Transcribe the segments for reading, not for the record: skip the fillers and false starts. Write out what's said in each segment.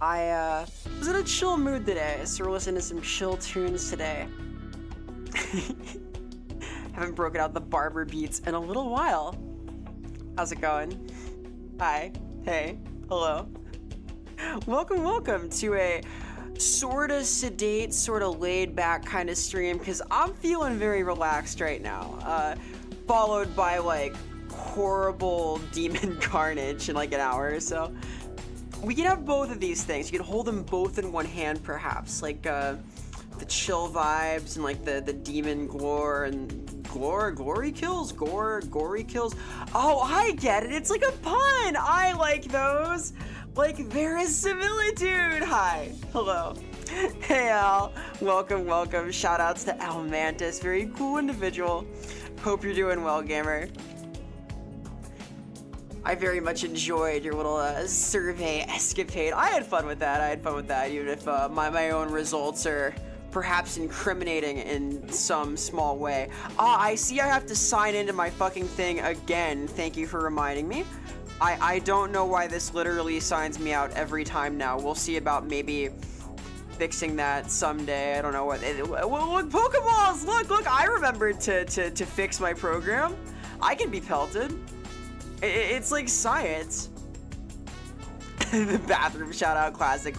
I was in a chill mood today, so we're listening to some chill tunes today. Haven't broken out the barber beats in a little while. How's it going? Hi, hey, hello. Welcome to a sorta sedate, sorta laid back kind of stream, because I'm feeling very relaxed right now. Followed by like horrible demon carnage in like an hour or so. We can have both of these things. You can hold them both in one hand, perhaps, like the chill vibes and like the demon gory kills. Oh, I get it. It's like a pun. I like those. Like verisimilitude. Hi, hello. Hey Al, welcome. Shout outs to Al Mantis, very cool individual. Hope you're doing well, gamer. I very much enjoyed your little survey escapade. I had fun with that, even if my own results are perhaps incriminating in some small way. I see I have to sign into my fucking thing again. Thank you for reminding me. I don't know why this literally signs me out every time now. We'll see about maybe fixing that someday. I don't know what. Look, Pokeballs! Look, I remembered to fix my program. I can be pelted. It's like science. The bathroom shout out, classic.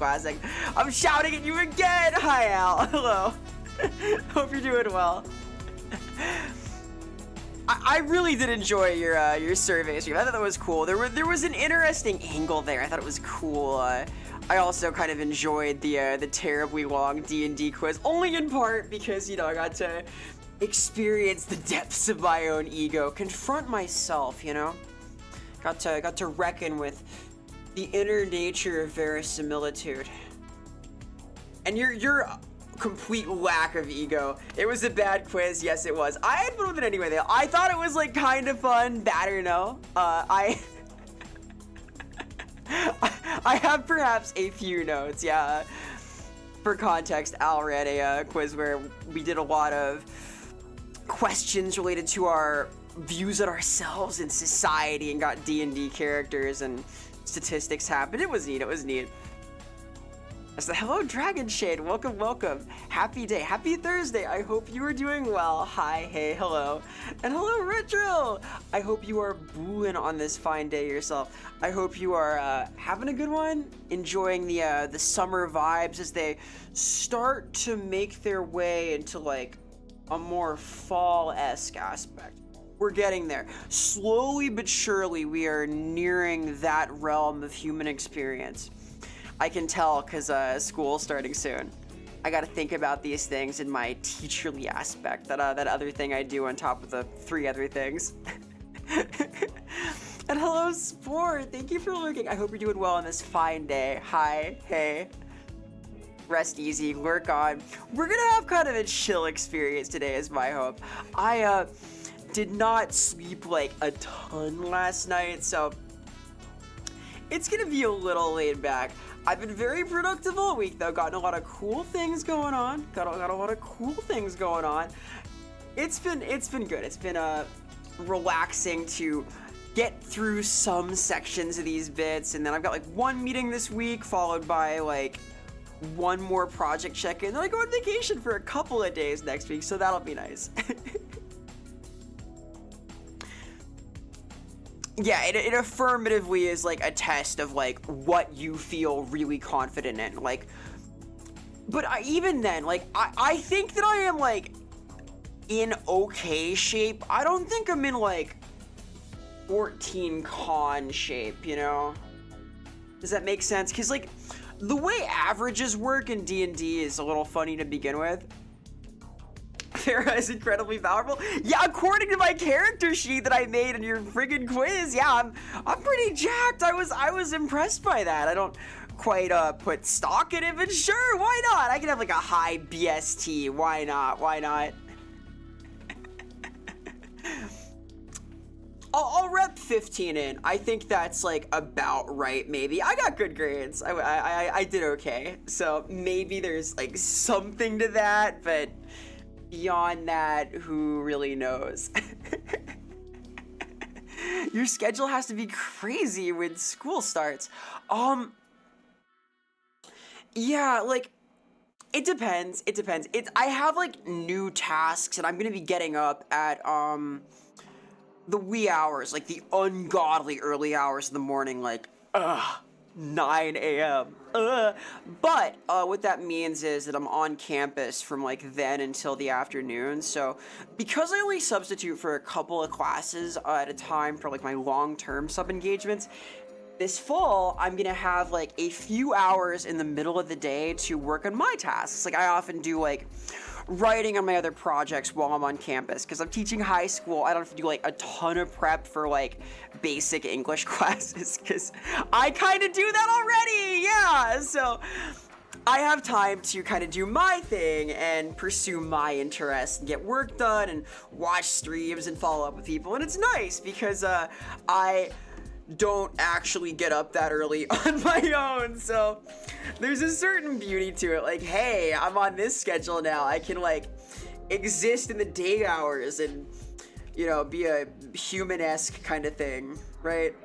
I'm shouting at you again. Hi Al, hello. Hope you're doing well. I really did enjoy your survey stream. I thought that was cool. There was an interesting angle there. I thought it was cool. I also kind of enjoyed the terribly long D&D quiz, only in part because I got to experience the depths of my own ego, confront myself. Got to reckon with the inner nature of verisimilitude. And your complete lack of ego. It was a bad quiz, yes it was. I had fun with it anyway though. I thought it was like kind of fun, bad or no. I have perhaps a few notes, yeah. For context, Al ran a quiz where we did a lot of questions related to our views on ourselves and society, and got D&D characters and statistics happened. It was neat. I said, hello Dragon Shade, welcome. Happy day, happy Thursday. I hope you are doing well. Hi, hey, hello. And hello Retro. I hope you are booing on this fine day yourself. I hope you are having a good one, enjoying the summer vibes as they start to make their way into like a more fall-esque aspect. We're getting there. Slowly but surely, we are nearing that realm of human experience. I can tell because school's starting soon. I gotta think about these things in my teacherly aspect, that other thing I do on top of the 3 other things. And hello, Sport. Thank you for lurking. I hope you're doing well on this fine day. Hi, hey. Rest easy, lurk on. We're gonna have kind of a chill experience today is my hope. I did not sleep like a ton last night, so it's gonna be a little laid back. I've been very productive all week though, gotten a lot of cool things going on. Got a lot of cool things going on. It's been good. It's been relaxing to get through some sections of these bits, and then I've got like 1 meeting this week followed by like 1 more project check-in. Then I go on vacation for a couple of days next week, so that'll be nice. Yeah, it affirmatively is like a test of like what you feel really confident in. Like, but even then, like I think that I am like in okay shape. I don't think I'm in like 14 con shape, Does that make sense? Because like the way averages work in D&D is a little funny to begin with. Vera is incredibly powerful. Yeah, according to my character sheet that I made in your friggin' quiz, yeah, I'm pretty jacked. I was impressed by that. I don't quite put stock in it, but sure, why not? I can have like a high BST. Why not? I'll rep 15 in. I think that's like about right, maybe. I got good grades. I did okay. So maybe there's like something to that, but beyond that, who really knows? Your schedule has to be crazy when school starts. Yeah, like, it depends. It depends. I have like new tasks, and I'm gonna be getting up at the wee hours, like the ungodly early hours of the morning, like 9 a.m. But what that means is that I'm on campus from like then until the afternoon. So because I only substitute for a couple of classes at a time for like my long-term sub engagements, this fall, I'm gonna have like a few hours in the middle of the day to work on my tasks. Like I often do like writing on my other projects while I'm on campus because I'm teaching high school. I don't have to do like a ton of prep for like basic English classes because I kind of do that already. Yeah, so I have time to kind of do my thing and pursue my interests and get work done and watch streams and follow up with people. And it's nice because I don't actually get up that early on my own, so there's a certain beauty to it. Like, hey, I'm on this schedule now. I can like exist in the day hours and, you know, be a human-esque kind of thing, right?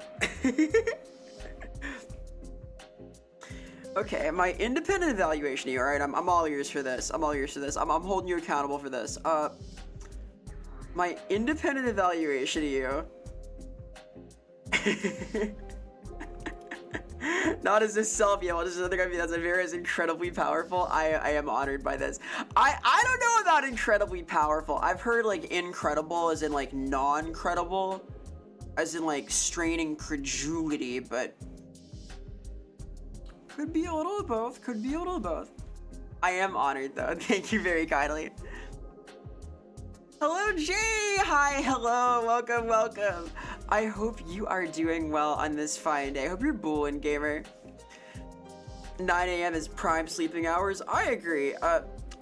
Okay, my independent evaluation here. All right, I'm all ears for this. I'm all ears for this. I'm holding you accountable for this. My independent evaluation of you. Not as a selfie, well, just another guy. That's a Vera is incredibly powerful. I am honored by this. I don't know about incredibly powerful. I've heard like incredible as in like non-credible, as in like straining credulity, but could be a little of both. Could be a little of both. I am honored though. Thank you very kindly. Hello, Jay! Hi, hello, welcome, welcome. I hope you are doing well on this fine day. I hope you're bullin', gamer. 9 a.m. is prime sleeping hours. I agree.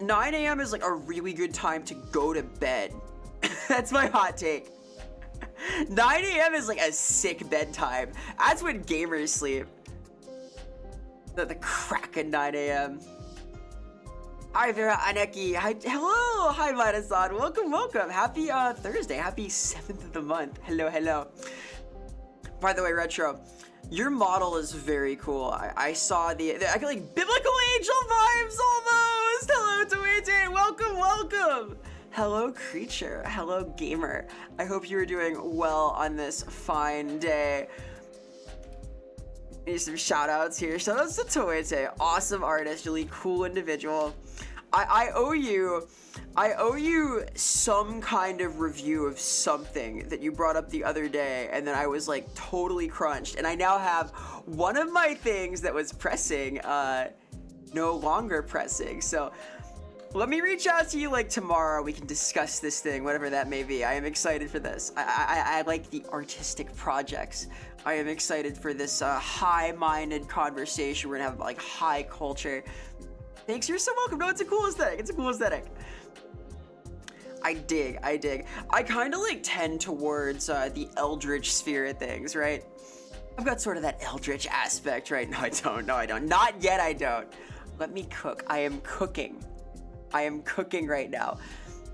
9 a.m. is like a really good time to go to bed. That's my hot take. 9 a.m. is like a sick bedtime. That's when gamers sleep. The crack of 9 a.m. Hi, Vera, Aneki. Hi, hello. Hi, Manasan. Welcome, welcome. Happy Thursday. Happy 7th of the month. Hello, hello. By the way, Retro, your model is very cool. I saw I got like biblical angel vibes almost. Hello, Twitch. Welcome, welcome. Hello, creature. Hello, gamer. I hope you are doing well on this fine day. Need some shout outs here. Shout outs to Toete. Awesome artist, really cool individual. I owe you some kind of review of something that you brought up the other day, and then I was like totally crunched, and I now have one of my things that was pressing no longer pressing. So let me reach out to you like tomorrow. We can discuss this thing, whatever that may be. I am excited for this. I like the artistic projects. I am excited for this high-minded conversation. We're gonna have like high culture. Thanks, you're so welcome. No, it's a cool aesthetic. It's a cool aesthetic. I dig. I kind of like tend towards the eldritch sphere of things, right? I've got sort of that eldritch aspect, right? No, I don't. No, I don't. Not yet, I don't. Let me cook. I am cooking. I am cooking right now.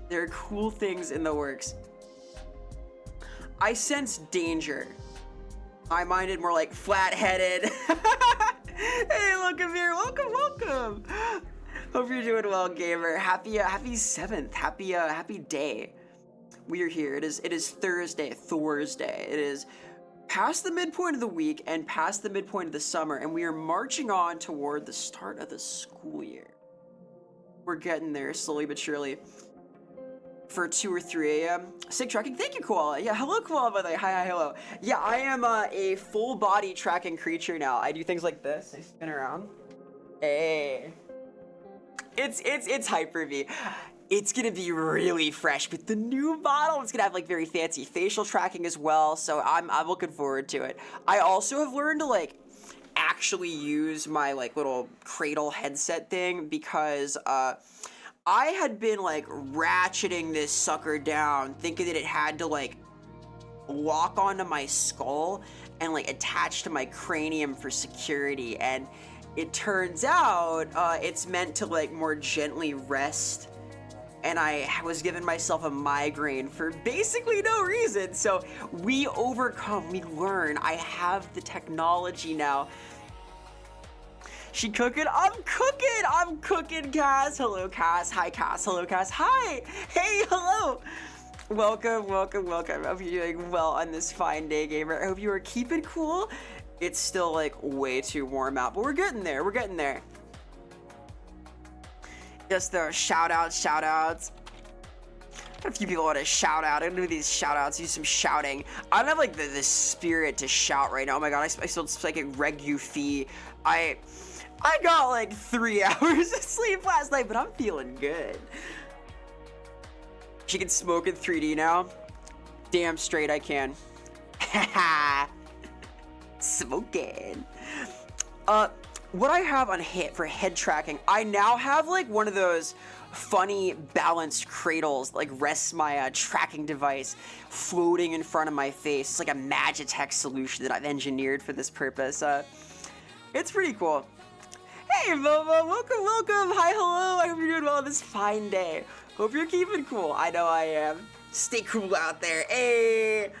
There are cool things in the works. I sense danger. I minded more like flat-headed. Hey, look at here. Welcome, welcome. Hope you're doing well, gamer. Happy 7th. Happy day. We are here. It is Thursday. It is past the midpoint of the week and past the midpoint of the summer, and we are marching on toward the start of the school year. We're getting there slowly but surely. For 2 or 3 a.m. Sick tracking. Thank you, Koala. Yeah, hello, Koala, by the way. Hi, hello. Yeah, I am a full body tracking creature now. I do things like this. I spin around. Hey. It's Hyper-V. It's gonna be really fresh with the new model. It's gonna have like very fancy facial tracking as well. So I'm looking forward to it. I also have learned to like actually use my like little cradle headset thing because I had been like ratcheting this sucker down, thinking that it had to like lock onto my skull and like attach to my cranium for security, and it turns out it's meant to like more gently rest, and I was giving myself a migraine for basically no reason. So we overcome, we learn. I have the technology now She cooking? I'm cooking! I'm cooking, Cass! Hello, Cass. Hi, Cass. Hello, Cass. Hi! Hey, hello! Welcome, welcome, welcome. I hope you're doing well on this fine day, gamer. I hope you are keeping cool. It's still, like, way too warm out, but we're getting there. We're getting there. Just the shout-outs. A few people want to shout out. I'm gonna do these shout outs, do some shouting. I don't have like the spirit to shout right now. Oh my god, I spelled psychic regu fee. I got like 3 hours of sleep last night, but I'm feeling good. She can smoke in 3D now. Damn straight I can. Haha. Smoking. What I have on for head tracking, I now have like one of those funny balanced cradles, like rests my tracking device floating in front of my face. It's like a Magitech solution that I've engineered for this purpose. It's pretty cool. Hey Momo, welcome. Hi, hello. I hope you're doing well on this fine day. Hope you're keeping cool. I know I am. Stay cool out there. Hey.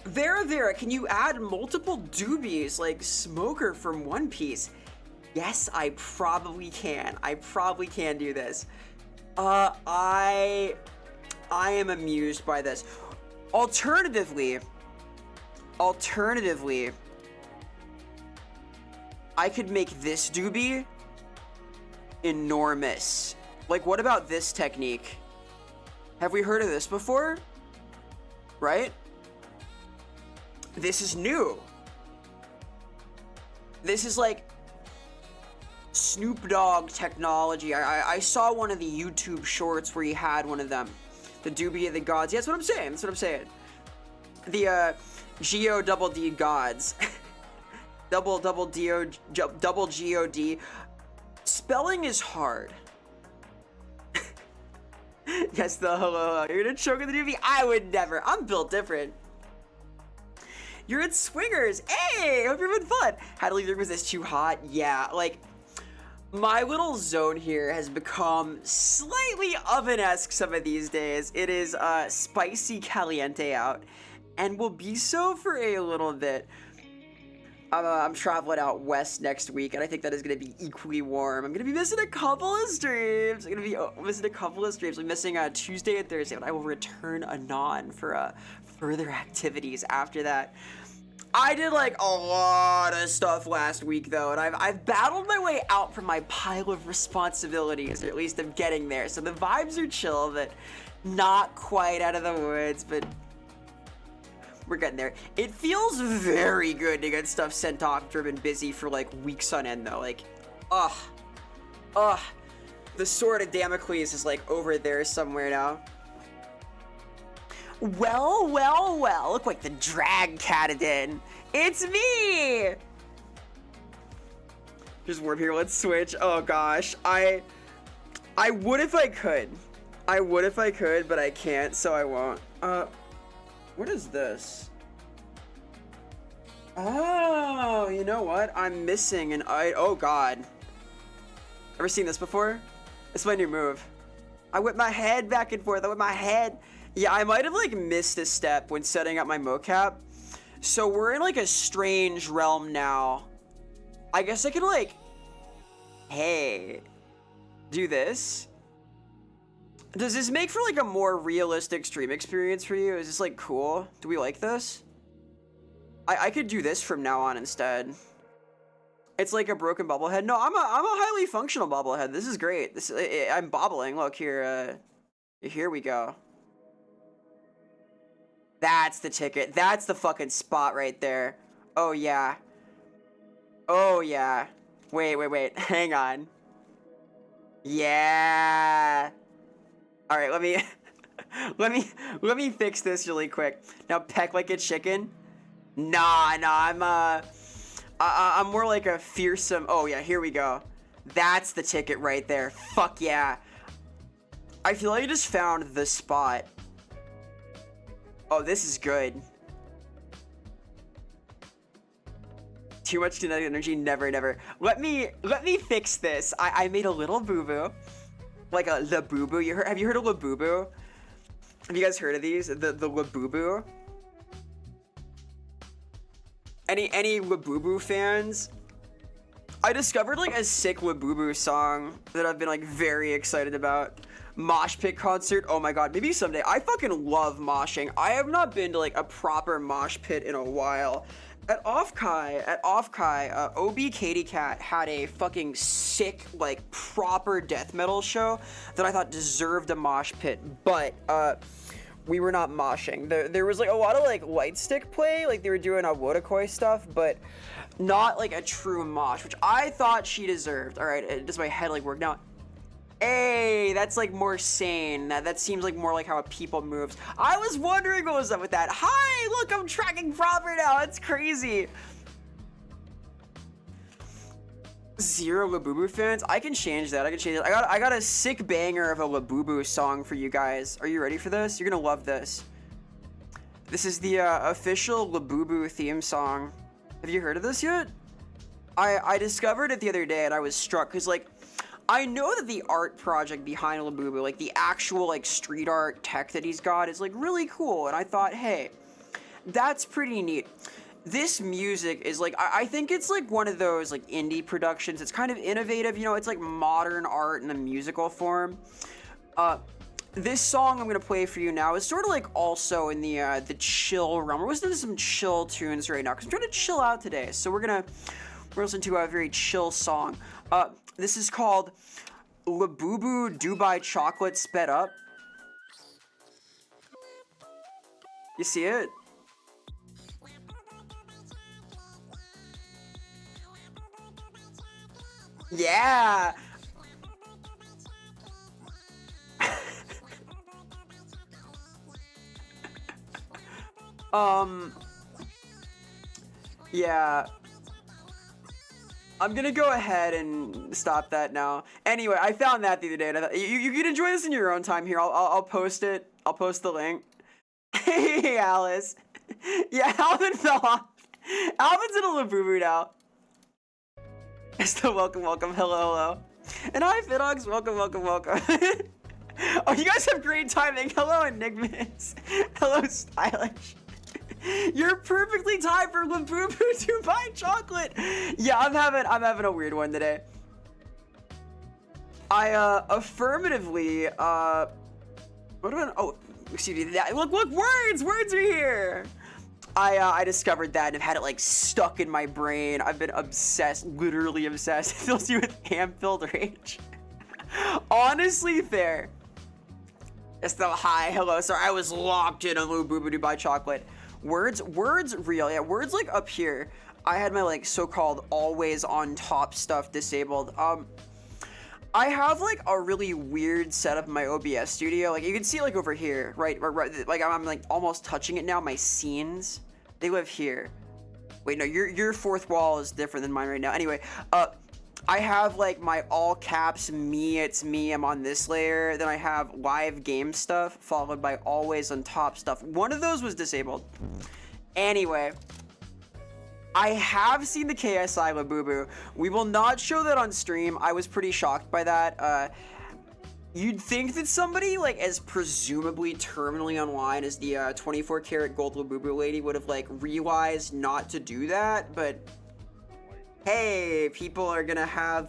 Vera, can you add multiple doobies like Smoker from One Piece? Yes, I probably can. I probably can do this. I am amused by this. Alternatively, I could make this doobie enormous. Like, what about this technique? Have we heard of this before? Right? This is new. This is like Snoop Dogg technology. I saw one of the YouTube shorts where he had one of them. The doobie of the gods. Yeah, that's what I'm saying. The Geo double D gods. double G-O-D. Spelling is hard. Yes, the hello. You're gonna choke in the doobie? I would never. I'm built different. You're at Swingers. Hey, hope you're having fun. Had to leave there because it's too hot. Yeah, like, my little zone here has become slightly oven-esque some of these days. It is spicy caliente out and will be so for a little bit. I'm traveling out west next week, and I think that is going to be equally warm. I'm going to be missing a couple of streams. I'm going to be missing a couple of streams. I'm missing Tuesday and Thursday, but I will return anon for further activities after that. I did like a lot of stuff last week though, and I've battled my way out from my pile of responsibilities, or at least I'm getting there. So the vibes are chill, but not quite out of the woods, but we're getting there. It feels very good to get stuff sent off after I've been busy for like weeks on end though. Like, the sword of Damocles is like over there somewhere now. Well, look like the drag catted in. It's me! Just warm here, let's switch. Oh gosh, I would if I could. But I can't, so I won't. What is this? Oh, you know what? I'm missing an oh god. Ever seen this before? It's my new move. I whip my head back and forth, Yeah, I might have like missed a step when setting up my mocap. So we're in like a strange realm now. I guess I could like, hey, do this. Does this make for like a more realistic stream experience for you? Is this like cool? Do we like this? I could do this from now on instead. It's like a broken bobblehead. No, I'm a highly functional bobblehead. This is great. I'm bobbling. Look here. Here we go. That's the ticket. That's the fucking spot right there. Oh yeah. Wait. Hang on. Yeah. All right. Let me fix this really quick. Now peck like a chicken. Nah. I'm more like a fearsome. Oh yeah. Here we go. That's the ticket right there. Fuck yeah. I feel like I just found the spot. Oh, this is good. Too much kinetic energy, never. Let me fix this. I made a little boo-boo. Like a Labubu. Have you heard of Labubu? Have you guys heard of these? The Labubu? Any Labubu fans? I discovered like a sick Labubu song that I've been like very excited about. Mosh pit concert. Oh my god, maybe someday. I fucking love moshing. I have not been to like a proper mosh pit in a while. At Offkai, OB Katie Cat had a fucking sick, like, proper death metal show that I thought deserved a mosh pit, but, we were not moshing. There was, like, a lot of, like, light stick play, like, they were doing a Wodakoi stuff, but not, like, a true mosh, which I thought she deserved. Alright, does my head, like, work now? Hey, that's like more sane. That seems like more like how a people moves. I was wondering what was up with that. Hi, look, I'm tracking proper now. It's crazy. Zero Labubu fans? I can change that. I got a sick banger of a Labubu song for you guys. Are you ready for this? You're gonna love this. This is the official Labubu theme song. Have you heard of this yet? I discovered it the other day and I was struck because like I know that the art project behind Labubu, like the actual like street art tech that he's got is like really cool. And I thought, hey, that's pretty neat. This music is like, I think it's like one of those like indie productions. It's kind of innovative, you know, it's like modern art in a musical form. This song I'm gonna play for you now is sort of like also in the chill realm. We're listening to some chill tunes right now because I'm trying to chill out today. So we're listening to a very chill song. This is called Labubu Dubai Chocolate Sped Up. You see it? Yeah! Yeah. I'm gonna go ahead and stop that now. Anyway, I found that the other day, and I thought you can enjoy this in your own time here. I'll post it. I'll post the link. Hey, Alice. Yeah, Alvin fell off. Alvin's in a Labubu now. Still welcome. Hello. And hi, Fidogs. Welcome. Oh, you guys have great timing. Hello, Enigmas. Hello, Stylish. You're perfectly timed for Labubu Dubai chocolate. Yeah, I'm having a weird one today. I affirmatively what do I, oh, excuse me, that look words are here. I discovered that and have had it like stuck in my brain. I've been obsessed, literally obsessed. It fills you with ham-filled rage. Honestly, fair. It's the hi, hello. Sorry, I was locked in on Labubu Dubai chocolate. Words real. Yeah, words like up here. I had my like so-called always on top stuff disabled. I have like a really weird setup in my OBS studio. Like you can see like over here, right? Like I'm like almost touching it now. My scenes, they live here. Wait, no, your fourth wall is different than mine right now. Anyway, I have like my all caps me, it's me, I'm on this layer. Then I have live game stuff followed by always on top stuff. One of those was disabled. Anyway, I have seen the KSI Labubu. We will not show that on stream. I was pretty shocked by that. You'd think that somebody like as presumably terminally online as the 24 karat gold Labubu lady would have like realized not to do that, but hey, people are gonna have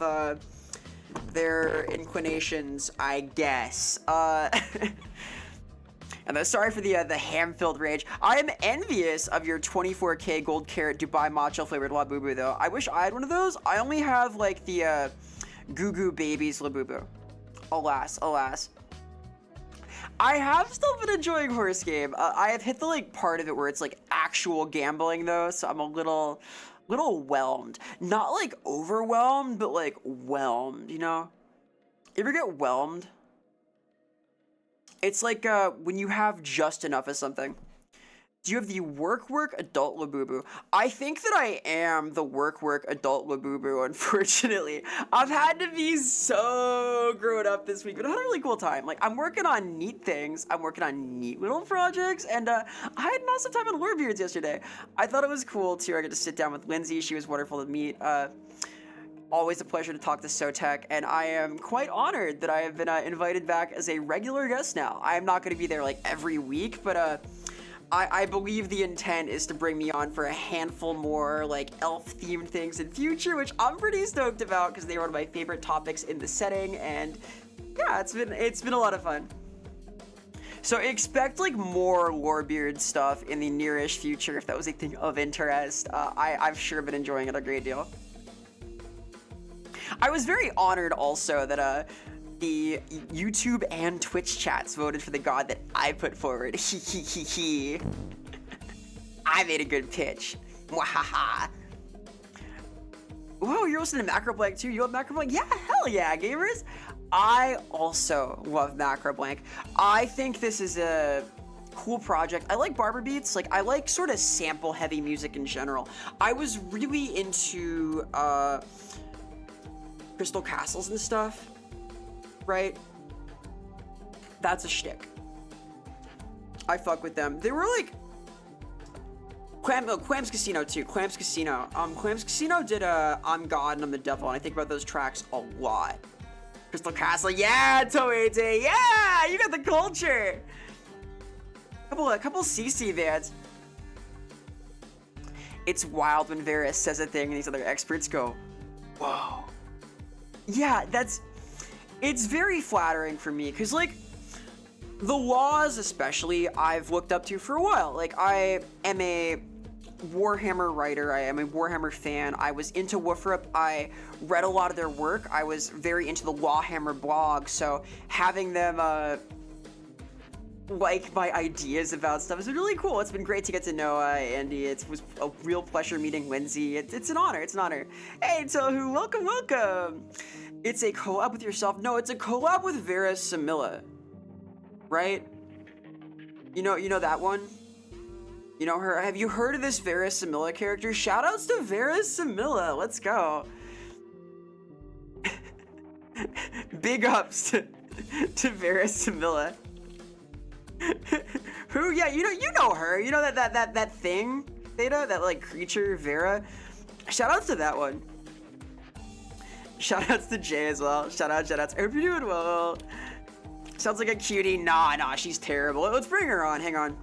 their inclinations, I guess. And sorry for the ham-filled rage. I am envious of your 24K gold carat Dubai matcha flavored Labubu though. I wish I had one of those. I only have like the Goo Goo Babies Labubu. Alas. I have still been enjoying Horse Game. I have hit the like part of it where it's like actual gambling though, so I'm a little whelmed. Not like overwhelmed, but like whelmed, you know? You ever get whelmed? It's like when you have just enough of something. Do you have the work adult Labubu? I think that I am the work adult Labubu, unfortunately. I've had to be so grown up this week, but I had a really cool time. Like, I'm working on neat things. I'm working on neat little projects, and I had an awesome time on Lorebeards yesterday. I thought it was cool, too. I got to sit down with Lindsay. She was wonderful to meet. Always a pleasure to talk to Sotek, and I am quite honored that I have been invited back as a regular guest now. I am not going to be there, like, every week, but I believe the intent is to bring me on for a handful more like elf-themed things in future, which I'm pretty stoked about because they're one of my favorite topics in the setting, and yeah, it's been a lot of fun. So expect like more Lorebeard stuff in the nearish future if that was a thing of interest. I've sure been enjoying it a great deal. I was very honored also that the YouTube and Twitch chats voted for the god that I put forward. He. I made a good pitch. Mwahaha. Whoa, you're listening to Macroblank too? You love Macroblank? Yeah, hell yeah, gamers. I also love Macroblank. I think this is a cool project. I like barber beats. Like, I like sort of sample heavy music in general. I was really into Crystal Castles and stuff, right? That's a shtick. I fuck with them. They were like Quam's Casino too. Quam's Casino. Quam's Casino did I'm God and I'm the Devil, and I think about those tracks a lot. Crystal Castle, yeah, Toei, yeah, you got the culture. Couple CC bands. It's wild when Vera says a thing and these other experts go, whoa. Yeah, it's very flattering for me, because like, the laws especially, I've looked up to for a while. Like, I am a Warhammer writer, I am a Warhammer fan, I was into Wooferup, I read a lot of their work, I was very into the Lawhammer blog, so having them like my ideas about stuff has been really cool. It's been great to get to know Andy. It was a real pleasure meeting Lindsay. It's an honor, it's an honor. Hey Tohu, welcome! It's a collab with yourself? No, it's a collab with Vera Samilla, right? You know that one? You know her? Have you heard of this Vera Samilla character? Shoutouts to Vera Samilla. Let's go. Big ups to Vera Samilla. Who? Yeah, you know her. You know that thing, Theta, that like creature, Vera. Shoutouts to that one. Shoutouts to Jay as well. Shoutouts. I hope you're doing well. Sounds like a cutie. Nah, she's terrible. Let's bring her on. Hang on.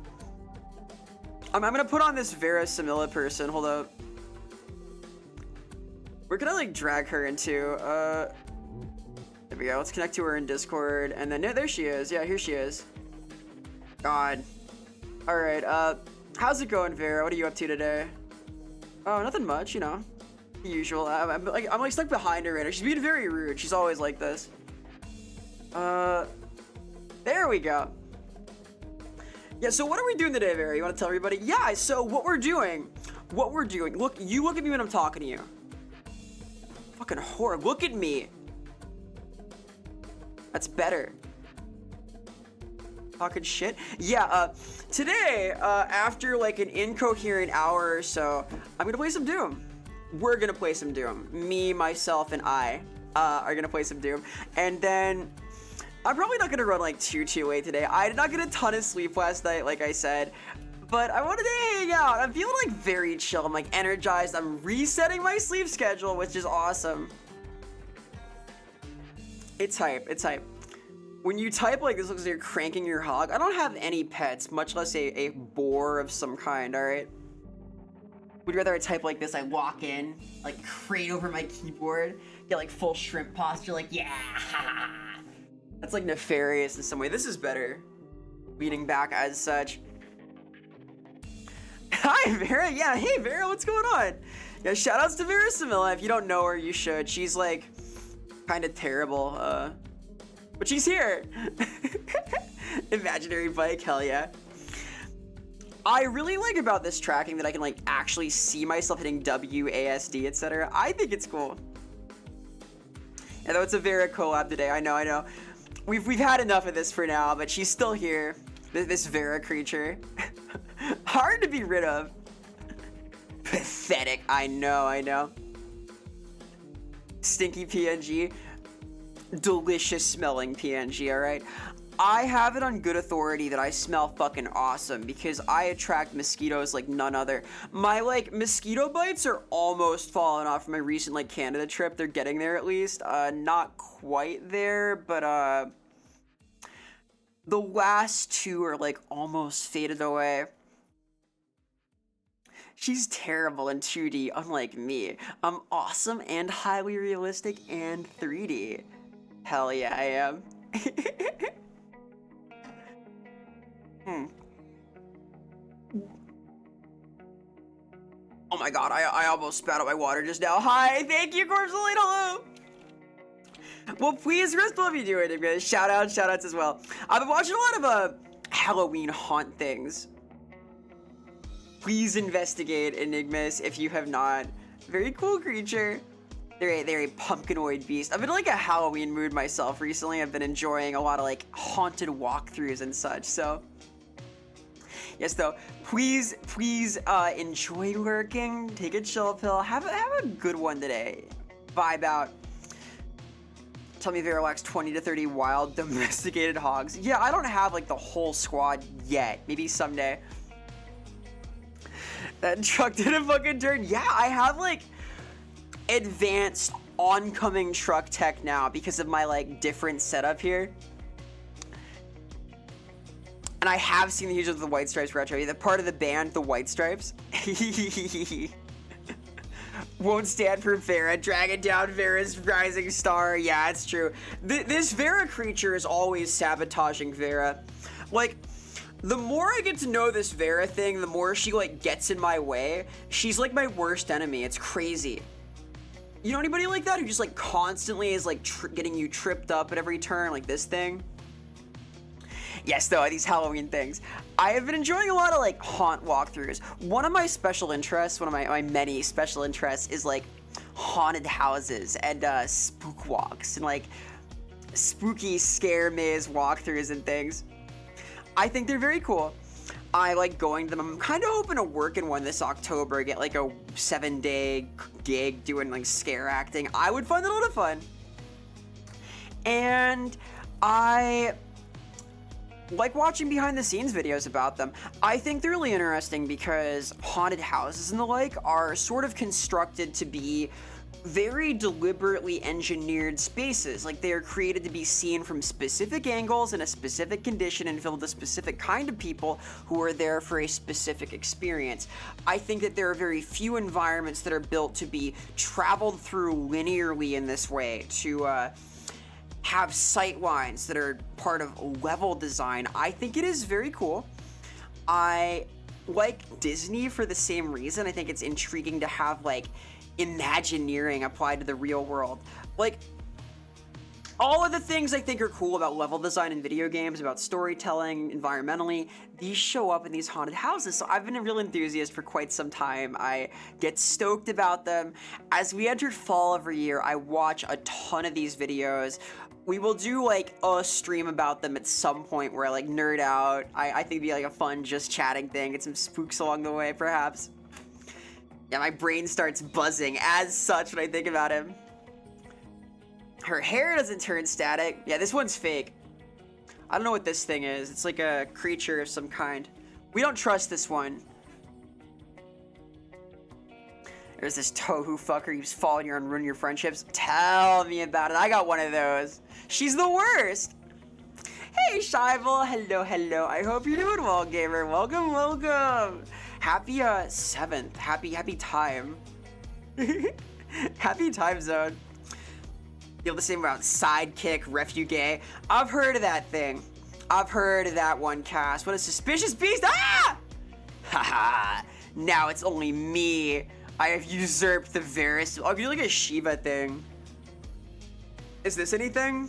I'm gonna put on this Vera Samilla person. Hold up. We're gonna like drag her into, there we go. Let's connect to her in Discord. And then, there she is. Yeah, here she is. God. All right, how's it going, Vera? What are you up to today? Oh, nothing much, you know. The usual. I'm like stuck behind her right now. She's being very rude. She's always like this. There we go. Yeah, so what are we doing today, Vera? You want to tell everybody? Yeah, so what we're doing, look, you look at me when I'm talking to you. Fucking whore, look at me. That's better. Talking shit? Yeah, today, after like an incoherent hour or so, I'm gonna play some Doom. We're gonna play some Doom. Me, myself, and I, are gonna play some Doom. And then, I'm probably not gonna run like too late today. I did not get a ton of sleep last night, like I said, but I wanted to hang out. I'm feeling like very chill. I'm like energized. I'm resetting my sleep schedule, which is awesome. It's hype. When you type like this, looks like you're cranking your hog. I don't have any pets, much less a boar of some kind, all right? Would you rather I type like this? I walk in, like crane over my keyboard, get like full shrimp posture, like, yeah. That's like nefarious in some way. This is better. Leaning back as such. Hi, Vera. Yeah, hey, Vera, what's going on? Yeah, shoutouts to Vera Samilla. If you don't know her, you should. She's like kind of terrible, but she's here. Imaginary bike, hell yeah. I really like about this tracking that I can like actually see myself hitting W, ASD, etc. I think it's cool. Yeah, though it's a Vera collab today. I know. We've had enough of this for now, but she's still here. This Vera creature. Hard to be rid of. Pathetic. I know. Stinky PNG. Delicious smelling PNG, alright? I have it on good authority that I smell fucking awesome because I attract mosquitoes like none other. My like mosquito bites are almost falling off from my recent like Canada trip. They're getting there at least. Not quite there, but the last two are like almost faded away. She's terrible in 2D, unlike me. I'm awesome and highly realistic and 3D. Hell yeah, I am. Oh my god, I almost spat out my water just now. Hi, thank you, Corpse Elite, hello! Well, please, rest of you doing it, guys. Shoutouts as well. I've been watching a lot of Halloween haunt things. Please investigate Enigmas if you have not. Very cool creature. They're a pumpkinoid beast. I've been in like a Halloween mood myself recently. I've been enjoying a lot of like haunted walkthroughs and such, so. Yes, though, please enjoy lurking. Take a chill pill. Have a good one today. Vibe out. Tell me Vera lacks 20 to 30 wild domesticated hogs. Yeah, I don't have like the whole squad yet. Maybe someday. That truck didn't fucking turn. Yeah, I have like advanced oncoming truck tech now because of my like different setup here. And I have seen the users of the White Stripes retro. The part of the band, the White Stripes. Won't stand for Vera. Dragging down Vera's rising star. Yeah, it's true. This Vera creature is always sabotaging Vera. Like, the more I get to know this Vera thing, the more she, like, gets in my way. She's, like, my worst enemy. It's crazy. You know anybody like that who just, like, constantly is, like, getting you tripped up at every turn, like this thing? Yes, though, these Halloween things. I have been enjoying a lot of, like, haunt walkthroughs. One of my special interests, one of my many special interests is, like, haunted houses and spook walks and, like, spooky scare maze walkthroughs and things. I think they're very cool. I like going to them. I'm kind of hoping to work in one this October, get, like, a 7-day gig doing, like, scare acting. I would find it a lot of fun. And I like watching behind the scenes videos about them. I think they're really interesting because haunted houses and the like are sort of constructed to be very deliberately engineered spaces. Like, they are created to be seen from specific angles in a specific condition and filled with a specific kind of people who are there for a specific experience. I think that there are very few environments that are built to be traveled through linearly in this way, to have sight lines that are part of level design. I think it is very cool. I like Disney for the same reason. I think it's intriguing to have, like, Imagineering applied to the real world. Like, all of the things I think are cool about level design in video games, about storytelling, environmentally, these show up in these haunted houses. So I've been a real enthusiast for quite some time. I get stoked about them. As we entered fall every year, I watch a ton of these videos. We will do, like, a stream about them at some point where I, like, nerd out. I think it'd be, like, a fun just chatting thing. Get some spooks along the way, perhaps. Yeah, my brain starts buzzing as such when I think about him. Her hair doesn't turn static. Yeah, this one's fake. I don't know what this thing is. It's like a creature of some kind. We don't trust this one. There's this tohu fucker who's following you and ruining your friendships. Tell me about it. I got one of those. She's the worst. Hey, Shival. Hello. I hope you're doing well, gamer. Welcome. Happy 7th. Happy time. Happy time zone. Feel the same about Sidekick, Refuge. I've heard of that thing. I've heard of that one cast. What a suspicious beast! Ah! Haha. Now it's only me. I have usurped the Varus. I'll do like a Shiva thing. Is this anything?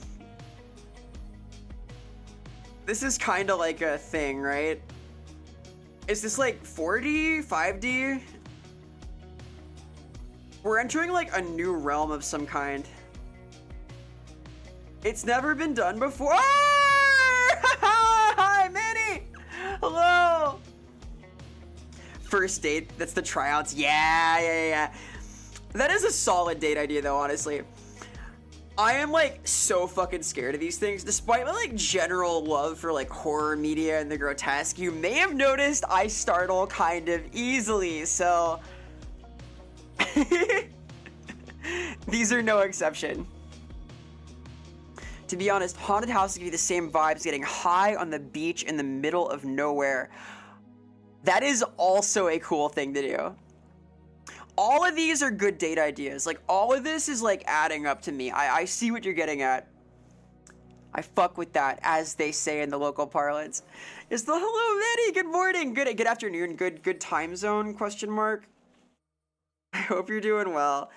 This is kind of like a thing, right? Is this like 4D, 5D? We're entering like a new realm of some kind. It's never been done before. Hi, Manny! Hello! First date, that's the tryouts. Yeah. That is a solid date idea though, honestly. I am like so fucking scared of these things, despite my like general love for like horror media and the grotesque. You may have noticed I startle kind of easily, so these are no exception. To be honest, haunted houses give you the same vibes getting high on the beach in the middle of nowhere. That is also a cool thing to do. All of these are good date ideas. Like, all of this is, like, adding up to me. I see what you're getting at. I fuck with that, as they say in the local parlance. It's the hello, Manny, good morning, good afternoon, good time zone, question mark. I hope you're doing well.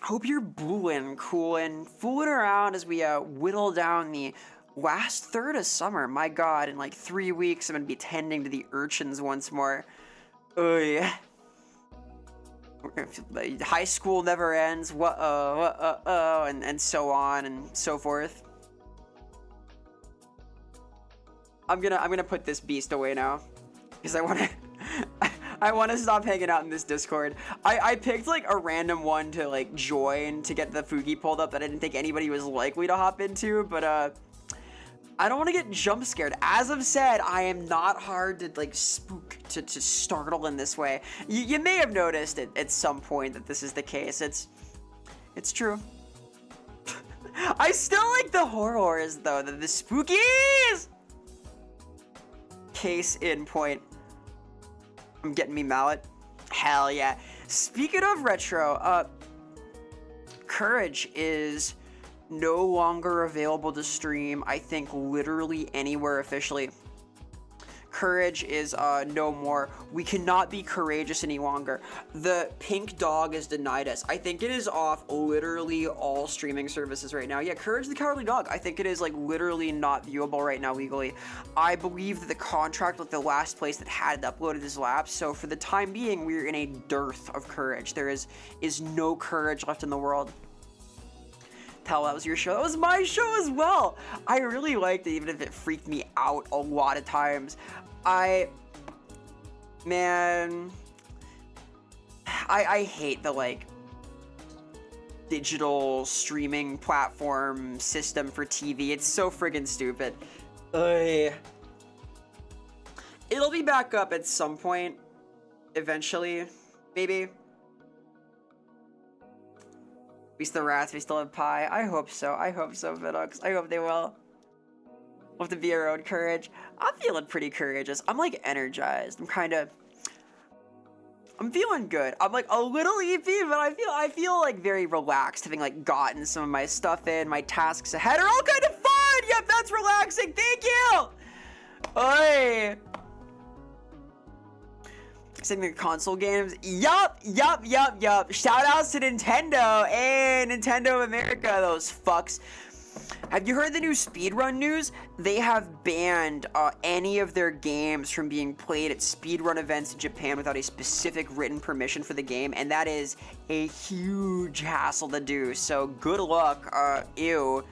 Hope you're booing, coolin', fooling around as we whittle down the last third of summer. My god, in like 3 weeks I'm gonna be tending to the urchins once more. Oh yeah. High school never ends, and so on and so forth. I'm gonna put this beast away now, because I want to stop hanging out in this Discord. I picked like a random one to like join to get the Fugi pulled up that I didn't think anybody was likely to hop into, but I don't want to get jump scared. As I've said, I am not hard to like spook, to startle in this way. You may have noticed at some point that this is the case. It's true. I still like the horrors though, the spookies! Case in point. I'm getting me mallet. Hell yeah. Speaking of retro, Courage is no longer available to stream, I think, literally anywhere officially. Courage is no more. We cannot be courageous any longer. The pink dog has denied us. I think it is off literally all streaming services right now. Yeah, Courage the Cowardly Dog, I think it is like literally not viewable right now legally. I believe that the contract with the last place that had it uploaded is lapsed, so for the time being, we're in a dearth of Courage. There is no Courage left in the world. Hell, that was your show. That was my show as well. I really liked it, even if it freaked me out a lot of times. Man, I hate the like digital streaming platform system for TV. It's so friggin' stupid. It'll be back up at some point, eventually, maybe. At least the rats, we still have pie. I hope so. I hope so, Vidox. I hope they will. We'll have to be our own Courage. I'm feeling pretty courageous. I'm like energized. I'm feeling good. I'm like a little EP, but I feel like very relaxed, having like gotten some of my stuff in. My tasks ahead are all kind of fun. Yep, that's relaxing. Thank you. Oi. Singing the console games. Yup. Shout outs to Nintendo and Nintendo of America, those fucks. Have you heard the new speedrun news? They have banned any of their games from being played at speedrun events in Japan without a specific written permission for the game, and that is a huge hassle to do, so good luck, ew.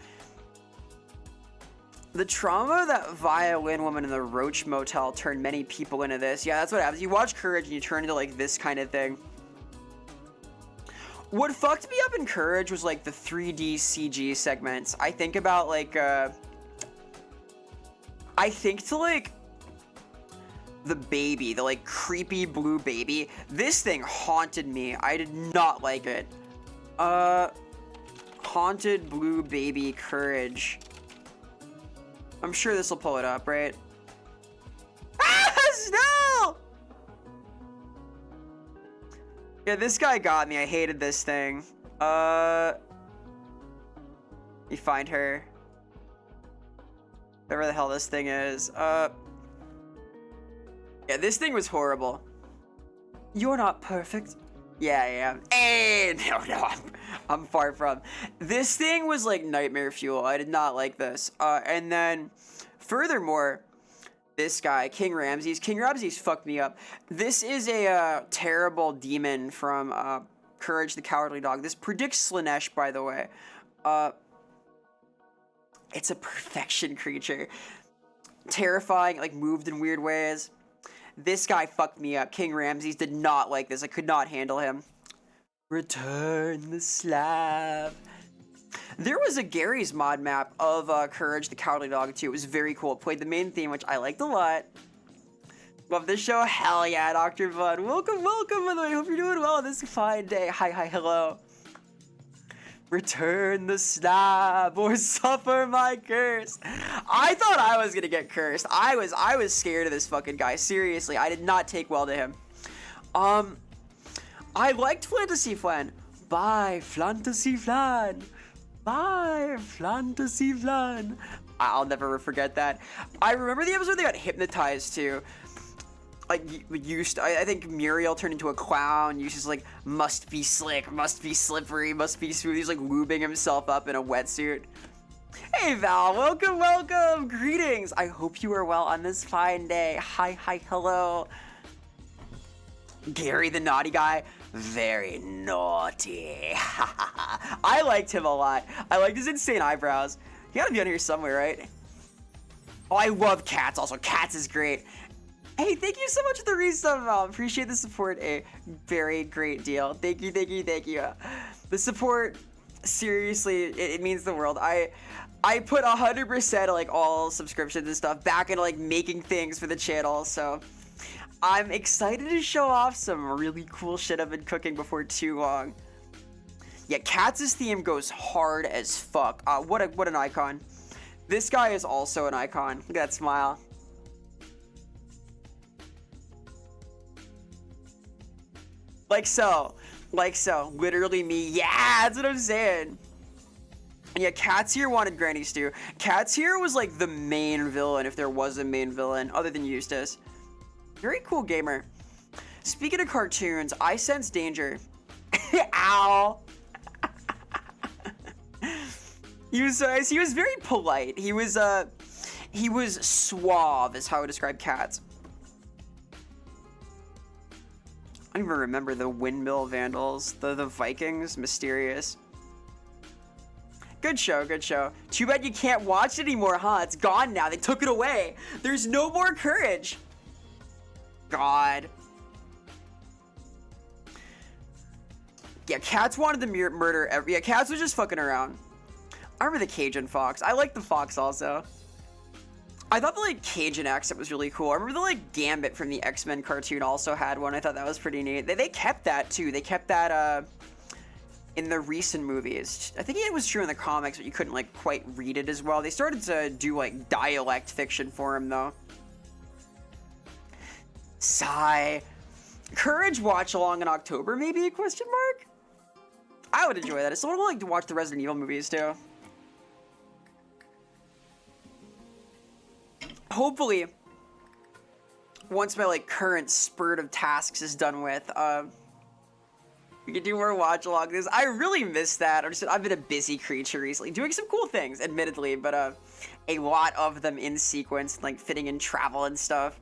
The trauma that violin woman in the Roach Motel turned many people into this. Yeah, that's what happens. You watch Courage and you turn into like this kind of thing. What fucked me up in Courage was like the 3D CG segments. I think about like, I think to like the baby, the like creepy blue baby. This thing haunted me. I did not like it. Haunted blue baby Courage. I'm sure this will pull it up, right? Ah, no! Yeah, this guy got me. I hated this thing. You find her. Whatever the hell this thing is. Yeah, this thing was horrible. You're not perfect. Yeah, I am. Hey, no, I'm far from. This thing was like nightmare fuel. I did not like this. And then, furthermore, this guy, King Ramses fucked me up. This is a terrible demon from Courage the Cowardly Dog. This predicts Slanesh, by the way. It's a perfection creature. Terrifying, like moved in weird ways. This guy fucked me up. King Ramses did not like this. I could not handle him. Return the slab. There was a Gary's mod map of Courage the Cowardly Dog too. It was very cool. It played the main theme, which I liked a lot. Love this show. Hell yeah, Dr. Bud. Welcome, by the way. Hope you're doing well on this fine day. Hi, hello. Return the slab or suffer my curse. I thought I was gonna get cursed. I was scared of this fucking guy. Seriously, I did not take well to him. I liked Fantasy Flan. Bye, Fantasy Flan. Bye, Fantasy Flan. I'll never forget that. I remember the episode they got hypnotized to. Like, I think Muriel turned into a clown. Eustace like, must be slick, must be slippery, must be smooth. He's like lubing himself up in a wetsuit. Hey Val, welcome, welcome, greetings. I hope you are well on this fine day. Hi, hello. Gary the naughty guy, very naughty. I liked him a lot. I liked his insane eyebrows. You gotta be on here somewhere, right? Oh, I love Cats also. Cats is great. Hey, thank you so much for the resub, Val. Appreciate the support a very great deal. Thank you, thank you, thank you. The support, seriously, it means the world. I put 100% of like all subscriptions and stuff back into like making things for the channel, so I'm excited to show off some really cool shit I've been cooking before too long. Yeah, Cats' theme goes hard as fuck. What an icon. This guy is also an icon. Look at that smile. Like so, literally me. Yeah, that's what I'm saying. And yeah, Cats here wanted Granny Stew. Cats here was like the main villain, if there was a main villain, other than Eustace. Very cool gamer. Speaking of cartoons, I sense danger. Ow. He was very polite. He was suave, is how I would describe Cats. I don't even remember the Windmill Vandals, the Vikings, mysterious. Good show, good show. Too bad you can't watch it anymore, huh? It's gone now. They took it away. There's no more courage. God. Yeah, Cats wanted to murder every. Yeah, Cats was just fucking around. I remember the Cajun Fox. I like the Fox also. I thought the like Cajun accent was really cool. I remember the like Gambit from the X-Men cartoon also had one. I thought that was pretty neat. They kept that too. They kept that in the recent movies. I think it was true in the comics, but you couldn't like quite read it as well. They started to do like dialect fiction for him though. Sigh. Courage watch along in October maybe? Question mark. I would enjoy that. If someone would like to watch the Resident Evil movies too. Hopefully, once my like current spurt of tasks is done with, we can do more watch along this. I really miss that. I've been a busy creature recently, doing some cool things, admittedly, but a lot of them in sequence, like fitting in travel and stuff.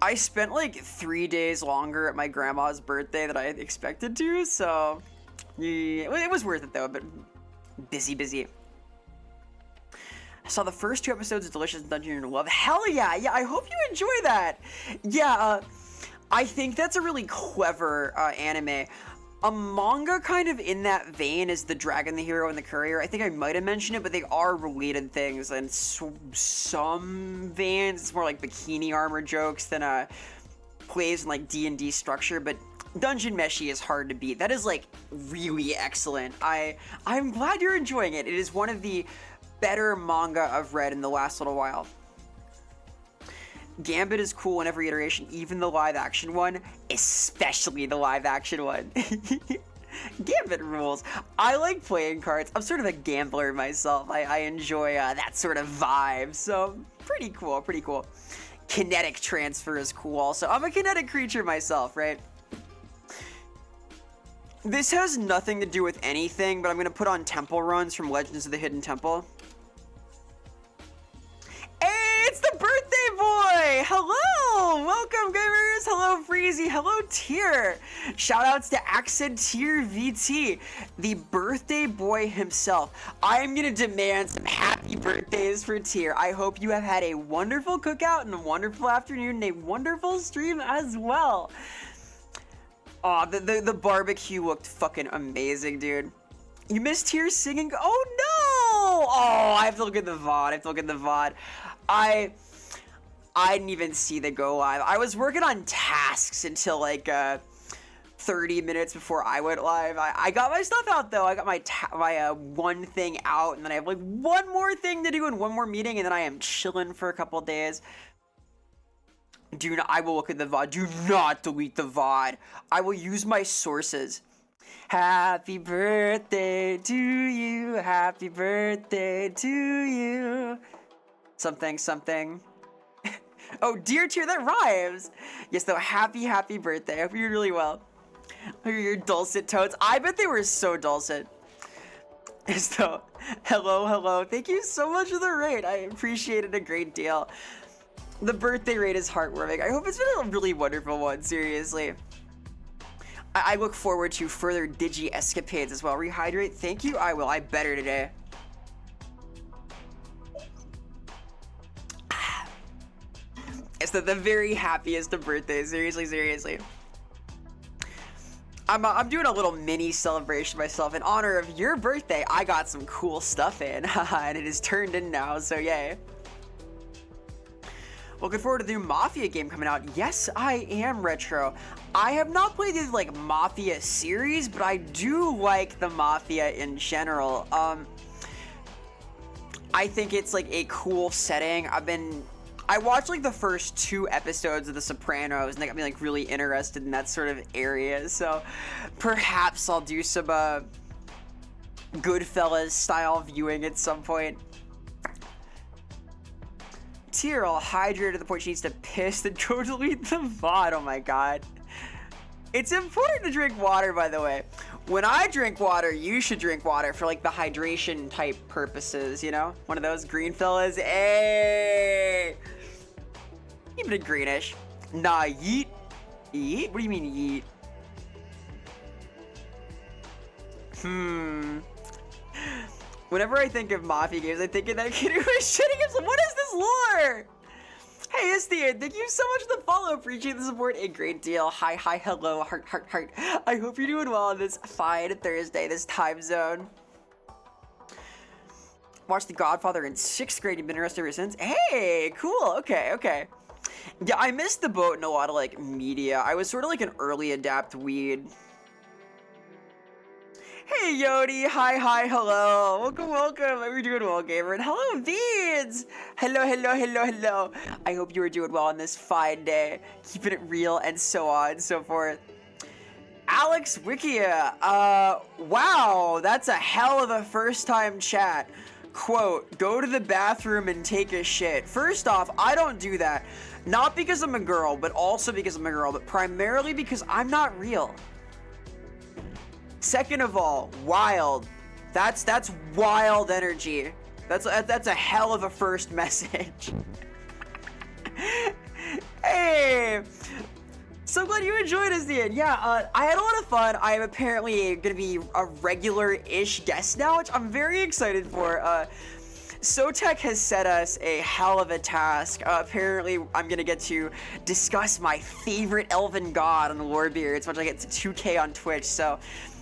I spent like 3 days longer at my grandma's birthday than I expected to, so yeah, it was worth it though. But busy. I saw the first 2 episodes of Delicious Dungeon of Love. Hell yeah! Yeah, I hope you enjoy that. Yeah, I think that's a really clever anime. A manga kind of in that vein is The Dragon, the Hero, and the Courier. I think I might have mentioned it, but they are related things. And some veins, it's more like bikini armor jokes than plays in like D&D structure. But Dungeon Meshi is hard to beat. That is like really excellent. I'm glad you're enjoying it. It is one of the better manga I've read in the last little while. Gambit is cool in every iteration, even the live action one, especially the live action one. Gambit rules. I like playing cards. I'm sort of a gambler myself. I enjoy that sort of vibe, so pretty cool, pretty cool. Kinetic transfer is cool also. I'm a kinetic creature myself, right? This has nothing to do with anything, but I'm going to put on temple runs from Legends of the Hidden Temple. Hey, it's the birthday boy! Hello! Welcome, gamers! Hello, Freezy! Hello, Tier! Shoutouts to Accent Tier VT, the birthday boy himself. I'm gonna demand some happy birthdays for Tier. I hope you have had a wonderful cookout and a wonderful afternoon and a wonderful stream as well. Aw, the barbecue looked fucking amazing, dude. You missed Tier singing? Oh no! Oh, I have to look at the VOD. I didn't even see the go live. I was working on tasks until like 30 minutes before I went live. I got my stuff out though. I got my one thing out, and then I have like one more thing to do and one more meeting, and then I am chilling for a couple days. I will look at the VOD. Do not delete the VOD. I will use my sources. Happy birthday to you. Happy birthday to you. Something, something. Oh, dear tier, that rhymes. Yes, though, happy birthday. I hope you're really well. Your dulcet tones. I bet they were so dulcet. Yes, though. Hello. Thank you so much for the raid. I appreciate it a great deal. The birthday raid is heartwarming. I hope it's been a really wonderful one, seriously. I look forward to further Digi escapades as well. Rehydrate. Thank you. I will. I better today. It's the very happiest of birthdays. Seriously. I'm doing a little mini celebration myself in honor of your birthday. I got some cool stuff in, and it is turned in now, so yay. Looking forward to the new Mafia game coming out. Yes, I am retro. I have not played the like Mafia series, but I do like the Mafia in general. I think it's like a cool setting. I watched like the first 2 episodes of The Sopranos, and they got me like really interested in that sort of area. So perhaps I'll do some Goodfellas style viewing at some point. Tier all hydrated to the point she needs to piss to go delete the VOD. Oh my god. It's important to drink water, by the way. When I drink water, you should drink water for like the hydration type purposes, you know? One of those green fellas. Hey! Even a greenish. Nah, yeet. Yeet? What do you mean yeet? Whenever I think of Mafia games, I think of that kid who is shitting himself. What is this lore? Hey, Istian, thank you so much for the follow. Appreciate the support a great deal. Hi, hello, heart. I hope you're doing well on this fine Thursday, this time zone. Watched The Godfather in 6th grade. You've been interested ever since? Hey, cool. Okay. Yeah, I missed the boat in a lot of, like, media. I was sort of like an early adapt weed. Hey, Yodi. Hi, hello. Welcome. How are you doing well, gamer? And hello, Beans. Hello. I hope you are doing well on this fine day. Keeping it real and so on and so forth. Alex Wikia. Wow. That's a hell of a first-time chat. Quote, go to the bathroom and take a shit. First off, I don't do that. Not because I'm a girl, but also because I'm a girl, but primarily because I'm not real. Second of all, wild. That's wild energy. That's a hell of a first message. Hey, so glad you enjoyed us, Ian. Yeah, I had a lot of fun. I am apparently gonna be a regular-ish guest now, which I'm very excited for. Sotech has set us a hell of a task. Apparently, I'm gonna get to discuss my favorite elven god on the Warbeards once I get to 2K on Twitch, so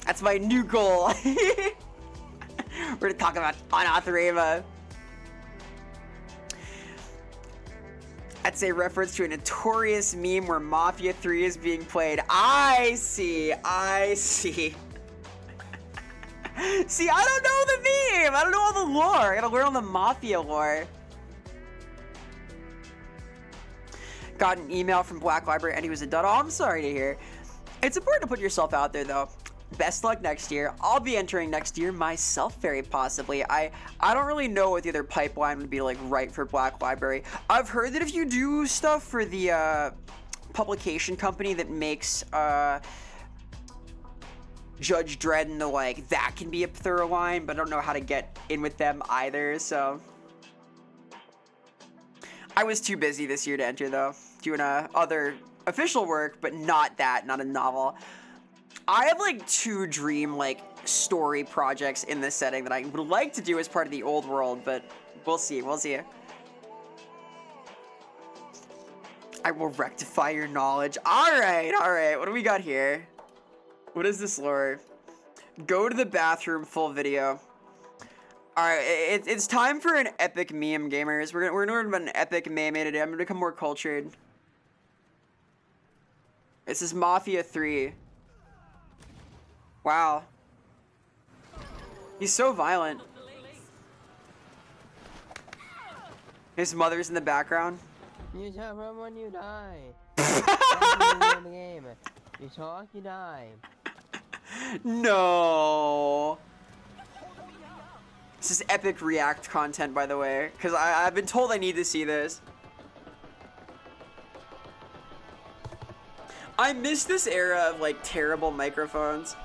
that's my new goal. We're gonna talk about Anathema. That's a reference to a notorious meme where Mafia 3 is being played. I see. See, I don't know the meme. I don't know all the lore. I gotta learn all the Mafia lore. Got an email from Black Library and he was a dud. Oh, I'm sorry to hear. It's important to put yourself out there, though. Best luck next year. I'll be entering next year myself, very possibly. I don't really know what the other pipeline would be like right for Black Library. I've heard that if you do stuff for the publication company that makes Judge Dredd and the like, that can be a thorough line, but I don't know how to get in with them either, so. I was too busy this year to enter, though, doing other official work, but not a novel. I have like 2 dream like story projects in this setting that I would like to do as part of the old world, but we'll see. I will rectify your knowledge. All right. What do we got here? What is this lore? Go to the bathroom, full video. All right, it's time for an epic meme, gamers. We're gonna learn about an epic meme today. I'm gonna become more cultured. This is Mafia 3. Wow. He's so violent. His mother's in the background. You tell from when you die. That's the game. You talk, you die. No. This is epic React content, by the way, because I've been told I need to see this. I miss this era of like terrible microphones.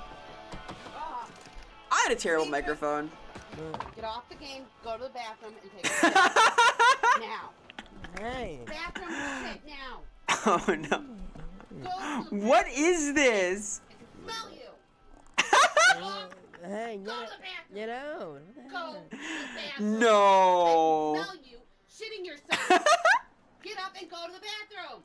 I had a terrible microphone. Get off the game, go to the bathroom, and take a shit. Now. Hey. Bathroom, shit now. Oh no. Go to the What is this? I can smell you. Hey, Go to the bathroom. get out. Go to the bathroom. No. I can smell you shitting yourself. Get up and go to the bathroom.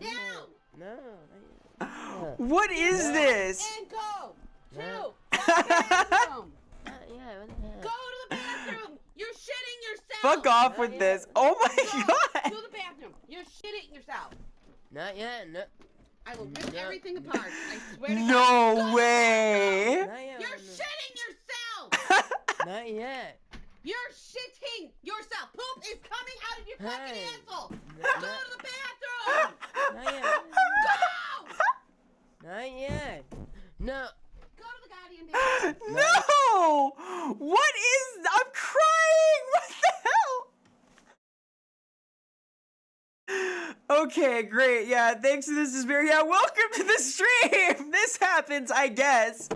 Now. No. What is this? And go to No. the bathroom. Yeah, what the Go heck? to the bathroom. You're shitting yourself. Fuck off with this. Oh my Go god. to the bathroom. You're shitting yourself. Not yet. No. I will rip everything apart. I swear to God. No Go to the way. Not yet. You're shitting yourself! Not yet. You're shitting yourself! Poop is coming out of your fucking Hey. asshole! No, Go no. to the bathroom! Not yet. Go! Not yet. No. Go to the goddamn bathroom! No. What is? I'm crying. What the hell? Okay, great. Yeah, thanks to this is very. Yeah, welcome to the stream. This happens, I guess.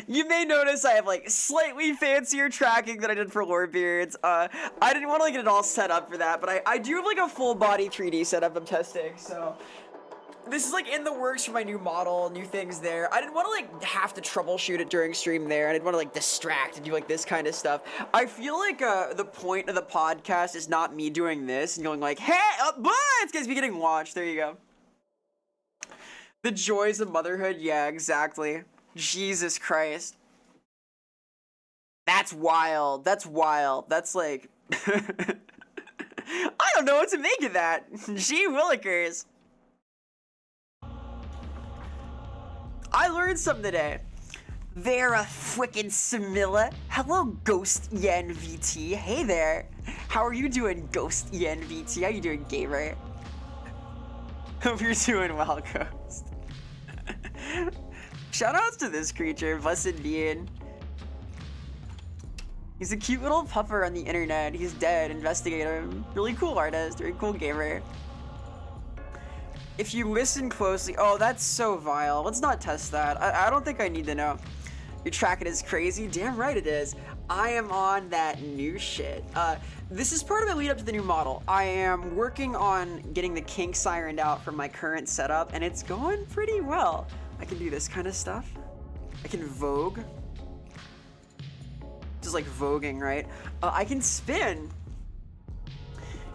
You may notice I have like slightly fancier tracking than I did for Lorebeards. I didn't want to get it all set up for that, but I do have like a full body 3D setup I'm testing, so this is like in the works for my new model, new things there. I didn't want to like have to troubleshoot it during stream there. I didn't want to like distract and do like this kind of stuff. I feel like the point of the podcast is not me doing this and going like, hey, it's gonna be getting watched. There you go. The joys of motherhood. Yeah, exactly. Jesus Christ. That's wild. That's wild. That's like... I don't know what to make of that. Gee willikers. I learned something today. Vera frickin' Samilla. Hello, Ghost ENVT. Hey there. How are you doing, Ghost ENVT? How you doing, gamer? Hope you're doing well, Ghost. Shoutouts to this creature, Blessed Being. He's a cute little pupper on the internet. He's dead. Investigate him. Really cool artist. Very cool gamer. If you listen closely... Oh, that's so vile. Let's not test that. I don't think I need to know. Your tracking is crazy. Damn right it is. I am on that new shit. This is part of the lead up to the new model. I am working on getting the kinks ironed out for my current setup, and it's going pretty well. I can do this kind of stuff. I can vogue. Just like voguing, right? I can spin.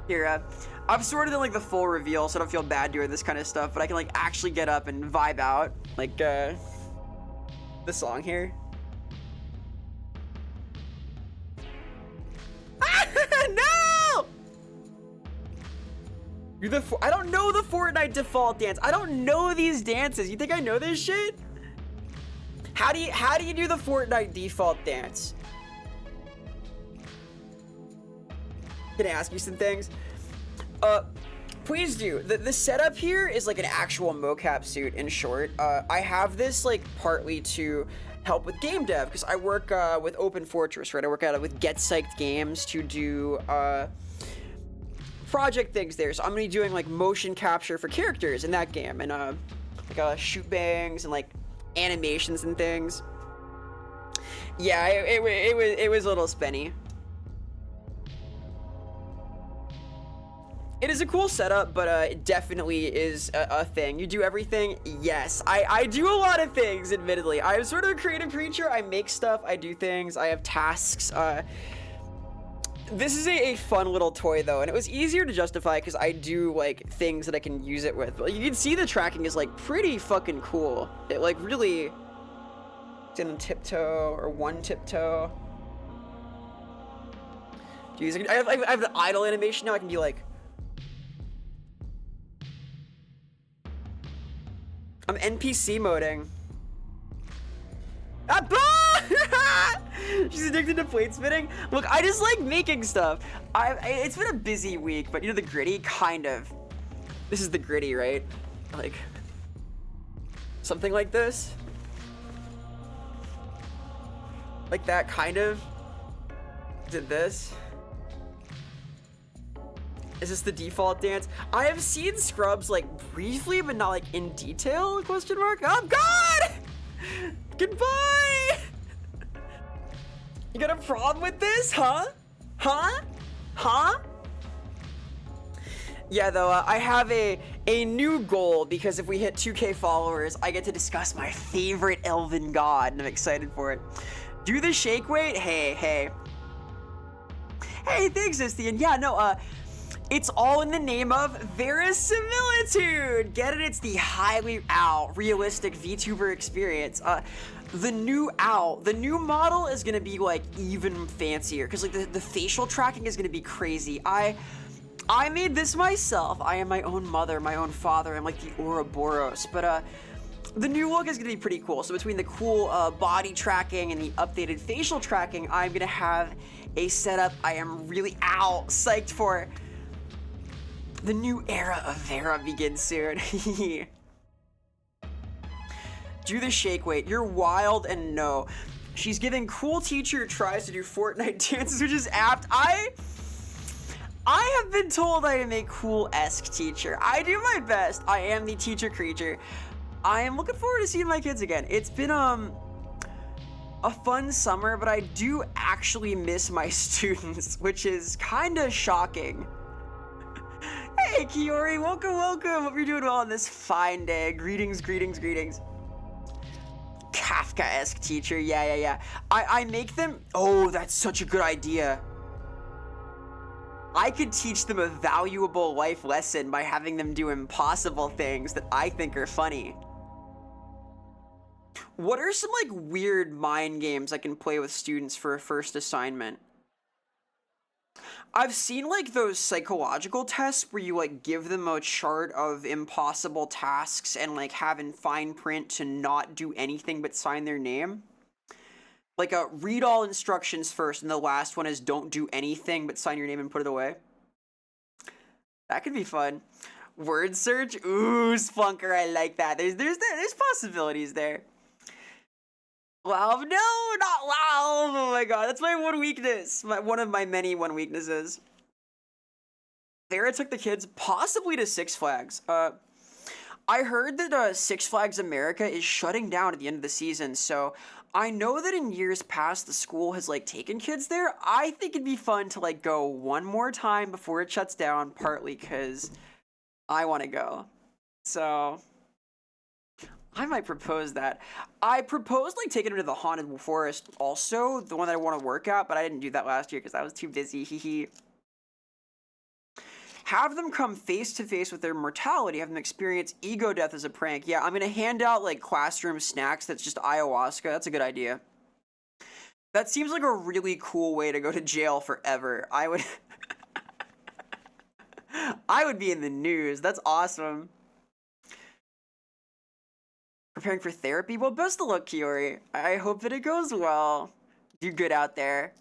Here, I've sort of done like the full reveal, so I don't feel bad doing this kind of stuff, but I can like actually get up and vibe out. Like, the song here. No! I don't know the Fortnite default dance. I don't know these dances. You think I know this shit? How do you do the Fortnite default dance? Can I ask you some things? Please do. The setup here is like an actual mocap suit, in short. I have this like partly to help with game dev, because I work with Open Fortress, right? I work with Get Psyched Games to do project things there. So I'm gonna be doing like motion capture for characters in that game, and like shoot bangs and like animations and things. Yeah, it was a little spenny. It is a cool setup, but it definitely is a thing. You do everything? Yes. I do a lot of things, admittedly. I'm sort of a creative creature. I make stuff, I do things, I have tasks. This is a fun little toy, though, and it was easier to justify because I do, like, things that I can use it with. You can see the tracking is, like, pretty fucking cool. It, like, really... It's in tiptoe, or one tiptoe. Jeez, I have the idle animation now. I can be like... I'm NPC moding. She's addicted to plate spinning. Look, I just like making stuff. It's been a busy week, but you know the gritty? Kind of. This is the gritty, right? Like, something like this. Like that, kind of. Did this. Is this the default dance? I have seen Scrubs like briefly, but not like in detail, question mark? Oh God! Goodbye! You got a problem with this, huh? Huh? Huh? Yeah, though, I have a new goal, because if we hit 2K followers, I get to discuss my favorite elven god, and I'm excited for it. Do the shake weight? Hey, hey. Hey, thanks, Istian. Yeah, no, it's all in the name of verisimilitude. Get it? It's the highly realistic VTuber experience. The new model is gonna be like even fancier, because like the facial tracking is gonna be crazy. I made this myself. I am my own mother, my own father. I'm like the Ouroboros, but the new look is gonna be pretty cool. So between the cool body tracking and the updated facial tracking, I'm gonna have a setup I am really psyched for. The new era of Vera begins soon. Do the shake weight. You're wild and no. She's giving cool teacher tries to do Fortnite dances, which is apt. I have been told I am a cool-esque teacher. I do my best. I am the teacher creature. I am looking forward to seeing my kids again. It's been a fun summer, but I do actually miss my students, which is kind of shocking. Hey, Kiori, welcome, welcome. Hope you're doing well on this fine day. Greetings, greetings, greetings. Kafka-esque teacher, yeah. I make them, oh, that's such a good idea. I could teach them a valuable life lesson by having them do impossible things that I think are funny. What are some like weird mind games I can play with students for a first assignment? I've seen like those psychological tests where you like give them a chart of impossible tasks and like have in fine print to not do anything but sign their name. Like read all instructions first, and the last one is don't do anything but sign your name and put it away. That could be fun. Word search? Ooh, Splunker, I like that. There's possibilities there. Wow, no, not wow. Oh my god, that's my one weakness. One of my many weaknesses. Vera took the kids possibly to Six Flags. I heard that Six Flags America is shutting down at the end of the season, so I know that in years past the school has like taken kids there. I think it'd be fun to like go one more time before it shuts down, partly because I want to go. So I might propose that. I proposed like taking him to the Haunted Forest also, the one that I want to work at, but I didn't do that last year because I was too busy, hee. Have them come face to face with their mortality, have them experience ego death as a prank. Yeah, I'm gonna hand out like classroom snacks that's just ayahuasca. That's a good idea. That seems like a really cool way to go to jail forever. I would I would be in the news. That's awesome. Preparing for therapy? Well, best of luck, Kiori. I hope that it goes well. Do good out there.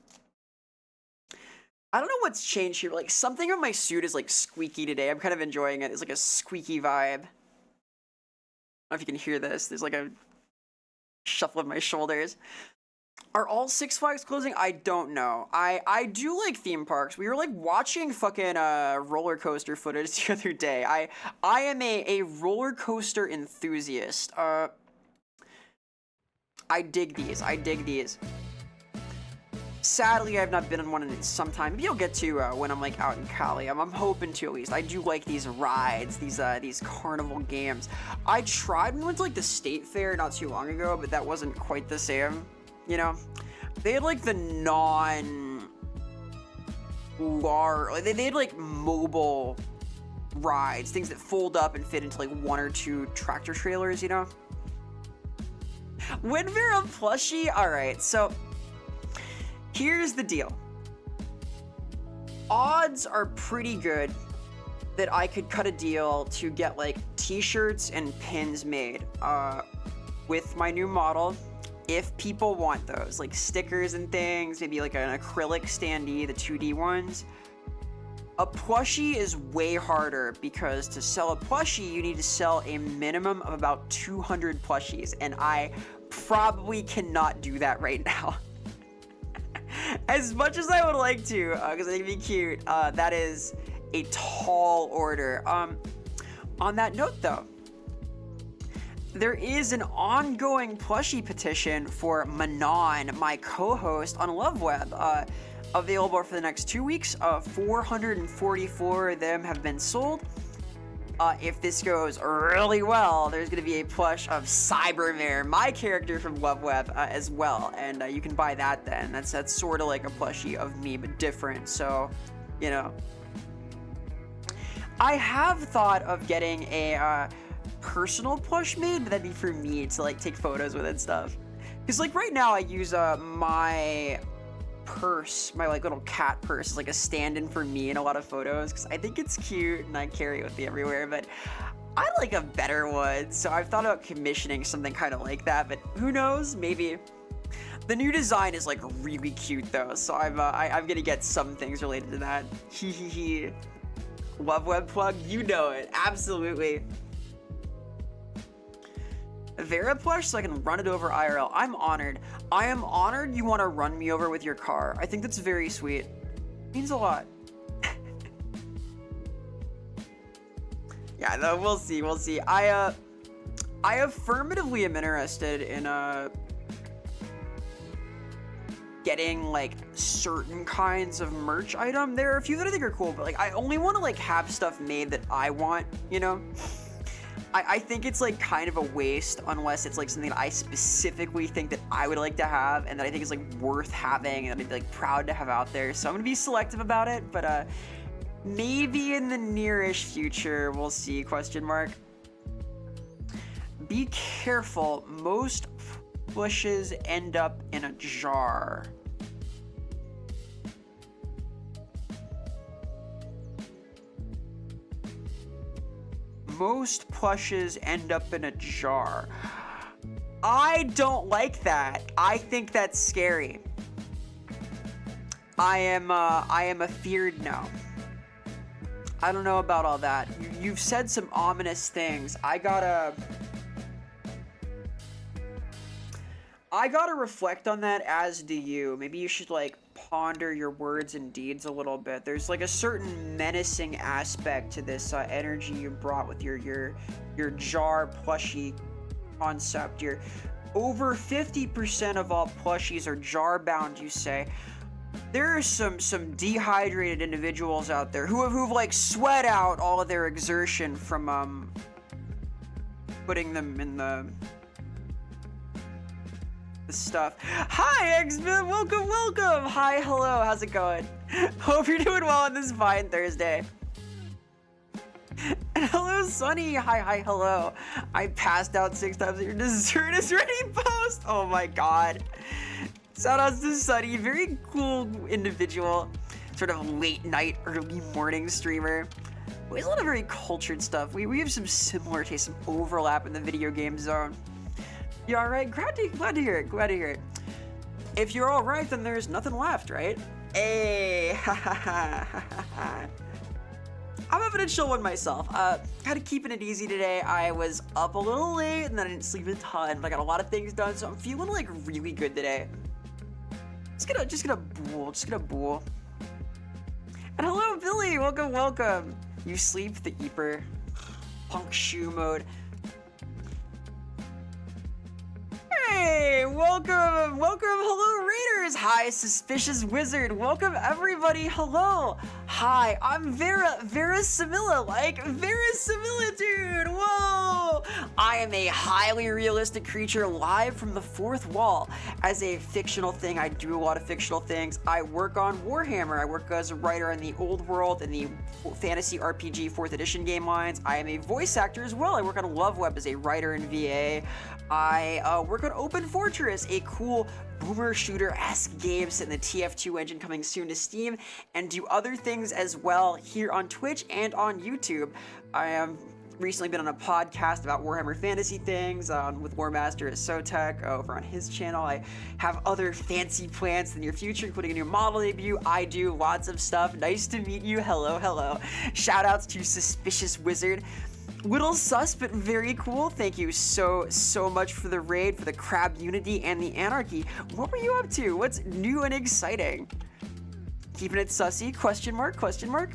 I don't know what's changed here. Like, something on my suit is, like, squeaky today. I'm kind of enjoying it. It's, like, a squeaky vibe. I don't know if you can hear this. There's, like, a shuffle of my shoulders. Are all Six Flags closing? I don't know. I do like theme parks. We were, like, watching fucking roller coaster footage the other day. I am a roller coaster enthusiast. I dig these. I dig these. Sadly, I've not been on one in some time. Maybe I'll get to when I'm like out in Cali. I'm hoping to at least. I do like these rides, these carnival games. I tried when we went to like the state fair not too long ago, but that wasn't quite the same. You know, they had like the they had like mobile rides, things that fold up and fit into like one or two tractor trailers. You know, when Vera plushie. All right, so. Here's the deal. Odds are pretty good that I could cut a deal to get like t-shirts and pins made with my new model if people want those, like stickers and things, maybe like an acrylic standee, the 2D ones, a plushie is way harder because to sell a plushie, you need to sell a minimum of about 200 plushies, and I probably cannot do that right now. As much as I would like to, because I think it'd be cute, that is a tall order. On that note, though, there is an ongoing plushie petition for Manon, my co-host on LoveWeb, available for the next 2 weeks. 444 of them have been sold. If this goes really well, there's going to be a plush of Cybermare, my character from LoveWeb, as well, and you can buy that then. That's sort of like a plushie of me, but different, so, you know. I have thought of getting a personal plush made, but that'd be for me to like take photos with and stuff. Because like right now I use my purse, my like little cat purse, is like a stand-in for me in a lot of photos because I think it's cute and I carry it with me everywhere, but I like a better one, so I've thought about commissioning something kind of like that, but who knows, maybe. The new design is like really cute though, so I'm gonna get some things related to that. Hee hee hee. LoveWeb plug, you know it, absolutely. Vera plush so I can run it over IRL. I'm honored. I am honored you want to run me over with your car. I think that's very sweet. It means a lot. Yeah, no, we'll see, we'll see. I affirmatively am interested in getting like certain kinds of merch item. There are a few that I think are cool, but like I only want to like have stuff made that I want, you know? I think it's like kind of a waste unless it's like something that I specifically think that I would like to have and that I think is like worth having and I'd be like proud to have out there. So I'm gonna be selective about it, but maybe in the nearish future, we'll see, question mark. Be careful, most plushes end up in a jar. Most plushes end up in a jar. I don't like that. I think that's scary. I am a feared no. I don't know about all that. You've said some ominous things. I gotta reflect on that, as do you. Maybe you should like ponder your words and deeds a little bit. There's like a certain menacing aspect to this energy you brought with your jar plushie concept. You're over 50% of all plushies are jar bound, you say. There are some dehydrated individuals out there who've like sweat out all of their exertion from putting them in the stuff. Hi, X-Men! Welcome, welcome! Hi, hello, how's it going? Hope you're doing well on this fine Thursday. And hello, Sunny! Hi, hello. I passed out 6 times. Your dessert is ready, post! Oh my god. Shoutouts to Sunny, very cool individual. Sort of late night, early morning streamer. We have a lot of very cultured stuff. We have some similar tastes, some overlap in the video game zone. You alright? Glad to hear it, glad to hear it. If you're alright, then there's nothing left, right? Hey, I'm having a chill one myself. Kind of keeping it easy today. I was up a little late and then I didn't sleep a ton, but I got a lot of things done, so I'm feeling like really good today. Just gonna bool. And hello, Billy, welcome. You sleep, the Eeper. Punk shoe mode. Hey, welcome, hello Raiders, hi Suspicious Wizard, welcome everybody, hello, hi, I'm Vera Samilla, dude, whoa, I am a highly realistic creature live from the fourth wall. As a fictional thing, I do a lot of fictional things. I work on Warhammer, I work as a writer in the old world and the fantasy RPG 4th edition game lines. I am a voice actor as well, I work on LoveWeb as a writer in VA. I work on Open Fortress, a cool boomer shooter-esque game set in the TF2 engine coming soon to Steam, and do other things as well here on Twitch and on YouTube. I am recently been on a podcast about Warhammer Fantasy things with War Master Sotek over on his channel. I have other fancy plans in the near future, including a new model debut. I do lots of stuff. Nice to meet you. Hello, hello. Shout outs to Suspicious Wizard. Little sus, but very cool. Thank you so much for the raid, for the Crab Unity and the Anarchy. What were you up to? What's new and exciting? Keeping it sussy? Question mark? Question mark?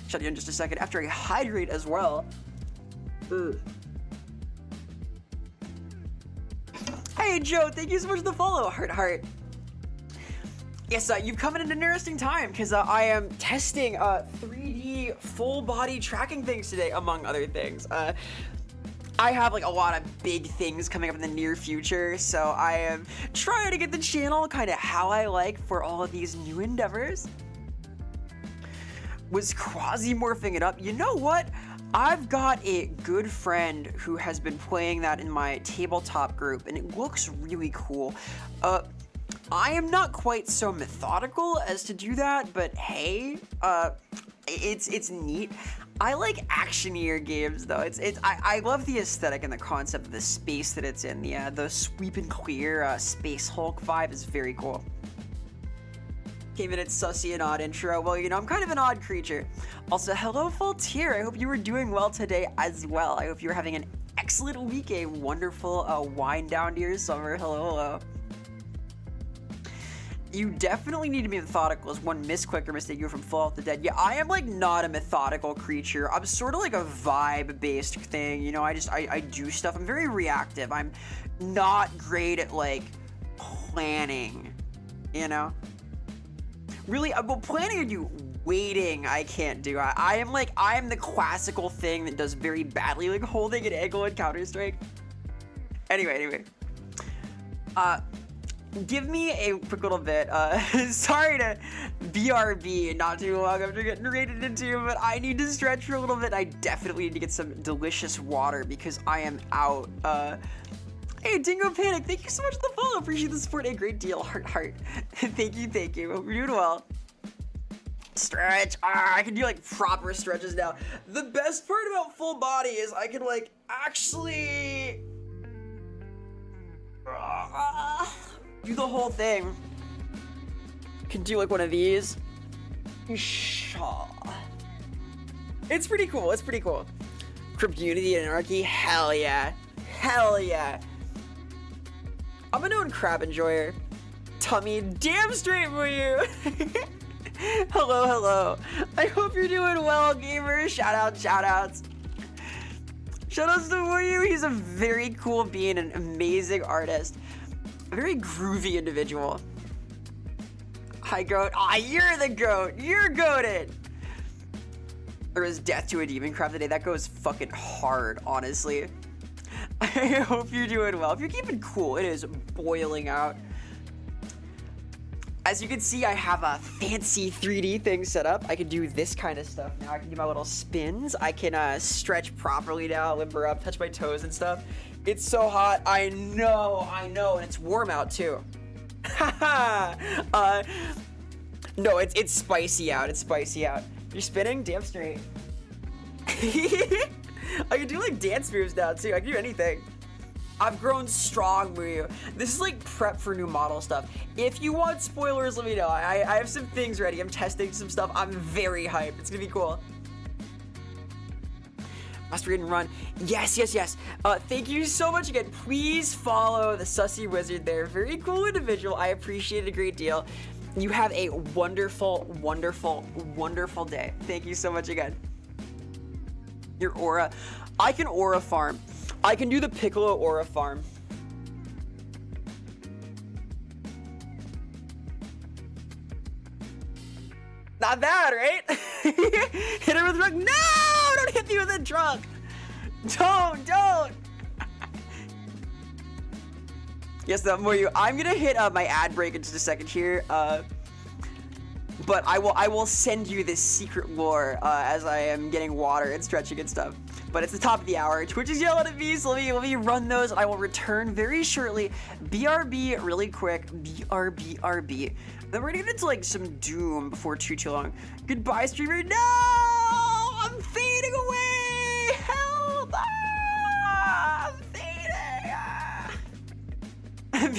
Shut you in just a second after I hydrate as well. Ugh. Hey Joe, thank you so much for the follow. Heart. Yes, you've come at an interesting time because I am testing 3D full body tracking things today, among other things. I have like a lot of big things coming up in the near future, so I am trying to get the channel kind of how I like for all of these new endeavors. Was quasi-morphing it up. You know what? I've got a good friend who has been playing that in my tabletop group, and it looks really cool. I am not quite so methodical as to do that, but hey, it's neat. I like actionier games though. I love the aesthetic and the concept of the space that it's in. The sweep and clear Space Hulk vibe is very cool. Came in at sussy and odd intro. Well, you know, I'm kind of an odd creature. Also, hello Faultier. I hope you were doing well today as well. I hope you were having an excellent week, a wonderful wind down to your summer. Hello. You definitely need to be methodical as one misclick or mistake you from Fallout the Dead. Yeah, I am like not a methodical creature. I'm sort of like a vibe-based thing. You know, I do stuff. I'm very reactive. I'm not great at like planning, you know? Really, well, planning I do. Waiting, I can't do. I am the classical thing that does very badly, like holding an angle in Counter-Strike. Anyway. Give me a quick little bit. Sorry to BRB not too long after getting raided into, but I need to stretch for a little bit. I definitely need to get some delicious water because I am out. Hey, Dingo Panic, thank you so much for the follow. Appreciate the support a great deal. Heart. Thank you. Hope you're doing well. Stretch. I can do like proper stretches now. The best part about full body is I can like actually do the whole thing. Can do like one of these. It's pretty cool. Crypt Unity and Anarchy. Hell yeah. I'm a known crab enjoyer. Tummy, damn straight for you. Hello. I hope you're doing well, gamers. Shout outs. Shout outs to Wuyu. He's a very cool being, an amazing artist. A very groovy individual. Hi, goat. You're the goat. You're goated. There was death to a demon crab today. That goes fucking hard, honestly. I hope you're doing well. If you're keeping cool, it is boiling out. As you can see, I have a fancy 3D thing set up. I can do this kind of stuff now. I can do my little spins. I can stretch properly now, limber up, touch my toes and stuff. It's so hot. I know, and it's warm out too. No, it's spicy out. You're spinning? Damn straight. I can do like dance moves now too. I can do anything. I've grown strong, Muyu. This is like prep for new model stuff. If you want spoilers, let me know. I have some things ready. I'm testing some stuff. I'm very hyped. It's gonna be cool. Must read and run. Yes. Thank you so much again. Please follow the Sussy Wizard there. Very cool individual. I appreciate it a great deal. You have a wonderful day. Thank you so much again. Your aura. I can aura farm. I can do the Piccolo aura farm. Not bad, right? Hit her with a truck. No! Don't hit me with a truck. Don't. Yes, that more you. I'm gonna hit my ad break in just a second here. But I will send you this secret lore as I am getting water and stretching and stuff. But it's the top of the hour. Twitch is yelling at me, so let me run those. I will return very shortly. BRB really quick. BRB. Then we're gonna get into like some Doom before too long. Goodbye, streamer. No! I'm fading away!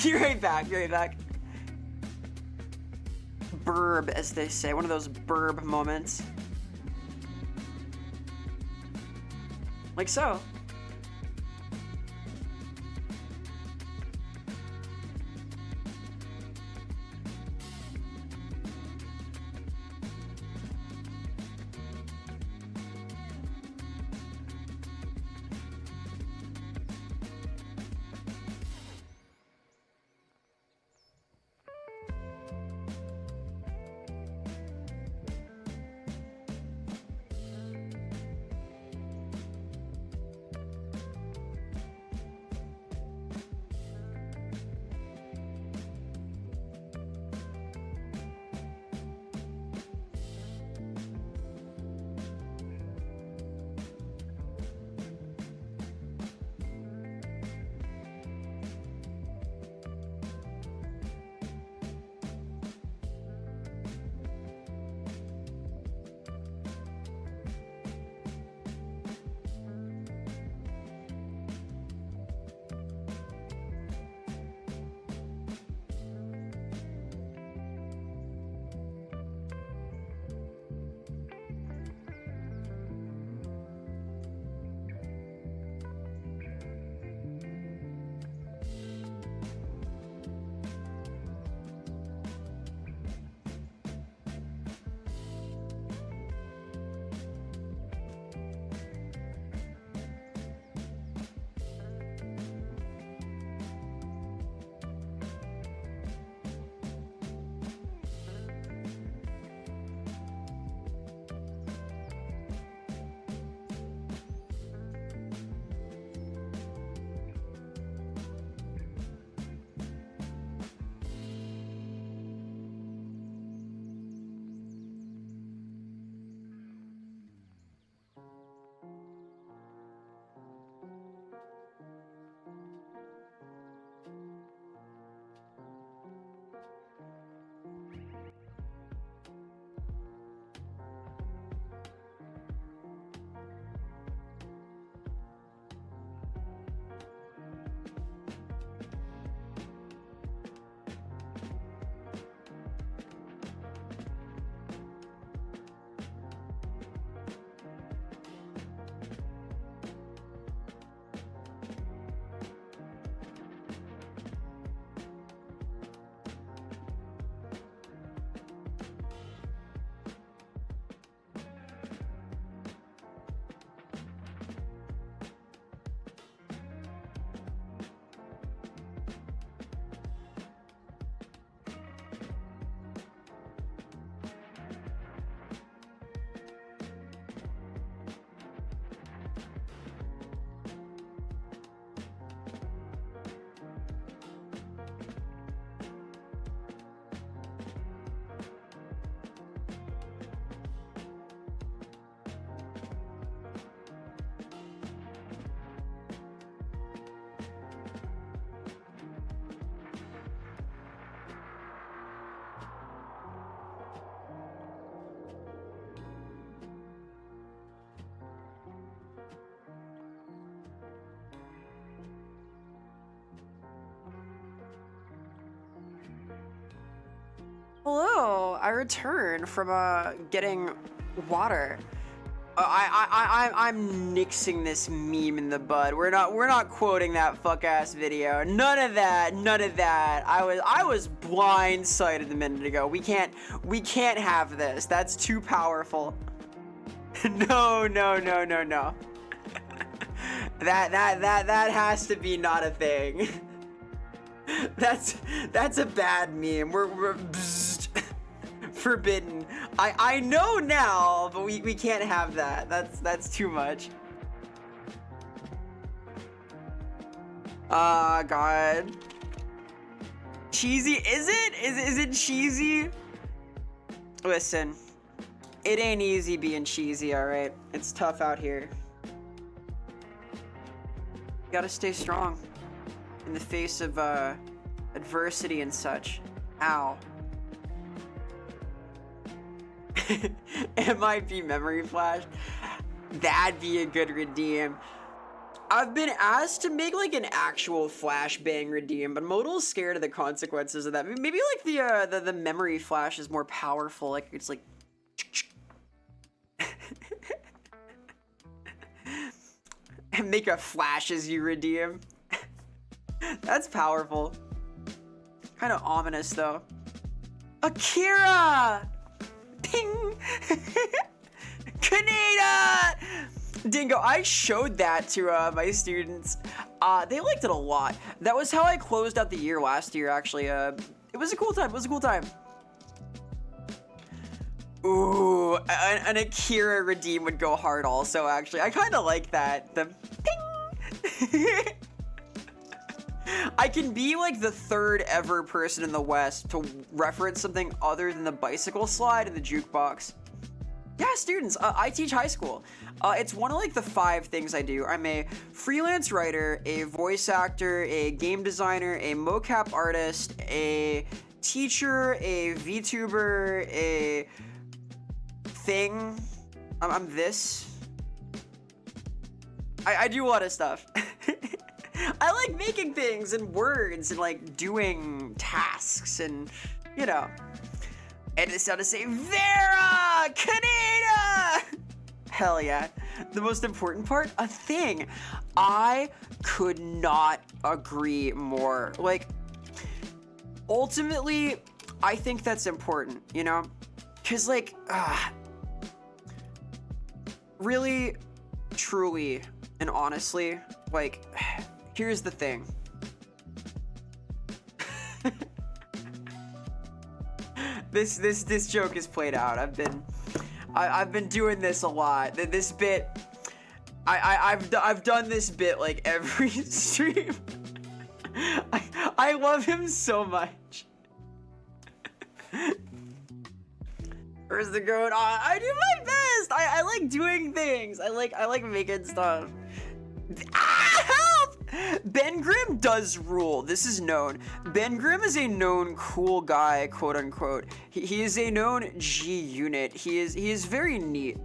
Be right back, be right back. Burb, as they say, one of those burb moments. Like so. Hello, I returned from getting water. I'm nixing this meme in the bud. We're not quoting that fuck ass video. None of that. None of that. I was blindsided a minute ago. We can't have this. That's too powerful. No. That has to be not a thing. That's a bad meme. We're forbidden. I know now, but we can't have that. That's too much. Ah, God. Cheesy? Is it? Is it cheesy? Listen, it ain't easy being cheesy, alright? It's tough out here. You gotta stay strong in the face of adversity and such. Ow. It might be memory flash. That'd be a good redeem. I've been asked to make like an actual flashbang redeem, but I'm a little scared of the consequences of that. Maybe like the memory flash is more powerful. Like it's like. And make a flash as you redeem. That's powerful. Kind of ominous though. Akira! Ping! Kaneda! Dingo, I showed that to my students. They liked it a lot. That was how I closed out the year last year, actually. It was a cool time. It was a cool time. Ooh, an Akira redeem would go hard also, actually. I kind of like that. The ping! I can be like the third ever person in the West to reference something other than the bicycle slide and the jukebox. Yeah, students, I teach high school. It's one of like the 5 things I do. I'm a freelance writer, a voice actor, a game designer, a mocap artist, a teacher, a VTuber, a thing. I'm this. I do a lot of stuff. I like making things and words and like doing tasks and, you know. And it's time to say, Vera! Kaneda! Hell yeah. The most important part, a thing. I could not agree more. Like, ultimately, I think that's important, you know? Because, like, really, truly, and honestly, like, here's the thing. This joke is played out. I've been doing this a lot. This bit, I've done this bit like every stream. I love him so much. Where's the goat? I do my best. I like doing things. I like making stuff. Help! Ben Grimm does rule. This is known. Ben Grimm is a known cool guy, quote unquote. He is a known G unit. He is very neat.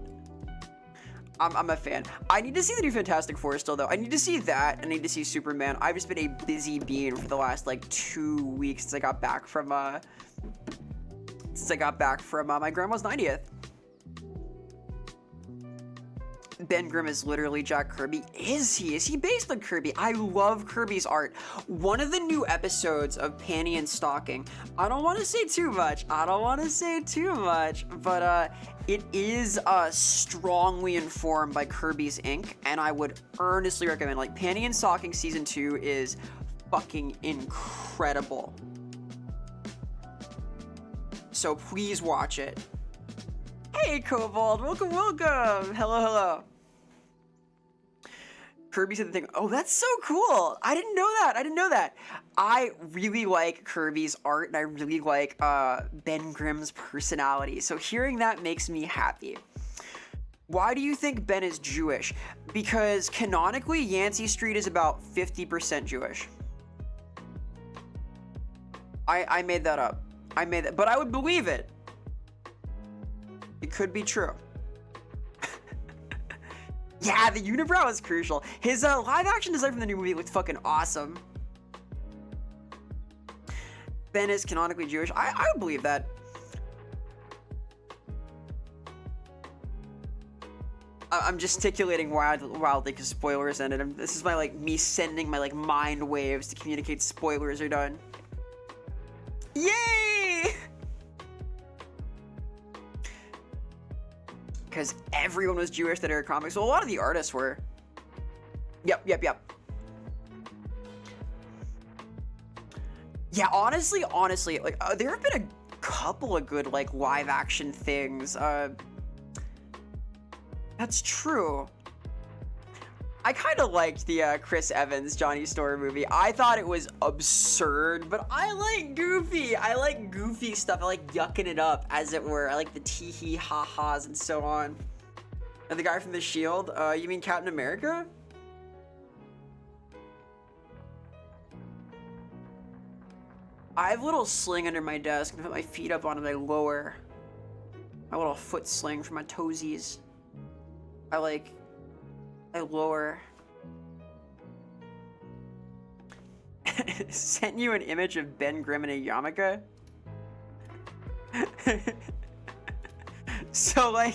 I'm a fan. I need to see the new Fantastic Four still though. I need to see that. I need to see Superman. I've just been a busy bean for the last like 2 weeks since I got back from my grandma's 90th. Ben Grimm is literally Jack Kirby. Is he? Is he based on Kirby? I love Kirby's art. One of the new episodes of Panty and Stocking. I don't want to say too much. But it is strongly informed by Kirby's ink, and I would earnestly recommend. Like, Panty and Stocking season 2 is fucking incredible. So please watch it. Hey, Kobold, welcome. Hello. Kirby said the thing. Oh, that's so cool. I didn't know that. I really like Kirby's art, and I really like Ben Grimm's personality. So hearing that makes me happy. Why do you think Ben is Jewish? Because canonically, Yancey Street is about 50% Jewish. I made that up. But I would believe it. It could be true. Yeah, the unibrow is crucial. His live action design from the new movie looked fucking awesome. Ben is canonically Jewish. I would believe that. I'm gesticulating wildly because spoilers ended. This is my me sending my mind waves to communicate spoilers are done. Yay! Because everyone was Jewish that era comics. So a lot of the artists were. Yep. Yeah, honestly, there have been a couple of good live action things. That's true. I kind of liked the Chris Evans Johnny Storm movie. I thought it was absurd, but I like goofy. I like goofy stuff. I like yucking it up, as it were. I like the tee-hee, ha-has, and so on. And the guy from The Shield? You mean Captain America? I have a little sling under my desk, and I put my feet up on it, I lower. My little foot sling for my toesies. I lower. sent you an image of Ben Grimm and a yarmulke. So like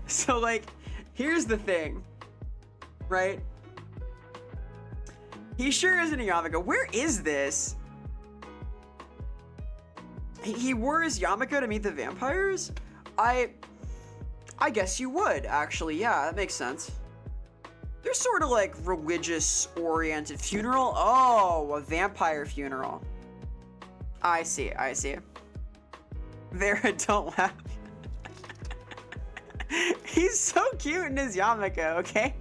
so like here's the thing, right? He sure is in a yarmulke. Where is this? He wore his yarmulke to meet the vampires? I guess you would, actually. Yeah, that makes sense. They're sort of like religious-oriented funeral. Oh, a vampire funeral. I see, I see. Vera, don't laugh. He's so cute in his yarmulke, okay?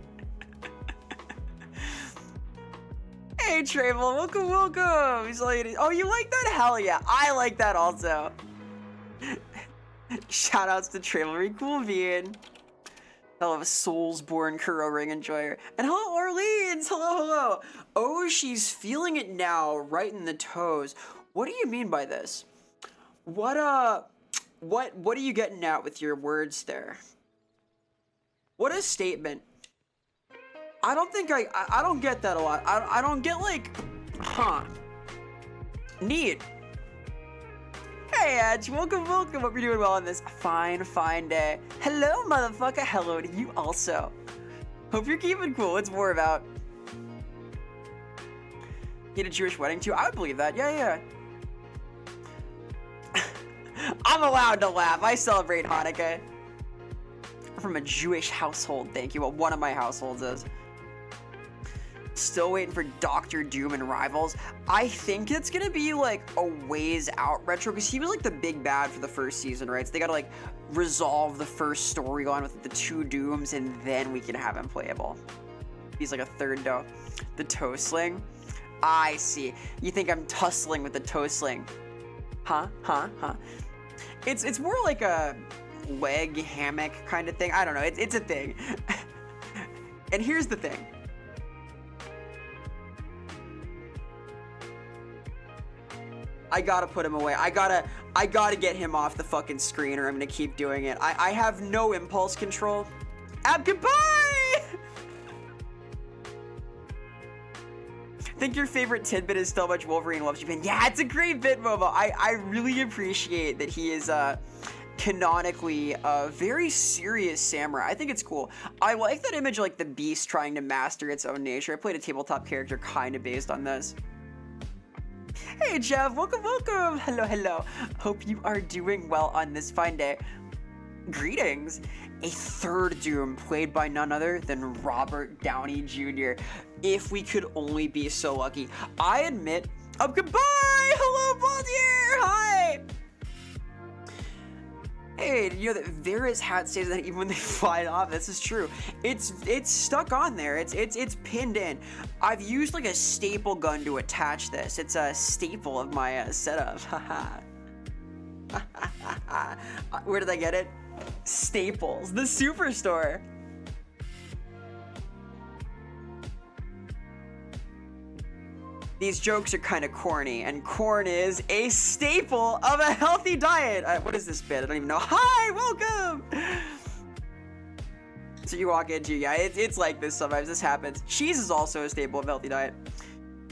Hey, Travel, welcome, welcome. He's like, oh, you like that? Hell yeah, I like that also. Shoutouts to Travelry Cool Bean. Hello, Soulsborne Kuro Ring Enjoyer. And hello, Orleans! Hello, hello! Oh, she's feeling it now, right in the toes. What do you mean by this? What are you getting at with your words there? What a statement. I don't think I don't get that a lot. I don't get like, huh. Neat. Hey, Edge, welcome, welcome. Hope you're doing well on this fine, fine day. Hello, motherfucker. Hello to you also. Hope you're keeping cool. What's more about? Get a Jewish wedding too? I would believe that. Yeah, yeah. I'm allowed to laugh. I celebrate Hanukkah. From a Jewish household, thank you. Well, one of my households is. Still waiting for Doctor Doom and Rivals. I think it's gonna be like a ways out retro because he was like the big bad for the first season, right? So they gotta like resolve the first storyline with the two Dooms and then we can have him playable. He's like a third the toe sling. I see. You think I'm tussling with the toe sling? Huh? It's more like a leg hammock kind of thing. I don't know. It's a thing. And here's the thing. I gotta put him away. I gotta get him off the fucking screen or I'm gonna keep doing it. I have no impulse control. Goodbye! Think your favorite tidbit is still much Wolverine loves Japan. Yeah, it's a great bit, Momo. I really appreciate that he is canonically a very serious samurai. I think it's cool. I like that image, like the beast trying to master its own nature. I played a tabletop character kind of based on this. Hey Jeff, welcome, welcome. Hello, hello. Hope you are doing well on this fine day. Greetings. A third Doom played by none other than Robert Downey Jr. If we could only be so lucky. I admit, goodbye. Hello, Baldier. Hi. Hey, you know that Vera's hat stays on even when they fly it off? This is true. It's stuck on there. It's pinned in. I've used like a staple gun to attach this. It's a staple of my setup. Where did I get it? Staples, the Superstore. These jokes are kind of corny, and corn is a staple of a healthy diet. What is this bit? I don't even know. Hi, welcome! So you walk into, yeah, it's like this sometimes. This happens. Cheese is also a staple of a healthy diet.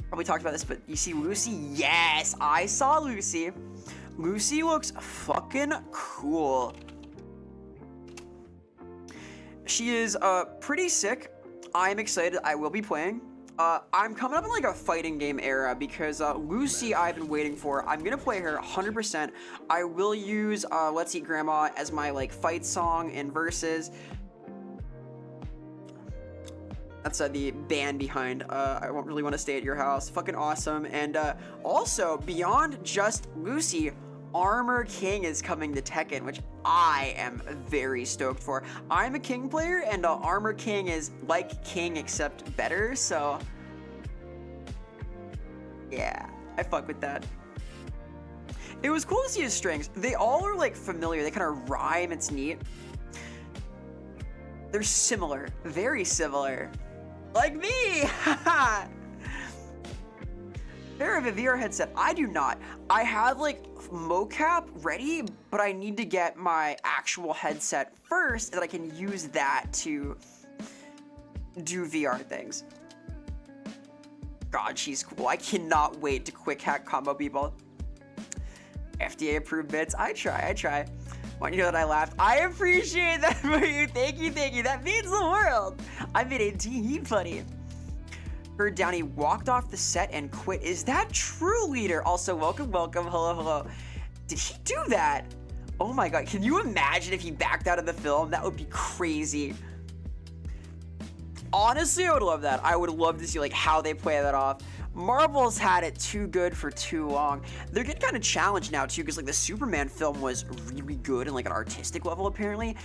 Probably talked about this, but you see Lucy? Yes, I saw Lucy. Lucy looks fucking cool. She is pretty sick. I'm excited. I will be playing. I'm coming up in like a fighting game era because Lucy I've been waiting for. I'm gonna play her 100%. I will use Let's Eat Grandma as my like fight song and verses. That's the band behind I won't really want to stay at your house. Fucking awesome. And also beyond just Lucy, Armor King is coming to Tekken, which I am very stoked for. I'm a King player, and Armor King is like King except better, so yeah, I fuck with that. It was cool to see his strings. They all are like familiar. They kind of rhyme. It's neat. They're similar, very similar, like me. Vera have a VR headset. I do not. I have like mocap ready, but I need to get my actual headset first, and I can use that to do VR things. God, she's cool. I cannot wait to quick hack combo people. FDA approved bits. I try. Want you to know that I laughed? I appreciate that for you. Thank you. That means the world. I'm in a tee buddy. Heard Downey walked off the set and quit. Is that true, leader? Also, welcome. Hello. Did he do that? Oh my god. Can you imagine if he backed out of the film? That would be crazy. Honestly, I would love that. I would love to see like how they play that off. Marvel's had it too good for too long. They're getting kind of challenged now too, because like the Superman film was really good and like an artistic level apparently,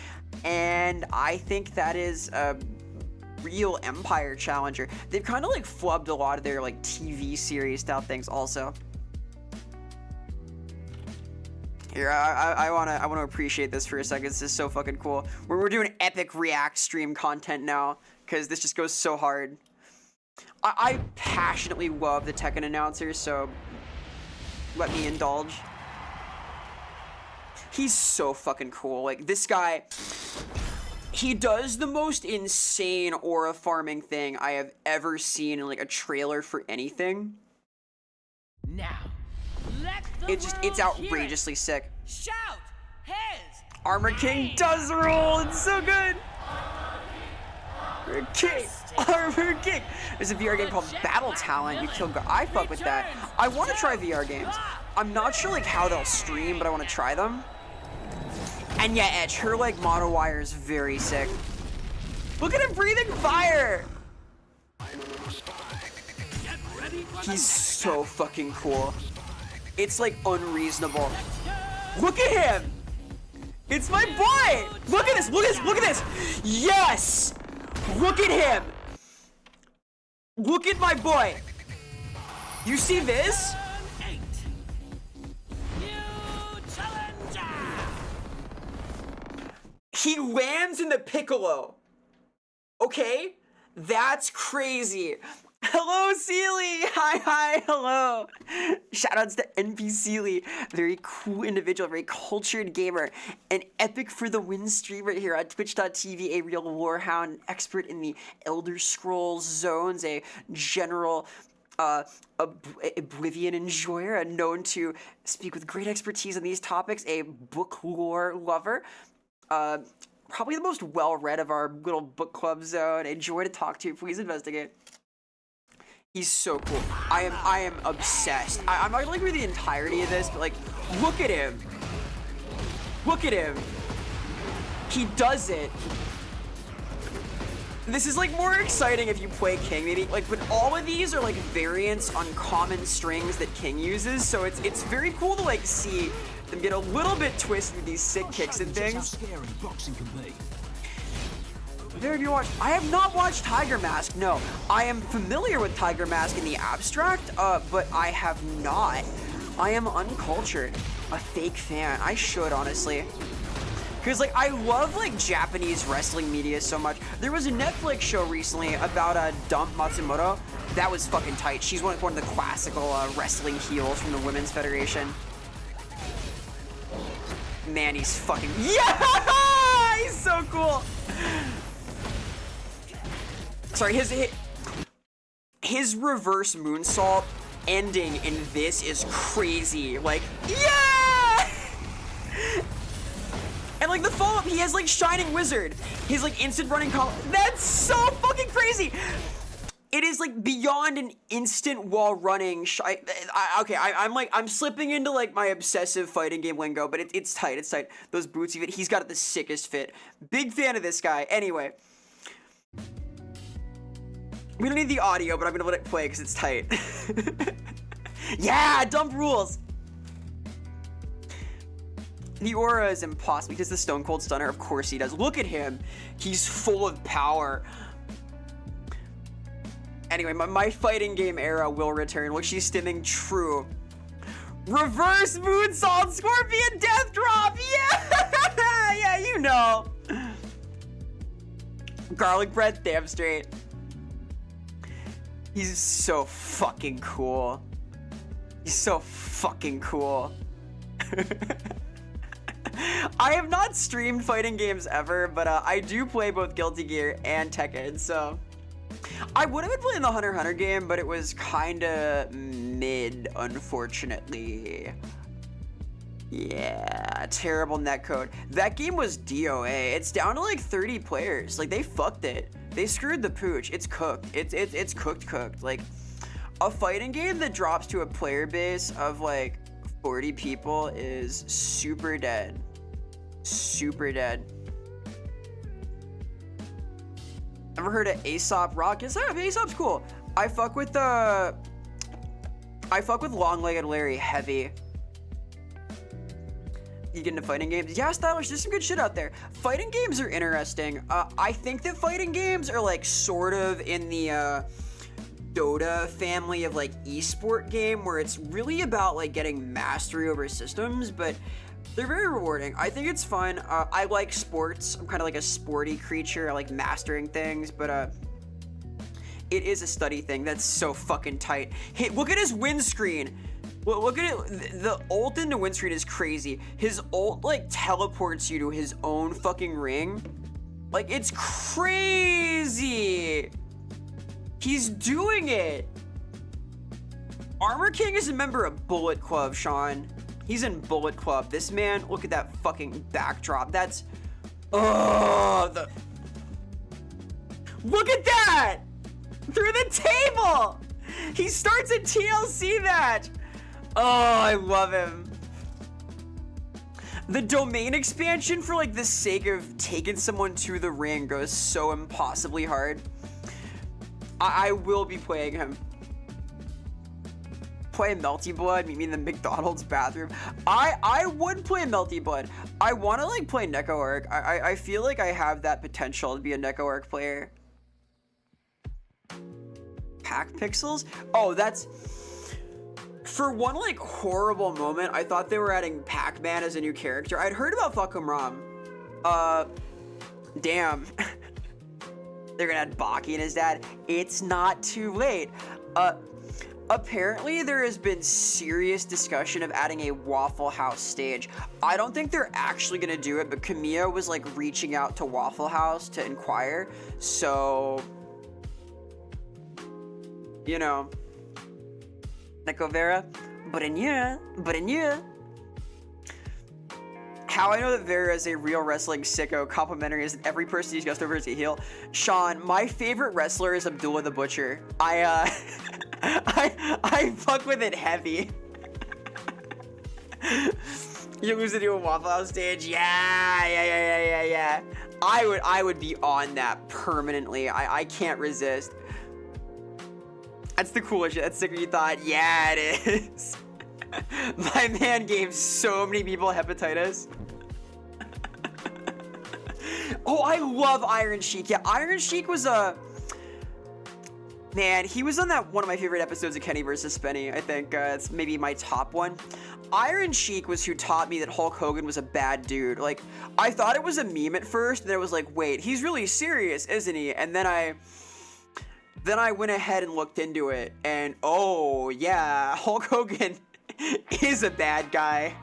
and I think that is a real Empire challenger. They've kind of like flubbed a lot of their like TV series style things also. Here, I wanna appreciate this for a second. This is so fucking cool. We're doing epic react stream content now because this just goes so hard. I passionately love the Tekken announcer, so let me indulge. He's so fucking cool. Like, this guy, he does the most insane aura farming thing I have ever seen in like a trailer for anything. Now, It's outrageously sick. shout his Armor King does rule. It's so good. Armor King. There's a VR game called Battle Talent. You kill. I fuck with that. I want to try VR games. I'm not sure like how they'll stream, but I want to try them. And yeah, Edge, her like mono wire is very sick. Look at him breathing fire. He's so fucking cool. It's like unreasonable. Look at him. It's my boy. Look at this. Look at this. Yes. Look at him! Look at my boy! You see this? He lands in the Piccolo. Okay? That's crazy. Hello, Sealy! Hi, hello! Shoutouts to NP Sealy. Very cool individual, very cultured gamer. An epic for the win streamer here on Twitch.tv, a real warhound, expert in the Elder Scrolls zones, a general Oblivion enjoyer, known to speak with great expertise on these topics, a book lore lover. Probably the most well-read of our little book club zone. A joy to talk to. Please investigate. He's so cool. I am obsessed. I'm not gonna read the entirety of this, but like, look at him. Look at him. He does it. This is like more exciting if you play King, maybe. Like, but all of these are like variants on common strings that King uses, so it's very cool to like see them get a little bit twisted with these sick kicks and things. Have you watched? I have not watched Tiger Mask. No, I am familiar with Tiger Mask in the abstract, but I have not. I am uncultured, a fake fan. I should honestly, because like I love like Japanese wrestling media so much. There was a Netflix show recently about Dump Matsumoto. That was fucking tight. She's one of the classical wrestling heels from the Women's Federation. Man, he's fucking he's so cool. Sorry, his reverse moonsault ending in this is crazy. Like, yeah! And like the follow-up, he has like Shining Wizard. He's like instant running call. That's so fucking crazy. It is like beyond an instant while running. I'm slipping into like my obsessive fighting game lingo, but it's tight. It's tight. Those boots, even he's got the sickest fit. Big fan of this guy. Anyway. We don't need the audio, but I'm gonna let it play because it's tight. Yeah, dump rules. The aura is impossible because the Stone Cold Stunner, of course he does. Look at him. He's full of power. Anyway, my fighting game era will return. Look, she's stimming true. Reverse moonsault, Scorpion death drop. Yeah, yeah, you know. Garlic bread, damn straight. He's so fucking cool. He's so fucking cool. I have not streamed fighting games ever, but I do play both Guilty Gear and Tekken, so I would have been playing the Hunter x Hunter game, but it was kind of mid, unfortunately. Yeah, terrible netcode. That game was DOA. It's down to like 30 players. Like, they fucked it. They screwed the pooch. It's cooked. It's cooked. Like, a fighting game that drops to a player base of like 40 people is super dead. Super dead. Ever heard of Aesop Rock? Yes, I have. Aesop's cool. I fuck with Long-Legged Larry heavy. You get into fighting games? Yeah, Stylish, there's some good shit out there. Fighting games are interesting. I think that fighting games are like sort of in the Dota family of like esport game where it's really about like getting mastery over systems, but they're very rewarding. I think it's fun. I like sports. I'm kind of like a sporty creature. I like mastering things, but it is a study thing. That's so fucking tight. Hey, look at his windscreen. Look at it. The ult in the windscreen is crazy. His ult like teleports you to his own fucking ring. Like, it's crazy. He's doing it. Armor King is a member of Bullet Club, Sean. He's in Bullet Club. This man, look at that fucking backdrop. That's, look at that. Through the table. He starts a TLC match. Oh, I love him. The domain expansion for like the sake of taking someone to the ring goes so impossibly hard. I will be playing him. Play Melty Blood, meet me in the McDonald's bathroom. I would play Melty Blood. I want to like play Neko Arc. I feel like I have that potential to be a Neko Arc player. Pack Pixels? Oh, that's... For one, like, horrible moment, I thought they were adding Pac-Man as a new character. I'd heard about Fuckum Rom. Damn. They're gonna add Baki and his dad. It's not too late. Apparently there has been serious discussion of adding a Waffle House stage. I don't think they're actually gonna do it, but Kamiya was, like, reaching out to Waffle House to inquire. So... You know... Neko Vera, but in you. How I know that Vera is a real wrestling sicko, complimentary is every person he's just over as a heel. Sean, my favorite wrestler is Abdullah the Butcher. I fuck with it heavy. You lose to do a Waffle House stage? Yeah. I would be on that permanently. I can't resist. That's the coolest shit. That's sick when you thought, yeah, it is. My man gave so many people hepatitis. Oh, I love Iron Sheik. Yeah, Iron Sheik was a... Man, he was on that one of my favorite episodes of Kenny vs. Spenny. I think it's maybe my top one. Iron Sheik was who taught me that Hulk Hogan was a bad dude. Like, I thought it was a meme at first, and then I was like, wait, he's really serious, isn't he? And then I went ahead and looked into it, and oh, yeah, Hulk Hogan is a bad guy.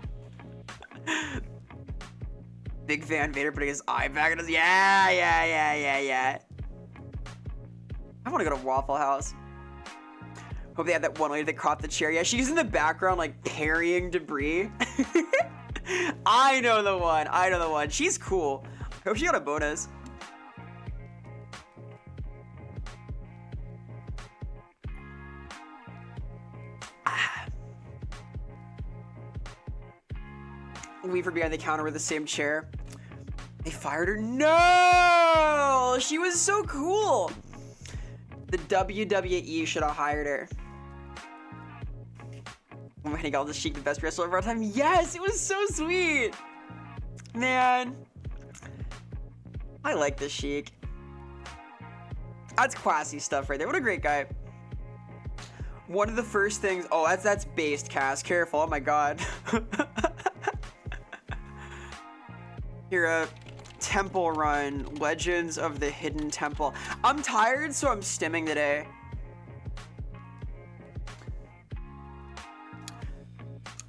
Big Van Vader putting his eye back in his... Yeah. I want to go to Waffle House. Hope they have that one lady that caught the chair. Yeah, she's in the background, like, parrying debris. I know the one. She's cool. I hope she got a bonus. Leave her behind the counter with the same chair. They fired her? No! She was so cool. The WWE should have hired her. Oh my god, the Sheik, the best wrestler of our time. Yes, it was so sweet. Man. I like the Sheik. That's classy stuff right there. What a great guy. One of the first things... Oh, that's based, Cass. Careful. Oh my god. Here, a temple run. Legends of the Hidden Temple. I'm tired, so I'm stimming today.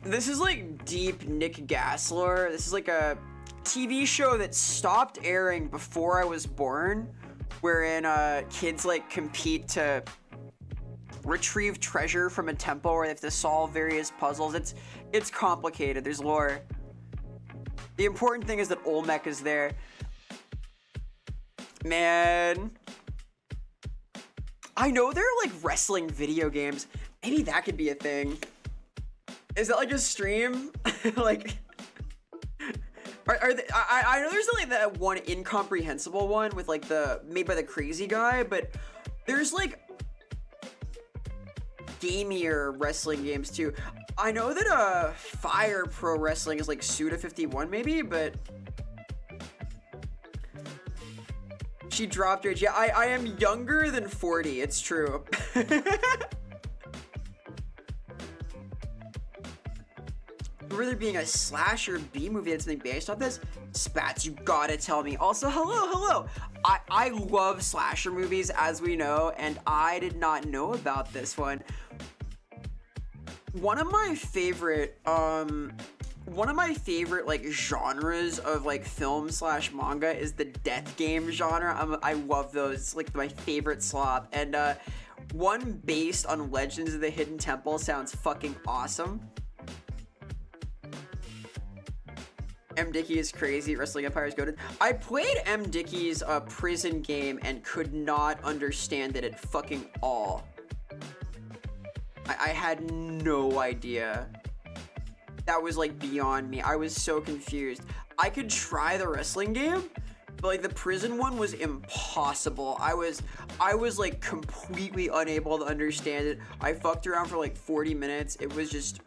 This is like deep Nick Gas lore. This is like a TV show that stopped airing before I was born, wherein kids like compete to retrieve treasure from a temple where they have to solve various puzzles. It's complicated. There's lore. The important thing is that Olmec is there. Man, I know there are like wrestling video games. Maybe that could be a thing. Is that like a stream? Like, are they, I know there's like that one incomprehensible one with like the made by the crazy guy, but there's like gamier wrestling games too. I know that Fire Pro Wrestling is like Suda 51 maybe, but she dropped her age. Yeah, I am younger than 40. It's true. Remember there being a slasher B movie that's something based off this? Spats, you gotta tell me. Also, hello. I love slasher movies, as we know, and I did not know about this one. One of my favorite like genres of like film / manga is the death game genre. I love those. It's like my favorite slop. And one based on Legends of the Hidden Temple sounds fucking awesome. M. Dickey is crazy. Wrestling Empire is goated. I played M. Dickey's prison game and could not understand it at fucking all. I had no idea. That was like beyond me. I was so confused. I could try the wrestling game, but like the prison one was impossible. I was like completely unable to understand it. I fucked around for like 40 minutes. It was just...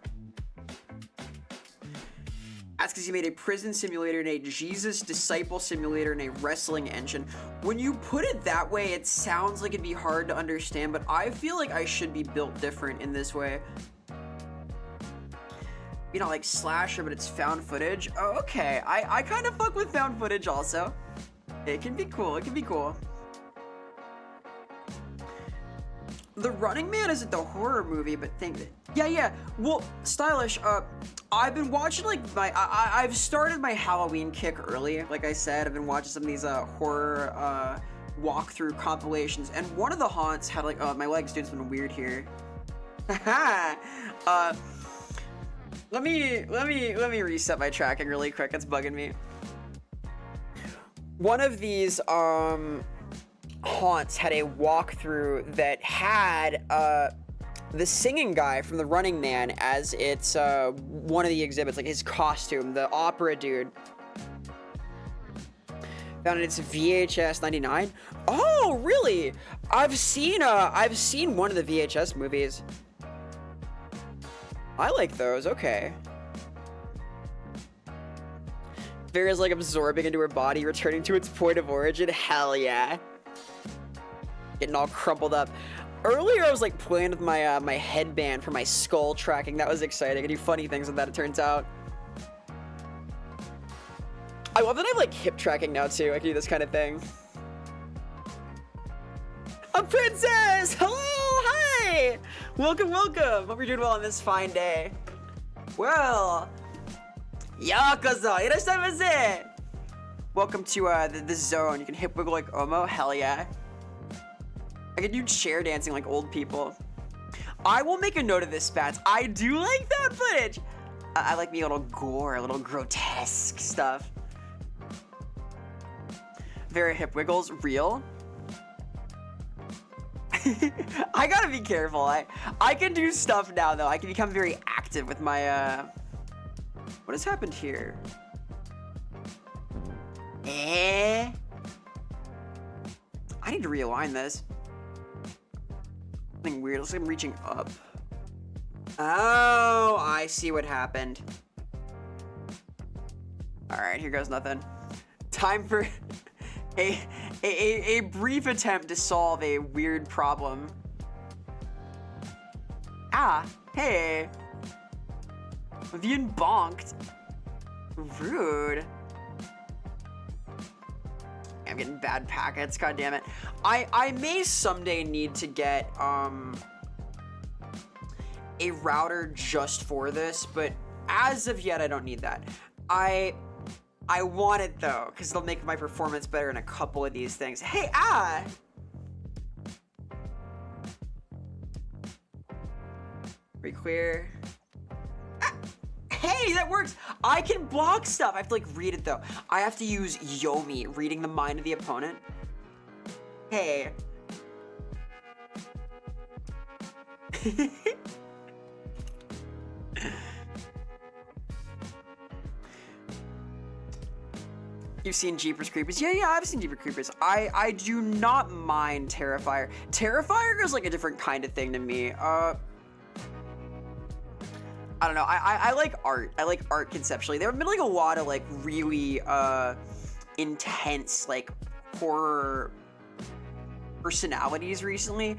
That's because he made a prison simulator and a Jesus disciple simulator and a wrestling engine. When you put it that way, it sounds like it'd be hard to understand, but I feel like I should be built different in this way. You know, like slasher, but it's found footage. Oh, okay. I kind of fuck with found footage also. It can be cool. It can be cool. The Running Man isn't the horror movie, but yeah. Well, Stylish, I've been watching like I've started my Halloween kick early. Like I said, I've been watching some of these horror walkthrough compilations, and one of the haunts had like, my legs, dude, it's been weird here. Let me reset my tracking really quick. It's bugging me. One of these haunts had a walkthrough that had the singing guy from The Running Man as its one of the exhibits, like his costume, the opera dude. Found its VHS 99. Oh, really? I've seen one of the VHS movies. I like those. Okay. Vera's like absorbing into her body, returning to its point of origin. Hell yeah. Getting all crumpled up. Earlier, I was like playing with my my headband for my skull tracking. That was exciting. I do funny things with that, it turns out. I love that I have like hip tracking now too. I can do this kind of thing. A princess! Hello! Hi! Welcome. Hope you're doing well on this fine day. Well, yakuza, irashaimase! Welcome to the zone. You can hip wiggle like Omo. Hell yeah. I can do chair dancing like old people. I will make a note of this, Spats. I do like that footage. I like me a little gore, a little grotesque stuff. Vera hip wiggles, real? I gotta be careful. I can do stuff now though. I can become very active with my what has happened here? I need to realign this. Something weird. Looks like I'm reaching up. Oh, I see what happened. Alright, here goes nothing. Time for a brief attempt to solve a weird problem. Ah, hey. Being bonked. Rude. I'm getting bad packets, god damn it. I may someday need to get a router just for this, but as of yet I don't need that. I I want it though, because it'll make my performance better in a couple of these things. Hey, Pretty clear. Hey, that works! I can block stuff! I have to like read it though. I have to use Yomi, reading the mind of the opponent. Hey. You've seen Jeepers Creepers? Yeah, I've seen Jeepers Creepers. I do not mind Terrifier. Terrifier is like a different kind of thing to me. I don't know. I like art. I like art conceptually. There have been like a lot of like really intense like horror personalities recently.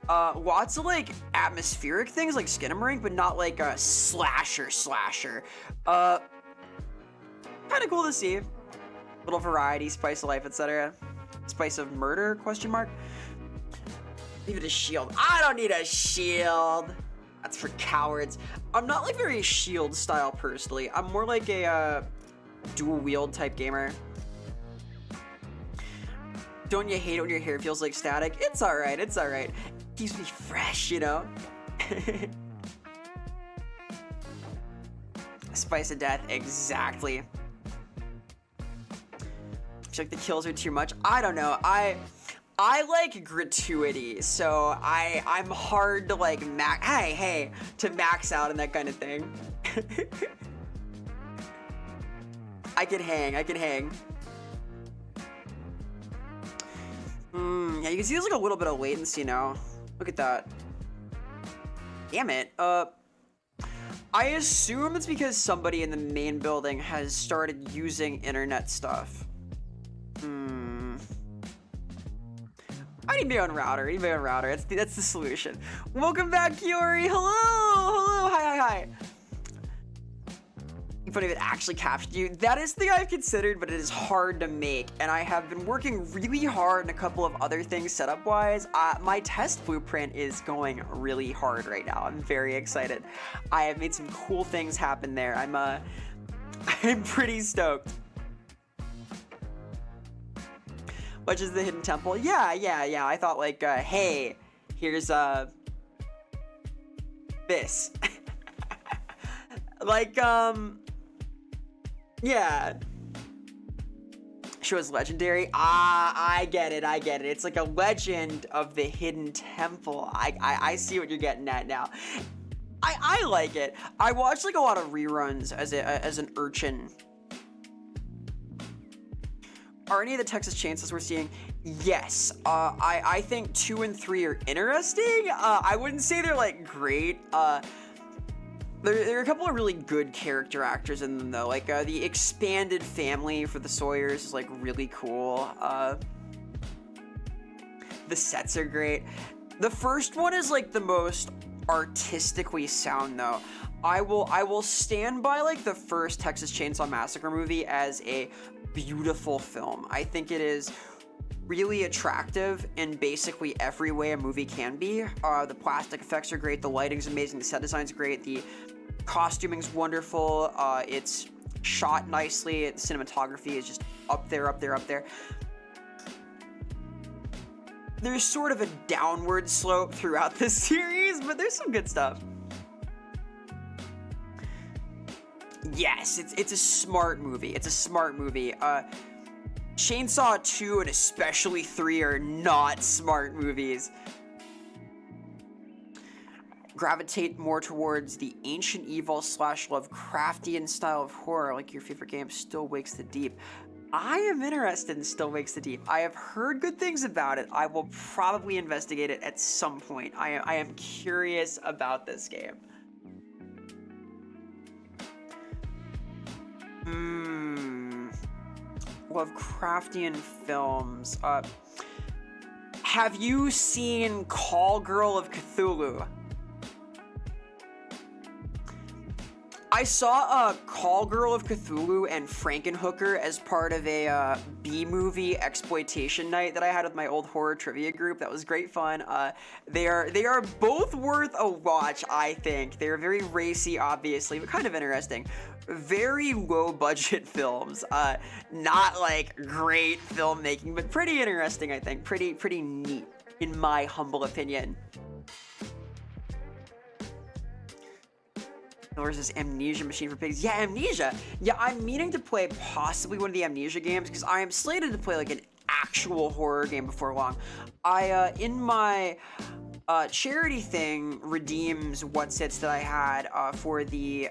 Lots of like atmospheric things like Skinamarink, but not like a slasher. Kind of cool to see. Little variety, spice of life, etc. Spice of murder, question mark. Leave it a shield. I don't need a shield. That's for cowards. I'm not like very shield style personally. I'm more like a dual wield type gamer. Don't you hate it when your hair feels like static? It's alright, it's alright. Keeps me fresh, you know? Spice of death, exactly. Feel like the kills are too much. I don't know. I like gratuity, so I'm hard to like to max out and that kind of thing. I can hang. Yeah, you can see there's like a little bit of latency now. Look at that. Damn it. I assume it's because somebody in the main building has started using internet stuff. I need my own router. That's the solution. Welcome back, Kiori. Hello. Hi. Funny if it actually captured you. That is the thing I've considered, but it is hard to make, and I have been working really hard on a couple of other things setup-wise. My test blueprint is going really hard right now. I'm very excited. I have made some cool things happen there. I'm pretty stoked. Which is the hidden temple? Yeah. I thought like, hey, here's this. Like, yeah. She was legendary. I get it. It's like a legend of the hidden temple. I see what you're getting at now. I like it. I watched like a lot of reruns as an urchin. Are any of the Texas Chainsaws we're seeing? Yes. I think 2 and 3 are interesting. I wouldn't say they're like great. There are a couple of really good character actors in them though. Like the expanded family for the Sawyers is like really cool. The sets are great. The first one is like the most artistically sound though. I will stand by like the first Texas Chainsaw Massacre movie as a beautiful film. I think it is really attractive in basically every way a movie can be. The plastic effects are great, the lighting's amazing, the set design's great, the costuming's wonderful, it's shot nicely, the cinematography is just up there. There's sort of a downward slope throughout this series, but there's some good stuff. Yes, it's a smart movie. Chainsaw 2 and especially 3 are not smart movies. Gravitate more towards the ancient evil / Lovecraftian style of horror, like your favorite game, Still Wakes the Deep. I am interested in Still Wakes the Deep. I have heard good things about it. I will probably investigate it at some point. I am curious about this game. Lovecraftian films. Have you seen Call Girl of Cthulhu? I saw Call Girl of Cthulhu and Frankenhooker as part of a B-movie exploitation night that I had with my old horror trivia group. That was great fun. They are both worth a watch, I think. They're very racy, obviously, but kind of interesting. Very low budget films. Not like great filmmaking, but pretty interesting, I think. Pretty neat, in my humble opinion. There's this Amnesia Machine for Pigs. Yeah, Amnesia. Yeah, I'm meaning to play possibly one of the Amnesia games because I am slated to play like an actual horror game before long. I, in my charity thing redeems what sits that I had for the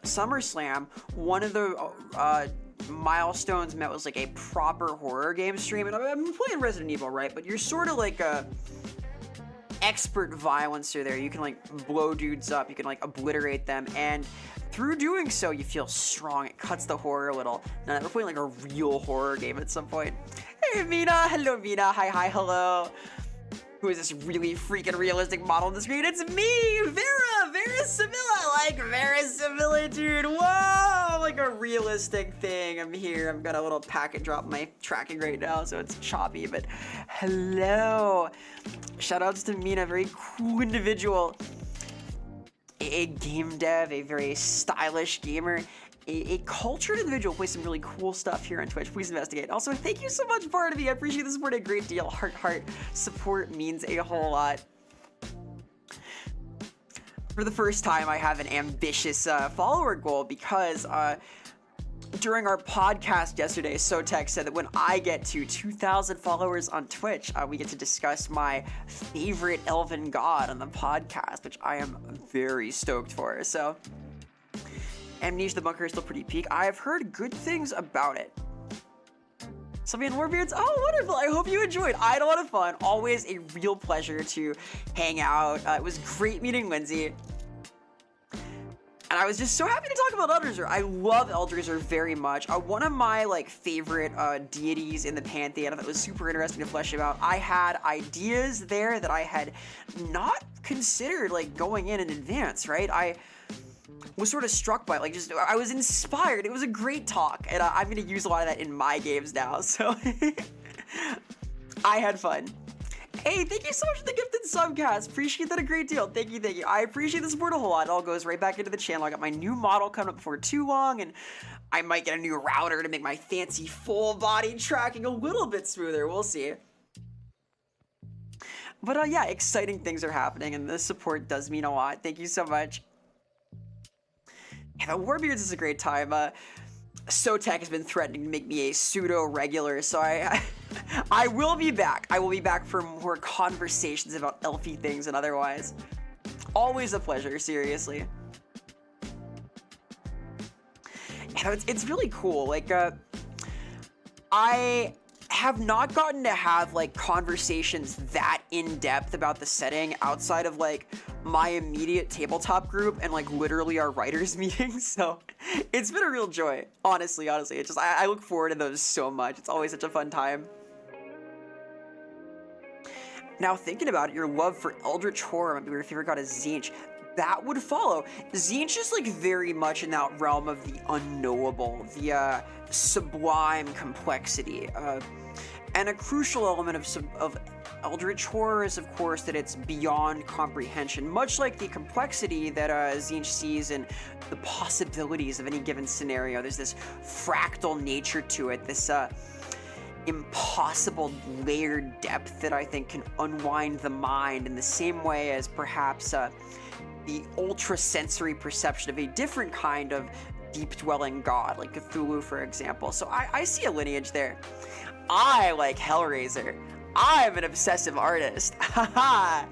SummerSlam. One of the milestones met was like a proper horror game stream. And I'm playing Resident Evil, right? But you're sort of like a expert violencer there. You can like blow dudes up, you can like obliterate them, and through doing so you feel strong. It cuts the horror a little. Now we're playing like a real horror game at some point. Hey Mina, hello Mina, hi, hello. Who is this really freaking realistic model on the screen? It's me, Vera Sevilla, like Vera Sevilla, dude. Whoa, like a realistic thing. I'm here. I've got a little packet drop my tracking right now, so it's choppy. But hello, shout outs to Mina, very cool individual, a game dev, a very stylish gamer. A cultured individual plays some really cool stuff here on Twitch. Please investigate. Also, thank you so much, Barnaby. I appreciate the support a great deal. Heart. Support means a whole lot. For the first time, I have an ambitious follower goal because during our podcast yesterday, Sotek said that when I get to 2,000 followers on Twitch, we get to discuss my favorite elven god on the podcast, which I am very stoked for. So Amnesia the Bunker is still pretty peak. I have heard good things about it. Sylvian Warbeards, oh wonderful, I hope you enjoyed. I had a lot of fun, always a real pleasure to hang out. It was great meeting Lindsay. And I was just so happy to talk about Eldritch. I love Eldritch very much. One of my like favorite deities in the pantheon that was super interesting to flesh out. I had ideas there that I had not considered like going in advance, right? I was sort of struck by it, I was inspired. It was a great talk, and I'm gonna use a lot of that in my games now, so I had fun. Hey, thank you so much for the gifted subcast. Appreciate that a great deal. Thank you. I appreciate the support a whole lot. It all goes right back into the channel. I got my new model coming up before too long, and I might get a new router to make my fancy full body tracking a little bit smoother. We'll see. But yeah, exciting things are happening, and the support does mean a lot. Thank you so much. Yeah, the Warbeards is a great time. Sotek has been threatening to make me a pseudo-regular, so I will be back. I will be back for more conversations about elfy things and otherwise. Always a pleasure, seriously. Yeah, it's really cool. Like, I have not gotten to have like conversations that in depth about the setting outside of like my immediate tabletop group and like literally our writers meetings, so it's been a real joy. Honestly, it's just I look forward to those so much. It's always such a fun time. Now thinking about it, your love for Eldritch horror might be your favorite god is Tzeentch. That would follow. Tzeentch is like very much in that realm of the unknowable, the sublime complexity. And a crucial element of Eldritch horror is, of course, that it's beyond comprehension, much like the complexity that Tzeentch sees in the possibilities of any given scenario. There's this fractal nature to it, this impossible layered depth that I think can unwind the mind in the same way as perhaps the ultra-sensory perception of a different kind of deep-dwelling god, like Cthulhu, for example. So I see a lineage there. I like Hellraiser. I'm an obsessive artist. Haha.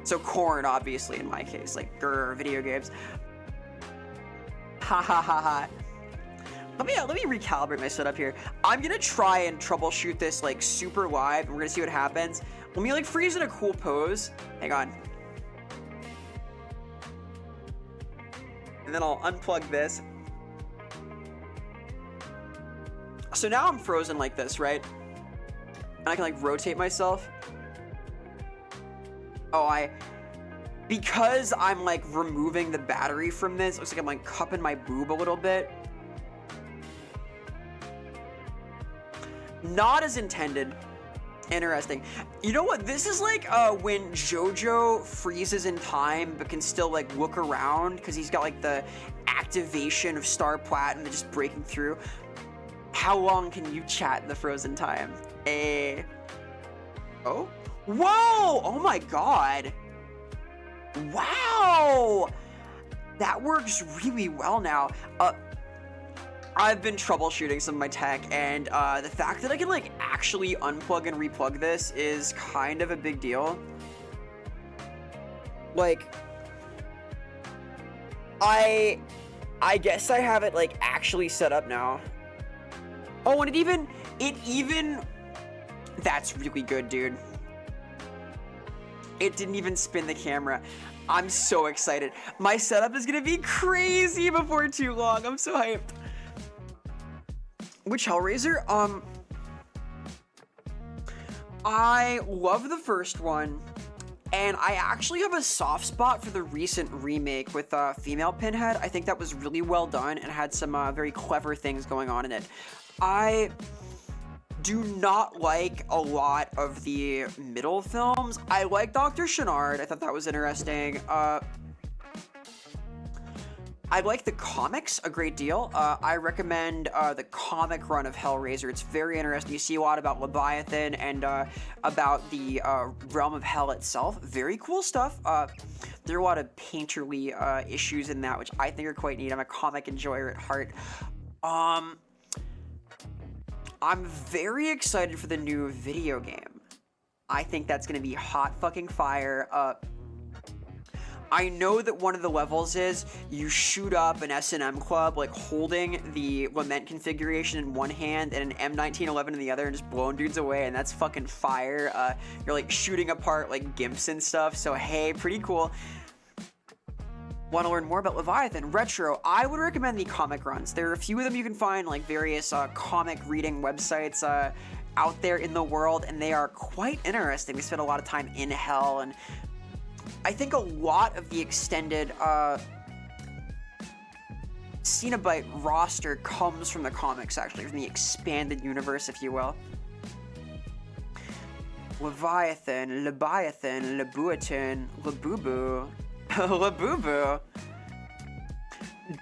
So Korn, obviously, in my case, like grr, video games. Ha ha ha ha. Let me recalibrate my setup here. I'm gonna try and troubleshoot this like super live, and we're gonna see what happens. Let me like freeze in a cool pose. Hang on. And then I'll unplug this. So now I'm frozen like this, right? And I can like rotate myself. Oh, because I'm like removing the battery from this, looks like I'm like cupping my boob a little bit. Not as intended. Interesting. You know what? This is like when JoJo freezes in time but can still like look around because he's got like the activation of Star Platinum just breaking through. How long can you chat in the frozen time? Oh? Whoa! Oh my god! Wow! That works really well now. I've been troubleshooting some of my tech, and the fact that I can like actually unplug and replug this is kind of a big deal. Like, I guess I have it like actually set up now. Oh, and it even, that's really good, dude. It didn't even spin the camera. I'm so excited. My setup is gonna be crazy before too long. I'm so hyped. Which Hellraiser? I love the first one, and I actually have a soft spot for the recent remake with female Pinhead. I think that was really well done and had some very clever things going on in it. I do not like a lot of the middle films. I like Dr. Chenard. I thought that was interesting. I like the comics a great deal. I recommend the comic run of Hellraiser. It's very interesting. You see a lot about Leviathan and about the realm of hell itself. Very cool stuff. There are a lot of painterly issues in that, which I think are quite neat. I'm a comic enjoyer at heart. I'm very excited for the new video game. I think that's going to be hot fucking fire. I know that one of the levels is you shoot up an S&M club, like holding the Lament configuration in one hand and an M1911 in the other and just blowing dudes away, and that's fucking fire. You're like shooting apart like gimps and stuff, so hey, pretty cool. Want to learn more about Leviathan? Retro, I would recommend the comic runs. There are a few of them you can find, like various comic reading websites out there in the world, and they are quite interesting. We spend a lot of time in hell, and I think a lot of the extended Cenobite roster comes from the comics, actually, from the expanded universe, if you will. Leviathan, Lebuatan, Labubu. Labubu.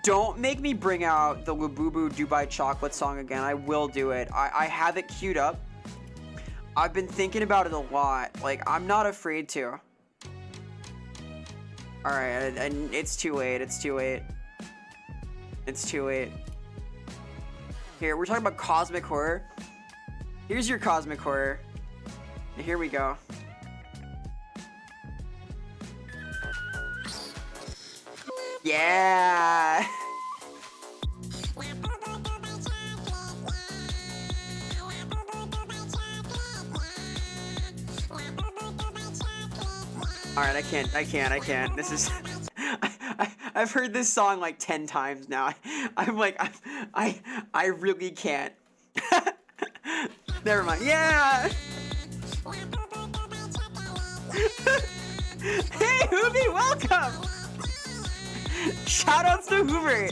Don't make me bring out the Labubu Dubai chocolate song again. I will do it. I have it queued up. I've been thinking about it a lot. Like, I'm not afraid to. Alright, and it's too late. It's too late. It's too late. Here, we're talking about cosmic horror. Here's your cosmic horror. Here we go. Yeah! Alright, I can't. This is... I've heard this song like 10 times now. I'm like, I really can't. Never mind. Yeah! Hey, Hoobie, welcome! Shoutouts to Hoover.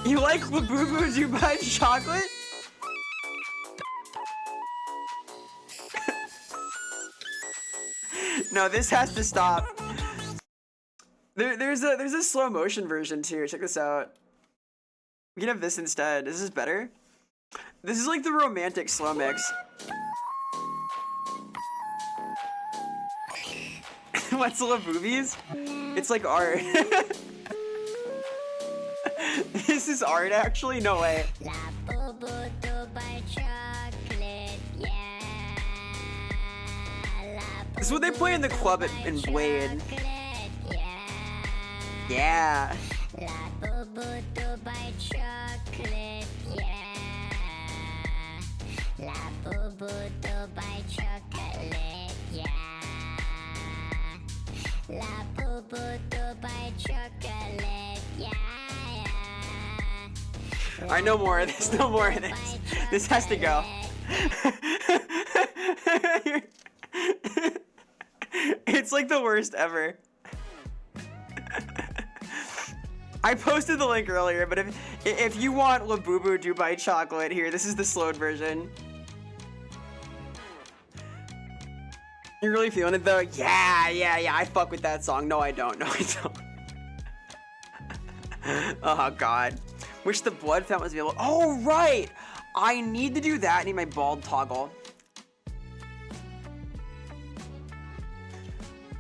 You like Labubu Dubai chocolate? No, this has to stop. There's a slow motion version too. Check this out. We can have this instead. This is better. This is like the romantic slow mix. What's Laboobies? It's like art. This is art, actually? No way. This is what they play in the club in Blade. Yeah. Alright, no more of this, no more of this. This has to go. It's like the worst ever. I posted the link earlier, but if you want Labubu Dubai chocolate here, this is the slowed version. You really feeling it though? Yeah, I fuck with that song. No, I don't. No, I don't. Oh, God. Wish the blood fountain was available. Oh, right! I need to do that. I need my bald toggle.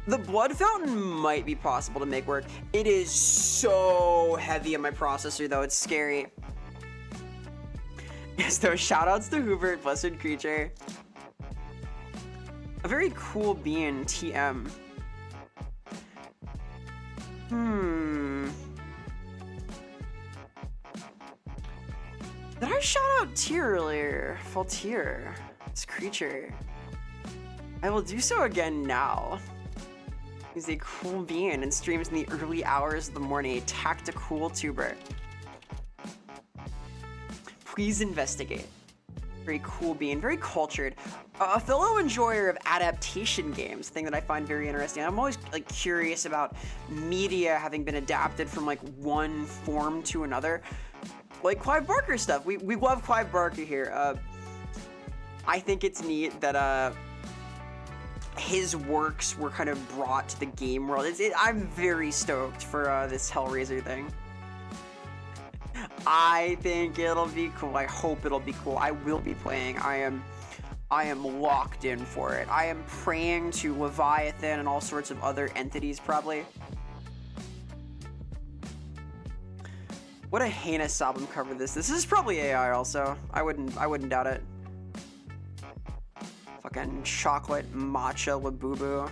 The blood fountain might be possible to make work. It is so heavy on my processor, though. It's scary. Yes, though. Shoutouts to Hubert, Blessed Creature. A very cool being, TM. Did I shout out Tier earlier? Full Tier. This creature. I will do so again now. He's a cool being and streams in the early hours of the morning. A tactical tuber. Please investigate. Very cool being, very cultured. A fellow enjoyer of adaptation games, thing that I find very interesting. I'm always like curious about media having been adapted from like one form to another. Like Clive Barker stuff. We love Clive Barker here. I think it's neat that his works were kind of brought to the game world. I'm very stoked for this Hellraiser thing. I think it'll be cool. I hope it'll be cool. I will be playing. I am locked in for it. I am praying to Leviathan and all sorts of other entities, probably. What a heinous album cover this. This is probably AI also. I wouldn't doubt it. Fucking chocolate matcha Labubu.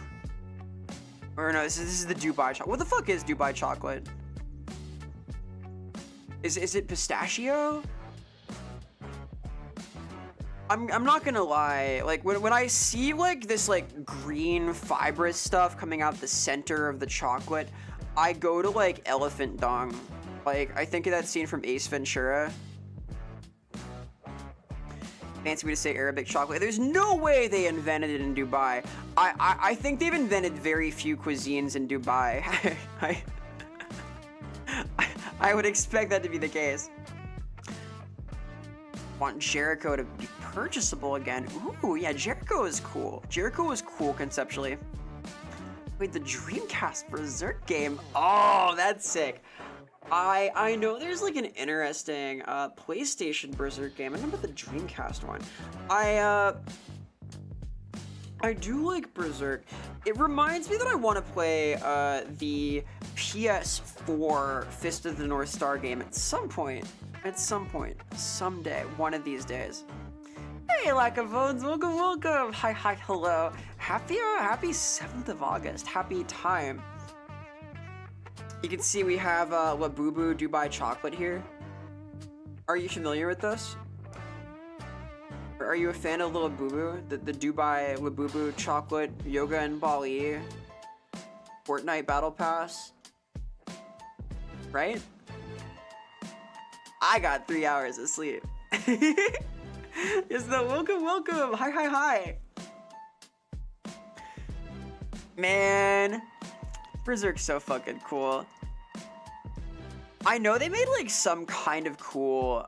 Or no, this is the Dubai chocolate. What the fuck is Dubai chocolate? Is it pistachio? I'm not gonna lie, like when I see like this like green fibrous stuff coming out the center of the chocolate, I go to like elephant dung. Like I think of that scene from Ace Ventura. Fancy me to say Arabic chocolate. There's no way they invented it in Dubai. I think they've invented very few cuisines in Dubai. I would expect that to be the case. Want Jericho to be purchasable again. Ooh, yeah, Jericho is cool. Jericho is cool conceptually. Wait, the Dreamcast Berserk game. Oh, that's sick. I know there's like an interesting PlayStation Berserk game. I don't know about the Dreamcast one. I do like Berserk. It reminds me that I want to play the PS4 Fist of the North Star game at some point. Someday, one of these days. Hey, Lack of Bones, welcome. Hi, hello. Happy 7th of August. Happy time. You can see we have Labubu Dubai chocolate here. Are you familiar with this? Or are you a fan of Labubu? The Dubai Labubu chocolate, yoga in Bali, Fortnite Battle Pass? Right? I got 3 hours of sleep. Yes, no, welcome. Hi. Man, Berserk's so fucking cool. I know they made like some kind of cool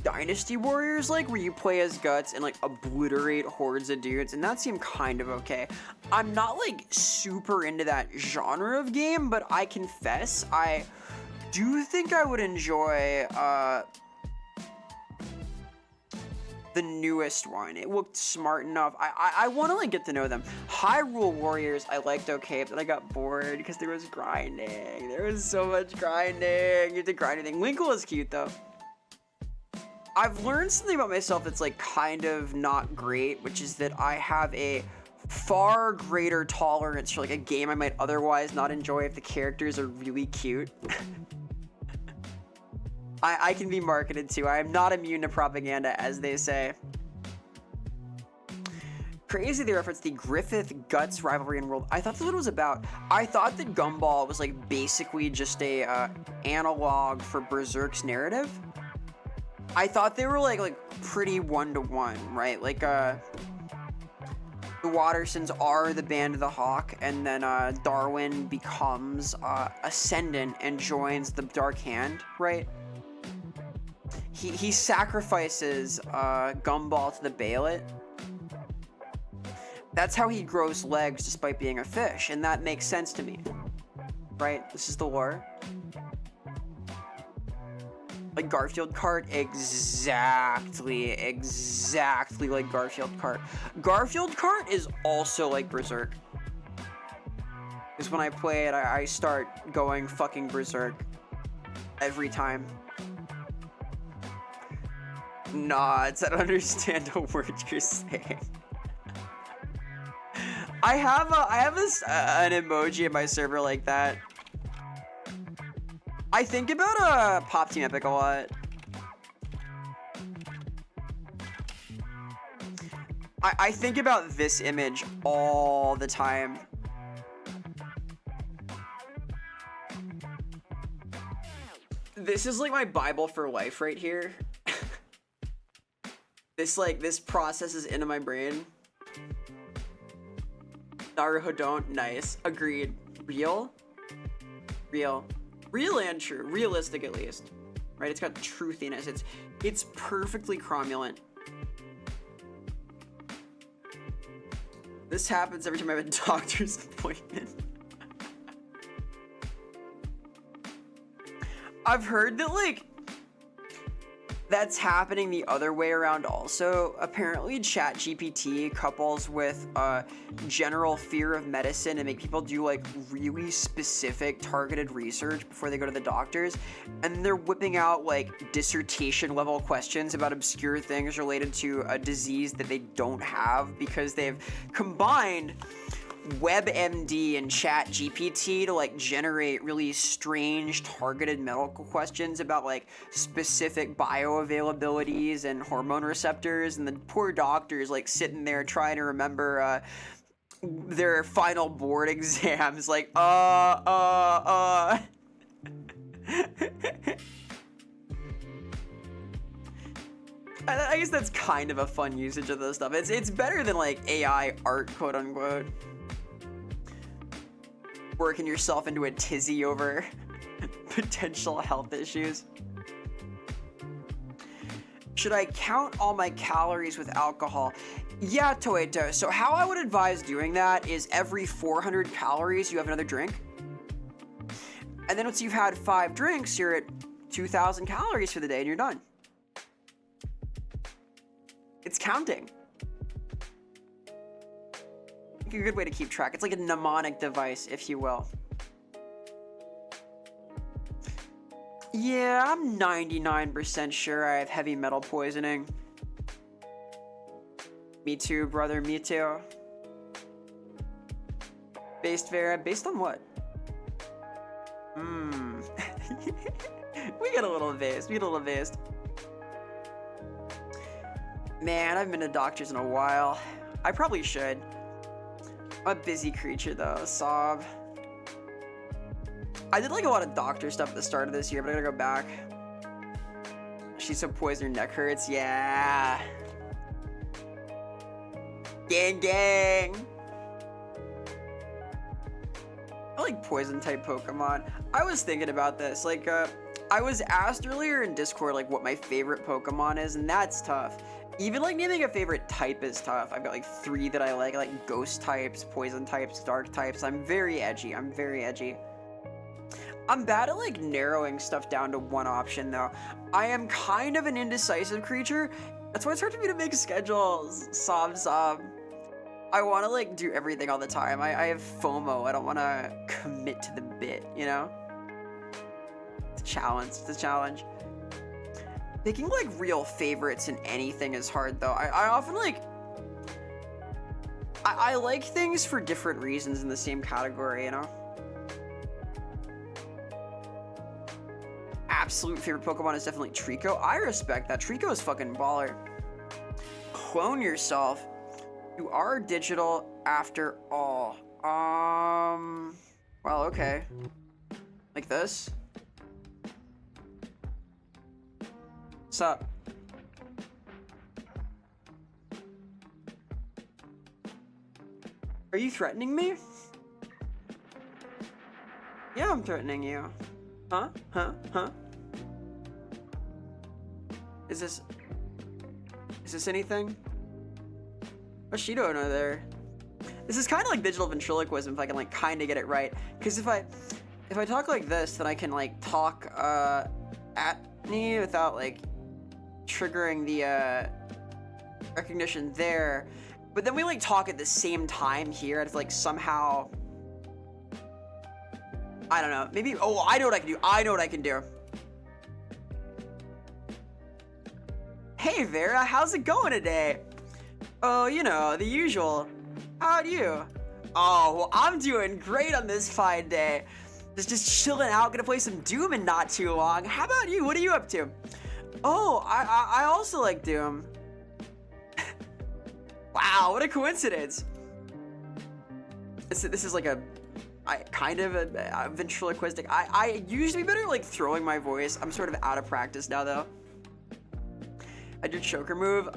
Dynasty Warriors, like where you play as Guts and like obliterate hordes of dudes, and that seemed kind of okay. I'm not like super into that genre of game, but I confess I do think I would enjoy the newest one. It looked smart enough. I want to like get to know them. Hyrule Warriors I liked okay, but I got bored because there was grinding. There was so much grinding. You had to grind anything. Winkle is cute though. I've learned something about myself that's like kind of not great, which is that I have a far greater tolerance for like a game I might otherwise not enjoy if the characters are really cute. I can be marketed to. I am not immune to propaganda, as they say. Crazy they referenced the Griffith Guts rivalry in World. I thought that's what it was about. I thought that Gumball was like basically just a analog for Berserk's narrative. I thought they were like pretty one-to-one, right? Like the Wattersons are the Band of the Hawk, and then Darwin becomes Ascendant and joins the Dark Hand, right? He sacrifices Gumball to the Bailet. That's how he grows legs despite being a fish, and that makes sense to me, right? This is the lore. Like Garfield Kart, exactly like Garfield Kart. Garfield Kart is also like Berserk. Because when I play it, I start going fucking Berserk every time. Nods, I don't understand a word you're saying. I have an emoji in my server like that. I think about Pop Team Epic a lot. I think about this image all the time. This is like my Bible for life right here. This process is into my brain. Naruto don't. Nice. Agreed. Real and true. Realistic at least. Right? It's got truthiness. It's perfectly cromulent. This happens every time I have a doctor's appointment. I've heard that, like, that's happening the other way around also. Apparently ChatGPT couples with general fear of medicine and make people do like really specific targeted research before they go to the doctors, and they're whipping out like dissertation level questions about obscure things related to a disease that they don't have because they've combined WebMD and ChatGPT to like generate really strange targeted medical questions about like specific bioavailabilities and hormone receptors, and the poor doctors like sitting there trying to remember their final board exams like I guess that's kind of a fun usage of this stuff. It's better than like AI art, quote unquote. Working yourself into a tizzy over potential health issues. Should I count all my calories with alcohol? Yeah, Toeto. So how I would advise doing that is every 400 calories you have another drink. And then once you've had 5 drinks, you're at 2,000 calories for the day and you're done. It's counting. A good way to keep track. It's like a mnemonic device, if you will. Yeah, I'm 99% sure I have heavy metal poisoning. Me too, brother, me too. Based Vera, based on what? We get a little based. Man, I haven't been to doctors in a while. I probably should. I'm a busy creature though, sob. I did like a lot of doctor stuff at the start of this year, but I gotta go back. She's so poisoned, her neck hurts. Yeah. Gang gang. I like poison type Pokemon. I was thinking about this, like I was asked earlier in Discord like what my favorite Pokemon is, and that's tough. Even like naming a favorite type is tough. I've got like 3 that I like ghost types, poison types, dark types. I'm very edgy. I'm bad at like narrowing stuff down to one option though. I am kind of an indecisive creature. That's why it's hard for me to make schedules. Sob. I want to like do everything all the time. I have FOMO. I don't want to commit to the bit, you know? It's a challenge. Picking like real favorites in anything is hard though. I often like I like things for different reasons in the same category, you know? Absolute favorite Pokemon is definitely Trico. I respect that. Trico is fucking baller. Clone yourself. You are digital after all. Well, okay. Like this? What's up? Are you threatening me? Yeah, I'm threatening you. Huh? Huh? Huh? Is this anything? What's she doing over there? This is kind of like digital ventriloquism if I can like kind of get it right. Because if I talk like this, then I can like talk at me without like triggering the recognition there. But then we like talk at the same time here. It's like somehow, I don't know. Maybe, oh, I know what I can do. I know what I can do. Hey Vera, how's it going today? Oh, you know, the usual. How'd you? Oh, well, I'm doing great on this fine day. Just chilling out, gonna play some Doom in not too long. How about you? What are you up to? Oh, I also like Doom. Wow, what a coincidence. This is like kind of a ventriloquistic. I used to be better at like throwing my voice. I'm sort of out of practice now though. I did choker move.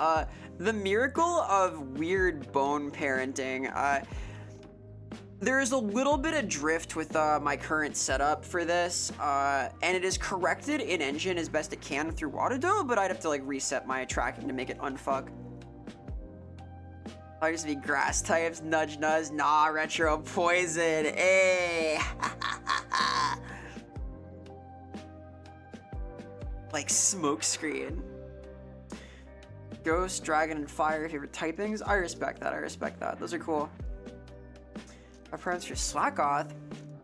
The miracle of weird bone parenting. There's a little bit of drift with my current setup for this, and it is corrected in engine as best it can through Autodo, but I'd have to like reset my tracking to make it unfuck. I just be grass types, nudge nudge, nah, retro poison, eh. Like smoke screen. Ghost, dragon, and fire, favorite typings. I respect that, I respect that. Those are cool. My preference for Slackoth,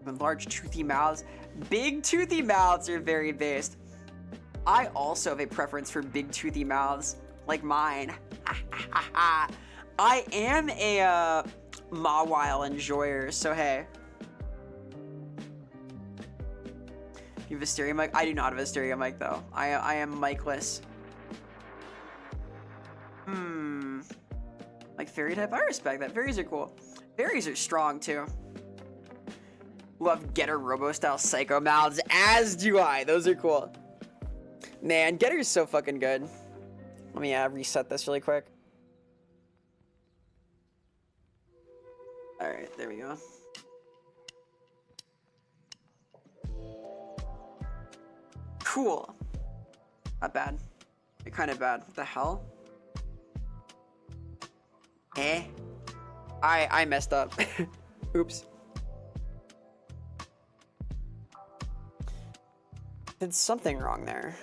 with large toothy mouths. Big toothy mouths are very based. I also have a preference for big toothy mouths, like mine. I am a Mawile enjoyer, so hey. You have a stereo mic? I do not have a stereo mic though. I am micless. Like fairy type? I respect that. Fairies are cool. Fairies are strong too. Love Getter Robo style psycho mouths, as do I. Those are cool. Man, Getter's so fucking good. Let me reset this really quick. Alright, there we go. Cool. Not bad. Kind of bad. What the hell? I messed up. Oops. Did something wrong there.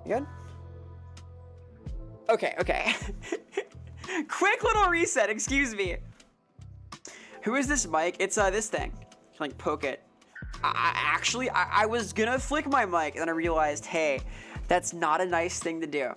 You good? Okay. Quick little reset, excuse me. Who is this mic? It's this thing. Like poke it. I was gonna flick my mic and then I realized, hey, that's not a nice thing to do.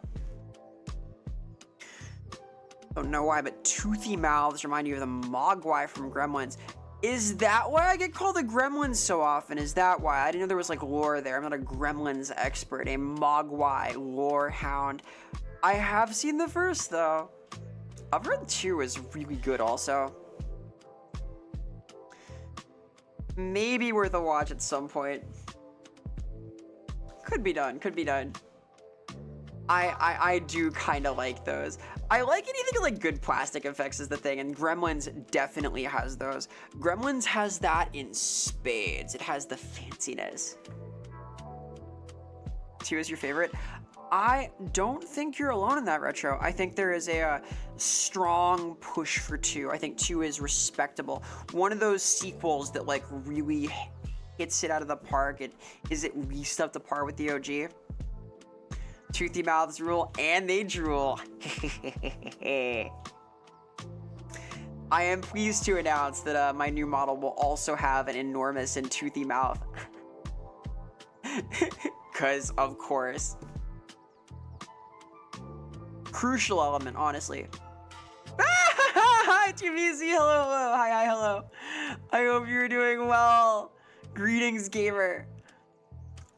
Don't know why, but toothy mouths remind you of the Mogwai from Gremlins. Is that why I get called a Gremlin so often? Is that why? I didn't know there was like lore there. I'm not a Gremlins expert, a Mogwai lore hound. I have seen the first though. I've heard 2 is really good also. Maybe worth a watch at some point. Could be done, could be done. I do kind of like those. I like anything like good plastic effects is the thing, and Gremlins definitely has those. Gremlins has that in spades. It has the fanciness. 2 is your favorite? I don't think you're alone in that, Retro. I think there is a strong push for 2. I think 2 is respectable. One of those sequels that like really hits it out of the park. It is at least up to par with the OG. Toothy mouths rule, and they drool. I am pleased to announce that my new model will also have an enormous and toothy mouth. Cause of course. Crucial element, honestly. Hi, TVC, hello, hi, hello. I hope you're doing well. Greetings, gamer.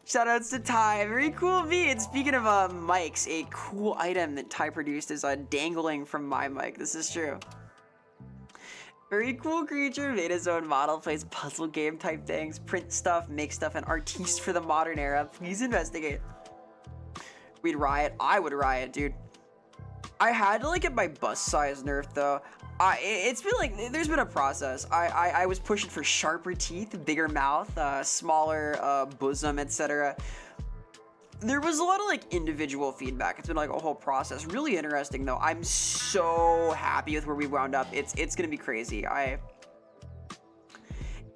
Shoutouts to Ty. Very cool V. And speaking of mics, a cool item that Ty produced is dangling from my mic. This is true. Very cool creature. Made his own model. Plays puzzle game type things. Print stuff, make stuff. An artiste for the modern era. Please investigate. We'd riot. I would riot, dude. I had to like get my bust size nerfed though. It's been like there's been a process. I was pushing for sharper teeth, bigger mouth, smaller bosom, etc. There was a lot of like individual feedback. It's been like a whole process. Really interesting though. I'm so happy with where we wound up. It's gonna be crazy.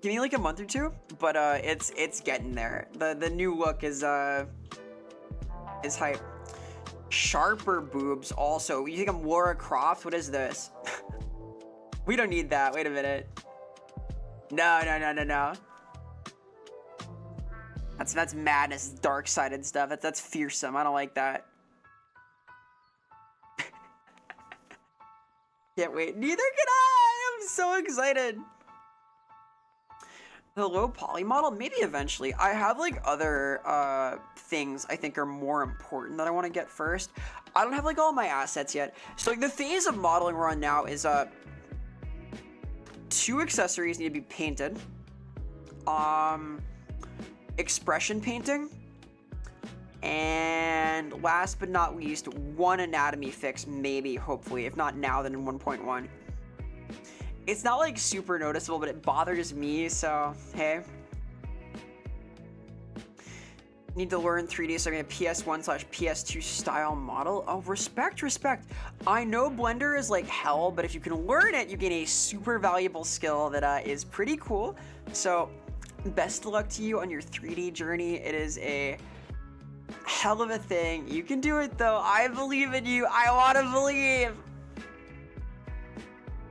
Give me like a month or two, but it's getting there. The new look is hype. Sharper boobs also. You think I'm Laura Croft? What is this? We don't need that. Wait a minute. No. That's madness, dark-sided stuff. That's fearsome. I don't like that. Can't wait. Neither can I. I'm so excited. The low poly model, maybe eventually. I have like other things I think are more important that I want to get first. I don't have like all my assets yet. So like the phase of modeling we're on now is 2 accessories need to be painted. Expression painting. And last but not least, 1 anatomy fix, maybe, hopefully. If not now, then in 1.1. It's not like super noticeable, but it bothers me, so hey. Need to learn 3D, so I'm gonna PS1/PS2 style model. Oh, respect. I know Blender is like hell, but if you can learn it, you gain a super valuable skill that is pretty cool. So best of luck to you on your 3D journey. It is a hell of a thing. You can do it though. I believe in you. I want to believe.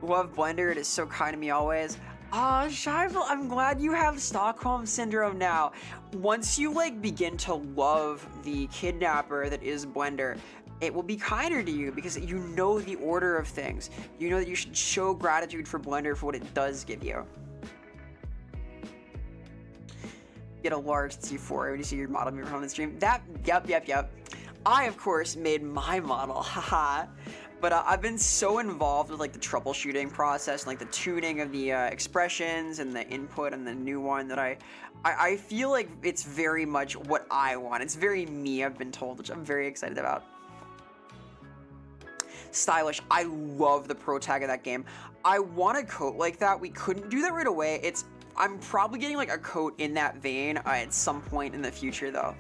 Love Blender, it is so kind to me always. Ah, Shival, I'm glad you have Stockholm Syndrome now. Once you like begin to love the kidnapper that is Blender, it will be kinder to you because you know the order of things. You know that you should show gratitude for Blender for what it does give you. Get a large T4 when you see your model move on the stream. Yep. I, of course, made my model, haha. But I've been so involved with like the troubleshooting process and like the tuning of the expressions and the input and the new one that I feel like it's very much what I want. It's very me, I've been told, which I'm very excited about. Stylish. I love the pro tag of that game. I want a coat like that. We couldn't do that right away. I'm probably getting like a coat in that vein at some point in the future though.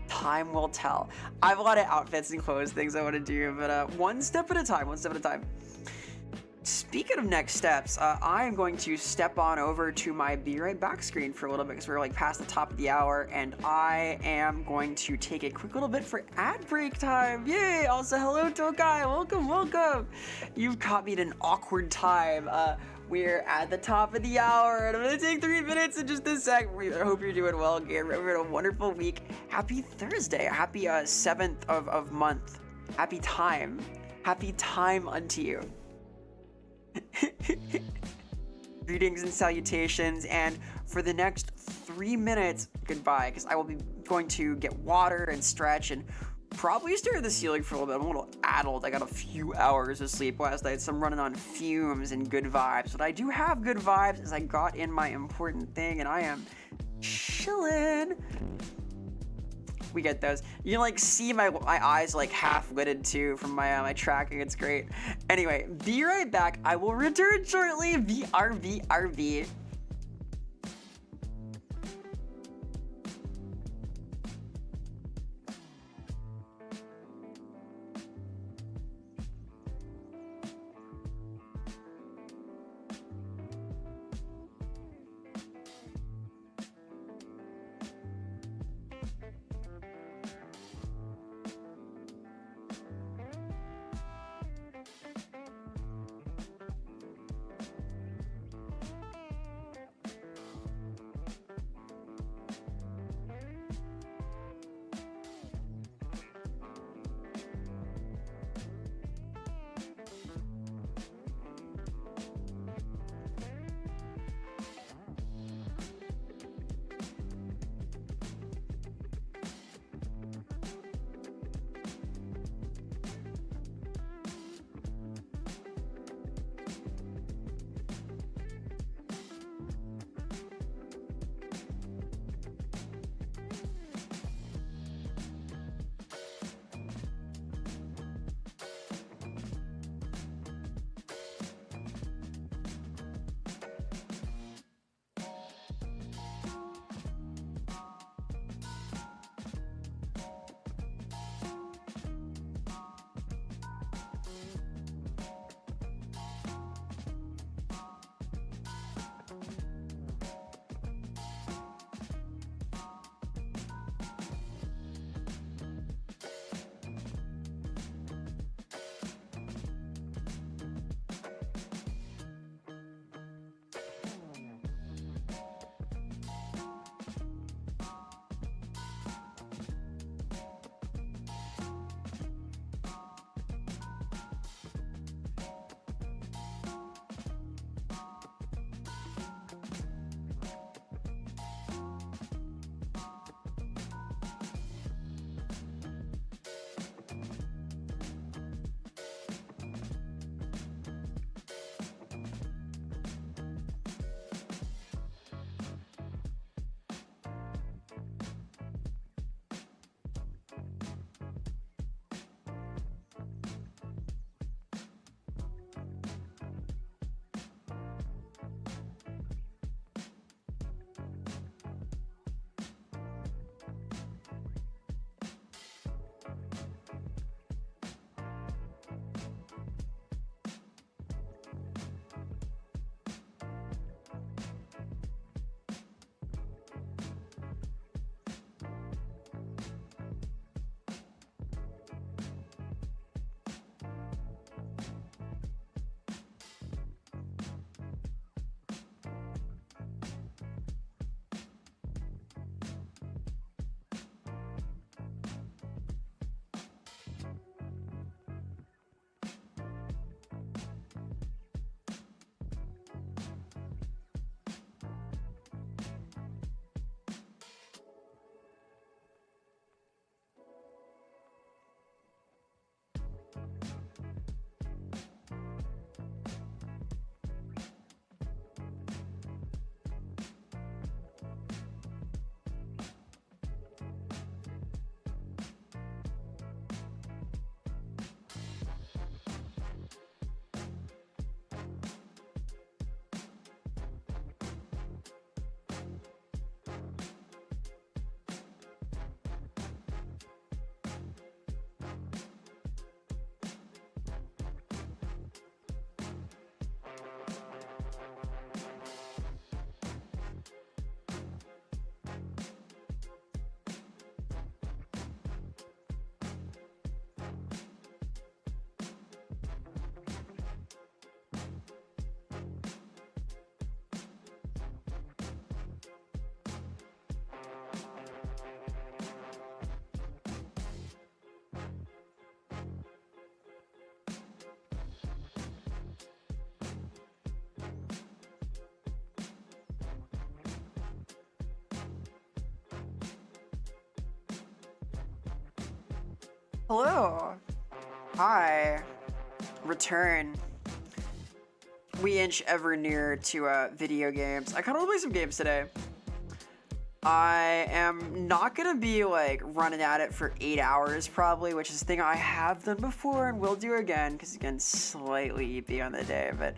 Time will tell. I have a lot of outfits and clothes things I want to do, but one step at a time. Speaking of next steps, I am going to step on over to my Be Right Back screen for a little bit because we're like past the top of the hour, and I am going to take a quick little bit for ad break time. Yay! Also, hello Tokai, welcome. You've caught me at an awkward time. We're at the top of the hour, and I'm gonna take 3 minutes in just a sec. I hope you're doing well, again. We're in a wonderful week. Happy Thursday. Happy 7th of month. Happy time unto you. Greetings and salutations, and for the next 3 minutes, goodbye, because I will be going to get water and stretch and probably stare at the ceiling for a little bit. I'm a little addled. I got a few hours of sleep last night, so I'm running on fumes and good vibes. But I do have good vibes as I got in my important thing, and I am chilling. We get those. You can like see my eyes like half lidded too from my tracking. It's great. Anyway, be right back. I will return shortly. VRV. Hello. Hi. Return. We inch ever nearer to video games. I kind of want to play some games today. I am not gonna be like running at it for 8 hours probably, which is a thing I have done before and will do again, because again, slightly EP on the day, but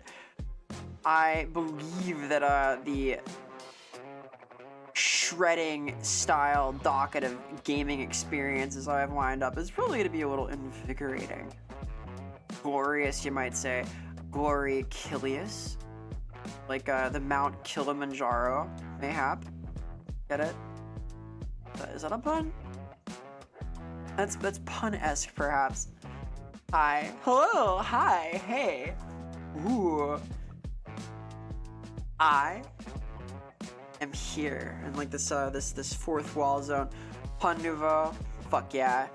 I believe that the shredding style docket of gaming experiences I have lined up is probably gonna be a little invigorating. Glorious, you might say. Glory Kilius. Like the Mount Kilimanjaro, mayhap. Get it? Is that a pun? That's pun-esque, perhaps. Hi. Hello. Hi. Hey. Ooh. I am here in like this this fourth wall zone. Pun nouveau. Fuck yeah.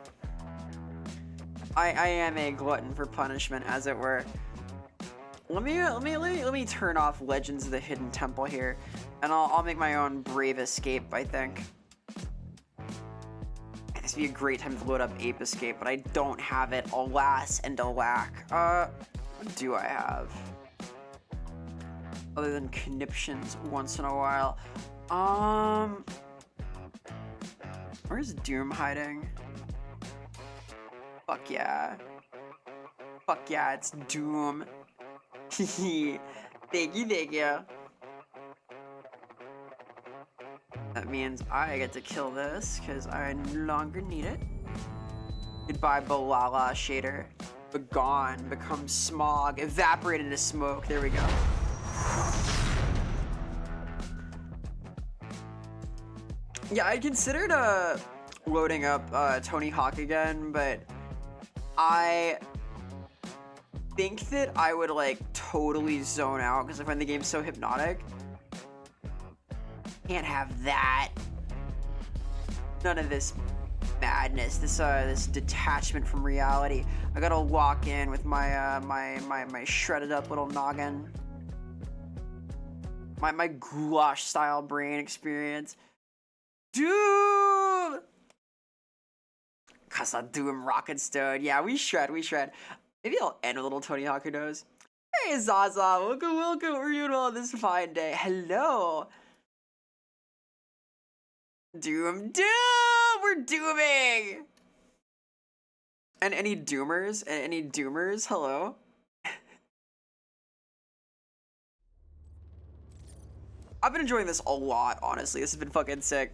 I am a glutton for punishment, as it were. Let me turn off Legends of the Hidden Temple here, and I'll make my own brave escape, I think. This would be a great time to load up Ape Escape, but I don't have it, alas and alack. What do I have? Other than conniptions once in a while. Where's Doom hiding? Fuck yeah. Fuck yeah, it's Doom. Thank you. That means I get to kill this, because I no longer need it. Goodbye, Balala shader. Begone, become smog, evaporate into smoke. There we go. Yeah, I considered loading up Tony Hawk again, but I think that I would like totally zone out because I find the game so hypnotic. Can't have that. None of this madness, this detachment from reality. I gotta walk in with my my shredded up little noggin. My goulash style brain experience. Doom! Cause I Doom Rocket Stone. Yeah, we shred. Maybe I'll end a little Tony Hawk, who knows? Hey Zaza, welcome. We're doing well on this fine day. Hello. Doom, we're dooming. And any doomers? Hello. I've been enjoying this a lot, honestly. This has been fucking sick.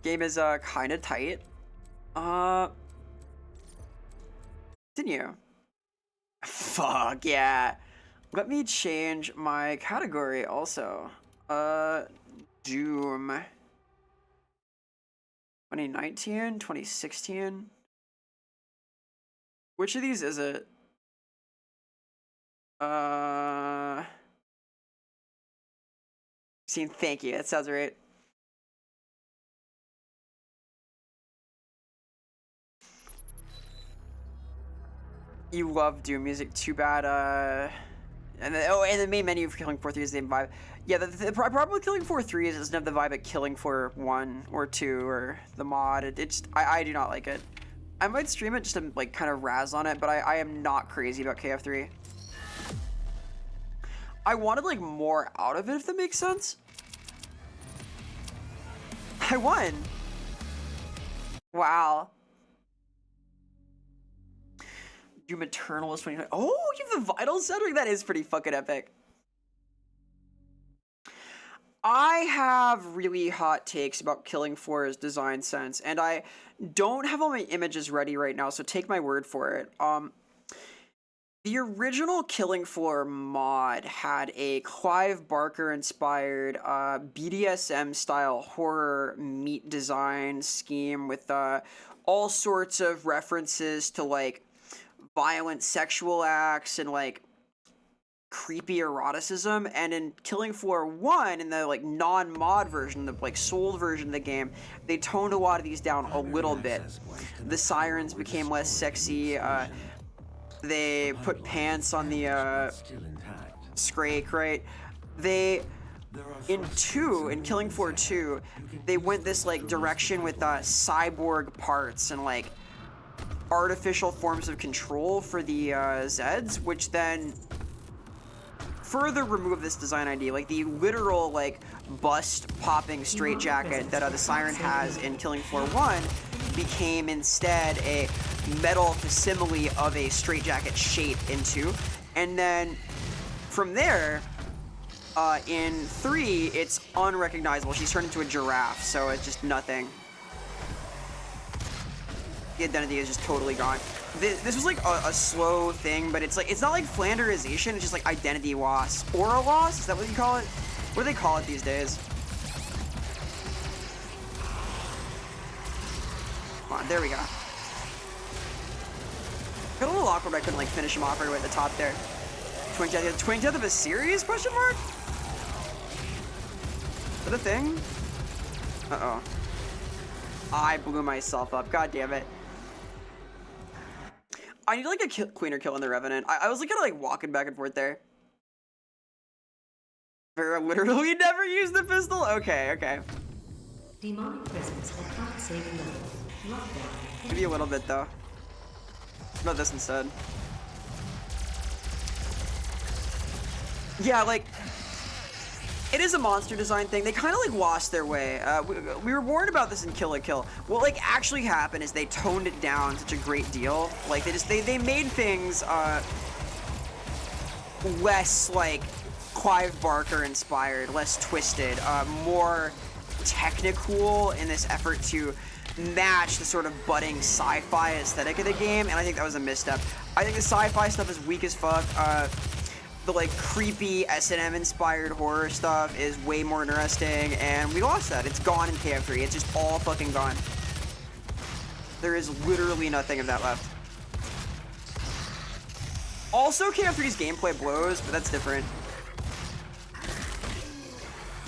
Game is kind of tight. Continue. Fuck yeah. Let me change my category also. Doom. 2019, 2016. Which of these is it? 16, thank you. That sounds right. You love Doom music, too bad, and the main menu for Killing Floor 3 is the same vibe. Yeah, the problem with Killing Floor 3 is it doesn't have the vibe at Killing Floor 1 or 2 or the mod. I do not like it. I might stream it just to, like, kind of razz on it, but I am not crazy about KF3. I wanted, like, more out of it, if that makes sense. I won! Wow. Doom Eternal is 29. Oh, you have the Vital soundtrack? That is pretty fucking epic. I have really hot takes about Killing Floor's design sense, and I don't have all my images ready right now, so take my word for it. The original Killing Floor mod had a Clive Barker-inspired BDSM-style horror meat design scheme with all sorts of references to, like, violent sexual acts and, like, creepy eroticism. And in Killing Floor 1, in the, like, non-mod version, the, like, sold version of the game, they toned a lot of these down a little bit. The sirens became less sexy. They put pants on the Scrake, right? They In Killing Floor 2, they went this like direction with cyborg parts and like artificial forms of control for the Zeds, which then further remove this design idea. Like the literal like bust popping straitjacket that the Siren has in Killing Floor 1 became instead a metal facsimile of a straitjacket shape in 2. And then from there, in 3, it's unrecognizable. She's turned into a giraffe, so it's just nothing. The identity is just totally gone. This was like a slow thing, but it's like, it's not like Flanderization, it's just like identity loss. Aura loss? Is that what you call it? What do they call it these days? Come on, there we go. Got a little awkward I couldn't like finish him off right away at the top there. 20th of a series, question mark? Is that a thing? Uh-oh. I blew myself up, god damn it. I need like a cleaner kill on the Revenant. I was like kind of like walking back and forth there. Vera literally never used the pistol? Okay, okay. Demonic presence at unsafe levels. Lockdown. Maybe a little bit though. How about this instead? Yeah, like, it is a monster design thing. They kind of like lost their way. We were warned about this in Kill la Kill. What like actually happened is they toned it down such a great deal. Like they made things less like Clive Barker inspired, less twisted, more technical in this effort to match the sort of budding sci-fi aesthetic of the game, and I think that was a misstep. I think the sci-fi stuff is weak as fuck. The like creepy S&M inspired horror stuff is way more interesting, and we lost that. It's gone in KF3. It's just all fucking gone. There is literally nothing of that left. Also, KF3's gameplay blows, but that's different.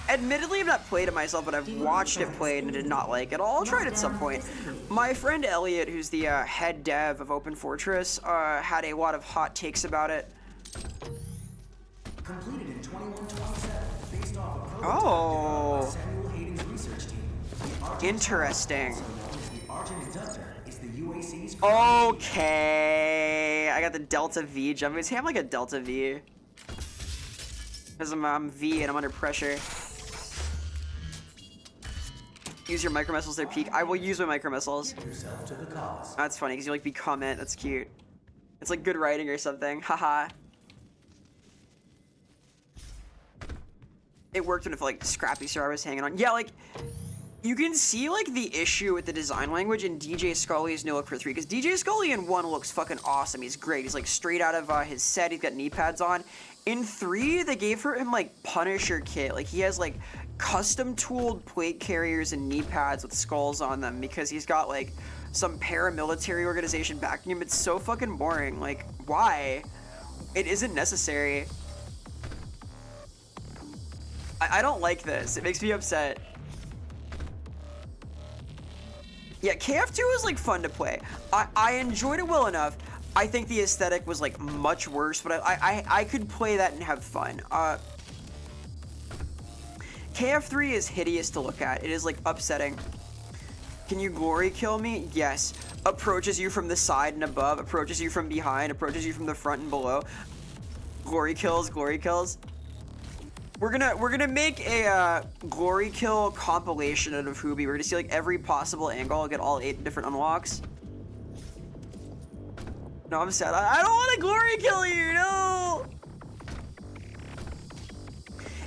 Admittedly, I've not played it myself, but I've watched it played and did not like it. I'll try it at some point. My friend Elliot, who's the head dev of Open Fortress, had a lot of hot takes about it. Completed in 2127, based off a Oh. by Samuel Hayden's research team. Interesting. The Argent Inductor is the UAC's Okay. I got the Delta V jump. See, I'm like a Delta V. Because I'm V and I'm under pressure. Use your micro missiles, their peak. I will use my micro missiles. yourself to the cause. That's funny because you like become it. That's cute. It's like good writing or something. Haha. It worked when it felt like Scrappy Star was hanging on. Yeah, like, you can see, like, the issue with the design language in DJ Scully's new look for 3, because DJ Scully in 1 looks fucking awesome. He's great. He's, like, straight out of his set. He's got knee pads on. In 3, they gave him, like, Punisher kit. Like, he has, like, custom-tooled plate carriers and knee pads with skulls on them, because he's got, like, some paramilitary organization backing him. It's so fucking boring. Like, why? It isn't necessary. I don't like this. It makes me upset. Yeah, KF2 was like fun to play. I enjoyed it well enough. I think the aesthetic was like much worse, but I could play that and have fun. KF3 is hideous to look at. It is like upsetting. Can you glory kill me? Yes. Approaches you from the side and above, approaches you from behind, approaches you from the front and below. Glory kills, glory kills. We're gonna make a glory kill compilation out of Hoobie. We're gonna see like every possible angle, get all 8 different unlocks. No, I'm sad. I don't want to glory kill you. No.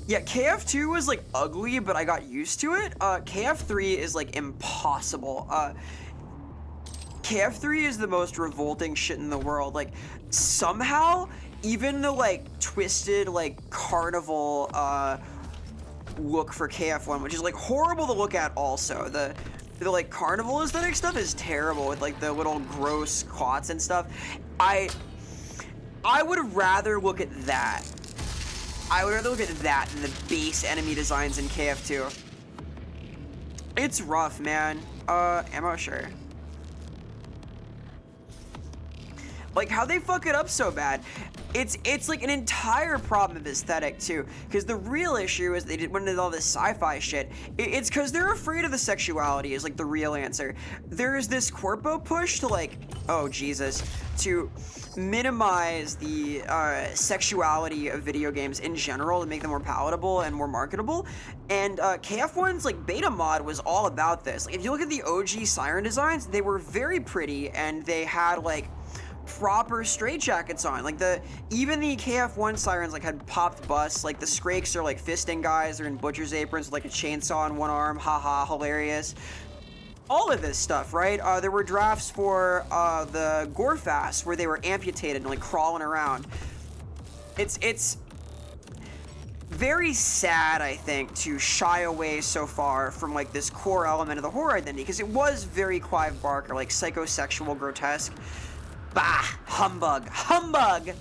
Yeah, KF2 was like ugly, but I got used to it. KF3 is like impossible. KF3 is the most revolting shit in the world. Like somehow, even the like twisted like carnival look for KF1, which is like horrible to look at also. The like carnival aesthetic stuff is terrible with like the little gross clots and stuff. I would rather look at that. I would rather look at that than the base enemy designs in KF2. It's rough, man. Ammo, sure. Like, how they fuck it up so bad. it's like an entire problem of aesthetic too, because the real issue is they went into all this sci-fi shit. It's because they're afraid of the sexuality is like the real answer. There's this corpo push to like, oh Jesus, to minimize the sexuality of video games in general to make them more palatable and more marketable. And KF1's like beta mod was all about this. Like, if you look at the OG siren designs, they were very pretty and they had like proper straitjackets on. Like even the KF1 sirens like had popped busts. Like the Skrakes are like fisting guys. They're in butcher's aprons with like a chainsaw in one arm. Haha, hilarious. All of this stuff, right? There were drafts for the Gorefast where they were amputated and like crawling around. It's very sad, I think, to shy away so far from like this core element of the horror identity, because it was very Clive Barker, like psychosexual, grotesque. Bah! Humbug! Humbug!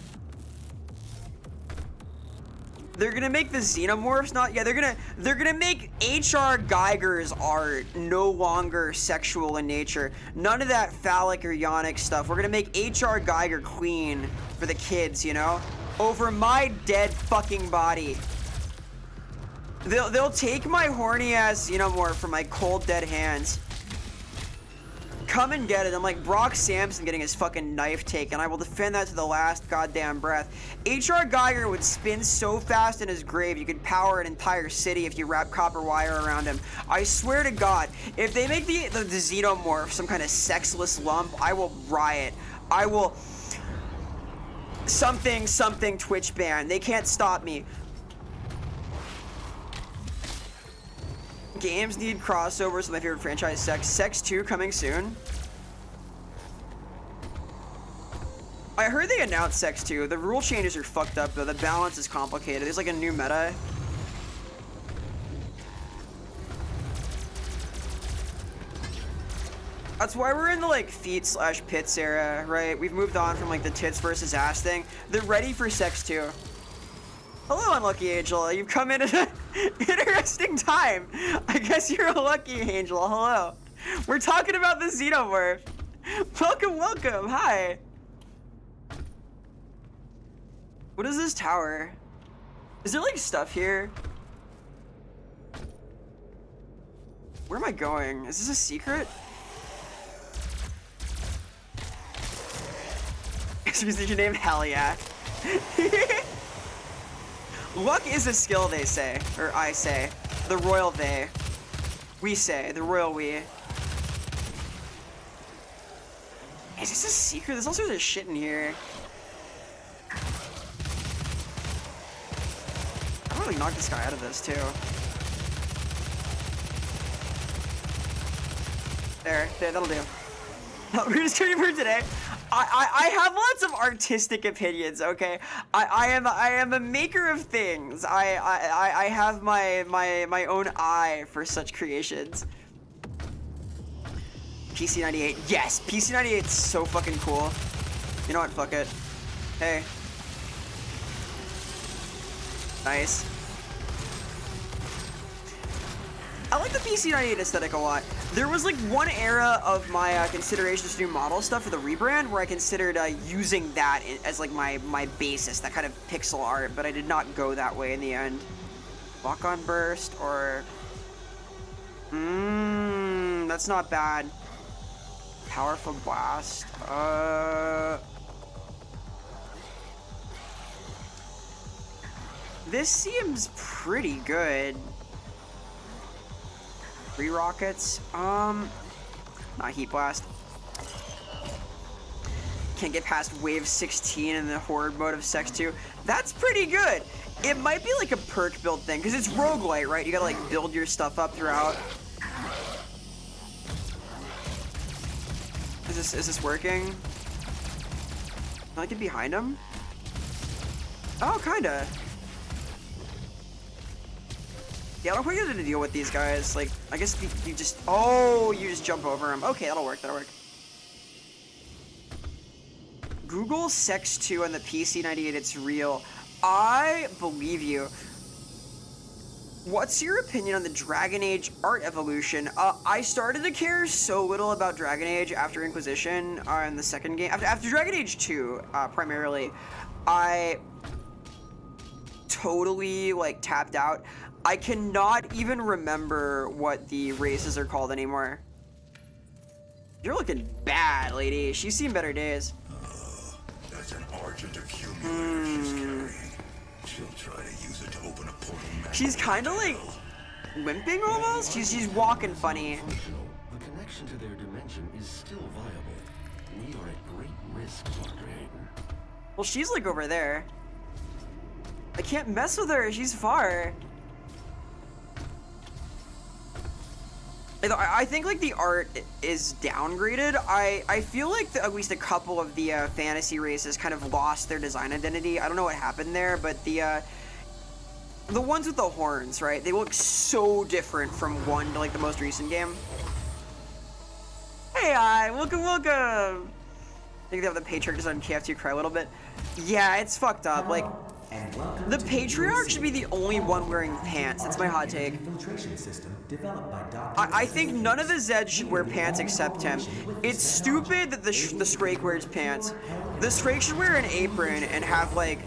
They're gonna make the xenomorphs not... Yeah, they're gonna make H.R. Geiger's art no longer sexual in nature. None of that phallic or yonic stuff. We're gonna make H.R. Geiger queen for the kids, you know? Over my dead fucking body. They'll take my horny ass xenomorph from my cold dead hands. Come and get it. I'm like Brock Sampson getting his fucking knife taken. I will defend that to the last goddamn breath. H.R. Geiger would spin so fast in his grave you could power an entire city if you wrap copper wire around him. I swear to God, if they make the xenomorph some kind of sexless lump, I will riot. I will... Something Twitch ban. They can't stop me. Games need crossovers with my favorite franchise, Sex. Sex 2 coming soon. I heard they announced Sex 2. The rule changes are fucked up though. The balance is complicated. There's like a new meta. That's why we're in the like feet/pits era, right? We've moved on from like the tits versus ass thing. They're ready for Sex 2. Hello, Unlucky Angel. You've come in at an interesting time. I guess you're a lucky angel. Hello. We're talking about the xenomorph. Welcome, welcome. Hi. What is this tower? Is there like stuff here? Where am I going? Is this a secret? Excuse me, your name? Hell yeah. Luck is a skill, they say. Or I say. The royal they. We say. The royal we. Is this a secret? There's all sorts of shit in here. I really knock this guy out of this, too. There, that'll do. We're just turning for today. I have lots of artistic opinions, okay? I am a maker of things. I have my own eye for such creations. PC98, yes, PC98 is so fucking cool. You know what? Fuck it. Hey. Nice. I like the PC98 aesthetic a lot. There was like one era of my considerations to do model stuff for the rebrand where I considered using that as like my basis, that kind of pixel art, but I did not go that way in the end. Lock-on burst or... that's not bad. Powerful blast. This seems pretty good. 3 rockets. Not heat blast. Can't get past wave 16 in the horde mode of Sex 2. That's pretty good. It might be like a perk build thing, because it's roguelite, right? You gotta like build your stuff up throughout. Is this working? Can I get behind him? Oh, kinda. Yeah, I don't quite get to deal with these guys. Like, I guess you just... Oh, you just jump over them. Okay, that'll work, that'll work. Google Sex 2 on the PC98, it's real. I believe you. What's your opinion on the Dragon Age art evolution? I started to care so little about Dragon Age after Inquisition in the second game. After Dragon Age 2, primarily, I totally, like, tapped out. I cannot even remember what the races are called anymore. You're looking bad, lady. She's seen better days. That's an argent accumulator she's carrying. She'll try to use it to open a portal. She's kind of like limping almost. She's walking funny. Functional. The connection to their dimension is still viable. We are at great risk, Dr. Hayden. Well, she's like over there. I can't mess with her. She's far. I think like the art is downgraded. I feel like at least a couple of the fantasy races kind of lost their design identity. I don't know what happened there, but the ones with the horns, right? They look so different from one to like the most recent game. Hey, welcome. I think they have the patriarch design KF2 cry a little bit. Yeah, it's fucked up. Like, the patriarch should be the only one wearing pants. That's my hot take. Infiltration system developed by Dr. I think none of the Zeds should wear pants except him. It's stupid that the Scrake wears pants. The Scrake should wear an apron and have like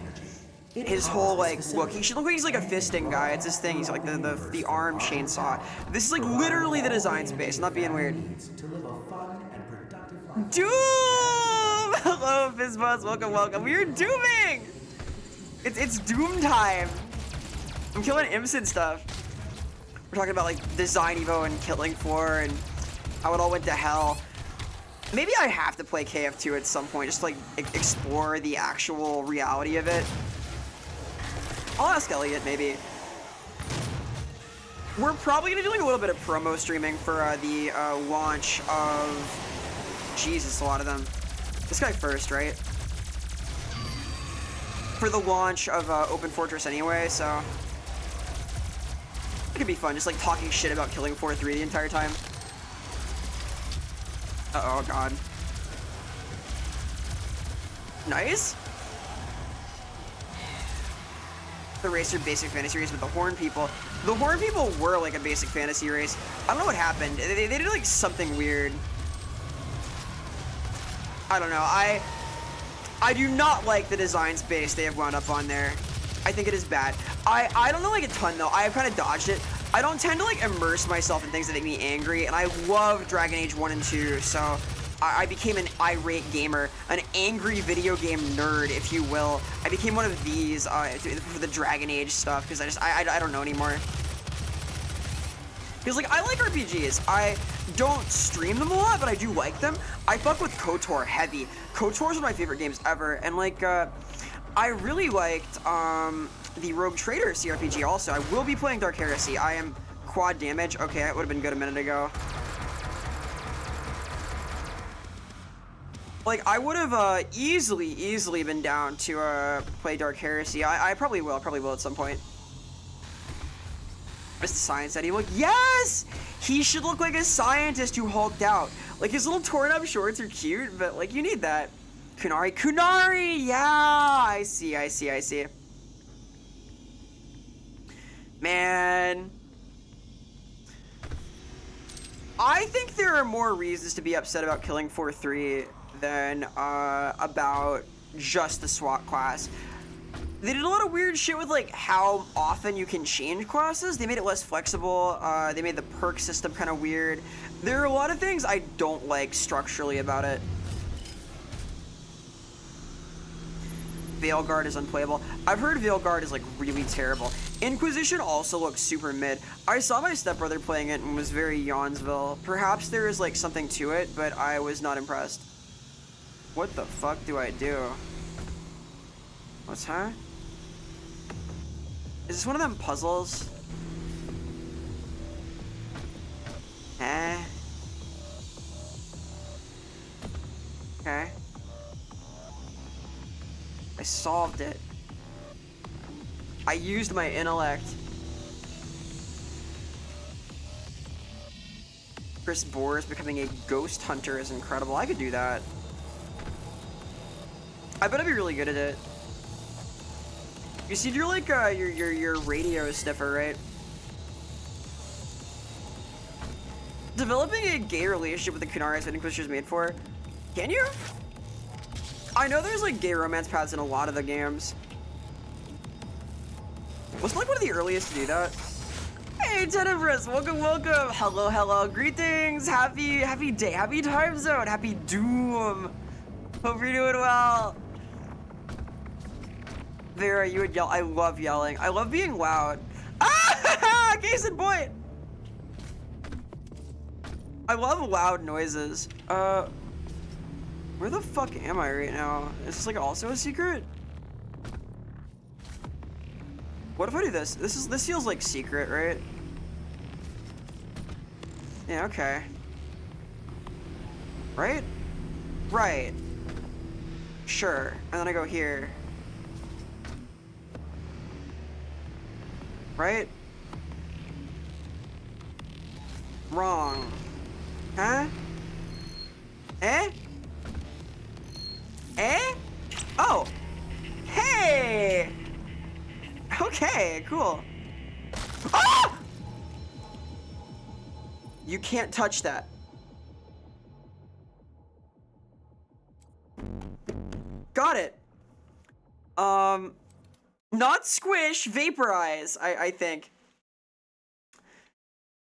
his whole like look. He should look like he's like a fisting guy. It's his thing. He's like the arm chainsaw. This is like literally the design space. I'm not being weird. to live a fun and productive life. Doom! Hello, Fizzbuzz. Welcome. We are dooming! It's Doom time. I'm killing imps and stuff. We're talking about like Design Evo and Killing Floor and how it all went to hell. Maybe I have to play KF2 at some point, just to, like explore the actual reality of it. I'll ask Elliot, maybe. We're probably gonna do like a little bit of promo streaming for the launch of... Jesus, a lot of them. This guy first, right? For the launch of Open Fortress anyway, so... It could be fun, just like talking shit about Killing Floor 3 the entire time. Oh god. Nice. The racer basic fantasy race with the Horn people. The Horn people were like a basic fantasy race. I don't know what happened. They did like something weird. I don't know. I do not like the design space they have wound up on there. I think it is bad. I don't know like a ton though. I have kind of dodged it. I don't tend to like immerse myself in things that make me angry, and I love Dragon Age 1 and 2, so I became an irate gamer, an angry video game nerd, if you will. I became one of these for the Dragon Age stuff, because I don't know anymore. Because like, I like RPGs. I don't stream them a lot, but I do like them. I fuck with KOTOR heavy. KOTOR is one of my favorite games ever, and like, I really liked the Rogue Trader CRPG also. I will be playing Dark Heresy. I am quad damage. Okay, that would have been good a minute ago. Like, I would have easily been down to play Dark Heresy. I probably will at some point. Mr. Science Eddie, look, yes! He should look like a scientist who hulked out. Like, his little torn up shorts are cute, but like, you need that. Kunari, yeah! I see. Man. I think there are more reasons to be upset about Killing Floor 3 than about just the SWAT class. They did a lot of weird shit with like how often you can change classes. They made it less flexible. They made the perk system kind of weird. There are a lot of things I don't like structurally about it. Veilguard is unplayable. I've heard Veilguard is like really terrible. Inquisition also looks super mid. I saw my stepbrother playing it and was very Yawnsville. Perhaps there is like something to it, but I was not impressed. What the fuck do I do? What's that? Is this one of them puzzles? Okay. I solved it. I used my intellect. Chris Boers becoming a ghost hunter is incredible. I could do that. I bet I'd be really good at it. You see, you're like your radio sniffer, right? Developing a gay relationship with the Kunari is what Inquisitor's made for. Can you? I know there's like gay romance paths in a lot of the games. Was like one of the earliest to do that. Hey, Tenebris, welcome, welcome. Hello, hello, greetings. Happy day, happy time zone, happy doom. Hope you're doing well. Vera, you would yell. I love yelling. I love being loud. Ah, case in point. I love loud noises. Where the fuck am I right now? Is this like also a secret? What if I do this? This feels like secret, right? Yeah, okay. Right? Right. Sure. And then I go here. Right? Wrong. Huh? Eh? Eh? Oh! Hey! Okay, cool. Ah! You can't touch that. Got it. Not squish, vaporize, I think.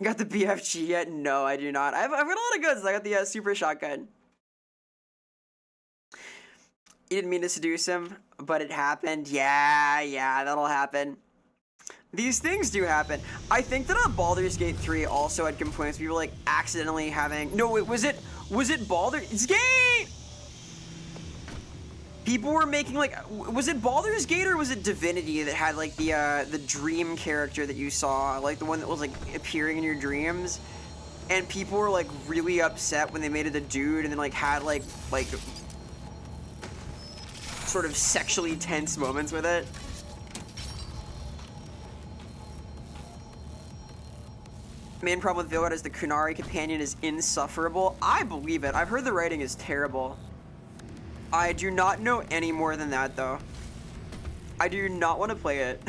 Got the BFG yet? No, I do not. I've got a lot of goods. I got the super shotgun. You didn't mean to seduce him, but it happened. Yeah, that'll happen. These things do happen. I think that on Baldur's Gate 3 also had complaints. People like accidentally having. No, wait, was it Baldur's Gate? People were making like, was it Baldur's Gate or was it Divinity that had like the dream character that you saw, like the one that was like appearing in your dreams, and people were like really upset when they made it a dude and then like had like sort of sexually tense moments with it. Main problem with Vilgard is the Kunari companion is insufferable. I believe it. I've heard the writing is terrible. I do not know any more than that, though. I do not want to play it.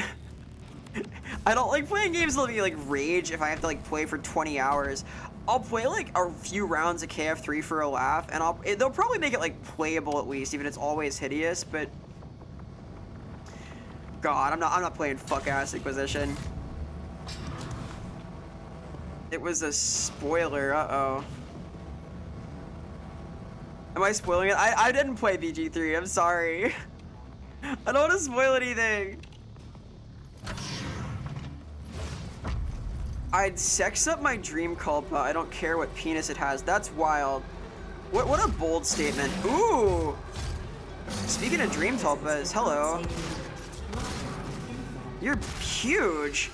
I don't like playing games that let me, like, rage if I have to, like, play for 20 hours. I'll play, like, a few rounds of KF3 for a laugh, and they'll probably make it, like, playable at least, even if it's always hideous, but... God, I'm not playing fuck-ass Inquisition. It was a spoiler, uh-oh. Am I spoiling it? I didn't play BG3, I'm sorry. I don't want to spoil anything. I'd sex up my dream culpa. I don't care what penis it has. That's wild. What a bold statement. Ooh! Speaking of dream tulpas, hello. You're huge.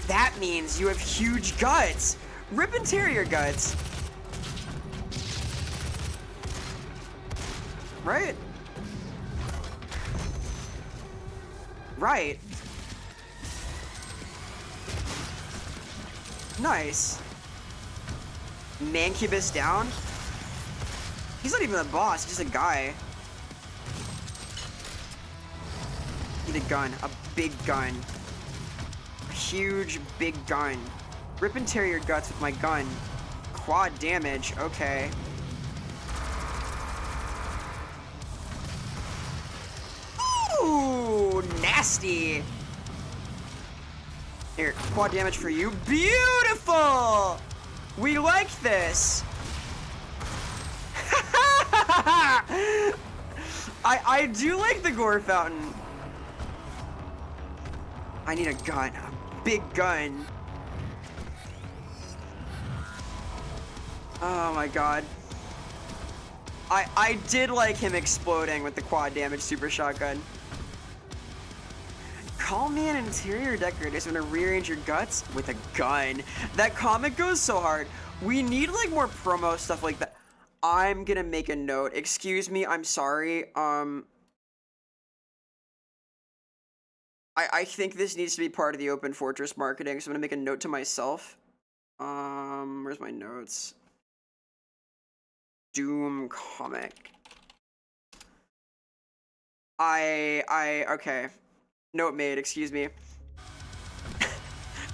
That means you have huge guts. Rip and tear your guts. Right? Right. Nice. Mancubus down? He's not even the boss, he's just a guy. Need a gun, a big gun. A huge, big gun. Rip and tear your guts with my gun. Quad damage, okay. Ooh, nasty. Here, quad damage for you. Beautiful! We like this. I do like the gore fountain. I need a gun, a big gun. Oh my god. I did like him exploding with the quad damage super shotgun. Call me an interior decorator. I'm gonna rearrange your guts with a gun. That comic goes so hard. We need like more promo stuff like that. I'm gonna make a note. Excuse me, I'm sorry. I think this needs to be part of the Open Fortress marketing, so I'm gonna make a note to myself. Where's my notes? Doom comic. Okay. Note made, excuse me.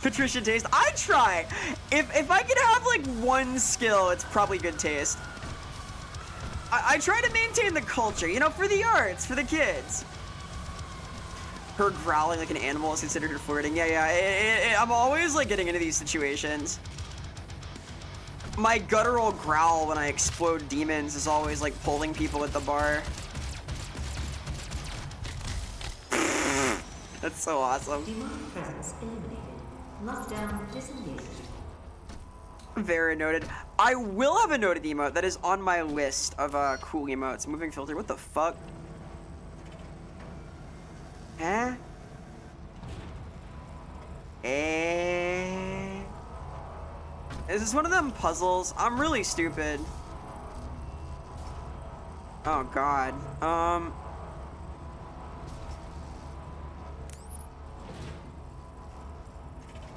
Patricia taste. I try. If I could have like one skill, it's probably good taste. I try to maintain the culture, you know, for the arts, for the kids. Her growling like an animal is considered her flirting. Yeah. I'm always like getting into these situations. My guttural growl when I explode demons is always like pulling people at the bar. That's so awesome. Demonic presence eliminated. Lockdown disengaged. Vera noted. I will have a noted emote that is on my list of cool emotes. Moving filter. What the fuck? Huh? Is this one of them puzzles? I'm really stupid. Oh god.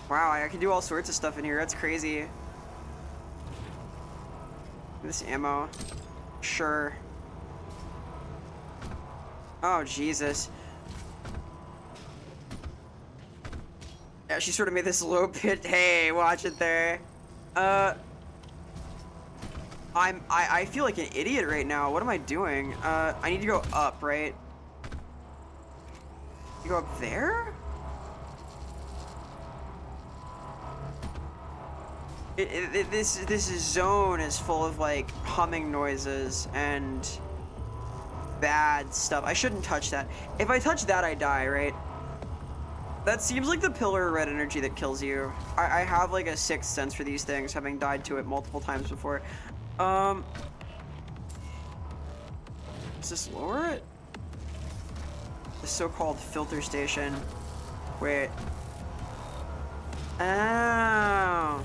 Wow, I can do all sorts of stuff in here. That's crazy. This ammo. Sure. Oh, Jesus. Yeah, she sort of made this low pit. Hey, watch it there. I feel like an idiot right now. What am I doing? I need to go up, right? You go up there? This zone is full of like humming noises and bad stuff. I shouldn't touch that. If I touch that, I die, right? That seems like the pillar of red energy that kills you. I have like a sixth sense for these things, having died to it multiple times before. Does this lower it? The so-called filter station. Wait. Oh.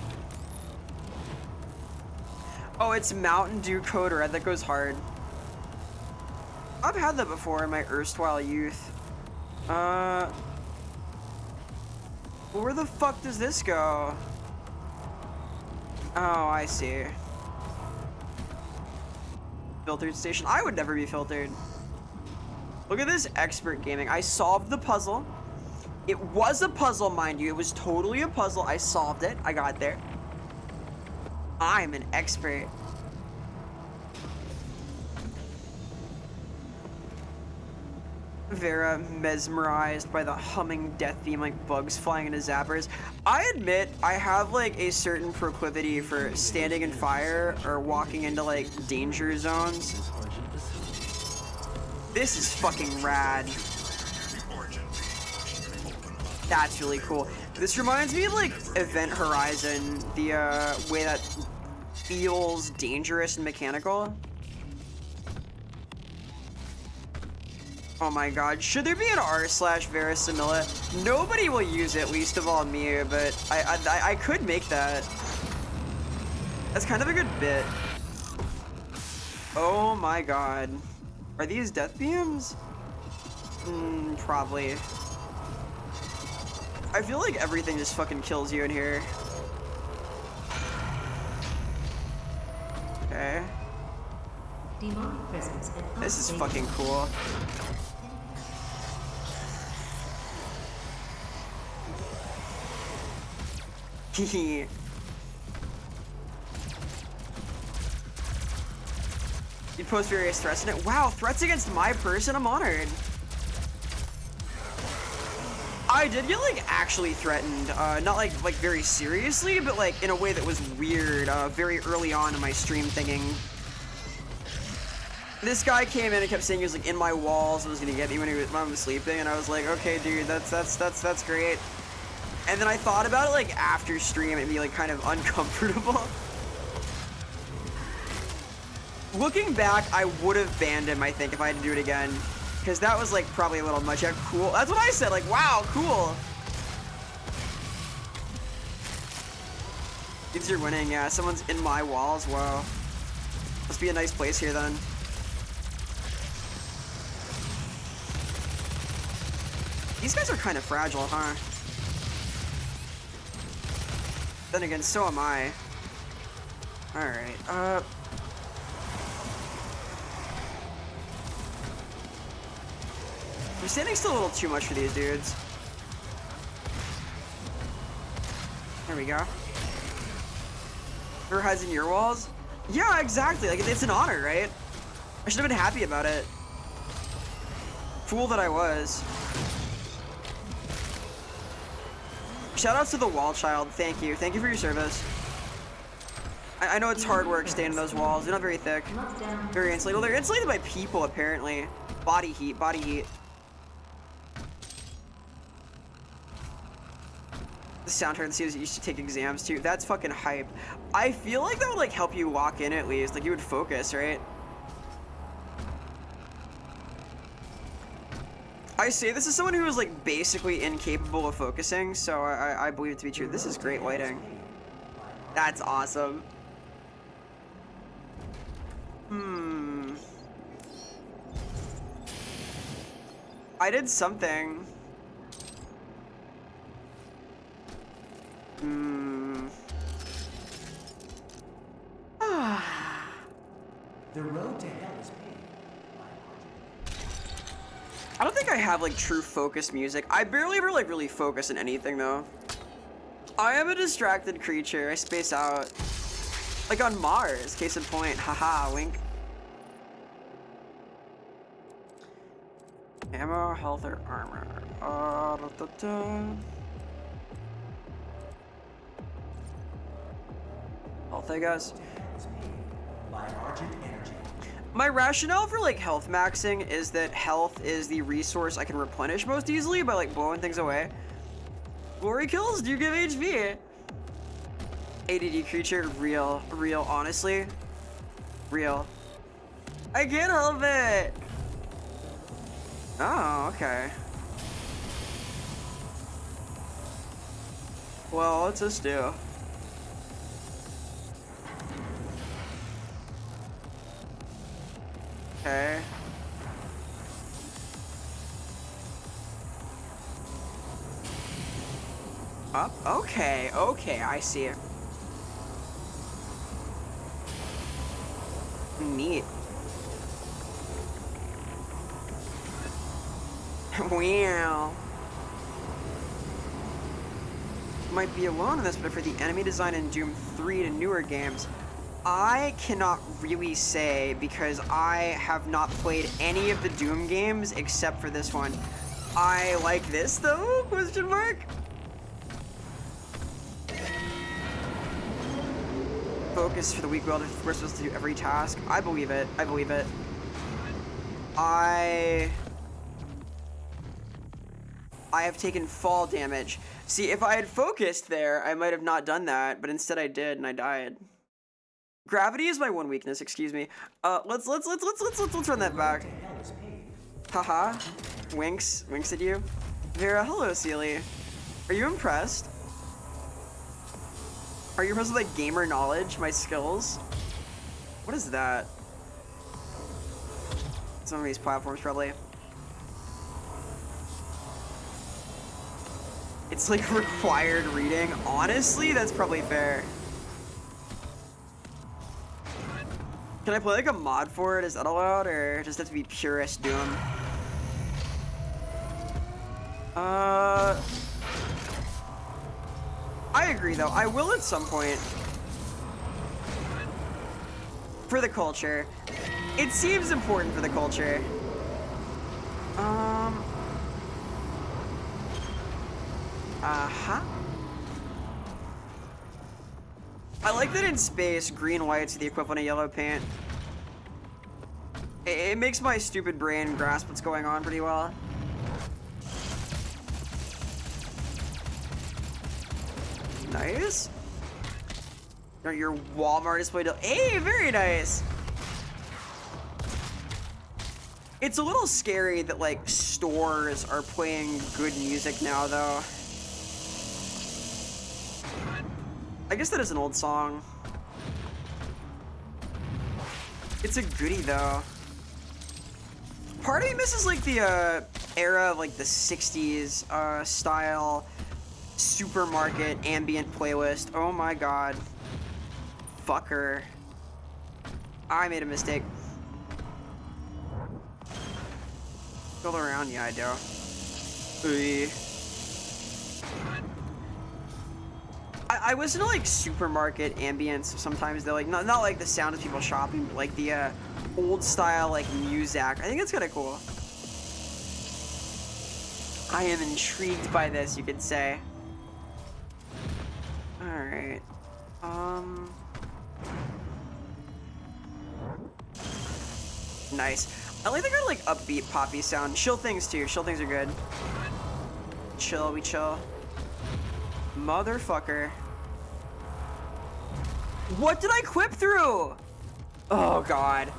Oh, it's Mountain Dew Code Red that goes hard. I've had that before in my erstwhile youth. Where the fuck does this go? Oh, I see. Filtered station. I would never be filtered. Look at this expert gaming. I solved the puzzle. It was a puzzle, mind you. It was totally a puzzle. I solved it. I got there. I'm an expert. Vera mesmerized by the humming death theme like bugs flying into zappers. I admit I have like a certain proclivity for standing in fire or walking into like danger zones. This is fucking rad. That's really cool. This reminds me of like Event Horizon, the way that feels dangerous and mechanical. Oh my god, should there be an r/Vera Similla? Nobody will use it, least of all me, but I could make that. That's kind of a good bit. Oh my god. Are these death beams? Probably. I feel like everything just fucking kills you in here. Okay. Demonic presence at This is fucking cool. Hehe. You post various threats in it. Wow, threats against my person? I'm honored. I did get like actually threatened, not like very seriously, but like in a way that was weird, very early on in my stream thinking. This guy came in and kept saying he was like in my walls and was gonna get me when I was sleeping, and I was like, okay, dude, that's great. And then I thought about it like after stream and be like kind of uncomfortable. Looking back, I would have banned him, I think, if I had to do it again. Because that was like probably a little much. Yeah, cool. That's what I said, like, wow, cool. Kids are winning, yeah. Someone's in my walls, wow. Must be a nice place here then. These guys are kind of fragile, huh? Then again, so am I. Alright, I'm standing still a little too much for these dudes. There we go. Whoever hides in your walls? Yeah, exactly. Like, it's an honor, right? I should have been happy about it. Fool that I was. Shout outs to the wall child. Thank you. Thank you for your service. I know it's hard work staying in those walls. They're not very thick. Very insulated. Well, they're insulated by people, apparently. Body heat. Body heat. The soundtrack that seems you used to take exams too. That's fucking hype. I feel like that would like help you lock in at least. Like you would focus, right? I say this is someone who is like basically incapable of focusing, so I believe it to be true. This is great lighting. That's awesome. I did something. The road to hell is paved. I don't think I have like true focus music. I barely ever like really focus in anything though. I am a distracted creature. I space out. Like on Mars, case in point. Haha, wink. Ammo, health, or armor. Health, I guess. By Argent Energy. My rationale for like health maxing is that health is the resource I can replenish most easily by like blowing things away. Glory kills do give HP. ADD creature, real, honestly. Real. I can't help it. Oh, okay. Well, what's this do? Okay. Up? Okay, I see it. Neat. Wow. Might be alone in this, but for the enemy design in Doom 3 to newer games, I cannot really say because I have not played any of the Doom games except for this one. I like this though? Question mark? Focus for the weak willed if we're supposed to do every task. I believe it. I believe it. I have taken fall damage. See, if I had focused there, I might have not done that, but instead I did and I died. Gravity is my one weakness, excuse me. Let's run that back. Haha. Winks at you. Vera, hello, Sealy. Are you impressed? Are you impressed with my gamer knowledge, my skills? What is that? Some of these platforms, probably. It's like required reading. Honestly, that's probably fair. Can I play like a mod for it? Is that allowed, or just have to be purist Doom? I agree though. I will at some point. For the culture. It seems important for the culture. I like that in space, green light's the equivalent of yellow paint. It makes my stupid brain grasp what's going on pretty well. Nice. Your Walmart display. Hey, very nice. It's a little scary that like stores are playing good music now, though. I guess that is an old song. It's a goodie though. Part of me misses like the era of like the 60s style supermarket ambient playlist. Oh my god. Fucker. I made a mistake. Go around, yeah, I do. I listen to like supermarket ambience sometimes. They're like not like the sound of people shopping, but like the old style like music. I think it's kind of cool. I am intrigued by this, you could say. All right. Nice. I like the kind of like upbeat poppy sound. Chill things too. Chill things are good. Chill, we chill. Motherfucker. What did I quip through? Oh god.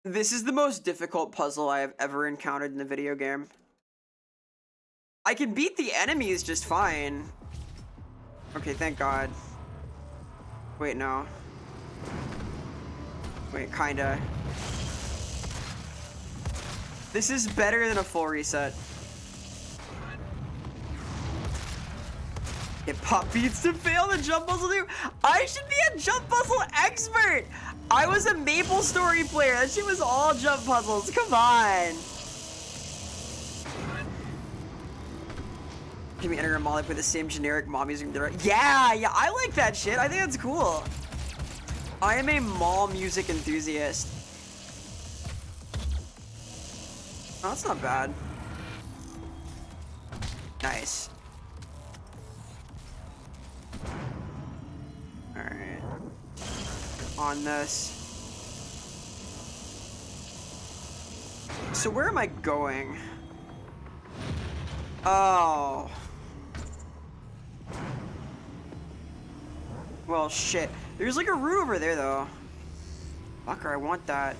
This is the most difficult puzzle I have ever encountered in a video game. I can beat the enemies just fine. Okay, thank god. Wait, no. Wait, kinda. This is better than a full reset. It pop beats to fail the jump puzzle too. I should be a jump puzzle expert. I was a Maple Story player. That shit was all jump puzzles. Come on. Can we enter a mall with the same generic mall music? Yeah, I like that shit. I think that's cool. I am a mall music enthusiast. Oh, that's not bad. Nice. Alright. On this. So where am I going? Oh. Well, shit. There's like a route over there, though. Fucker, I want that.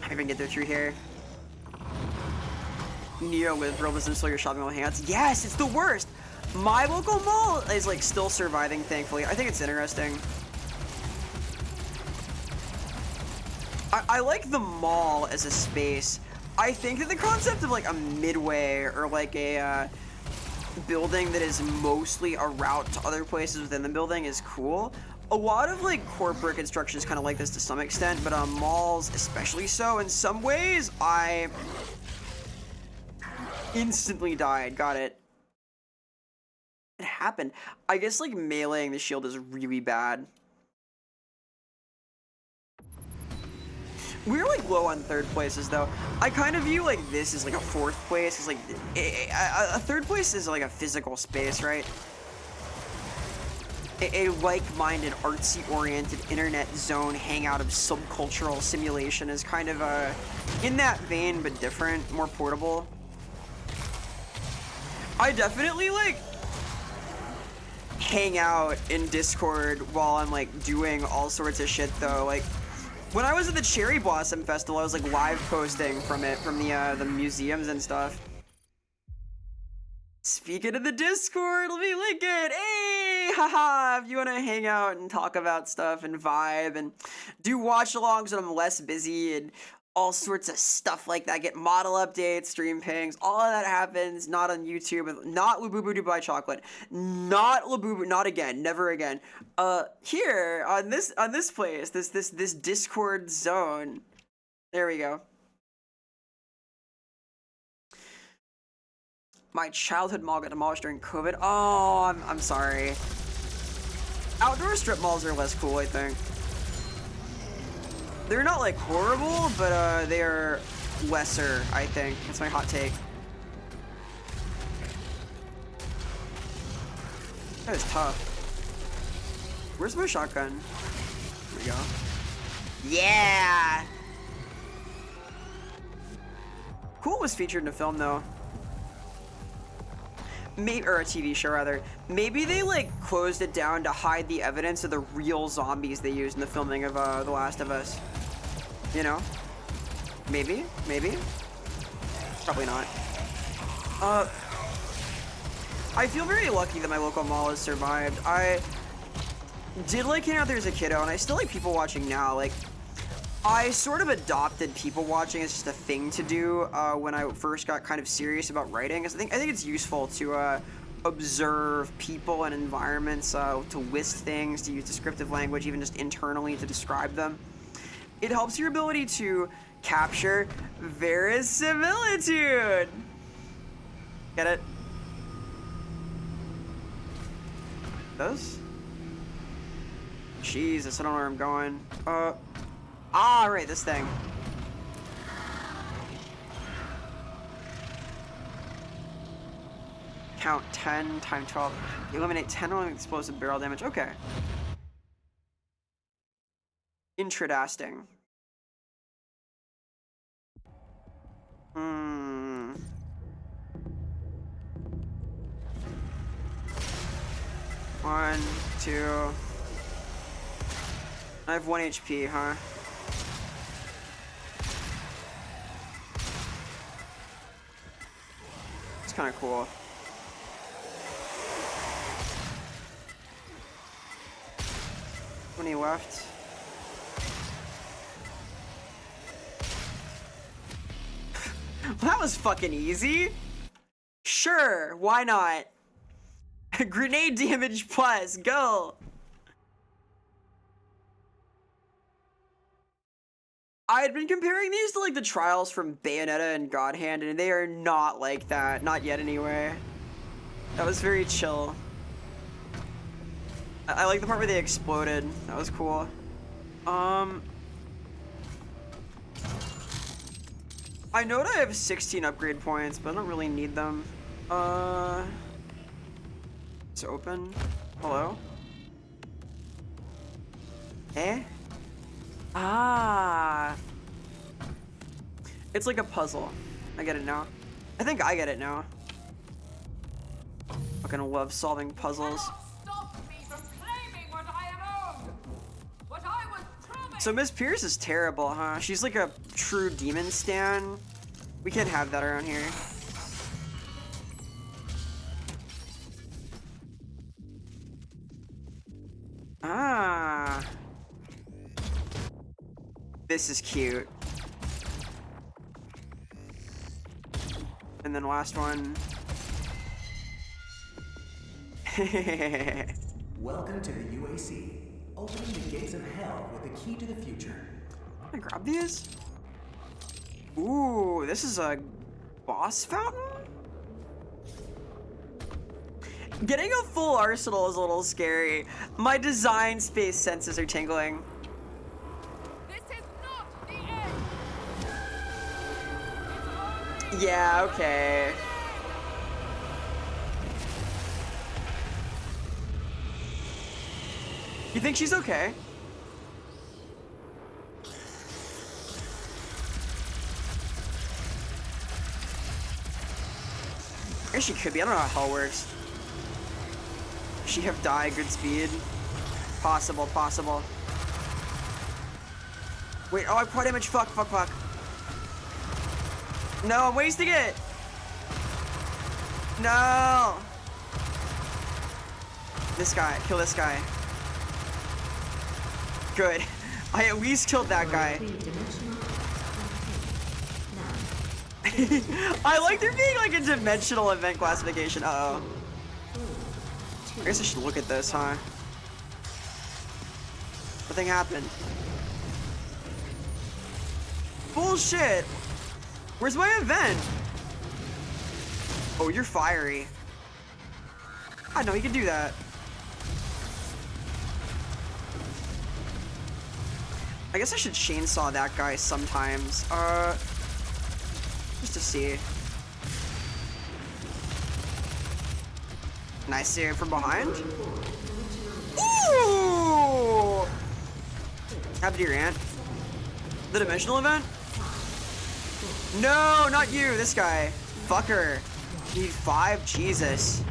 I can get there through here. Neoliberal doesn't slow your shopping mall hangouts. Yes, it's the worst. My local mall is like still surviving, thankfully. I think it's interesting. I like the mall as a space. I think that the concept of like a midway or like a building that is mostly a route to other places within the building is cool. A lot of like corporate construction is kind of like this to some extent, but malls especially so. In some ways, I instantly died. Got it. It happened. I guess like meleeing the shield is really bad. We're like low on third places though. I kind of view like this as like a fourth place. It's like a third place is like a physical space, right? A like-minded, artsy-oriented internet zone hangout of subcultural simulation is kind of in that vein, but different, more portable. I definitely like hang out in Discord while I'm like doing all sorts of shit though. Like when I was at the Cherry Blossom Festival, I was like live posting from it, from the museums and stuff. Speaking of the Discord, let me link it. Hey, haha, if you want to hang out and talk about stuff and vibe and do watch-alongs when I'm less busy and all sorts of stuff like that, get model updates, stream pings, all of that happens, not on YouTube, not Labubu Dubai Chocolate, not Labubu, not again, never again. Here, on this place, this Discord zone. There we go. My childhood mall got demolished during COVID. Oh, I'm sorry. Outdoor strip malls are less cool, I think. They're not like horrible, but they are lesser, I think. That's my hot take. That is tough. Where's my shotgun? Here we go. Yeah! Cool was featured in a film though. Maybe, or a TV show rather. Maybe they like closed it down to hide the evidence of the real zombies they used in the filming of The Last of Us. You know? Maybe? Probably not. I feel very lucky that my local mall has survived. I did like hanging out there as a kiddo, and I still like people watching now. Like, I sort of adopted people watching as just a thing to do when I first got kind of serious about writing. I think it's useful to observe people and environments, to list things, to use descriptive language, even just internally to describe them. It helps your ability to capture verisimilitude. Get it? This? Jesus, I don't know where I'm going. Right, this thing. Count 10 times 12. Eliminate 10 only explosive barrel damage. Okay. Interesting. Hmm. One, two. I have 1 HP, huh? It's kind of cool. How many left? That was fucking easy. Sure, why not? Grenade damage plus, go. I had been comparing these to like the trials from Bayonetta and God Hand, and they are not like that. Not yet, anyway. That was very chill. I like the part where they exploded. That was cool. I know that I have 16 upgrade points, but I don't really need them. It's open. Hello? Eh? Ah. It's like a puzzle. I get it now. I think I get it now. Fucking love solving puzzles. So Miss Pierce is terrible, huh? She's like a true demon stan. We can't have that around here. Ah. This is cute. And then last one. Welcome to the UAC. Opening the gates of hell with the key to the future. Can I grab these? Ooh, this is a boss fountain? Getting a full arsenal is a little scary. My design space senses are tingling. This is not the end. Yeah, okay. You think she's okay? I guess she could be. I don't know how hell works. She have die, good speed. Possible, possible. Wait, oh, I put damage. Fuck, fuck, fuck. No, I'm wasting it. No. This guy, kill this guy. Good. I at least killed that guy. I like there being like a dimensional event classification. Uh-oh. I guess I should look at this, huh? Nothing happened. Bullshit! Where's my event? Oh, you're fiery. I know you can do that. I guess I should chainsaw that guy sometimes. Just to see. Can I see it from behind? Ooh! Happened to your aunt? The dimensional event? No, not you, this guy. Fucker. Need 5? Jesus.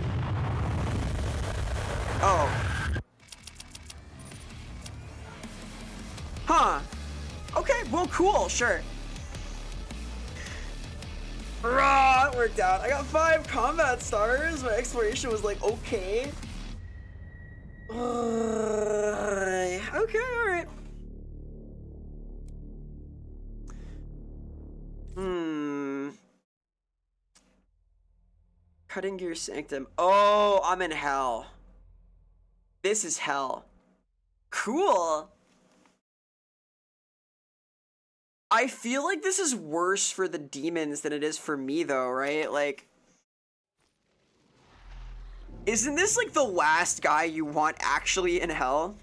Oh. Huh. Okay, well, cool, sure. Rah, it worked out. I got 5 combat stars. My exploration was like, okay. Okay, alright. Cutting Gear Sanctum. Oh, I'm in hell. This is hell. Cool. I feel like this is worse for the demons than it is for me, though, right? Like, Isn't this like the last guy you want actually in hell?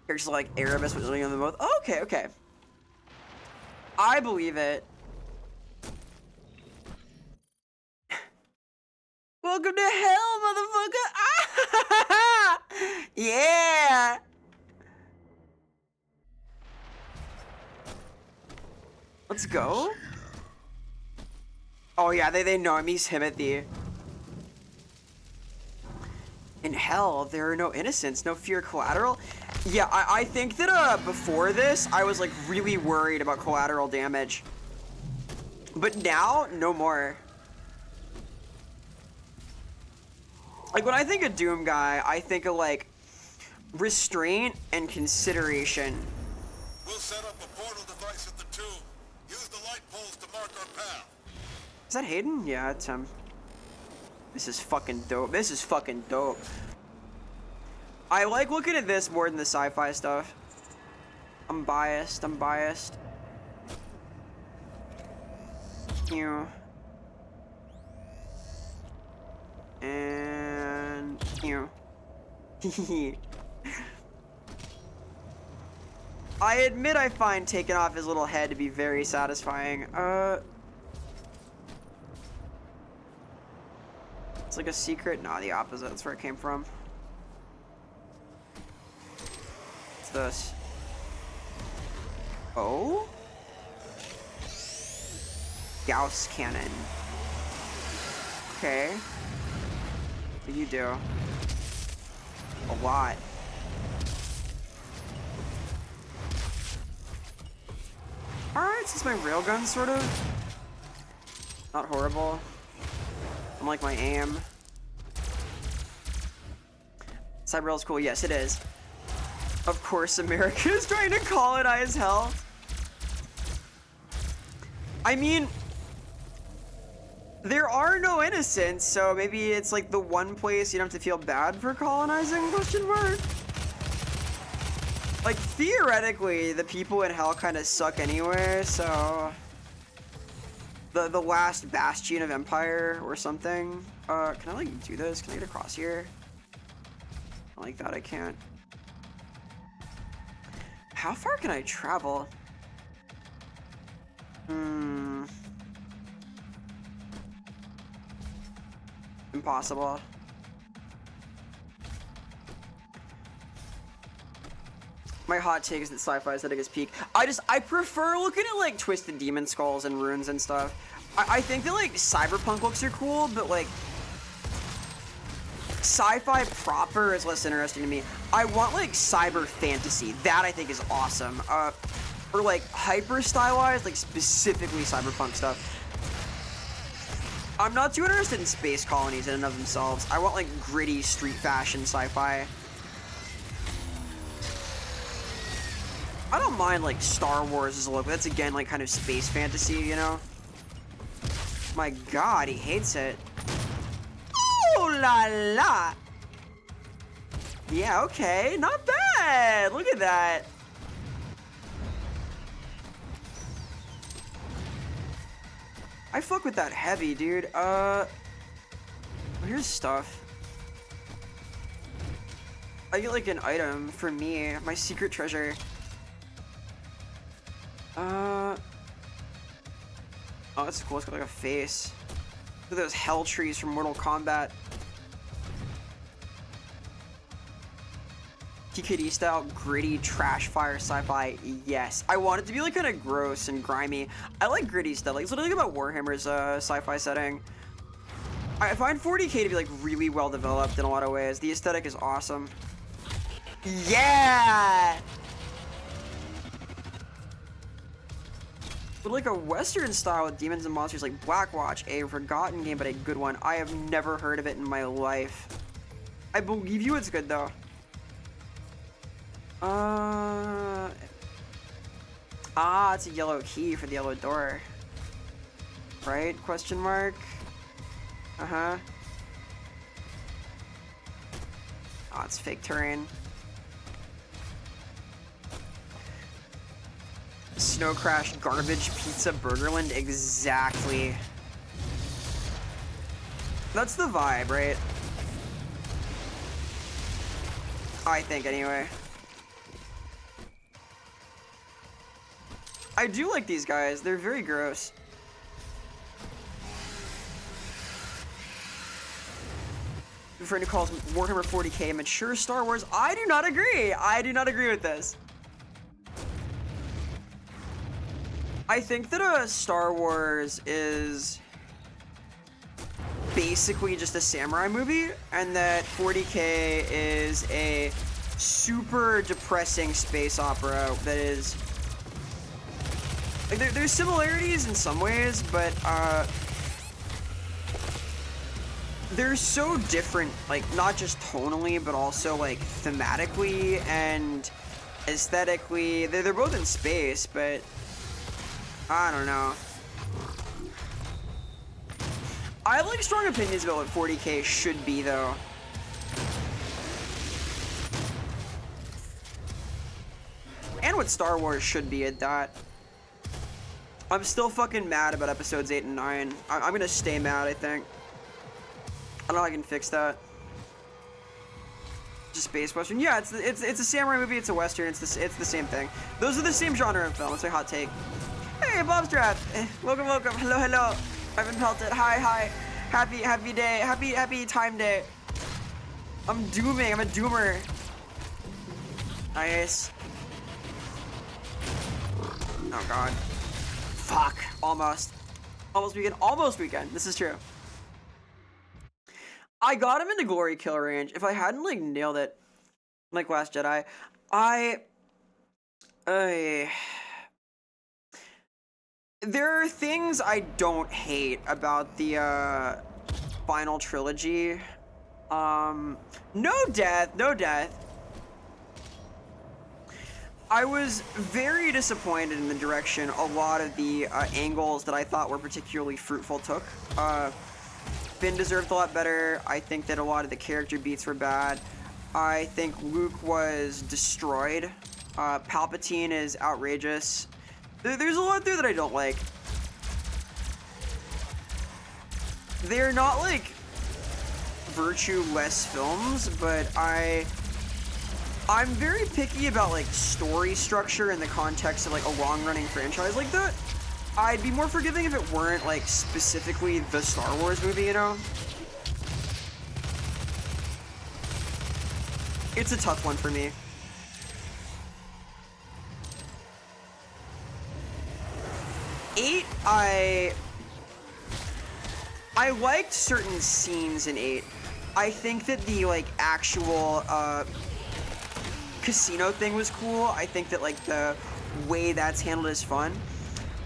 You're just like Erebus was living on the both. Oh, okay, okay. I believe it. Welcome to hell, motherfucker! Ah! Yeah! Let's go. Oh yeah, they know him. He's Timothy. In hell, there are no innocents, no fear collateral. Yeah, I think that before this, I was like really worried about collateral damage. But now, no more. Like when I think of Doom Guy, I think of like restraint and consideration. We'll set up a portal device at the tomb. Use the light poles to mark our path. Is that Hayden? Yeah, it's him. This is fucking dope. This is fucking dope. I like looking at this more than the sci-fi stuff. I'm biased. I'm biased. You. And you. I admit I find taking off his little head to be very satisfying. It's like a secret? Nah, the opposite. That's where it came from. What's this? Oh? Gauss cannon. Okay. What do you do? A lot. Alright, since my railgun's sort of not horrible. Unlike my aim. Cyberrail's cool. Yes, it is. Of course, America is trying to colonize hell. I mean, there are no innocents, so maybe it's like the one place you don't have to feel bad for colonizing, question mark? Like, theoretically, the people in hell kind of suck anyway, so... The last bastion of empire or something. Can I like do this? Can I get across here? I like that, I can't. How far can I travel? Impossible. My hot take is that sci-fi is at its peak. I prefer looking at like twisted demon skulls and runes and stuff. I think that like cyberpunk looks are cool, but like sci-fi proper is less interesting to me. I want like cyber fantasy. That I think is awesome. Or like hyper stylized, like specifically cyberpunk stuff. I'm not too interested in space colonies in and of themselves. I want like gritty street fashion sci-fi. I don't mind like Star Wars as a look, but that's again like kind of space fantasy, you know? My god, he hates it. Oh la la! Yeah, okay, not bad! Look at that! I fuck with that heavy, dude. Here's stuff. I get like an item for me, my secret treasure. Oh, that's cool. It's got like a face. Look at those hell trees from Mortal Kombat. TKD style, gritty, trash fire sci-fi. Yes. I want it to be like kind of gross and grimy. I like gritty stuff. Like, it's literally about Warhammer's sci-fi setting. I find 40k to be like really well developed in a lot of ways. The aesthetic is awesome. Yeah! But like a Western style with demons and monsters like Blackwatch, a forgotten game but a good one. I have never heard of it in my life. I believe you it's good though. It's a yellow key for the yellow door. Right? Question mark? Uh-huh. Oh, it's fake terrain. Snow Crash, Garbage, Pizza, Burgerland, exactly. That's the vibe, right? I think, anyway. I do like these guys. They're very gross. A friend who calls Warhammer 40K mature Star Wars. I do not agree. I do not agree with this. I think that Star Wars is basically just a samurai movie, and that 40K is a super depressing space opera that is like there's similarities in some ways, but they're so different, like not just tonally but also like thematically and aesthetically. They're both in space, but I don't know. I have like strong opinions about what 40K should be though. And what Star Wars should be at that. I'm still fucking mad about episodes 8 and 9. I'm gonna stay mad, I think. I don't know how I can fix that. Just space western. Yeah, it's a samurai movie, it's a western, it's the same thing. Those are the same genre of film. It's a hot take. Hey, Bob's Draft. Welcome, welcome. Hello, hello. I've been pelted. Hi, hi. Happy day. Happy time day. I'm dooming. I'm a doomer. Nice. Oh god. Fuck. Almost. Almost weekend. Almost weekend. This is true. I got him into glory kill range. If I hadn't like nailed it, like Last Jedi, there are things I don't hate about the final trilogy. No death. I was very disappointed in the direction a lot of the angles that I thought were particularly fruitful took. Finn deserved a lot better. I think that a lot of the character beats were bad. I think Luke was destroyed. Palpatine is outrageous. There's a lot there that I don't like. They're not like virtue-less films, but I'm very picky about like story structure in the context of like a long-running franchise like that. I'd be more forgiving if it weren't like specifically the Star Wars movie, you know? It's a tough one for me. Eight, I liked certain scenes in 8. I think that the like actual casino thing was cool. I think that like the way that's handled is fun.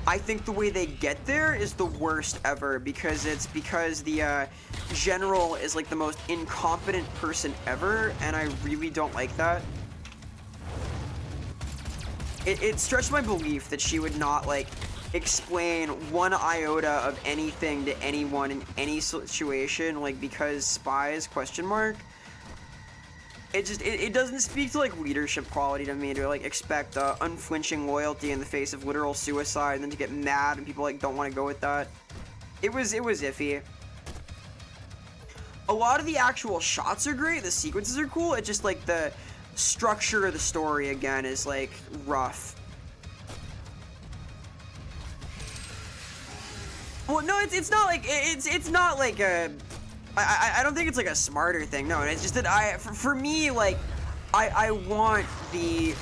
I think the way they get there is the worst ever because the general is like the most incompetent person ever, and I really don't like that. It stretched my belief that she would not like explain one iota of anything to anyone in any situation, like because spies, question mark. It doesn't speak to like leadership quality to me to like expect unflinching loyalty in the face of literal suicide and then to get mad and people like don't want to go with that. It was iffy. A lot of the actual shots are great, the sequences are cool, it's just like the structure of the story again is like rough. Well, no, it's not like it's not like a. I don't think it's like a smarter thing. No, it's just that for me like I want the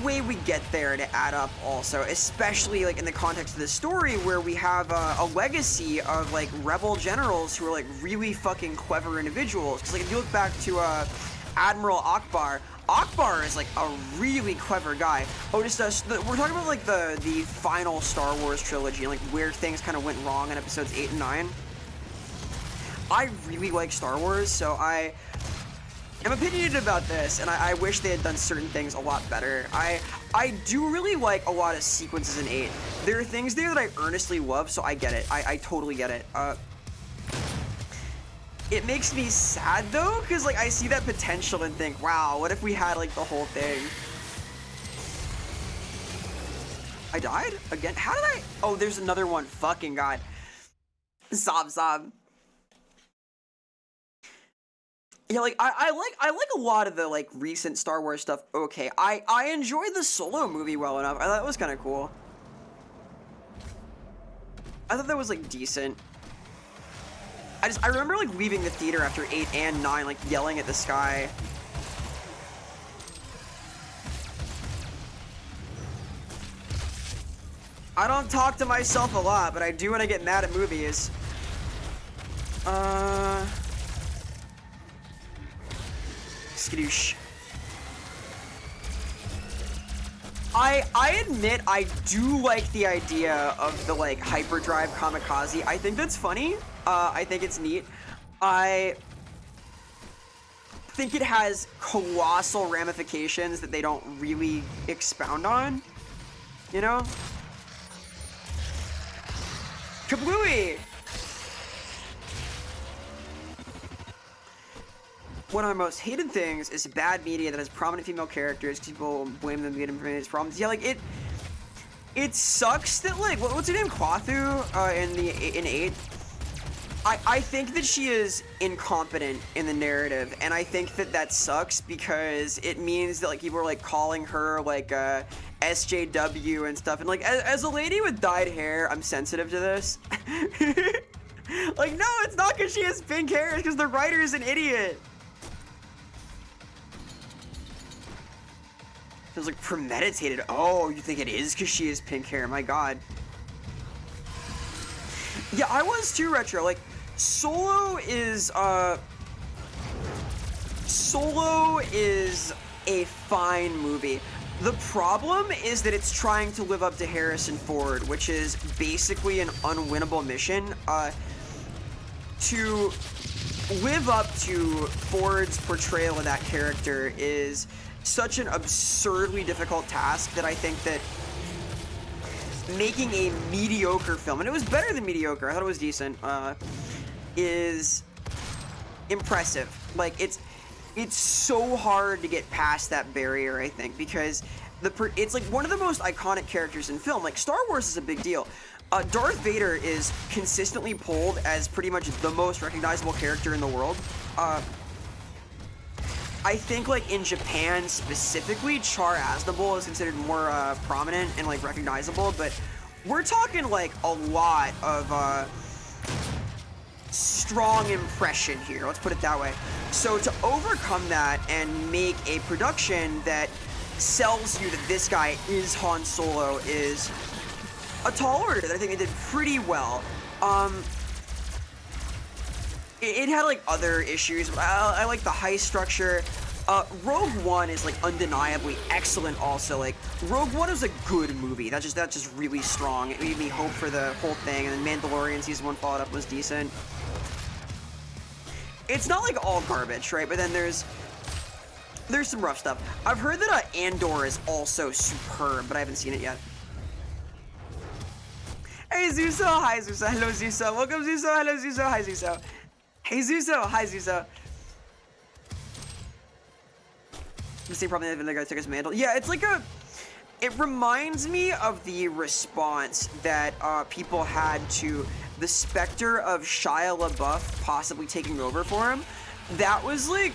way we get there to add up also, especially like in the context of the story where we have a legacy of like rebel generals who are like really fucking clever individuals. Because like if you look back to Admiral Akbar is like a really clever guy. Oh, we're talking about like the final Star Wars trilogy and like where things kind of went wrong in episodes 8 and 9. I really like Star Wars, so I am opinionated about this, and I wish they had done certain things a lot better. I do really like a lot of sequences in 8. There are things there that I earnestly love, so I get it. I totally get it. It makes me sad though, because like I see that potential and think, wow, what if we had like the whole thing? I died? Again? How did I? Oh, there's another one. Fucking God. Sob sob. Yeah, like I like a lot of the like recent Star Wars stuff. Okay, I enjoyed the Solo movie well enough. I thought it was kind of cool. I thought that was like decent. I remember like leaving the theater after 8 and 9, like yelling at the sky. I don't talk to myself a lot, but I do when I get mad at movies. Skadoosh. I admit I do like the idea of the like hyperdrive kamikaze. I think that's funny. I think it's neat. I think it has colossal ramifications that they don't really expound on. You know? Kablooey! One of my most hated things is bad media that has prominent female characters. People blame them to get information its problems. Yeah, like it sucks that like what's her name? Quathu in 8. I think that she is incompetent in the narrative, and I think that sucks because it means that like people are like calling her like SJW and stuff, and like as a lady with dyed hair, I'm sensitive to this. Like, no, it's not because she has pink hair, it's because the writer is an idiot. Feels like premeditated. Oh, you think it is because she has pink hair? My God. Yeah, I was too, Retro. Like, Solo is a fine movie. The problem is that it's trying to live up to Harrison Ford, which is basically an unwinnable mission. To live up to Ford's portrayal of that character is such an absurdly difficult task that I think that making a mediocre film, and it was better than mediocre, I thought it was decent, is impressive. Like, it's so hard to get past that barrier, I think, because it's like one of the most iconic characters in film. Like, Star Wars is a big deal. Darth Vader is consistently pulled as pretty much the most recognizable character in the world. I think, like, in Japan specifically, Char Aznavour is considered more prominent and, like, recognizable, but we're talking, like, a lot of strong impression here, let's put it that way. So to overcome that and make a production that sells you that this guy is Han Solo is a tall order that I think they did pretty well. It had like other issues, but I like the heist structure. Rogue One is like undeniably excellent also. Like, Rogue One is a good movie. That's just really strong. It made me hope for the whole thing, and then Mandalorian Season 1 followed up was decent. It's not like all garbage, right? But then there's some rough stuff. I've heard that Andor is also superb, but I haven't seen it yet. Hey Zuso, hi Zuso, hello Zuso, welcome Zuso, hello Zuso, hi Zuso. Hey Zuso, hi Zuso. The same problem that the guy took his mantle. Yeah, it's like it reminds me of the response that people had to the specter of Shia LaBeouf possibly taking over for him. That was like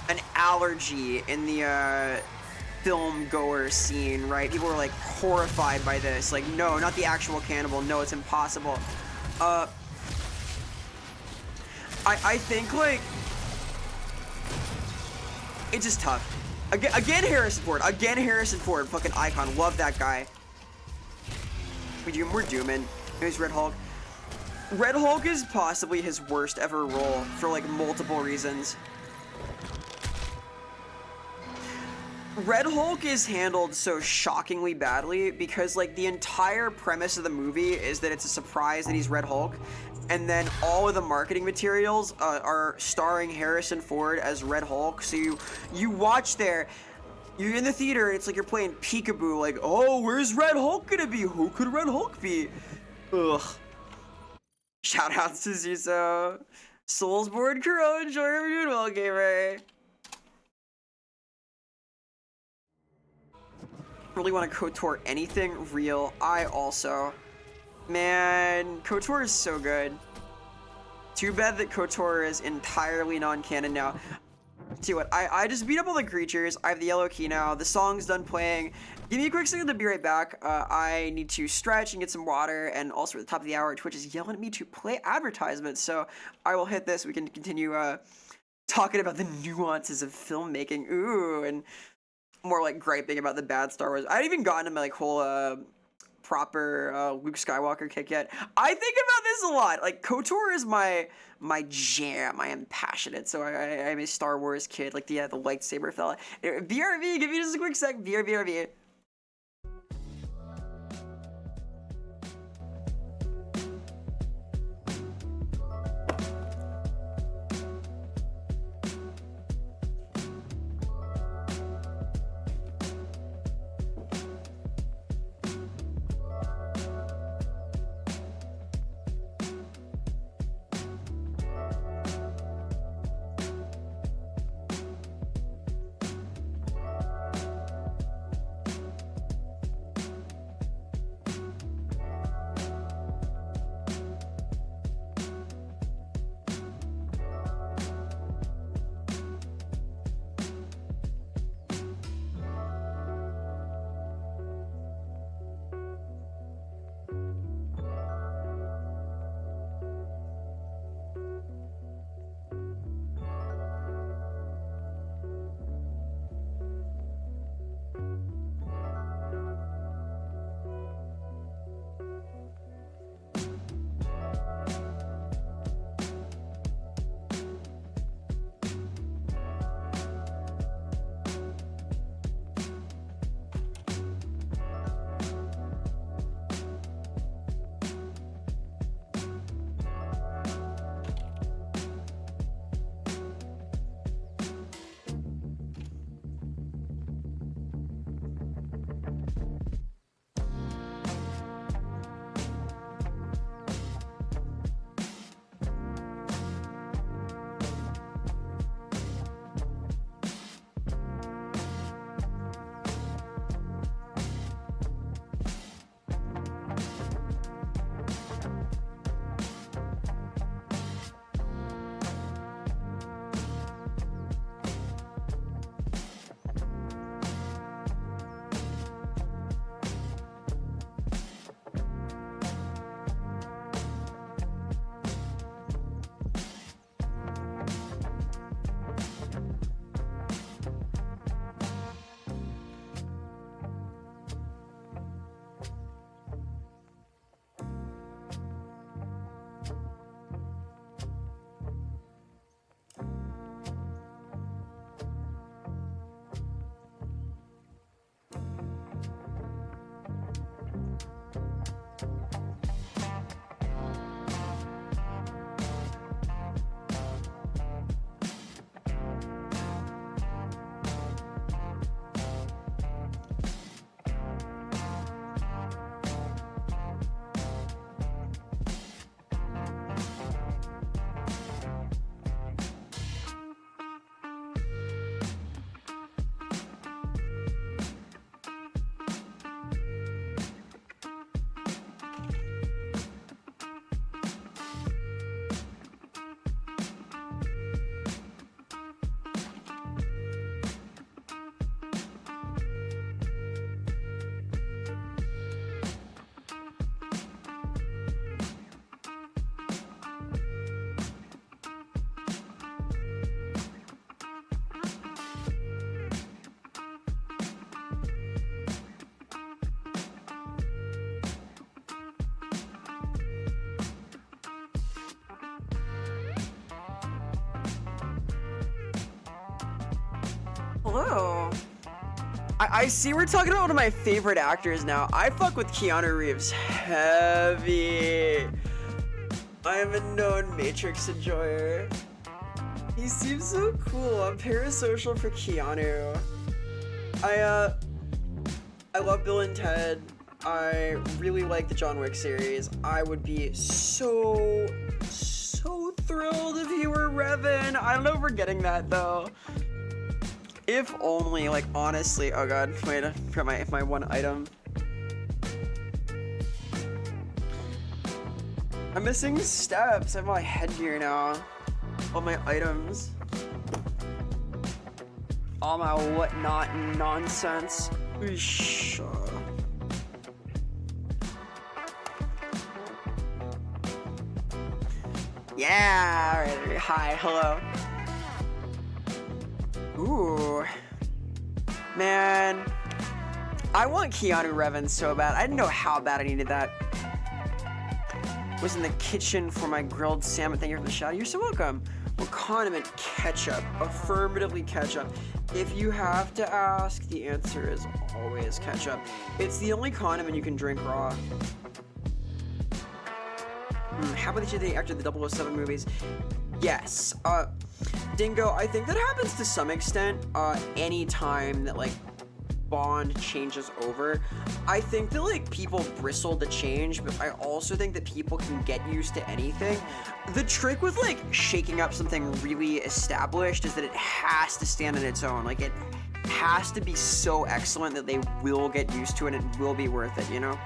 an allergy in the film goer scene, right? People were like horrified by this. Like, no, not the actual cannibal. No, it's impossible. I think like it's just tough. Again, Harrison Ford. Again, Harrison Ford. Fucking icon. Love that guy. We're dooming. Here's Red Hulk. Red Hulk is possibly his worst ever role for like multiple reasons. Red Hulk is handled so shockingly badly because like the entire premise of the movie is that it's a surprise that he's Red Hulk, and then all of the marketing materials are starring Harrison Ford as Red Hulk. So you watch there, you're in the theater, and it's like you're playing peekaboo, like, oh, where's Red Hulk gonna be? Who could Red Hulk be? Ugh. Shout out to Zuso. Soulsborne Kuro, enjoy your doing well, gamer. Really want to KOTOR anything real. I also. Man, KOTOR is so good. Too bad that KOTOR is entirely non-canon now. See what? I just beat up all the creatures. I have the yellow key now. The song's done playing. Give me a quick second to be right back. I need to stretch and get some water, and also at the top of the hour, Twitch is yelling at me to play advertisements, so I will hit this. We can continue talking about the nuances of filmmaking. Ooh, and more like griping about the bad Star Wars. I haven't even gotten to my like whole proper Luke Skywalker kick yet. I think about this a lot. Like KOTOR is my jam. I am passionate, so I'm a Star Wars kid. Like the lightsaber fella. BRB, give me just a quick sec. BRB. Hello. I see we're talking about one of my favorite actors now. I fuck with Keanu Reeves heavy. I am a known Matrix enjoyer. He seems so cool. I'm parasocial for Keanu. I love Bill and Ted. I really like the John Wick series. I would be so thrilled if he were Revan. I don't know if we're getting that though. If only, like, honestly. Oh god, wait, I forgot my one item. I'm missing steps. I have my headgear now. All my items. All my whatnot nonsense. Eesh. Yeah, alright, hi, hello. Ooh. Man. I want Keanu Revan so bad. I didn't know how bad I needed that. Was in the kitchen for my grilled salmon. Thank you for the shout. You're so welcome. What condiment? Ketchup. Affirmatively ketchup. If you have to ask, the answer is always ketchup. It's the only condiment you can drink raw. How about the thing after the 007 movies? Yes. Dingo, I think that happens to some extent any time that like Bond changes over. I think that like people bristle to change, but I also think that people can get used to anything. The trick with like shaking up something really established is that it has to stand on its own. Like it has to be so excellent that they will get used to it and it will be worth it, you know?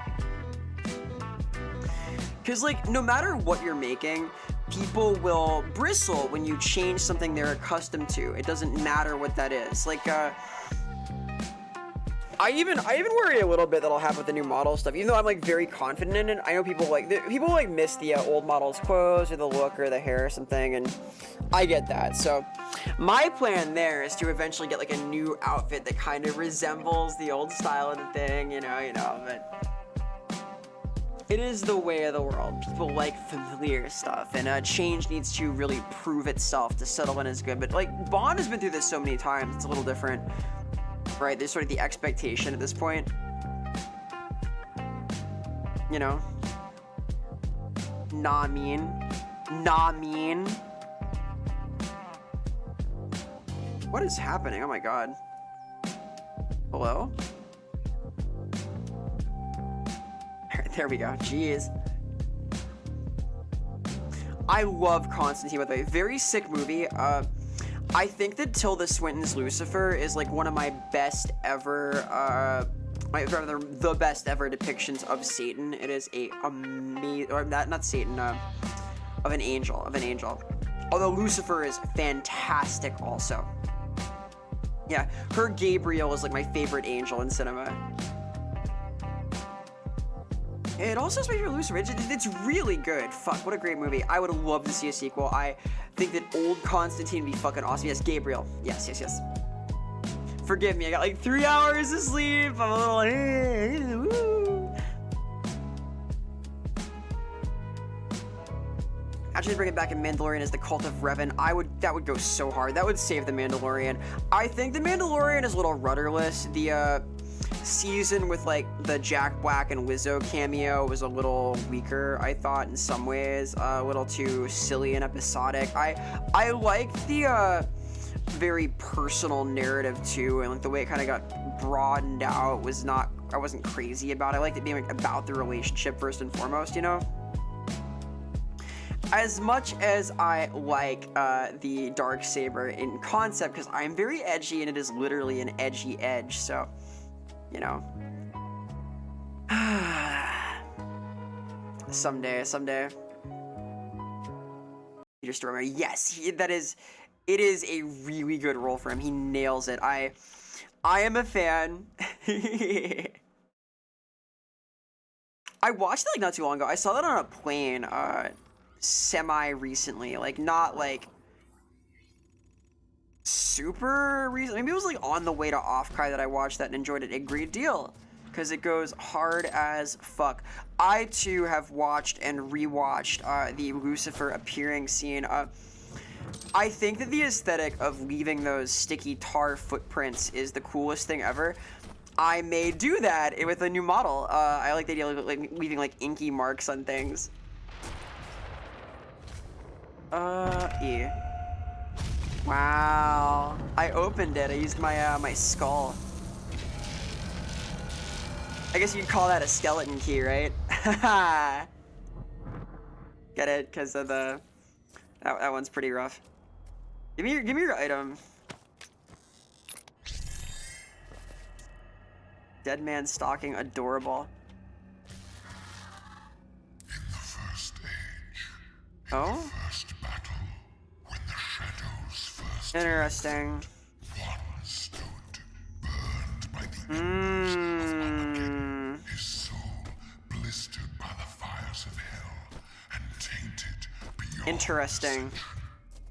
Because like no matter what you're making, people will bristle when you change something they're accustomed to. It doesn't matter what that is. Like I even worry a little bit that'll happen with the new model stuff, even though I'm like very confident in it. I know people like miss the old model's clothes or the look or the hair or something, and I get that. So my plan there is to eventually get like a new outfit that kind of resembles the old style of the thing, you know, but it is the way of the world. People like familiar stuff, and change needs to really prove itself to settle in as good. But like Bond has been through this so many times, it's a little different. Right, there's sort of the expectation at this point. You know? Nah mean. What is happening? Oh my god. Hello? There we go. Jeez. I love Constantine, by the way. Very sick movie. I think that Tilda Swinton's Lucifer is like one of my best ever, the best ever depictions of Satan. It is a amazing, or not Satan, of an angel, Although Lucifer is fantastic also. Yeah, her Gabriel is like my favorite angel in cinema. It also has my favorite Lucifer. It's really good. Fuck, what a great movie. I would love to see a sequel. I think that old Constantine would be fucking awesome. Yes, Gabriel. Yes. Forgive me, I got like 3 hours of sleep. I'm a little woo. Actually, bring it back in Mandalorian as the Cult of Revan. That would go so hard. That would save the Mandalorian. I think the Mandalorian is a little rudderless. The season with like the Jack Black and Wizzo cameo was a little weaker, I thought, in some ways, a little too silly and episodic. I liked the very personal narrative too, and like the way it kind of got broadened out I wasn't crazy about it. I liked it being like about the relationship first and foremost, you know? As much as I like the Darksaber in concept, because I'm very edgy and it is literally an edgy edge, so you know. Someday. Peter Stormer. Yes, it is a really good role for him. He nails it. I am a fan. I watched it like not too long ago. I saw that on a plane semi recently. Like not like super recently. Maybe it was like on the way to Offkai that I watched that and enjoyed it a great deal, because it goes hard as fuck. I too have watched and rewatched the Lucifer appearing scene. I think that the aesthetic of leaving those sticky tar footprints is the coolest thing ever. I may do that with a new model. I like the idea of like leaving like inky marks on things. Wow. I opened it. I used my my skull. I guess you'd call that a skeleton key, right? Get it? Because of the that one's pretty rough. Give me your item. Dead man stalking, adorable. In the first age, Oh? First battle, when the shadows first Interesting. one stood, burned by the embers of Armageddon, his soul blistered by the fires of hell, and tainted beyond Interesting. ascension.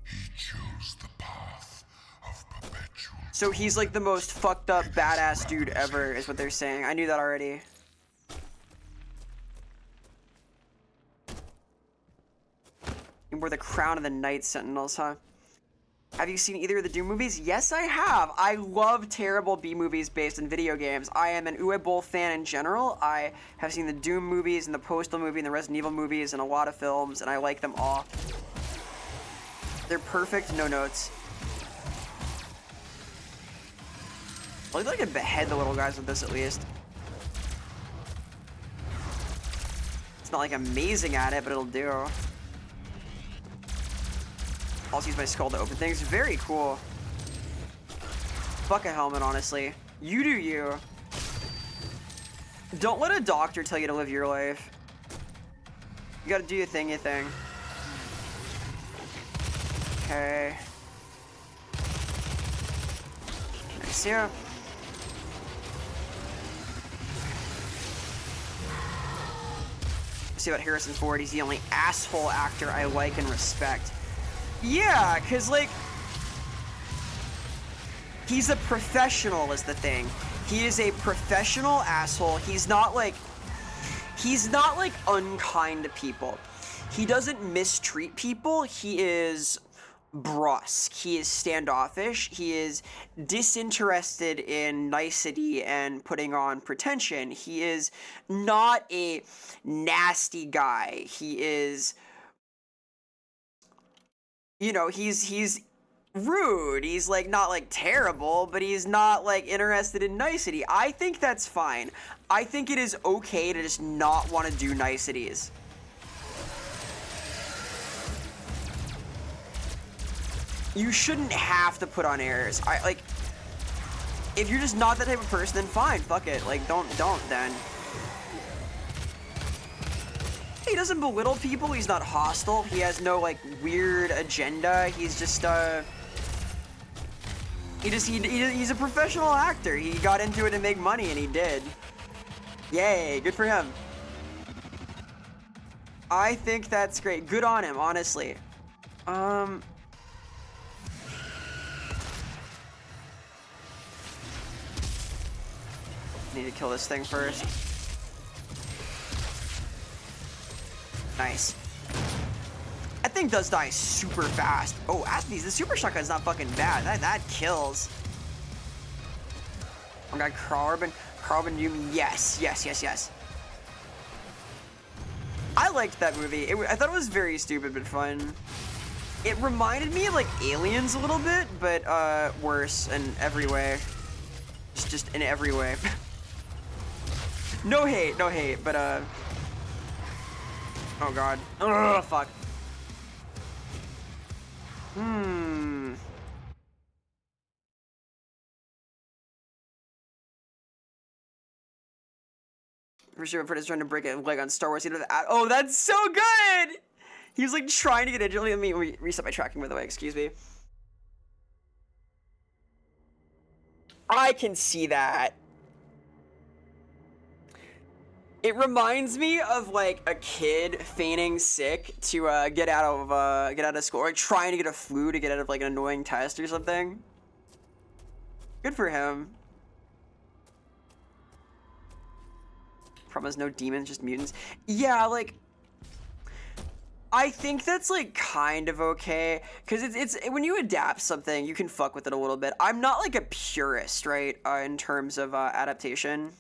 He chose the path of perpetual. So he's like the most fucked up badass dude ever, is what they're saying. I knew that already. He wore the crown of the Night Sentinels, huh? Have you seen either of the Doom movies? Yes, I have. I love terrible B movies based in video games. I am an Uwe Boll fan in general. I have seen the Doom movies and the Postal movie and the Resident Evil movies and a lot of films, and I like them all. They're perfect, no notes. I like I can behead the little guys with this at least. It's not like amazing at it, but it'll do. I'll also use my skull to open things. Very cool. Fuck a helmet, honestly. You do you. Don't let a doctor tell you to live your life. You gotta do your thing, Okay. Nice, yeah. See about Harrison Ford, he's the only asshole actor I like and respect. Yeah, cause like, he's a professional is the thing. He is a professional asshole. He's not like unkind to people. He doesn't mistreat people. He is brusque. He is standoffish. He is disinterested in nicety and putting on pretension. He is not a nasty guy. He is, you know, he's rude. He's like not like terrible, but he's not like interested in nicety. I think that's fine. I think it is okay to just not want to do niceties. You shouldn't have to put on airs. If you're just not that type of person, then fine, fuck it. Like, don't then. He doesn't belittle people. He's not hostile. He has no like weird agenda. He's just he's a professional actor. He got into it to make money, and he did. Yay, good for him. I think that's great. Good on him, honestly. Need to kill this thing first. Nice. That thing does die super fast. Oh, Athletes, the super shotgun's not fucking bad. That kills. Oh god, Carbon Yumi. Yes. I liked that movie. I thought it was very stupid but fun. It reminded me of like Aliens a little bit, but worse in every way. Just in every way. No hate, but oh god. Ugh, fuck. For sure, Fred is trying to break a leg on Star Wars. Oh, that's so good! He was like trying to get into it. Let me reset my tracking, by the way, excuse me. I can see that. It reminds me of like a kid feigning sick to get out of school, or like trying to get a flu to get out of like an annoying test or something. Good for him. Problem is no demons, just mutants. Yeah, like I think that's like kind of okay, because it's when you adapt something, you can fuck with it a little bit. I'm not like a purist, right, in terms of adaptation.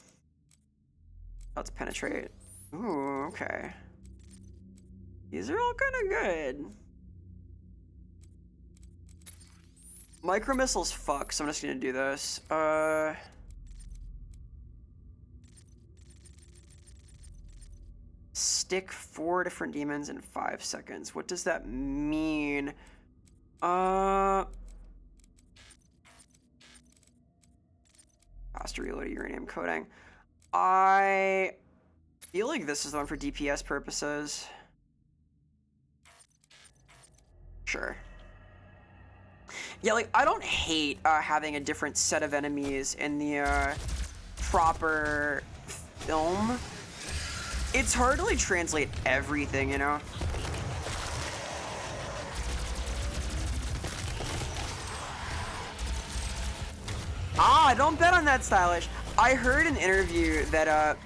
Let's penetrate. Ooh, okay. These are all kind of good. Micro missiles fuck, so I'm just gonna do this. Stick 4 different demons in 5 seconds. What does that mean? Faster reload uranium coating. I feel like this is the one for DPS purposes. Sure. Yeah, like, I don't hate having a different set of enemies in the proper film. It's hard to, like, translate everything, you know? Ah, don't bet on that, Stylish. I heard in an interview that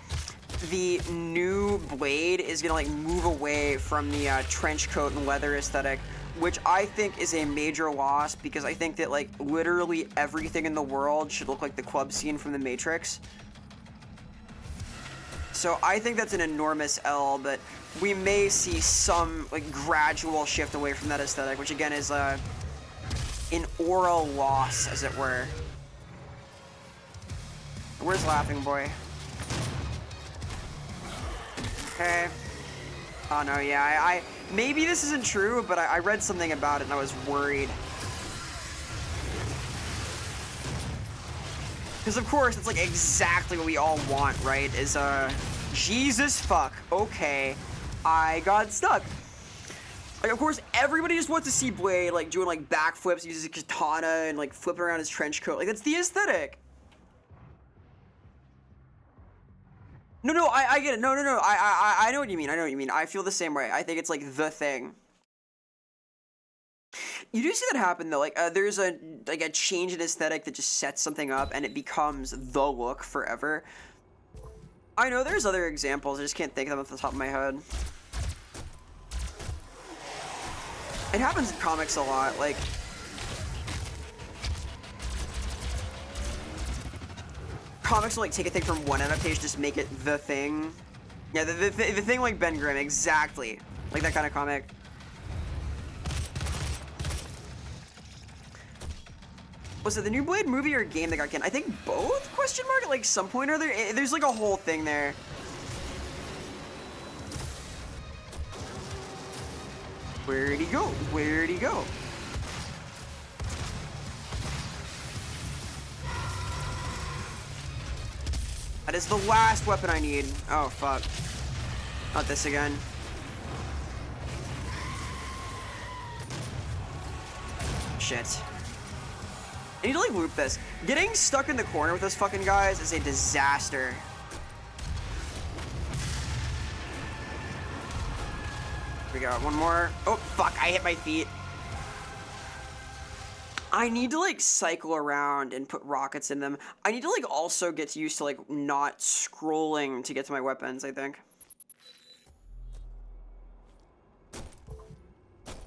the new Blade is gonna, like, move away from the trench coat and leather aesthetic, which I think is a major loss, because I think that, like, literally everything in the world should look like the club scene from The Matrix. So I think that's an enormous L, but we may see some, like, gradual shift away from that aesthetic, which again is an oral loss, as it were. Where's Laughing Boy? Okay. Oh no, yeah, I maybe this isn't true, but I read something about it and I was worried. Because of course, it's like exactly what we all want, right? Is Jesus fuck, okay, I got stuck. Like, of course, everybody just wants to see Blade, like, doing, like, backflips, uses a katana, and, like, flipping around his trench coat. Like, that's the aesthetic. No, I get it. No, I know what you mean. I know what you mean. I feel the same way. I think it's, like, the thing. You do see that happen, though. Like, there's a change in aesthetic that just sets something up, and it becomes the look forever. I know there's other examples. I just can't think of them off the top of my head. It happens in comics a lot. Like, comics will, like, take a thing from one adaptation, just make it the thing. Yeah, the thing like Ben Grimm, exactly. Like that kind of comic. Was it the new Blade movie or game that got canned? I think both, question mark, at like some point or other. There's like a whole thing there. Where'd he go? Where'd he go? That is the last weapon I need. Oh, fuck. Not this again. Shit. I need to, like, loop this. Getting stuck in the corner with those fucking guys is a disaster. We got one more. Oh, fuck, I hit my feet. I need to, like, cycle around and put rockets in them. I need to, like, also get used to, like, not scrolling to get to my weapons, I think.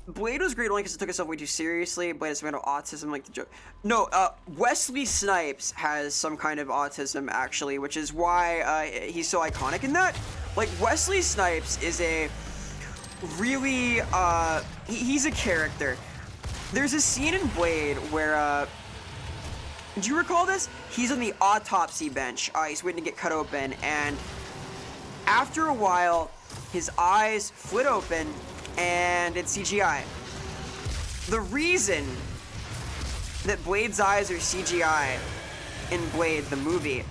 Blade was great only because it took itself way too seriously. Blade has some kind of autism, like the joke. No, Wesley Snipes has some kind of autism, actually, which is why he's so iconic in that. Like, Wesley Snipes is a really, he's a character. There's a scene in Blade where, do you recall this? He's on the autopsy bench. He's waiting to get cut open, and after a while, his eyes flit open, and it's CGI. The reason that Blade's eyes are CGI in Blade, the movie,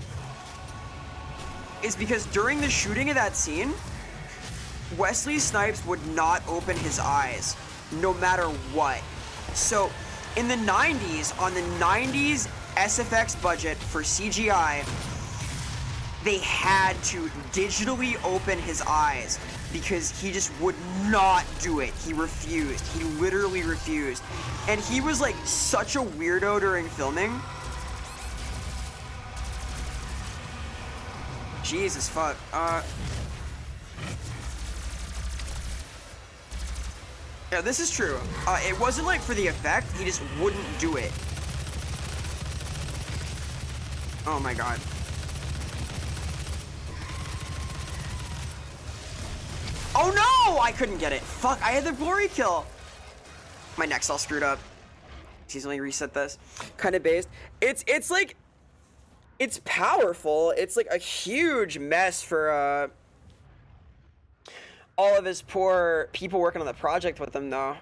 is because during the shooting of that scene, Wesley Snipes would not open his eyes, no matter what. So, in the 90s, on the 90s SFX budget for CGI, they had to digitally open his eyes because he just would not do it. He refused. He literally refused. And he was, like, such a weirdo during filming. Jesus fuck. Yeah, this is true. It wasn't, like, for the effect. He just wouldn't do it. Oh my god. Oh no! I couldn't get it. Fuck, I had the glory kill. My neck's all screwed up. Excuse me, reset this. Kind of based. It's like, it's powerful. It's like a huge mess for all of his poor people working on the project with him, though.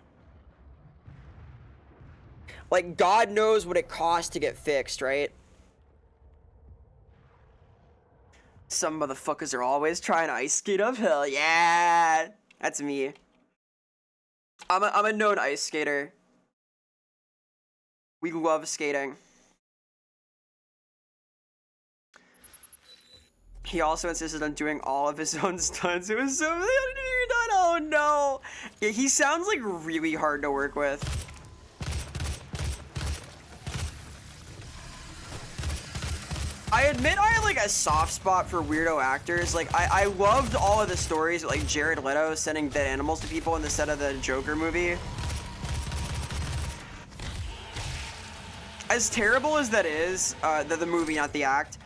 Like, God knows what it costs to get fixed, right? Some motherfuckers are always trying to ice skate uphill. Yeah, that's me. I'm a known ice skater. We love skating. He also insisted on doing all of his own stunts. It was so really hard to hear that. Oh no. Yeah, he sounds like really hard to work with. I admit I have like a soft spot for weirdo actors. Like I loved all of the stories like Jared Leto sending dead animals to people in the set of the Joker movie. As terrible as that is, the movie, not the act.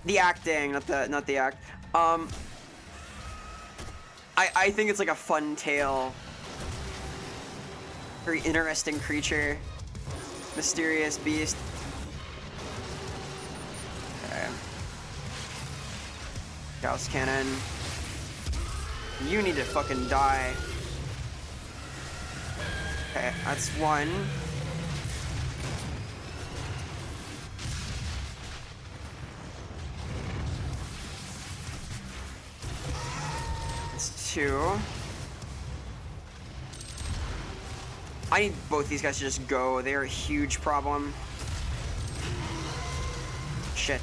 The acting, not the act. I think it's like a fun tale. Very interesting creature. Mysterious beast. Okay. Gauss cannon. You need to fucking die. Okay, that's one. That's two. I need both these guys to just go. They're a huge problem. Shit.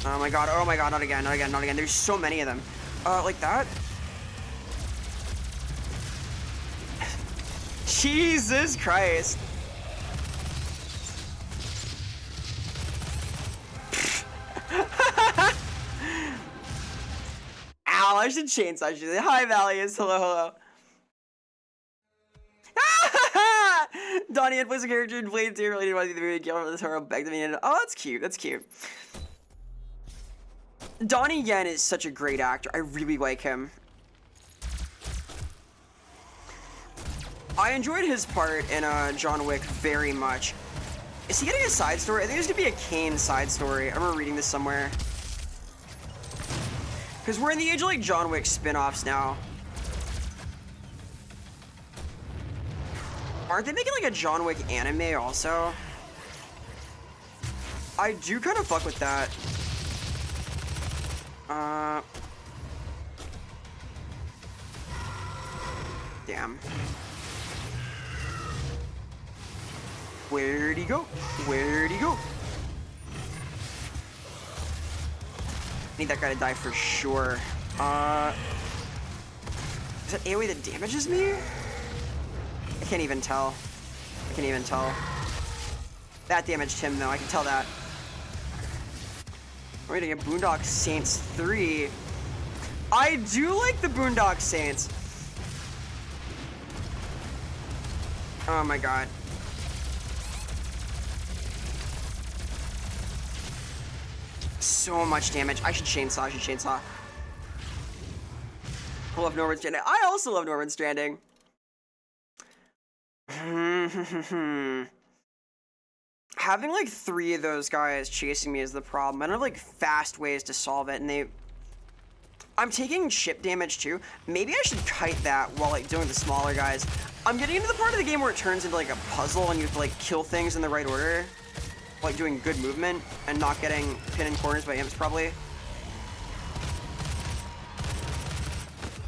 Oh my god, not again, not again, not again. There's so many of them. Like that? Jesus Christ. Ow, I should chainsaw you. Hi, Valius. Hello, hello. Donnie had plays a character in Blade 2 related to the movie Guillermo del Toro back to me. Oh, that's cute. That's cute. Donnie Yen is such a great actor. I really like him. I enjoyed his part in John Wick very much. Is he getting a side story? I think there's gonna be a Kane side story. I remember reading this somewhere. Because we're in the age of like John Wick spin-offs now. Aren't they making like a John Wick anime also? I do kind of fuck with that. Damn. Where'd he go? Where'd he go? Need that guy to die for sure. Is that AoE that damages me? I can't even tell. I can't even tell. That damaged him though, I can tell that. We're gonna get Boondock Saints 3. I do like the Boondock Saints. Oh my god. So much damage. I should chainsaw, I should chainsaw. I love Northern Stranding. I also love Northern Stranding. Having like 3 of those guys chasing me is the problem. I don't have like fast ways to solve it, and I'm taking chip damage too. Maybe I should kite that while like doing the smaller guys. I'm getting into the part of the game where it turns into like a puzzle and you have to like kill things in the right order. Like doing good movement and not getting pinned in corners by imps probably.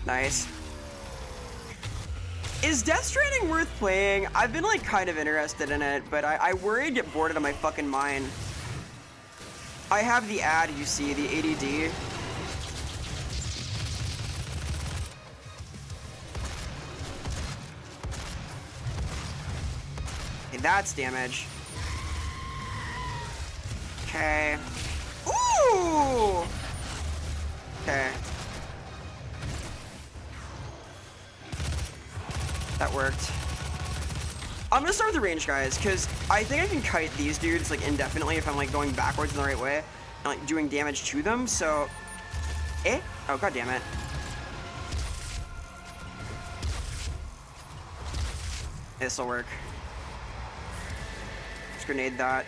Nice. Is Death Stranding worth playing? I've been like kind of interested in it, but I worry I'd get bored out of my fucking mind. I have the ad, you see, the ADD. Okay, that's damage. Okay. Ooh! Okay. That worked. I'm gonna start with the range guys, because I think I can kite these dudes like indefinitely if I'm like going backwards in the right way and like doing damage to them, so... Eh? Oh, god damn it. This'll work. Just grenade that.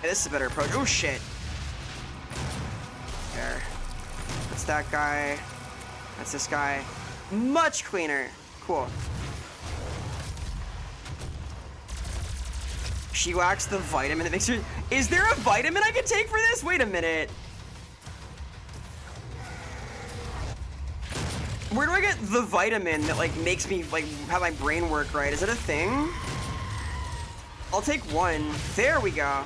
Hey, this is a better approach. Oh shit. There. That's that guy. That's this guy. Much cleaner. Cool. She lacks the vitamin that makes her... Is there a vitamin I can take for this? Wait a minute. Where do I get the vitamin that like makes me like have my brain work right? Is it a thing? I'll take one. There we go.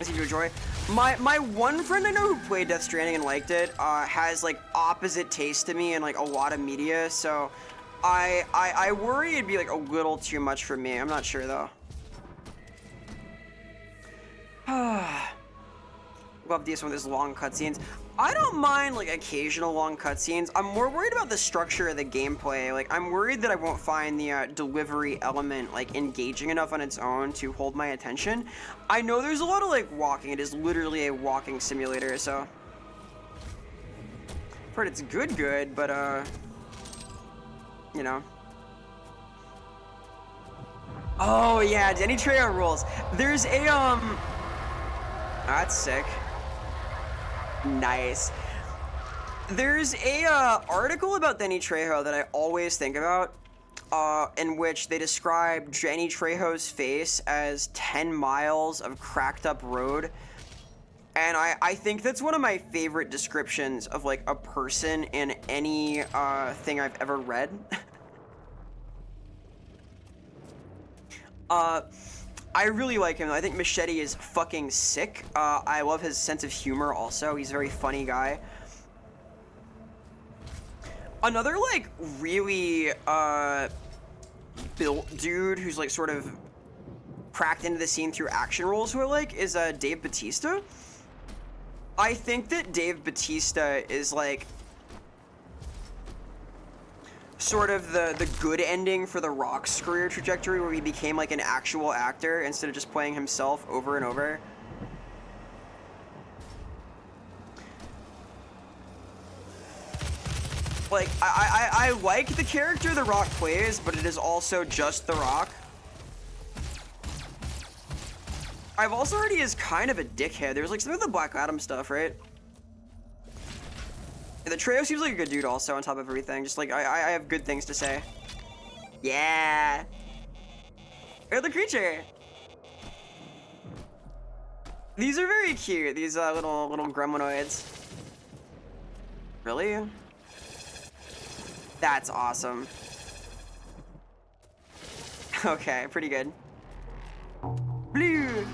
I seem to enjoy. My one friend I know who played Death Stranding and liked it has like opposite taste to me in like a lot of media, so I worry it'd be like a little too much for me. I'm not sure though. Love this one with these long cutscenes. I don't mind like occasional long cutscenes. I'm more worried about the structure of the gameplay. Like I'm worried that I won't find the delivery element like engaging enough on its own to hold my attention. I know there's a lot of like walking. It is literally a walking simulator, so I've heard it's good, but you know. Oh yeah, Danny Trejo rules. There's a that's sick. Nice. There's a article about Danny Trejo that I always think about, in which they describe Danny Trejo's face as 10 miles of cracked up road. And I think that's one of my favorite descriptions of like a person in any thing I've ever read. I really like him. I think Machete is fucking sick. I love his sense of humor also. He's a very funny guy. Another like really built dude who's like sort of cracked into the scene through action roles who I like is Dave Bautista. I think that Dave Bautista is like sort of the good ending for The Rock's career trajectory, where he became like an actual actor instead of just playing himself over and over. Like, I like the character The Rock plays, but it is also just The Rock. I've also heard he is kind of a dickhead. There's like some of the Black Adam stuff, right? The Trejo seems like a good dude also, on top of everything. Just like, I have good things to say. Yeah. Look at the creature. These are very cute, these little gremlinoids. Really? That's awesome. Okay, pretty good. Blue.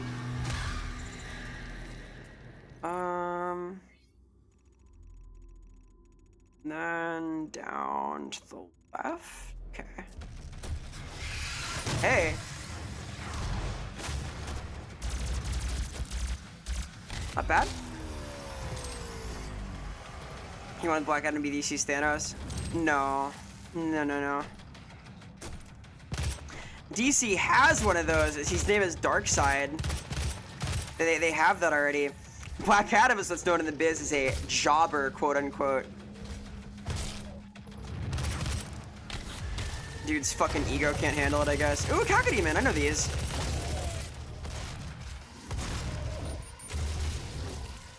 Then down to the left. Okay. Hey. Not bad. You want Black Adam to be DC's Thanos? No. No. DC has one of those. His name is Darkseid. They have that already. Black Adam is what's known in the biz as a jobber, quote unquote. Dude's fucking ego can't handle it, I guess. Ooh, Cockatoo Man, I know these.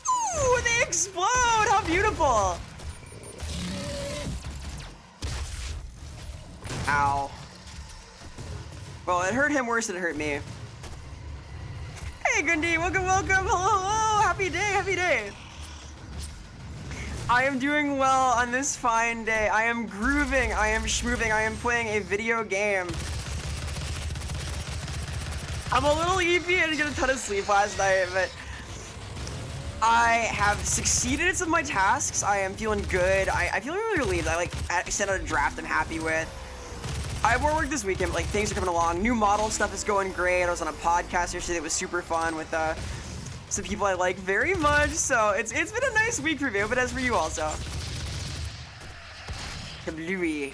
Ooh, they explode! How beautiful! Ow. Well, it hurt him worse than it hurt me. Hey, Gundy, welcome. Hello, happy day. I am doing well on this fine day. I am grooving, I am schmooving, I am playing a video game. I'm a little eepy, I didn't get a ton of sleep last night, but I have succeeded at some of my tasks. I am feeling good. I feel really relieved. I sent out a draft I'm happy with. I have more work this weekend, but like things are coming along. New model stuff is going great. I was on a podcast yesterday that was super fun with some people I like very much. So it's been a nice week for me, but as for you also. Kablooey.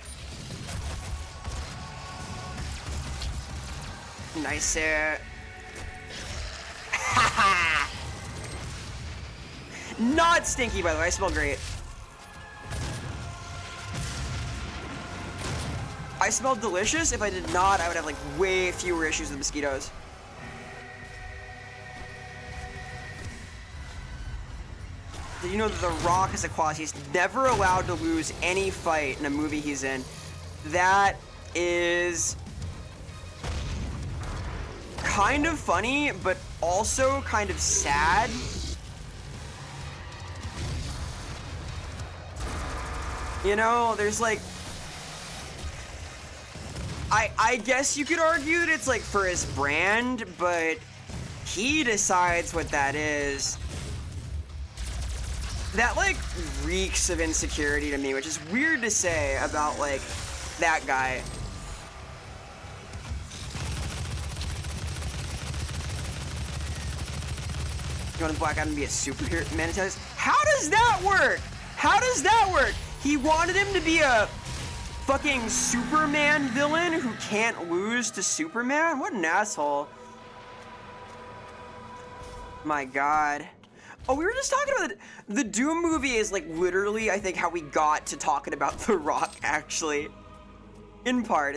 Nice hair. Not stinky, by the way. I smell great. I smell delicious. If I did not, I would have like way fewer issues with mosquitoes. Did you know that The Rock has a clause? He's never allowed to lose any fight in a movie he's in. That is kind of funny, but also kind of sad. You know, there's like, I guess you could argue that it's like for his brand, but he decides what that is. That like reeks of insecurity to me, which is weird to say about like that guy. You want Black Adam to be a superhero? Man, how does that work? How does that work? He wanted him to be a fucking Superman villain who can't lose to Superman? What an asshole. My God. Oh, we were just talking about it. The Doom movie is like literally, I think, how we got to talking about The Rock, actually. In part.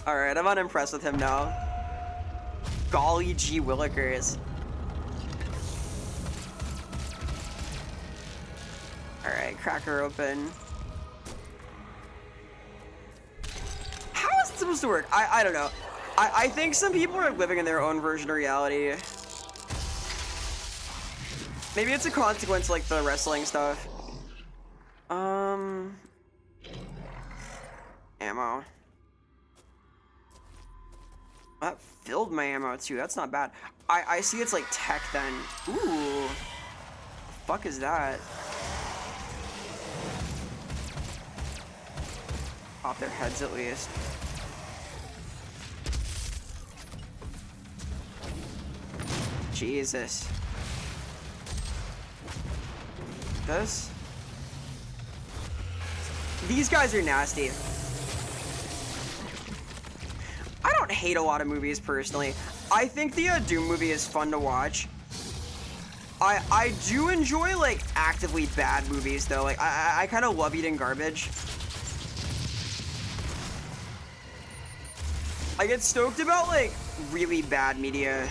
Alright, I'm unimpressed with him now. Golly gee willikers. Alright, crack her open. How is it supposed to work? I don't know. I think some people are living in their own version of reality. Maybe it's a consequence like the wrestling stuff. Ammo. That filled my ammo too. That's not bad. I see it's like tech then. Ooh. The fuck is that? Pop their heads at least. Jesus. This? These guys are nasty. I don't hate a lot of movies personally. I think the Doom movie is fun to watch. I do enjoy like actively bad movies though. Like I kind of love eating garbage. I get stoked about like really bad media.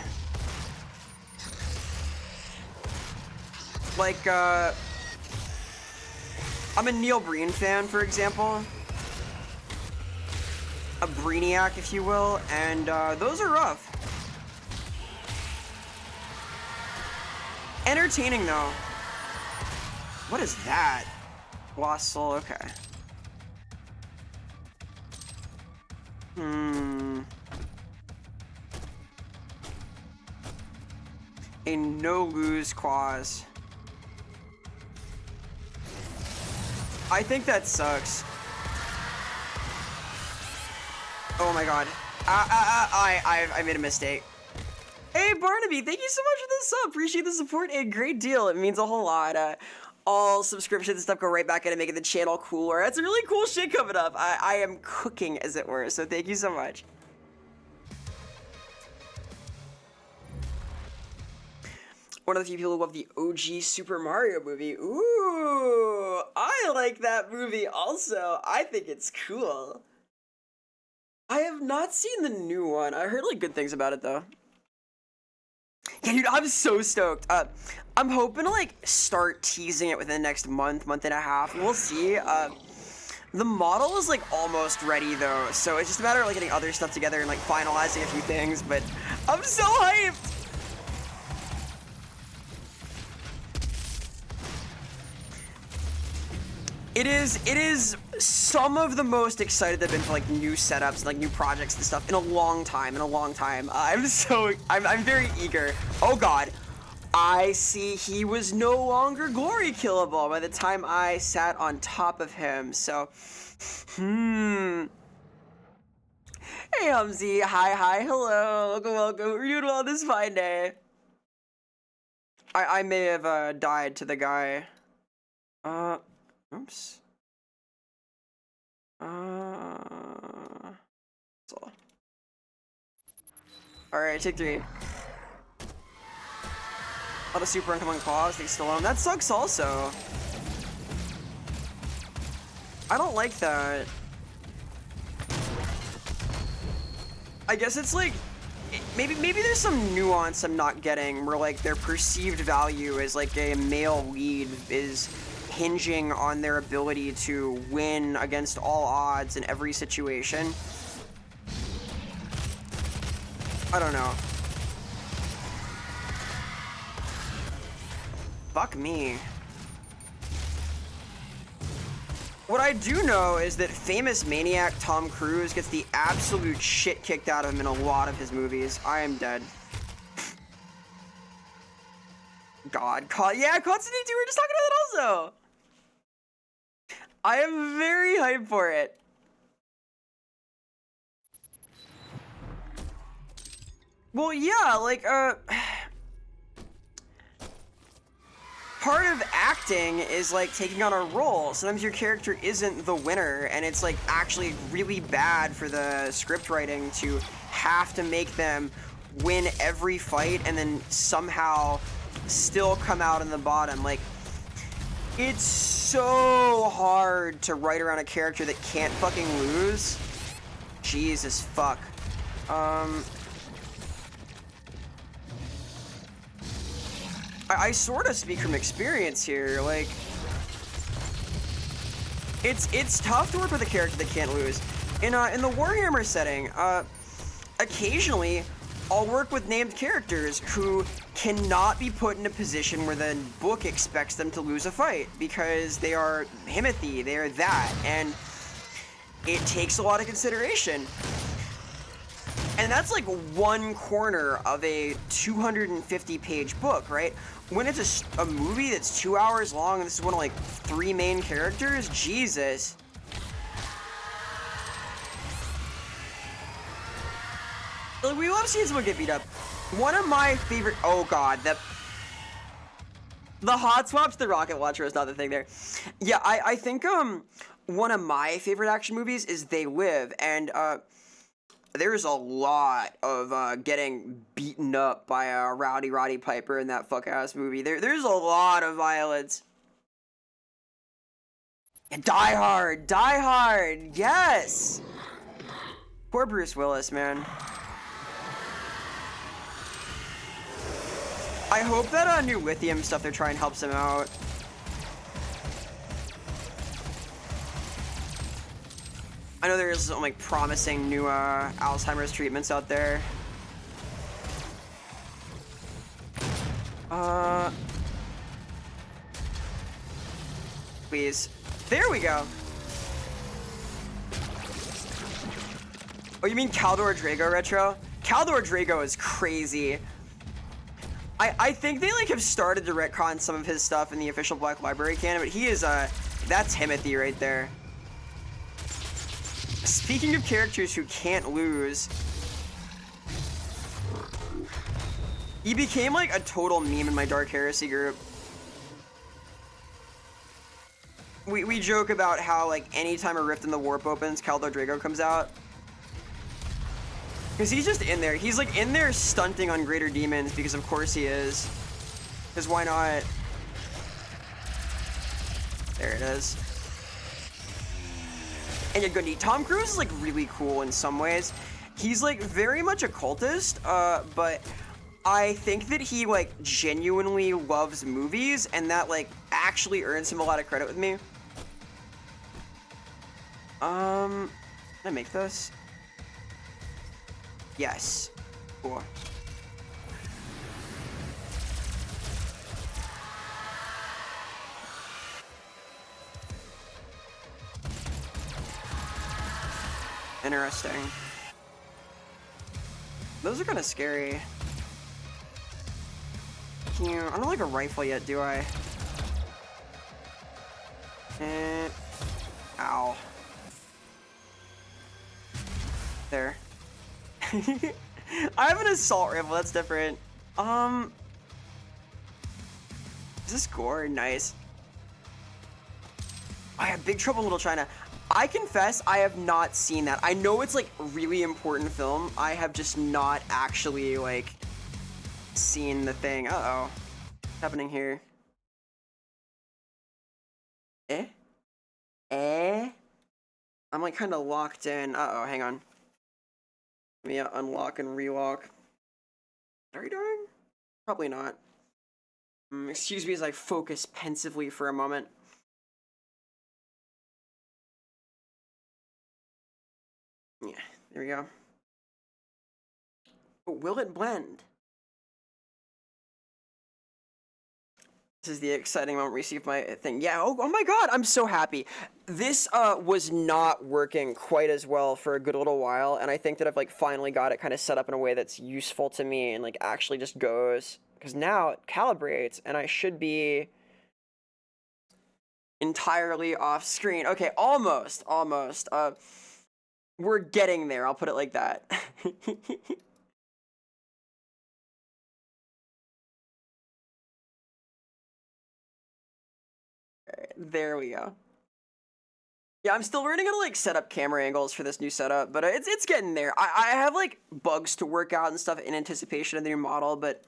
Like I'm a Neil Breen fan, for example. A Brainiac, if you will, and those are rough. Entertaining though. What is that? Lost Soul, okay. A no-lose clause. I think that sucks. Oh my God. I made a mistake. Hey Barnaby, thank you so much for the sub. Appreciate the support a great deal. It means a whole lot. All subscriptions and stuff go right back into making the channel cooler. That's really cool shit coming up. I am cooking, as it were, so thank you so much. One of the few people who love the OG Super Mario movie. Ooh, I like that movie also. I think it's cool. I have not seen the new one. I heard like good things about it though. Yeah, dude, I'm so stoked. I'm hoping to like start teasing it within the next month and a half. We'll see. The model is like almost ready though, so it's just a matter of like getting other stuff together and like finalizing a few things. But I'm so hyped. It is some of the most excited I've been for like new setups and like new projects and stuff in a long time, I'm very eager. Oh God, I see he was no longer glory killable by the time I sat on top of him, so, Hey Humzy, hi, hello, welcome, we're doing well this fine day. I may have died to the guy. Oops. Alright, take 3. All the super incoming claws, they still on. That sucks also. I don't like that. I guess it's like, maybe there's some nuance I'm not getting where like their perceived value as like a male lead is hinging on their ability to win against all odds in every situation. I don't know. Fuck me. What I do know is that famous maniac Tom Cruise gets the absolute shit kicked out of him in a lot of his movies. I am dead. God, yeah, Constantine 2, we were just talking about that also. I am very hyped for it. Well, yeah, like, part of acting is like taking on a role. Sometimes your character isn't the winner, and it's like actually really bad for the script writing to have to make them win every fight and then somehow still come out in the bottom. Like, it's so hard to write around a character that can't fucking lose. Jesus fuck. I sort of speak from experience here. Like, it's tough to work with a character that can't lose. In the Warhammer setting, occasionally I'll work with named characters who cannot be put in a position where the book expects them to lose a fight because they are Himothy, they are that, and it takes a lot of consideration. And that's like one corner of a 250-page book, right? When it's a movie that's 2 hours long and this is one of like 3 main characters, Jesus. Like, we love seeing someone get beat up. One of my favorite, oh god, the hot swap to the rocket launcher is not the thing there. Yeah, I think one of my favorite action movies is They Live, and there's a lot of getting beaten up by a Roddy Piper in that fuck-ass movie. There's a lot of violence. And Die Hard, yes! Poor Bruce Willis, man. I hope that new lithium stuff they're trying helps him out. I know there's some like promising new Alzheimer's treatments out there. Please. There we go. Oh, you mean Caldor Drago retro? Caldor Drago is crazy. I think they like have started to retcon some of his stuff in the official Black Library canon, but he is that's Timothy right there. Speaking of characters who can't lose, he became like a total meme in my Dark Heresy group. We joke about how like anytime a rift in the warp opens, Caldor Drago comes out. Because he's just in there. He's like in there stunting on greater demons because of course he is. Because why not? There it is. And you're gonna Tom Cruise is like really cool in some ways. He's like very much a cultist, but I think that he like genuinely loves movies, and that like actually earns him a lot of credit with me. Can I make this? Yes. Cool. Interesting. Those are kind of scary. I don't like a rifle yet, do I? Ow. There. I have an assault rifle, that's different. Is this gore? Nice. I have Big Trouble in Little China. I confess I have not seen that. I know it's like a really important film. I have just not actually like seen the thing. Uh-oh. What's happening here? I'm like kind of locked in. Uh-oh, hang on. Let me unlock and relock. What are you doing? Probably not. Excuse me as I focus pensively for a moment. Yeah, there we go. But will it blend? This is the exciting moment. Receive my thing. Yeah. Oh my God. I'm so happy. This was not working quite as well for a good little while, and I think that I've like finally got it kind of set up in a way that's useful to me and like actually just goes, because now it calibrates and I should be entirely off screen. Okay, almost. We're getting there. I'll put it like that. There we go. Yeah, I'm still learning how to like set up camera angles for this new setup, but it's getting there. I have like bugs to work out and stuff in anticipation of the new model, but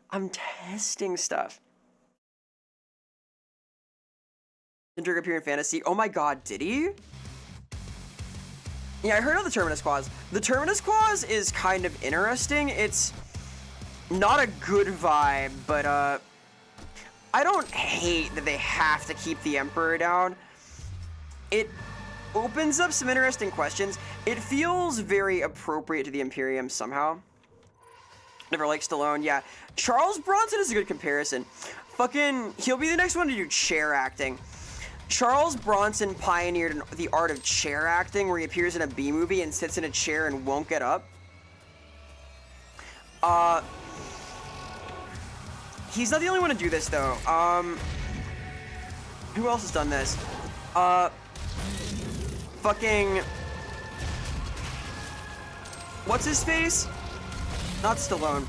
I'm testing stuff. Didn't appear in Fantasy. Oh my God, did he? Yeah, I heard of the Terminus Clause. The Terminus Clause is kind of interesting. It's not a good vibe, but I don't hate that they have to keep the Emperor down. It opens up some interesting questions. It feels very appropriate to the Imperium somehow. Never liked Stallone, yeah. Charles Bronson is a good comparison. Fucking, he'll be the next one to do chair acting. Charles Bronson pioneered the art of chair acting, where he appears in a B movie and sits in a chair and won't get up. He's not the only one to do this, though. Who else has done this? Fucking... What's his face? Not Stallone.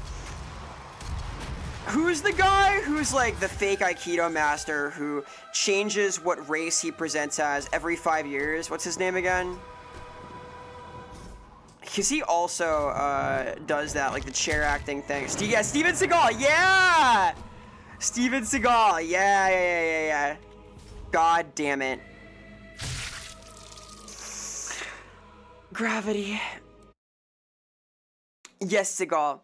Who's the guy who's like the fake Aikido master who changes what race he presents as every 5 years? What's his name again? Because he also does that, like the chair acting thing. Yeah, Steven Seagal, yeah! Steven Seagal, yeah. God damn it. Gravity. Yes, Seagal.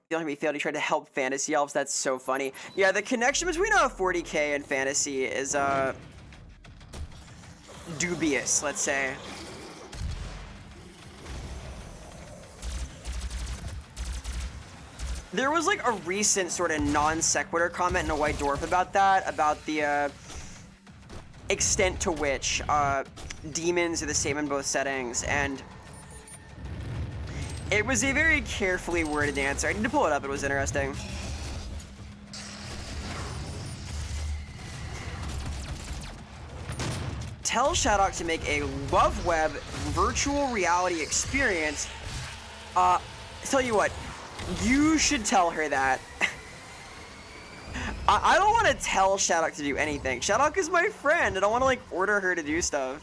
Feeling like we failed. He tried to help fantasy elves. That's so funny. Yeah, the connection between 40K and fantasy is dubious, let's say. There was like a recent sort of non sequitur comment in a White Dwarf about that, about the extent to which demons are the same in both settings, and it was a very carefully worded answer. I need to pull it up. It was interesting. Tell Shadok to make a LoveWeb virtual reality experience. Tell you what, you should tell her that. I don't want to tell Shadok to do anything. Shadok is my friend. I don't want to like order her to do stuff.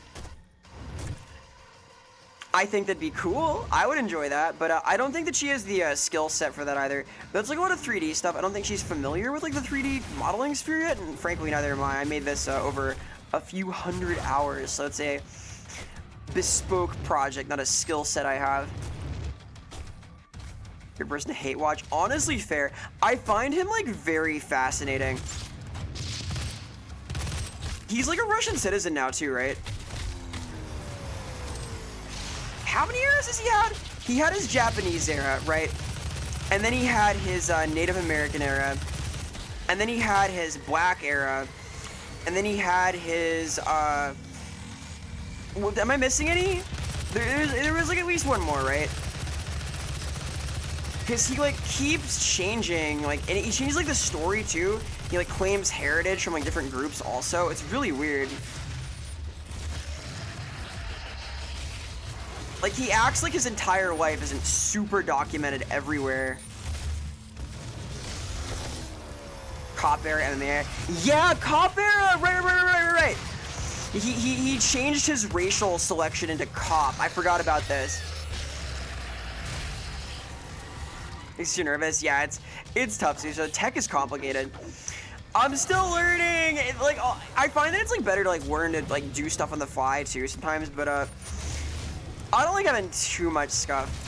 I think that'd be cool. I would enjoy that, but I don't think that she has the skill set for that either. That's like a lot of 3D stuff. I don't think she's familiar with like the 3D modeling sphere yet, and frankly, neither am I. I made this over a few hundred hours, so it's a bespoke project, not a skill set I have. Your person to hate watch. Honestly, fair. I find him like very fascinating. He's like a Russian citizen now too, right? How many eras has he had? He had his Japanese era, right? And then he had his Native American era. And then he had his Black era. And then he had his, am I missing any? There was like at least one more, right? Because he like keeps changing, like, and he changes like the story too. He like claims heritage from like different groups also. It's really weird. Like, he acts like his entire life isn't super documented everywhere. Cop era, MMA. Yeah, Cop era! Right. He changed his racial selection into Cop. I forgot about this. Makes you nervous? Yeah, it's tough, so tech is complicated. I'm still learning. Like, I find that it's like better to like learn to like do stuff on the fly too sometimes, but I don't like having too much stuff.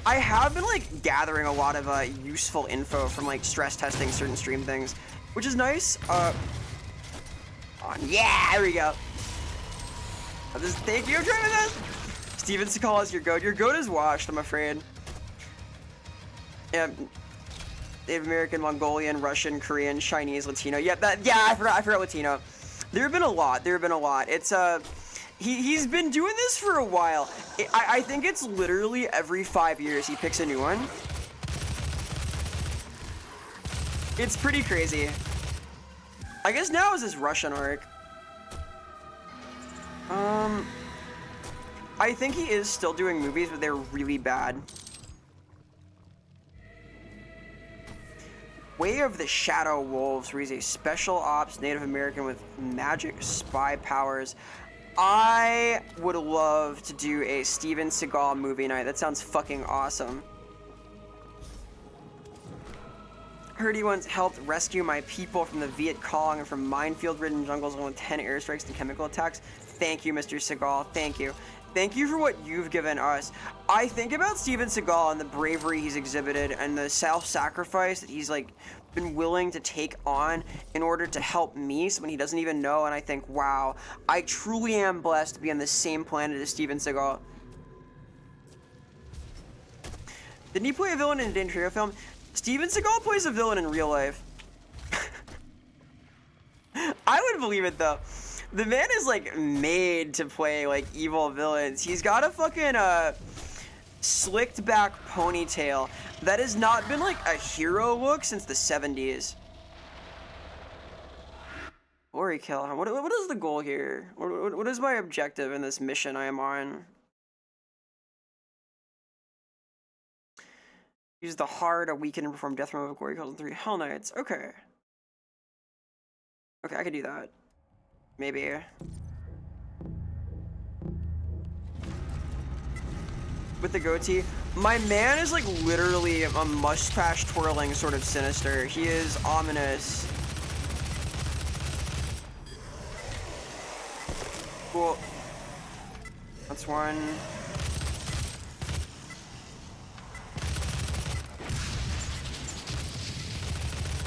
I have been like gathering a lot of useful info from like stress testing certain stream things, which is nice. Yeah, there we go. Thank you for trying this. Steven Seagal is your goat. Your goat is washed, I'm afraid. Yeah. Native American, Mongolian, Russian, Korean, Chinese, Latino. Yeah, I forgot Latino. There have been a lot. It's he's been doing this for a while. I think it's literally every 5 years he picks a new one. It's pretty crazy. I guess now is his Russian arc. I think he is still doing movies, but they're really bad. Way of the Shadow Wolves, where he's a special ops Native American with magic spy powers. I would love to do a Steven Seagal movie night. That sounds fucking awesome. Heard he once helped rescue my people from the Viet Cong and from minefield-ridden jungles along with 10 airstrikes and chemical attacks. Thank you, Mr. Seagal. Thank you. Thank you for what you've given us. I think about Steven Seagal and the bravery he's exhibited and the self-sacrifice that he's like been willing to take on in order to help me, someone he doesn't even know, and I think, wow, I truly am blessed to be on the same planet as Steven Seagal. Didn't he play a villain in a Dan Trio film? Steven Seagal plays a villain in real life. I would believe it though. The man is like made to play like evil villains. He's got a fucking slicked back ponytail that has not been like a hero look since the 70s. Glory kill. What is the goal here? What is my objective in this mission I am on? Use the heart, a weaken and perform death removal, glory kills, and 3 Hell Knights. Okay. Okay, I could do that. Maybe. With the goatee. My man is like literally a mustache twirling sort of sinister. He is ominous. Cool. That's one.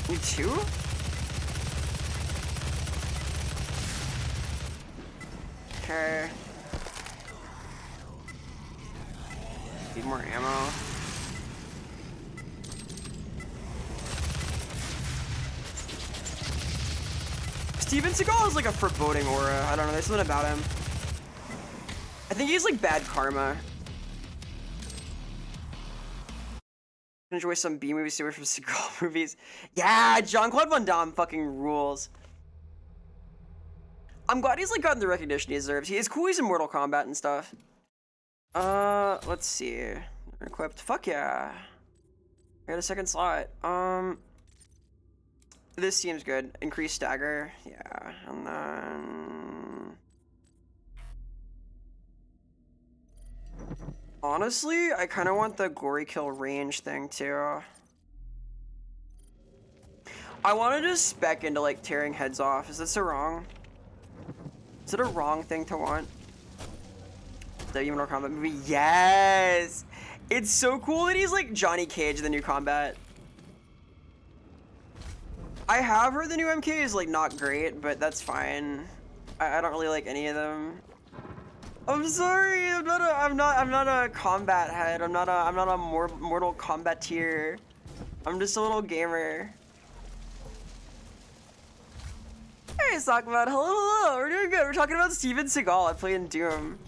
Need 2? Okay. Need more ammo. Steven Seagal is like a foreboding aura. I don't know, there's something about him. I think he's like bad karma. Enjoy some B movies, stay away from Seagal movies. Yeah, Jean-Claude Van Damme fucking rules. I'm glad he's like gotten the recognition he deserves. He is cool, he's in Mortal Kombat and stuff. Let's see. Equipped. Fuck yeah. I got a second slot. This seems good. Increased stagger. Yeah. And then... honestly, I kind of want the glory kill range thing too. I want to just spec into like tearing heads off. Is this a wrong? Is it a wrong thing to want? The Mortal Kombat movie? Yes! It's so cool that he's like Johnny Cage in the new Combat. I have heard the new MK is like not great, but that's fine. I don't really like any of them. I'm sorry, I'm not a combat head. I'm not a Mortal Kombat tier. I'm just a little gamer. Hey, Sockman, hello. We're doing good. We're talking about Steven Seagal. I play in Doom.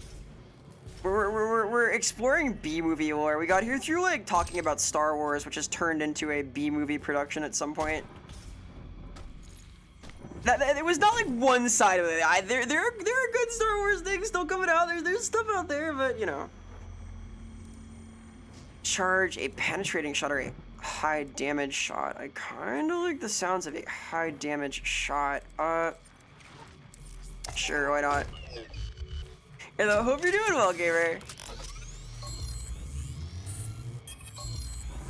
We're exploring B-movie lore. We got here through like talking about Star Wars, which has turned into a B-movie production at some point. It was not like one side of it. There are good Star Wars things still coming out. There's stuff out there, but you know. Charge a penetrating shot or a high damage shot. I kind of like the sounds of a high damage shot. Sure, why not? And I hope you're doing well, gamer.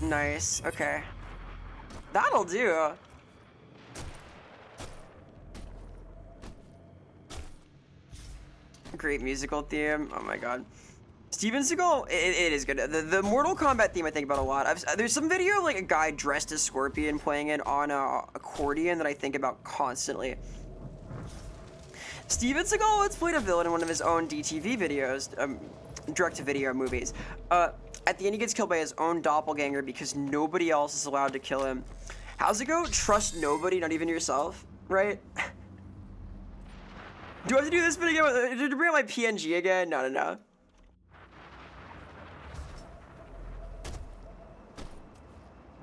Nice. Okay. That'll do. Great musical theme. Oh my god. Steven Seagal, it is good. The Mortal Kombat theme I think about a lot. There's some video of like a guy dressed as Scorpion playing it on a accordion that I think about constantly. Steven Seagal once played a villain in one of his own DTV videos, direct-to-video movies. At the end, he gets killed by his own doppelganger because nobody else is allowed to kill him. How's it go? Trust nobody, not even yourself, right? Do I have to do this bit again? Did I bring up my PNG again? No.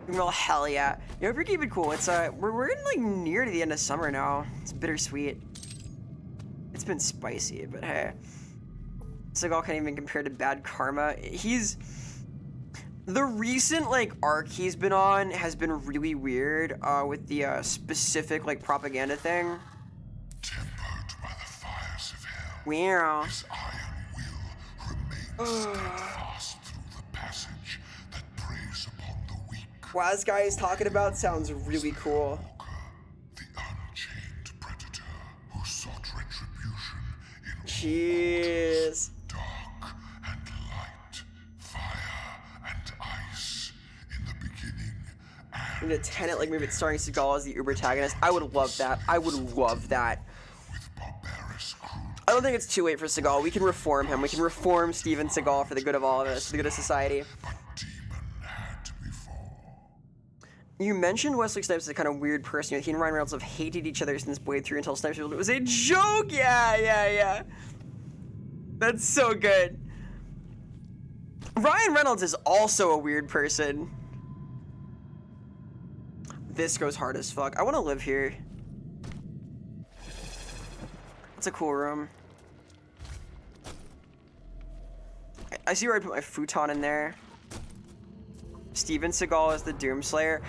Well, hell yeah. You know, we're keeping it cool. It's we're getting like near to the end of summer now. It's bittersweet. It's been spicy, but hey. Seagal can't even compare to Bad Karma. The recent like arc he's been on has been really weird with the specific like propaganda thing. Tempered by the fires of hell, Wow. his iron will remains steadfast through the passage that preys upon the weak. Wow, this guy is talking about sounds really cool. The unchained predator who sought retribution in Jeez. dark and light, fire and ice, in the beginning and In a Tenet like movie starring Seagal as the Uber protagonist, I would love that. I would love that. with barbarous crude. I don't think it's too late for Seagal. We can reform him. We can reform Steven Seagal for the good of all of us, for the good of society. But demon had before. You mentioned Wesley Snipes as a kind of weird person. You know, he and Ryan Reynolds have hated each other since Blade 3 until Snipes revealed it was a joke. Yeah. That's so good. Ryan Reynolds is also a weird person. This goes hard as fuck. I want to live here. It's a cool room. I see where I put my futon in there. Steven Seagal as the Doomslayer.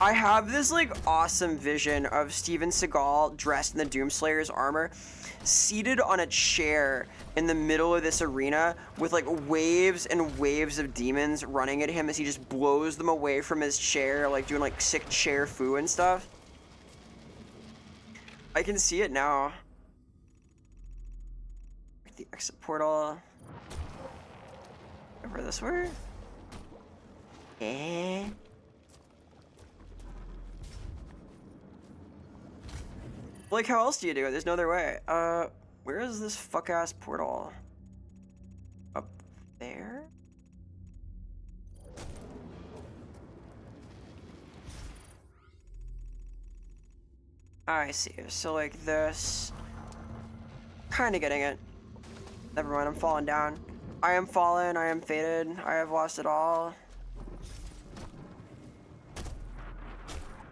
I have this like awesome vision of Steven Seagal dressed in the Doomslayer's armor, seated on a chair in the middle of this arena with like waves and waves of demons running at him as he just blows them away from his chair, like doing like sick chair foo and stuff. I can see it now. The exit portal. Over this way? Like, how else do you do it? There's no other way. Where is this fuck-ass portal? Up there? I see. So, like, this. Kinda getting it. Never mind, I'm falling down. I am fallen, I am fated, I have lost it all.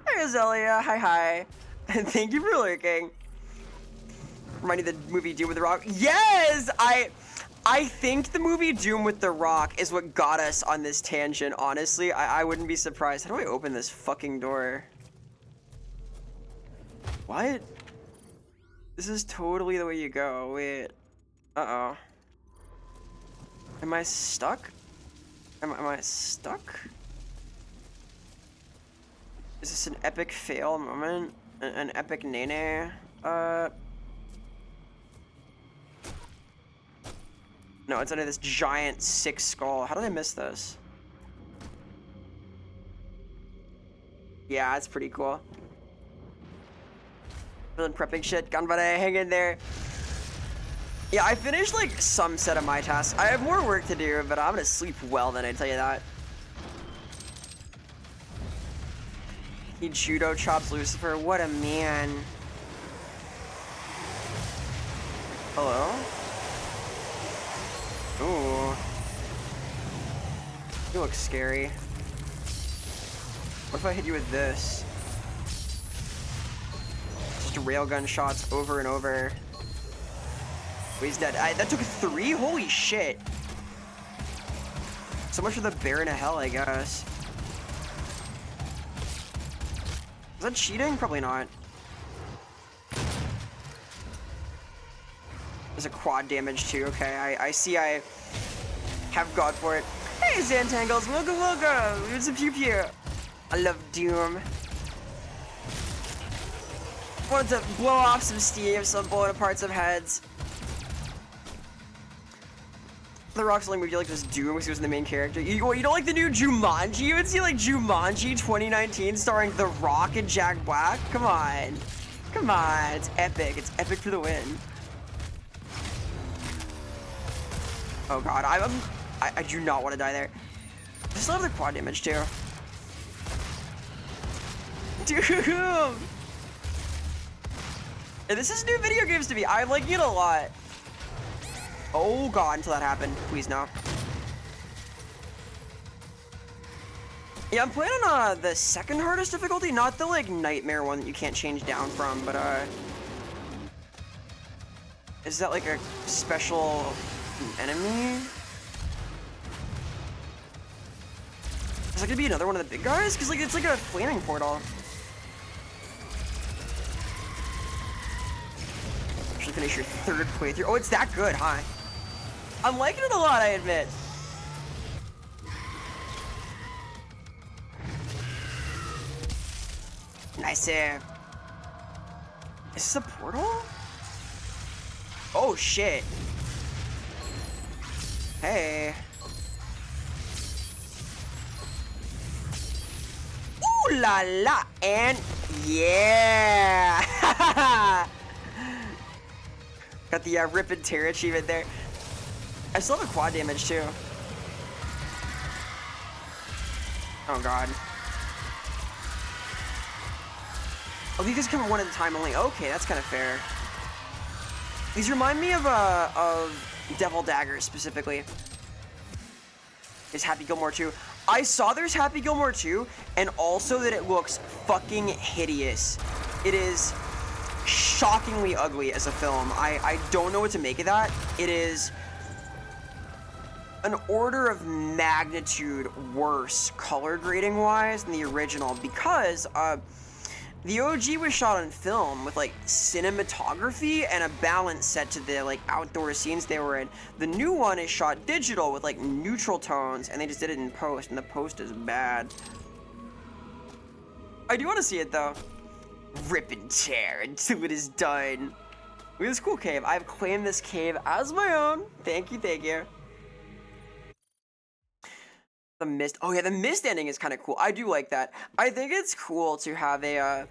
Hey, Azalea, hi. And thank you for lurking. Reminding the movie Doom with the Rock. Yes! I think the movie Doom with the Rock is what got us on this tangent, honestly. I wouldn't be surprised. How do I open this fucking door? What? This is totally the way you go. Wait. Uh-oh. Am I stuck? Am I stuck? Is this an epic fail moment? An epic nene? No, it's under this giant sick skull. How did I miss this? Yeah, it's pretty cool. Feeling prepping shit. Ganbare, hang in there. Yeah, I finished like some set of my tasks. I have more work to do, but I'm gonna sleep well then, I tell you that. He judo chops Lucifer. What a man. Hello? Ooh. You look scary. What if I hit you with this? Just railgun shots over and over. Oh, he's dead. That took 3? Holy shit. So much for the Baron of Hell, I guess. Is that cheating? Probably not. There's a quad damage too. Okay, I see I have God for it. Hey, Zantangles, welcome. It's a pew pew. I love Doom. Wanted to blow off some steam, some blowing apart some heads. The Rock's only movie you like was Doom because he was the main character. You don't like the new Jumanji? You would see like Jumanji 2019 starring The Rock and Jack Black? Come on. Come on. It's epic. It's epic for the win. Oh god, I do not want to die there. I still have the quad damage too. Dude! And this is new video games to me. I like it a lot. Oh god, until that happened. Please no. Yeah, I'm playing on the second hardest difficulty, not the like nightmare one that you can't change down from, but is that like a special enemy? Is that gonna be another one of the big guys? Cause like it's like a flaming portal. Actually finish your third playthrough. Oh, it's that good, huh? I'm liking it a lot, I admit. Nice save. Is this a portal? Oh shit. Hey. Ooh la la. And yeah. Got the rip and tear achievement there. I still have a quad damage too. Oh god. Oh, these guys come one at a time only. Okay, that's kind of fair. These remind me of Devil Daggers specifically. There's Happy Gilmore 2. I saw there's Happy Gilmore 2, and also that it looks fucking hideous. It is shockingly ugly as a film. I don't know what to make of that. It is an order of magnitude worse color grading wise than the original, because the OG was shot on film with like cinematography and a balance set to the like outdoor scenes they were in. The new one is shot digital with like neutral tones, and they just did it in post, and the post is bad. I do want to see it though. Rip and tear until it is done. Look at this cool cave. I've claimed this cave as my own. Thank you, thank you. The mist. Oh yeah, the mist ending is kind of cool. I do like that. I think it's cool to have a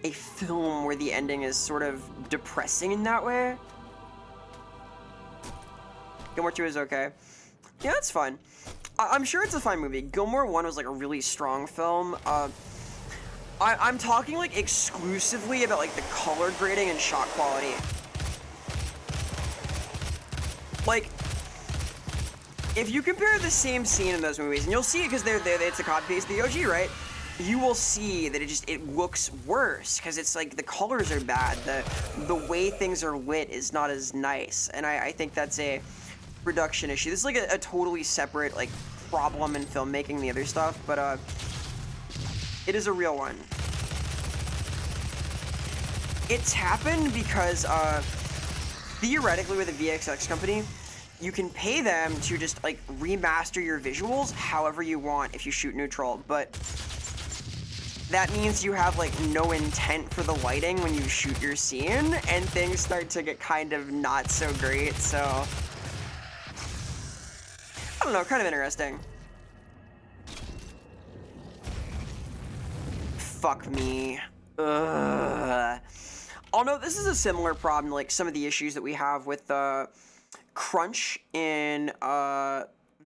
film where the ending is sort of depressing in that way. Gilmore 2 is okay. Yeah, it's fun. I'm sure it's a fine movie. Gilmore 1 was like a really strong film. I'm talking like exclusively about like the color grading and shot quality. Like, if you compare the same scene in those movies, and you'll see it because it's a copy paste of the OG, right? You will see that it looks worse because it's like the colors are bad. The way things are lit is not as nice, and I think that's a production issue. This is like a totally separate like problem in filmmaking than the other stuff, but it is a real one. It's happened because theoretically with a VXX company, you can pay them to just like remaster your visuals however you want if you shoot neutral, but that means you have like no intent for the lighting when you shoot your scene, and things start to get kind of not so great, so I don't know, kind of interesting. Fuck me. Ugh. Oh no, this is a similar problem to like some of the issues that we have with crunch in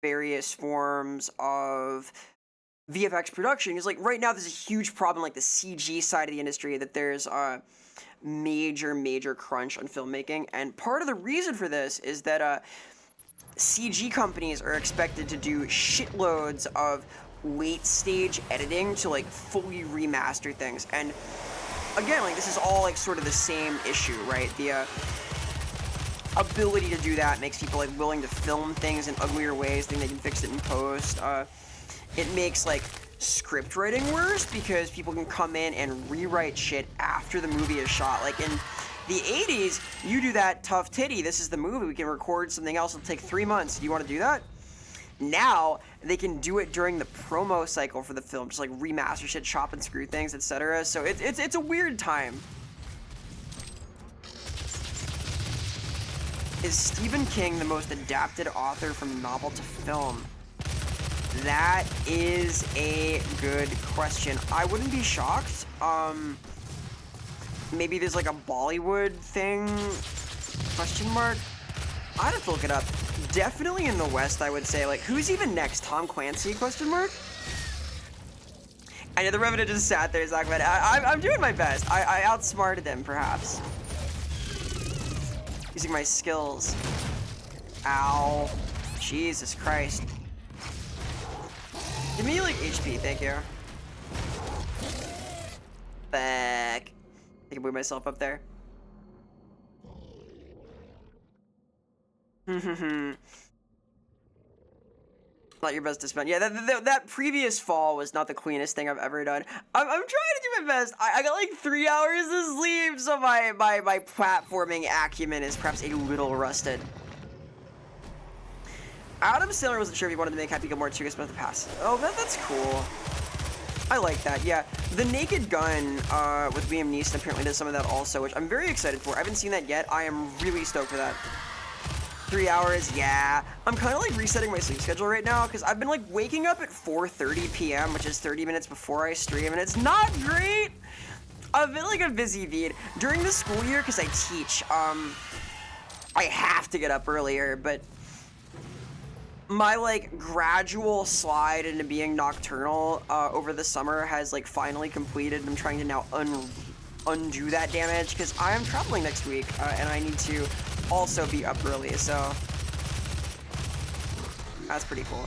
various forms of VFX production. Is like right now there's a huge problem like the CG side of the industry, that there's major crunch on filmmaking, and part of the reason for this is that CG companies are expected to do shitloads of late stage editing to like fully remaster things, and again, like this is all like sort of the same issue, right? The ability to do that makes people like willing to film things in uglier ways, think they can fix it in post. It makes like script writing worse because people can come in and rewrite shit after the movie is shot. Like in the 80s, you do that, tough titty, this is the movie, we can record something else, it'll take 3 months. Do you want to do that? Now, they can do it during the promo cycle for the film, just like remaster shit, chop and screw things, etc. So it's a weird time. Is Stephen King the most adapted author from novel to film? That is a good question. I wouldn't be shocked. Maybe there's like a Bollywood thing? Question mark? I'd have to look it up. definitely in the West, I would say. Like, who's even next? Tom Clancy, question mark? I know the Revenant just sat there talking about it. I'm doing my best. I outsmarted them, perhaps. Using my skills. Ow. Jesus Christ. Give me, like, HP, thank you. Back. I can move myself up there. Not your best to spend. Yeah, that previous fall was not the cleanest thing I've ever done. I'm trying to do my best. I got like 3 hours of sleep, so my platforming acumen is perhaps a little rusted. Adam Sandler wasn't sure if he wanted to make Happy Gilmore 2 but the past. Oh, that's cool. I like that, yeah. The Naked Gun with Liam Neeson apparently does some of that also, which I'm very excited for. I haven't seen that yet. I am really stoked for that. 3 hours, yeah. I'm kind of like resetting my sleep schedule right now because I've been like waking up at 4:30 p.m., which is 30 minutes before I stream, and it's not great. I've been like a busy beat during the school year because I teach. I have to get up earlier, but my like gradual slide into being nocturnal over the summer has like finally completed. I'm trying to now undo that damage because I am traveling next week and I need to also be up early, so that's pretty cool.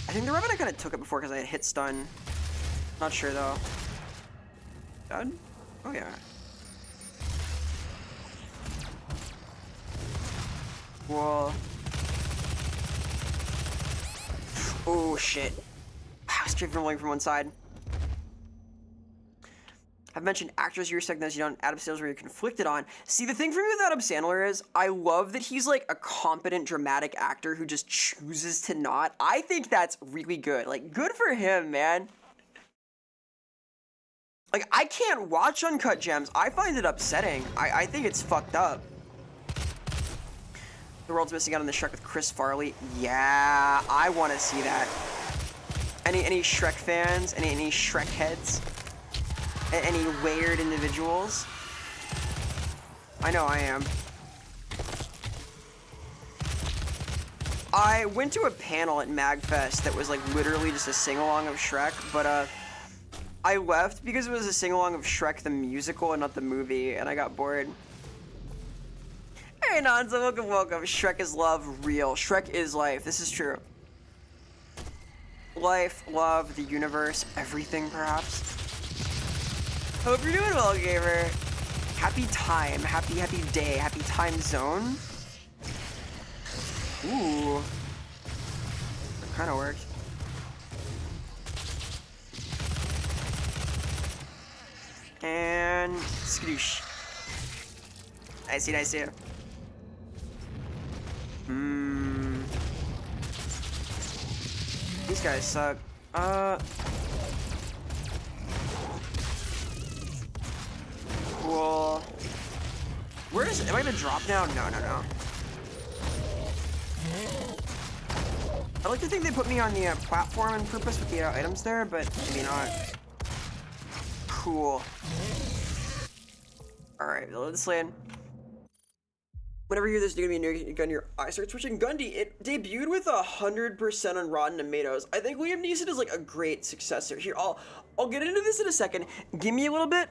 I think the Revenant kind of took it before because I had hit stun. Not sure though. Done? Oh yeah. Whoa. Oh shit. Straight from rolling from one side. I've mentioned actors you're second you on Adam Sandler where you're conflicted on. See, the thing for me with Adam Sandler is I love that he's like a competent dramatic actor who just chooses to not. I think that's really good. Like, good for him, man. Like, I can't watch Uncut Gems. I find it upsetting. I think it's fucked up. The world's missing out on the Shrek with Chris Farley. Yeah, I want to see that. Any Shrek fans? Any Shrek heads? Any layered individuals? I know I am. I went to a panel at MagFest that was like literally just a sing-along of Shrek, but I left because it was a sing-along of Shrek the musical and not the movie, and I got bored. Hey Nanza, welcome, welcome. Shrek is love, real. Shrek is life, this is true. Life, love, the universe, everything perhaps. Hope you're doing well, gamer. Happy time, happy day, happy time zone. Ooh. That kind of worked. And skadoosh. I see. These guys suck. Cool. Where is it? Am I gonna drop now? No. I like to think they put me on the platform on purpose with the items there, but maybe not. Cool. Alright, let's land. Whenever you hear there's gonna be a new gun, your eyes start twitching. Gundy, it debuted with 100% on Rotten Tomatoes. I think Liam Neeson is like a great successor. Here, I'll get into this in a second. Give me a little bit.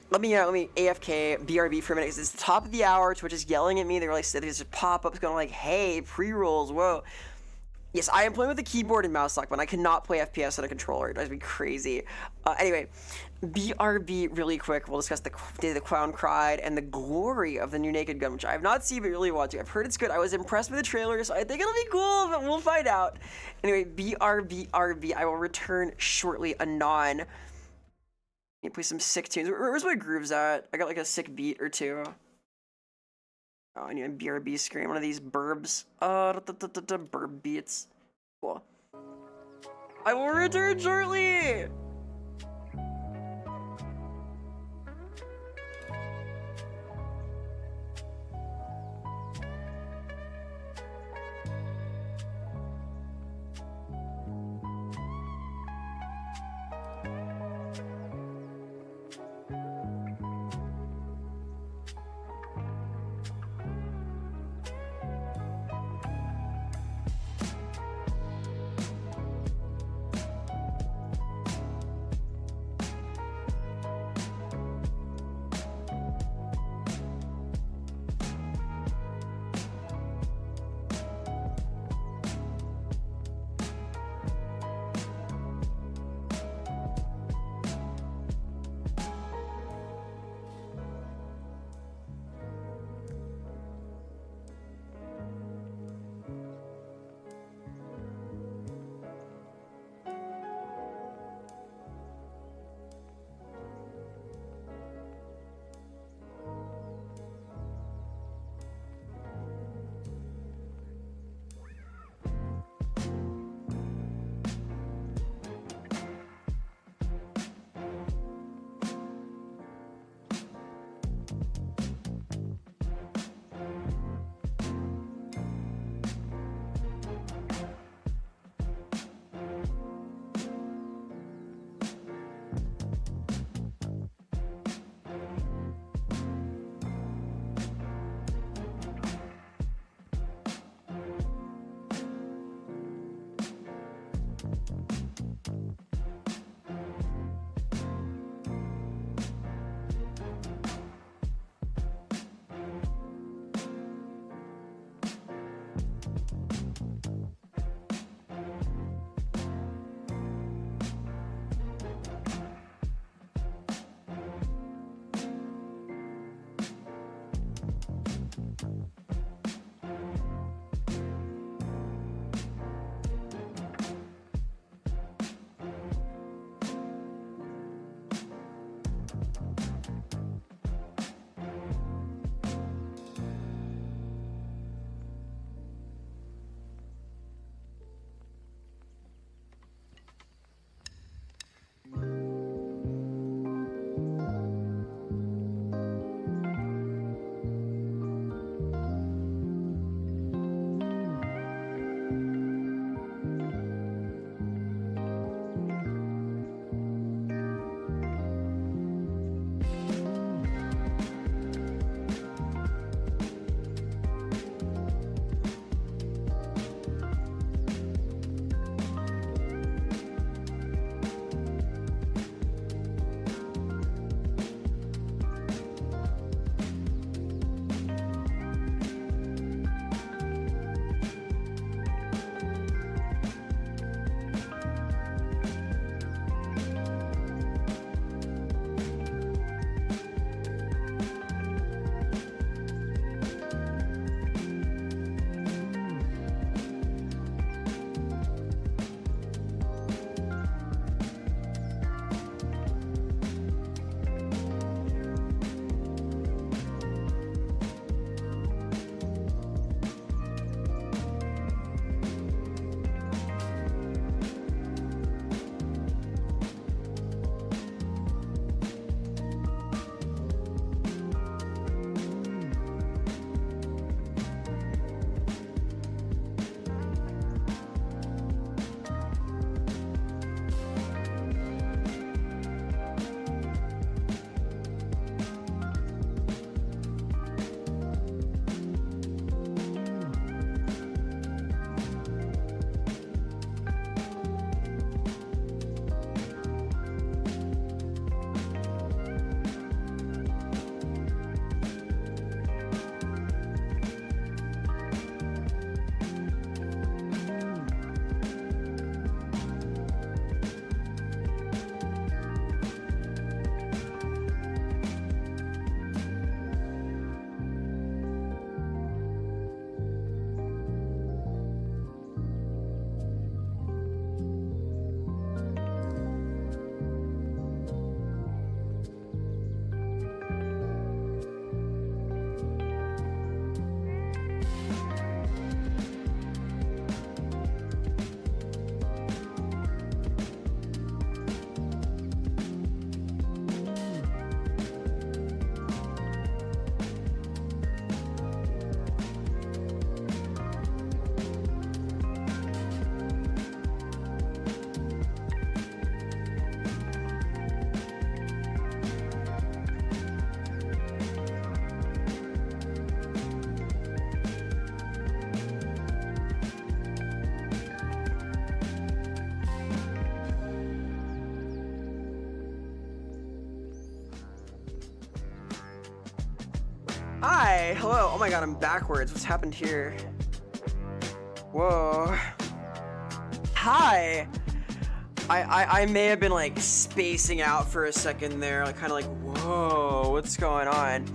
Let me AFK BRB for a minute because it's the top of the hour. Twitch is yelling at me. They're like, there's pop-ups going like, hey, pre-rolls, whoa. Yes, I am playing with a keyboard and mouse lock, but I cannot play FPS on a controller. It drives me crazy. Anyway, BRB really quick. We'll discuss the Day the Clown Cried and the glory of the new Naked Gun, which I have not seen but really want to. I've heard it's good. I was impressed with the trailer, so I think it'll be cool, but we'll find out. Anyway, BRB. I will return shortly, anon. You play some sick tunes. Where's my grooves at? I got like a sick beat or two. Oh, I need a BRB screen. One of these burbs. Burb beats. Cool. I will return shortly! Hi, hello. Oh my god, I'm backwards. What's happened here? Whoa. Hi. I may have been like spacing out for a second there, like kind of like, whoa, what's going on?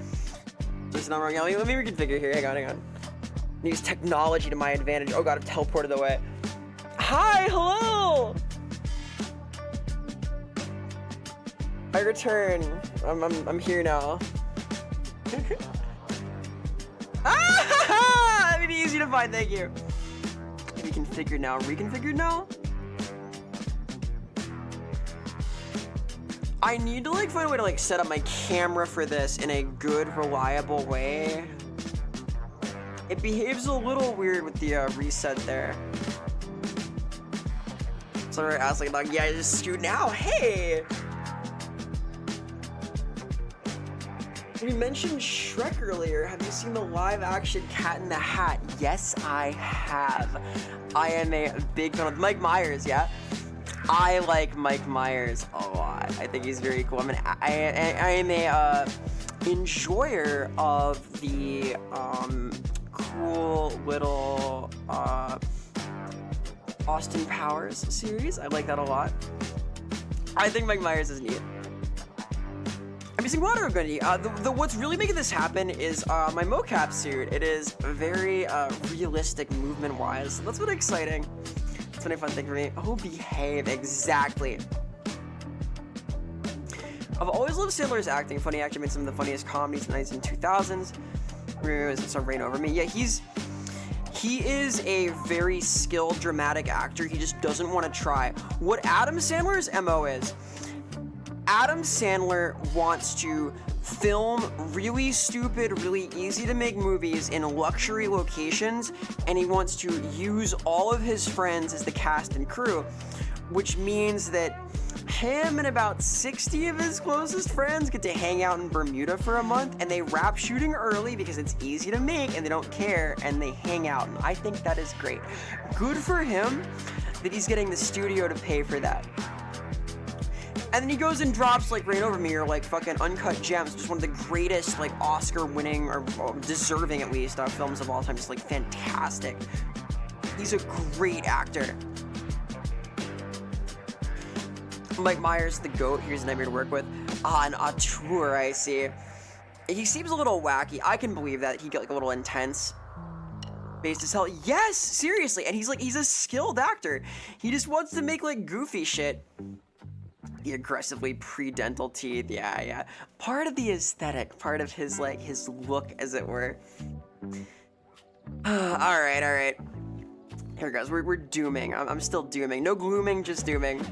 There's not wrong. Let me reconfigure here. Hang on. Use technology to my advantage. Oh god, I've teleported away. Hi, hello. I return. I'm here now. Ah! It'd be easy to find. Thank you. Reconfigured now. Reconfigured now. I need to like find a way to like set up my camera for this in a good, reliable way. It behaves a little weird with the reset there. So I was like, yeah, just scoot now. Hey. We mentioned Shrek earlier. Have you seen the live-action Cat in the Hat? Yes, I have. I am a big fan of Mike Myers. Yeah. I like Mike Myers a lot. I think he's very cool. I am a enjoyer of the cool little Austin Powers series. I like that a lot. I think Mike Myers is neat. I'm using water gunny. What's really making this happen is my mocap suit. It is very realistic movement-wise. So that's really exciting. It's been a fun thing for me. Oh, behave. Exactly. I've always loved Sandler's acting. Funny actor made some of the funniest comedies in the 90s and 2000s. It's a Reign Over Me. Yeah, he is a very skilled dramatic actor. He just doesn't want to try. What Adam Sandler's MO is, Adam Sandler wants to film really stupid, really easy to make movies in luxury locations, and he wants to use all of his friends as the cast and crew, which means that him and about 60 of his closest friends get to hang out in Bermuda for a month, and they wrap shooting early because it's easy to make and they don't care, and they hang out, and I think that is great. Good for him that he's getting the studio to pay for that. And then he goes and drops like Reign Over Me or like fucking Uncut Gems, just one of the greatest like Oscar-winning or deserving at least films of all time. Just like fantastic. He's a great actor. Mike Myers, the GOAT. Here's a nightmare to work with. On a tour, I see. He seems a little wacky. I can believe that. He get like a little intense. Based as hell. Yes, seriously. And he's a skilled actor. He just wants to make like goofy shit. The aggressively pre-dental teeth, yeah. Part of the aesthetic, part of his like his look, as it were. all right. Here it goes. We're dooming. I'm still dooming. No glooming, just dooming.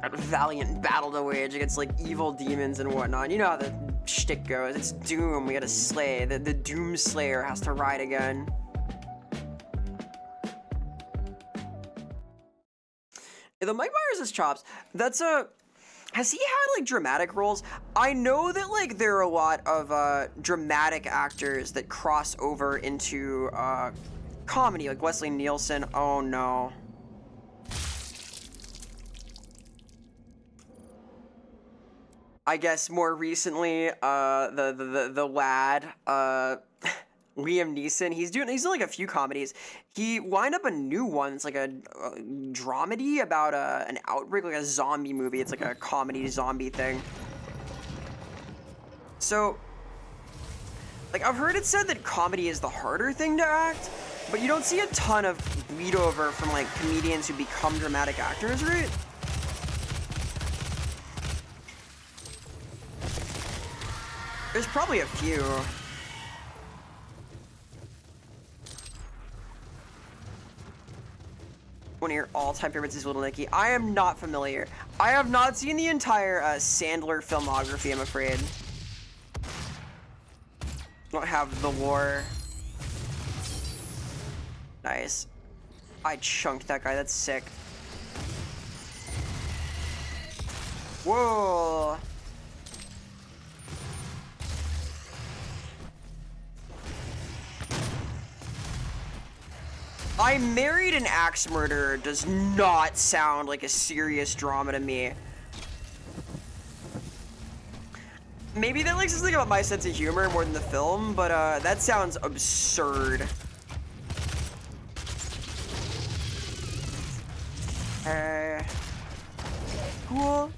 Got a valiant battle to wage against like evil demons and whatnot. You know how the shtick goes. It's Doom. We gotta slay. The Doom Slayer has to ride again. The Mike Myers' chops, has he had like dramatic roles? I know that like there are a lot of dramatic actors that cross over into comedy, like Wesley Nielsen. Oh no. I guess more recently, the lad, Liam Neeson, he's doing like a few comedies. He lined up a new one. It's like a dramedy about an outbreak, like a zombie movie. It's like a comedy zombie thing. So, like I've heard it said that comedy is the harder thing to act, but you don't see a ton of bleed over from like comedians who become dramatic actors, right? There's probably a few. One of your all-time favorites is Little Nicky. I am not familiar. I have not seen the entire Sandler filmography, I'm afraid. Don't have the lore. Nice. I chunked that guy. That's sick. Whoa. I Married an Axe Murderer does not sound like a serious drama to me. Maybe that like says something about my sense of humor more than the film, but that sounds absurd. Cool.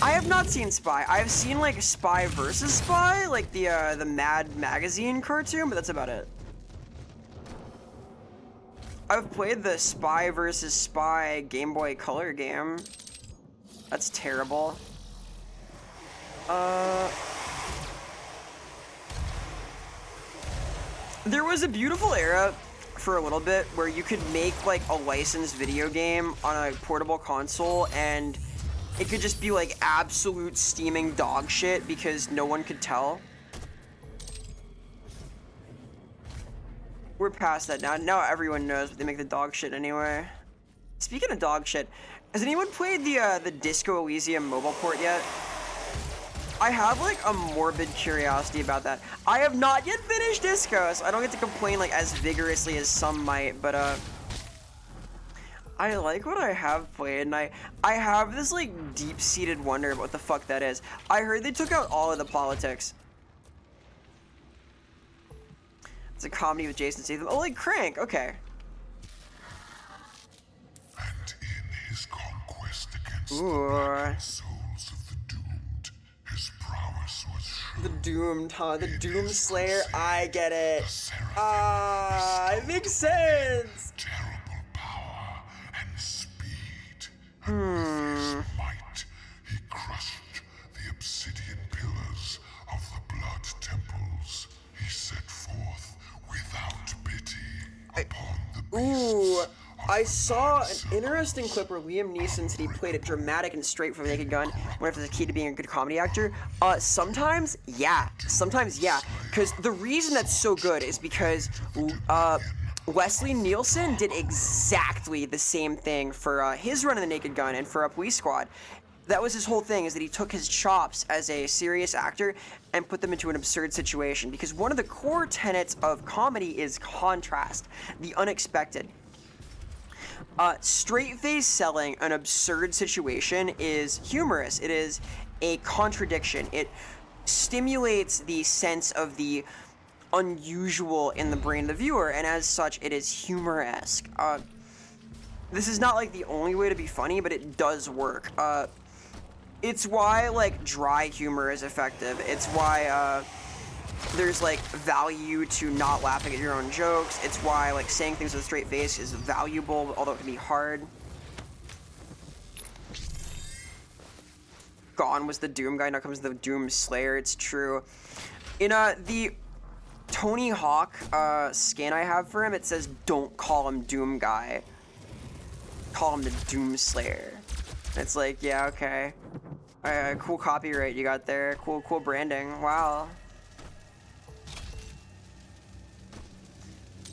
I have not seen Spy. I have seen like Spy versus Spy, like the Mad Magazine cartoon, but that's about it. I've played the Spy versus Spy Game Boy Color game. That's terrible. There was a beautiful era for a little bit where you could make like a licensed video game on a portable console and it could just be like absolute steaming dog shit because no one could tell. We're past that now. Now everyone knows, but they make the dog shit anyway. Speaking of dog shit, has anyone played the Disco Elysium mobile port yet? I have like a morbid curiosity about that. I have not yet finished Disco, so I don't get to complain like as vigorously as some might, but I like what I have played, and I have this like deep-seated wonder about what the fuck that is. I heard they took out all of the politics. It's a comedy with Jason Statham. Oh, like Crank, okay. And in his conquest against Ooh. the blackened souls of the doomed, his prowess was shown. The Doomed, huh? The In Doom his Slayer, crusade, I get it. the seraphim It makes bestowed sense. terrible power and speed. And with his might, he crushed the obsidian pillars of the blood temples. He set forth without pity upon the Ooh, beasts of I the saw nine an interesting circles. clip where Liam Neeson said he played it dramatic and straight from Naked Gun, whenever there's a key to being a good comedy actor. Sometimes, yeah. Because the reason that's so good is because Wesley Nielsen did exactly the same thing for his run in the Naked Gun and for Police Squad. That was his whole thing, is that he took his chops as a serious actor and put them into an absurd situation. Because one of the core tenets of comedy is contrast, the unexpected. Straight-face selling an absurd situation is humorous. It is a contradiction. It stimulates the sense of the unusual in the brain of the viewer, and as such, it is humor-esque. This is not like the only way to be funny, but it does work. It's why like dry humor is effective. It's why there's like value to not laughing at your own jokes. It's why like saying things with a straight face is valuable, although it can be hard. Gone was the Doom guy, now comes the Doom Slayer. It's true. In the Tony Hawk skin I have for him, it says don't call him Doom guy. Call him the Doom Slayer. It's like, yeah, okay. Cool copyright you got there. Cool branding. Wow.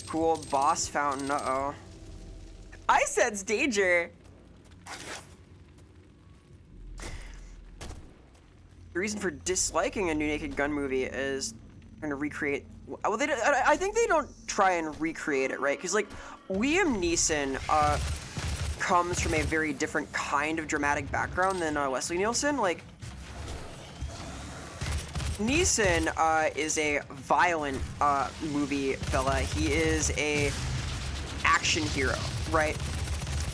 Cool boss fountain. Uh-oh. I sense danger. The reason for disliking a new Naked Gun movie is trying to recreate. Well, I think they don't try and recreate it, right? Because like Liam Neeson comes from a very different kind of dramatic background than Wesley Nielsen. Like Neeson is a violent movie fella. He is a action hero, right?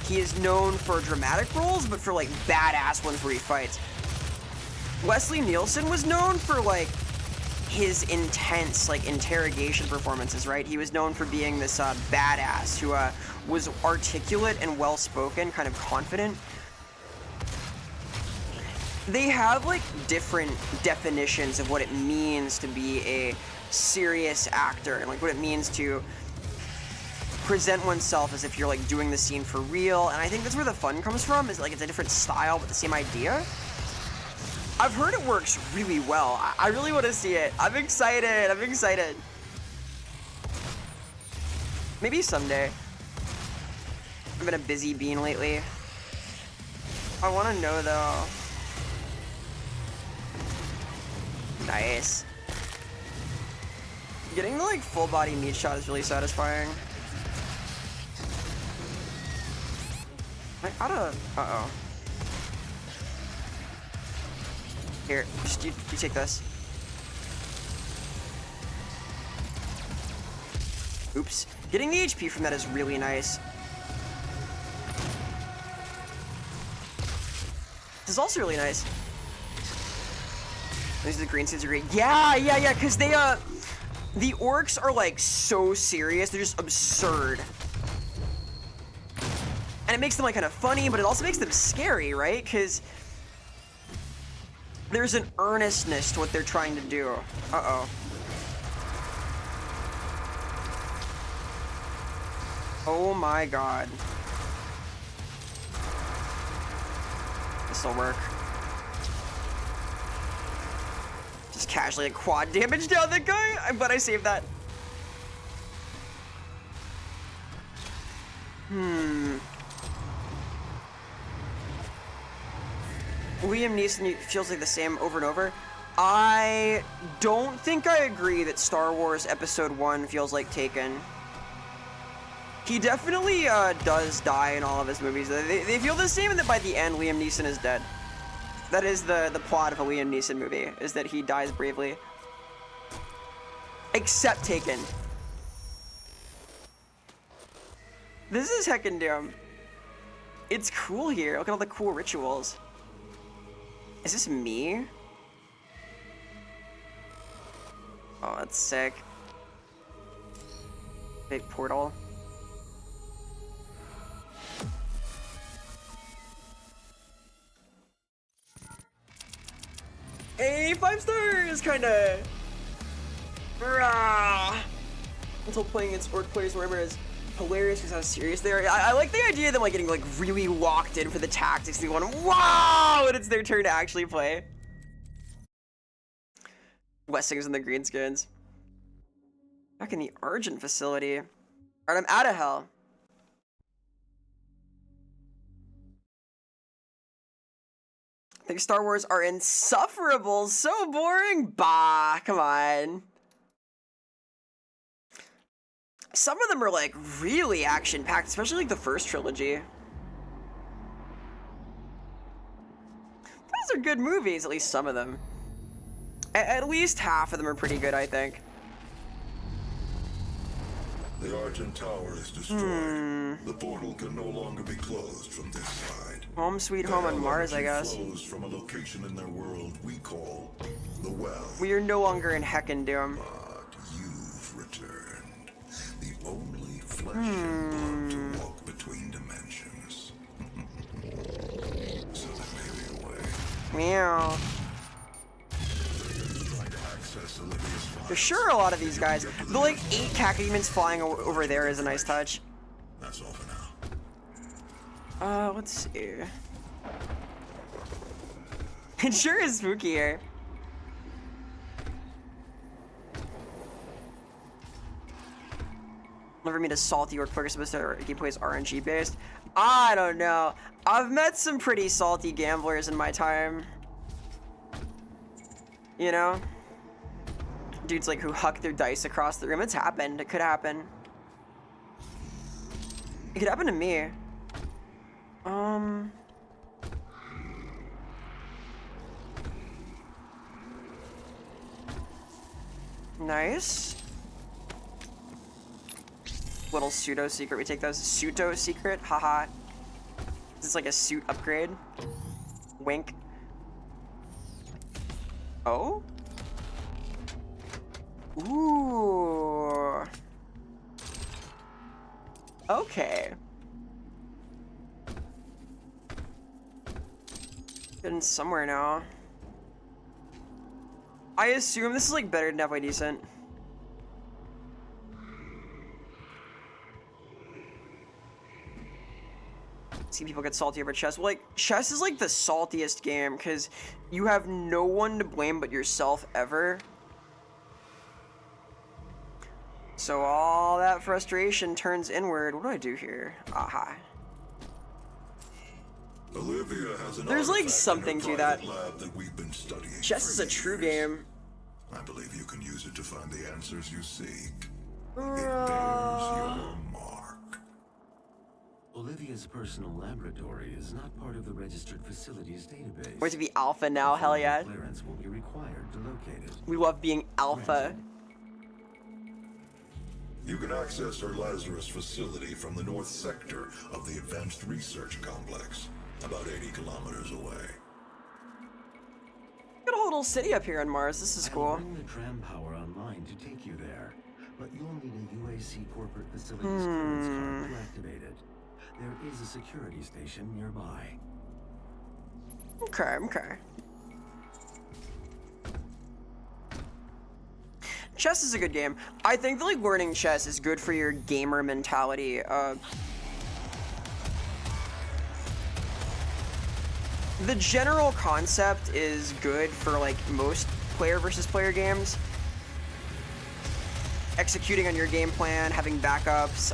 He is known for dramatic roles, but for like badass ones where he fights. Wesley Nielsen was known for like his intense like interrogation performances, right? He was known for being this badass who was articulate and well-spoken, kind of confident. They have like different definitions of what it means to be a serious actor and like what it means to present oneself as if you're like doing the scene for real. And I think that's where the fun comes from, is like it's a different style but the same idea. I've heard it works really well. I really want to see it. I'm excited. Maybe someday. I've been a busy bean lately. I want to know though. Nice. Getting the like full body meat shot is really satisfying. I oughta. Uh-oh. Here, just you take this. Oops. Getting the HP from that is really nice. This is also really nice. These are the green seeds are great. Yeah, because they, the orcs are, like, so serious. They're just absurd. And it makes them, like, kind of funny, but it also makes them scary, right? Because there's an earnestness to what they're trying to do. Uh-oh. Oh my god. This'll work. Just casually like, quad damage down that guy. I'm glad I saved that. Liam Neeson feels like the same over and over. I don't think I agree that Star Wars Episode 1 feels like Taken. He definitely does die in all of his movies. They feel the same, and that by the end, Liam Neeson is dead. That is the plot of a Liam Neeson movie, is that he dies bravely. Except Taken. This is heckin' dumb. It's cool here. Look at all the cool rituals. Is this me? Oh, that's sick. Big portal. Hey, 5 stars, kinda. Rah. Until playing against orc players, wherever it is hilarious because how serious they are. I like the idea of them like getting like really locked in for the tactics. They want to, wow, and it's their turn to actually play. Wessing's in the greenskins. Back in the Argent facility. Alright, I'm out of hell. I think Star Wars are insufferable. So boring. Bah, come on. Some of them are like really action-packed, especially like the first trilogy. Those are good movies, at least some of them. At least half of them are pretty good, I think. The Argent Tower is destroyed. The portal can no longer be closed from this side. Home sweet home on Mars, I guess. Flows from a location in their world we call the Well. We are no longer in Heckin' Doom. But you've returned. The only flesh and blood to walk between dimensions. So there may be a way. Meow. For sure, a lot of these guys. The like 8 cacodemons flying over there is a nice touch. That's all for now. Let's see. It sure is spooky here. Never meet a salty orc player supposed to gameplay is RNG based. I don't know. I've met some pretty salty gamblers in my time. You know? Dudes like who huck their dice across the room. It's happened. It could happen. It could happen to me. Nice. Little pseudo secret. We take those. Pseudo secret. Haha. This is like a suit upgrade. Wink. Oh? Ooh. Okay. Getting somewhere now. I assume this is like better than halfway decent. See people get salty over chess. Well, like, chess is like the saltiest game because you have no one to blame but yourself ever. So all that frustration turns inward. What do I do here? Aha. Olivia has an There's like artifact something in her to that. private lab that we've been studying Chess for is a true years. game. I believe you can use it to find the answers you seek. It bears your mark. Olivia's personal laboratory is not part of the registered facilities database. We're to be alpha now, hell yeah. Clearance will be required to locate it. We love being alpha. You can access her Lazarus facility from the north sector of the Advanced Research Complex, about 80 kilometers away. Got a whole little city up here on Mars. This is I'll cool. bring the tram power online to take you there, but you'll need a UAC corporate facilities clearance card to activate it. There is a security station nearby. Okay. Chess is a good game. I think that, like, learning chess is good for your gamer mentality. The general concept is good for, like, most player versus player games. Executing on your game plan, having backups,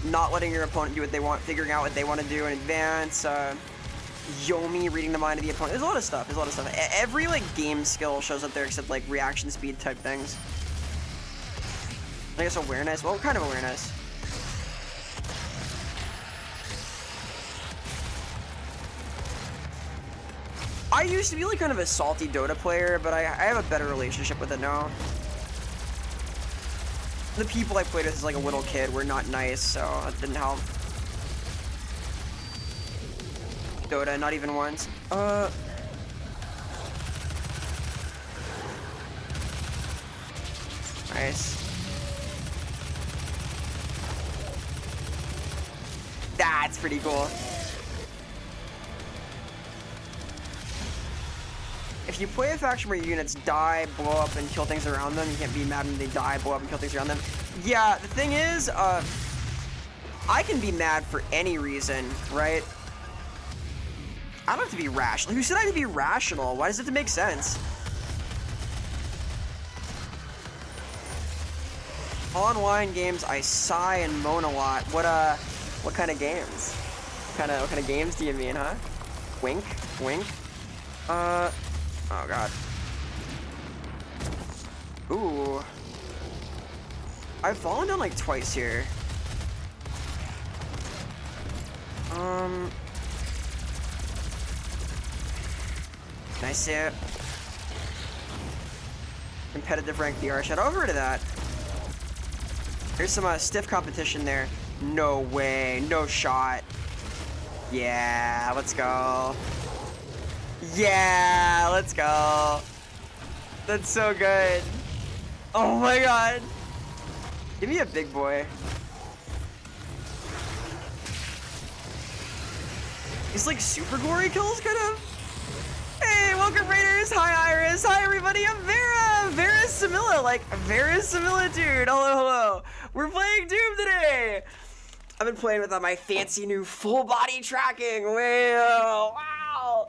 not letting your opponent do what they want, figuring out what they want to do in advance, Yomi, reading the mind of the opponent. There's a lot of stuff. Every, like, game skill shows up there except, like, reaction speed type things. I guess awareness. Well, what kind of awareness? I used to be, like, kind of a salty Dota player, but I have a better relationship with it now. The people I played with as, like, a little kid were not nice, so that didn't help. Dota, not even once. Nice. That's pretty cool. If you play a faction where your units die, blow up, and kill things around them, you can't be mad when they die, blow up, and kill things around them. Yeah, the thing is, I can be mad for any reason, right? I don't have to be rational. Who said I had to be rational? Why does it have to make sense? Online games, I sigh and moan a lot. What kind of games? What kind of games do you mean, huh? Wink, wink. Oh god. Ooh. I've fallen down like twice here. Nice hit. Competitive rank DR. Shout over to that. Here's some stiff competition there. No way. No shot. Yeah, let's go. Yeah, let's go. That's so good. Oh my god. Give me a big boy. He's like super gory kills, kind of. Hey, welcome Raiders. Hi Iris. Hi everybody. I'm Vera. Vera Samilla. Like Vera Samilla, dude. Hello. We're playing Doom today. I've been playing with my fancy new full body tracking. Wow.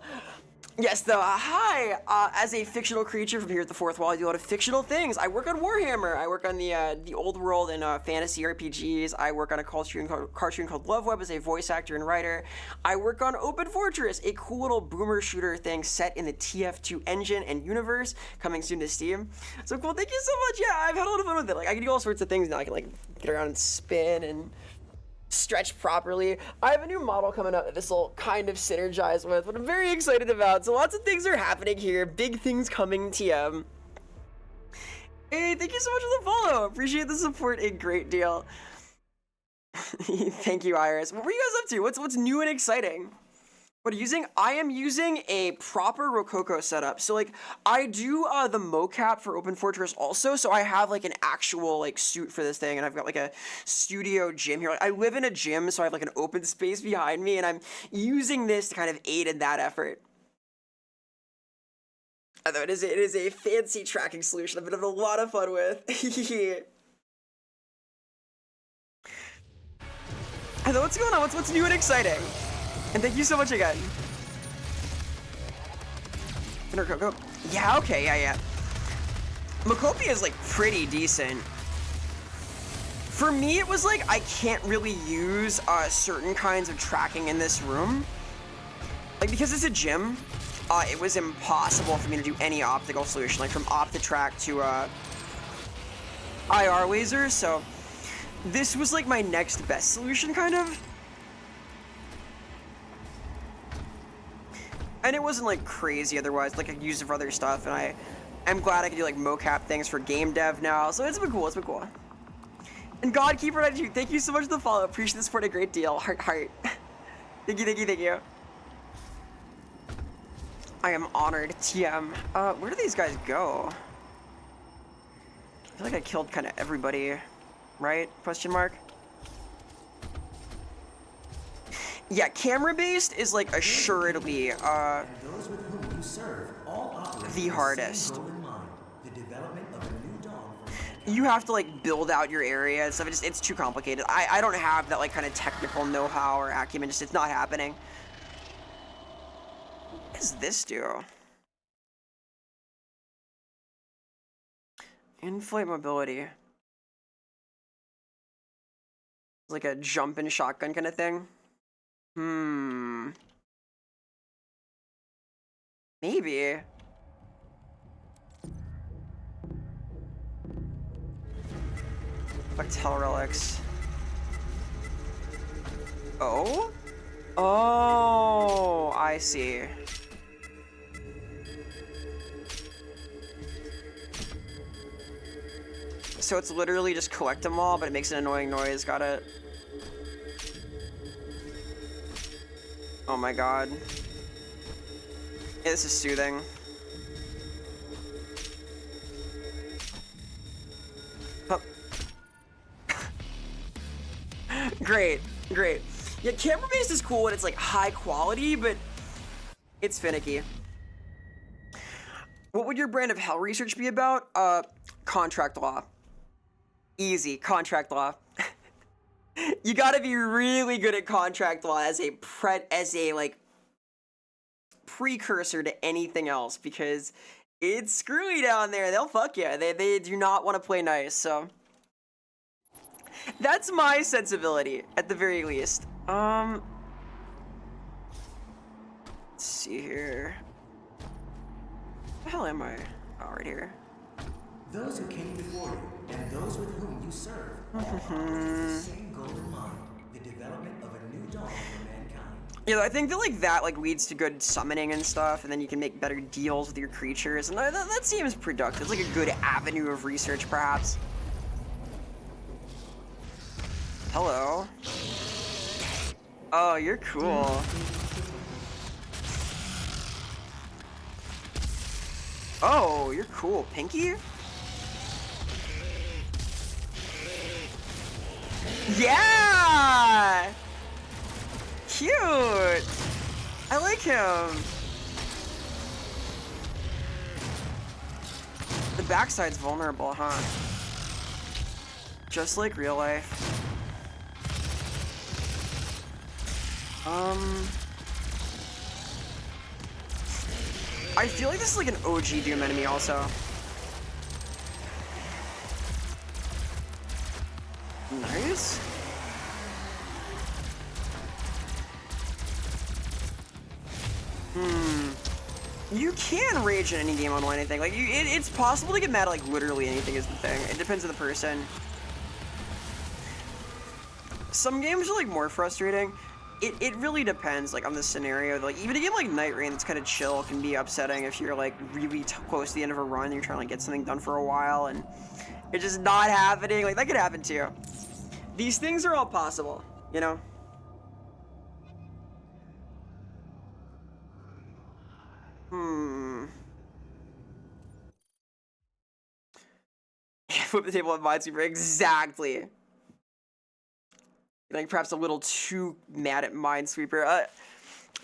Yes, though. Hi. As a fictional creature from here at the Fourth Wall, I do a lot of fictional things. I work on Warhammer. I work on the old world and fantasy RPGs. I work on a cartoon called Love Web as a voice actor and writer. I work on Open Fortress, a cool little boomer shooter thing set in the TF2 engine and universe, coming soon to Steam. So cool. Thank you so much. Yeah, I've had a lot of fun with it. Like I can do all sorts of things now. I can like get around and spin and stretch properly. I have a new model coming up that this will kind of synergize with, what I'm very excited about. So lots of things are happening here. Big things coming, TM. Hey, thank you so much for the follow. Appreciate the support a great deal. Thank you, Iris. What were you guys up to? What's new and exciting? What are you using? I am using a proper Rococo setup. So like I do the mocap for Open Fortress also. So I have like an actual like suit for this thing, and I've got like a studio gym here. Like, I live in a gym, so I have like an open space behind me, and I'm using this to kind of aid in that effort. Although it is a fancy tracking solution I've been having a lot of fun with. Although what's going on? What's new and exciting? And thank you so much again. Go. Yeah, okay, yeah. Macopia is like pretty decent. For me, it was like I can't really use certain kinds of tracking in this room. Like because it's a gym, it was impossible for me to do any optical solution, like from OptiTrack to IR lasers. So this was like my next best solution, kind of. And it wasn't like crazy otherwise, like I used it for other stuff, and I'm glad I can do like mocap things for game dev now, so it's been cool, it's been cool. And Godkeeper92, thank you so much for the follow, appreciate the support a great deal, heart. Thank you, thank you, thank you. I am honored, TM. Where do these guys go? I feel like I killed kind of everybody, right? Question mark. Yeah, camera-based is like assuredly And those with whom you serve all operate the with hardest. same goal in mind, the development of a new dawn for You have to like build out your area and stuff. It's too complicated. I don't have that like kind of technical know-how or acumen. Just it's not happening. What does this do? Inflate mobility. Like a jump and shotgun kind of thing. Maybe. Hotel relics. Oh? Oh, I see. So it's literally just collect them all, but it makes an annoying noise. Got it. Oh my god. Yeah, this is soothing. Huh. Great, great. Yeah, camera-based is cool and it's like high quality, but it's finicky. What would your brand of hell research be about? Contract law. Easy, contract law. You gotta be really good at contract law as a like precursor to anything else, because it's screwy down there. They'll fuck you. They do not want to play nice, so that's my sensibility at the very least. Let's see here. Where the hell am I? Oh, right here. those who came before you and those with whom you serve all operate with the same goal in mind, the development of a new dawn for mankind. Yeah, I think that like that like leads to good summoning and stuff, and then you can make better deals with your creatures, and that seems productive. It's like a good avenue of research, perhaps. Hello. Oh, you're cool. Oh, you're cool, Pinky. Yeah. Cute. I like him. The backside's vulnerable, huh? Just like real life. I feel like this is like an OG Doom enemy also. Nice. You can rage in any game online, I think. Like, it's possible to get mad at like literally anything is the thing. It depends on the person. Some games are like more frustrating. It really depends, like, on the scenario. Like, even a game like Night Rain that's kind of chill can be upsetting if you're, like, really close to the end of a run and you're trying to get something done for a while and it's just not happening. Like, that could happen too. These things are all possible, you know? Flip the table on Minesweeper, exactly. Like, perhaps a little too mad at Minesweeper.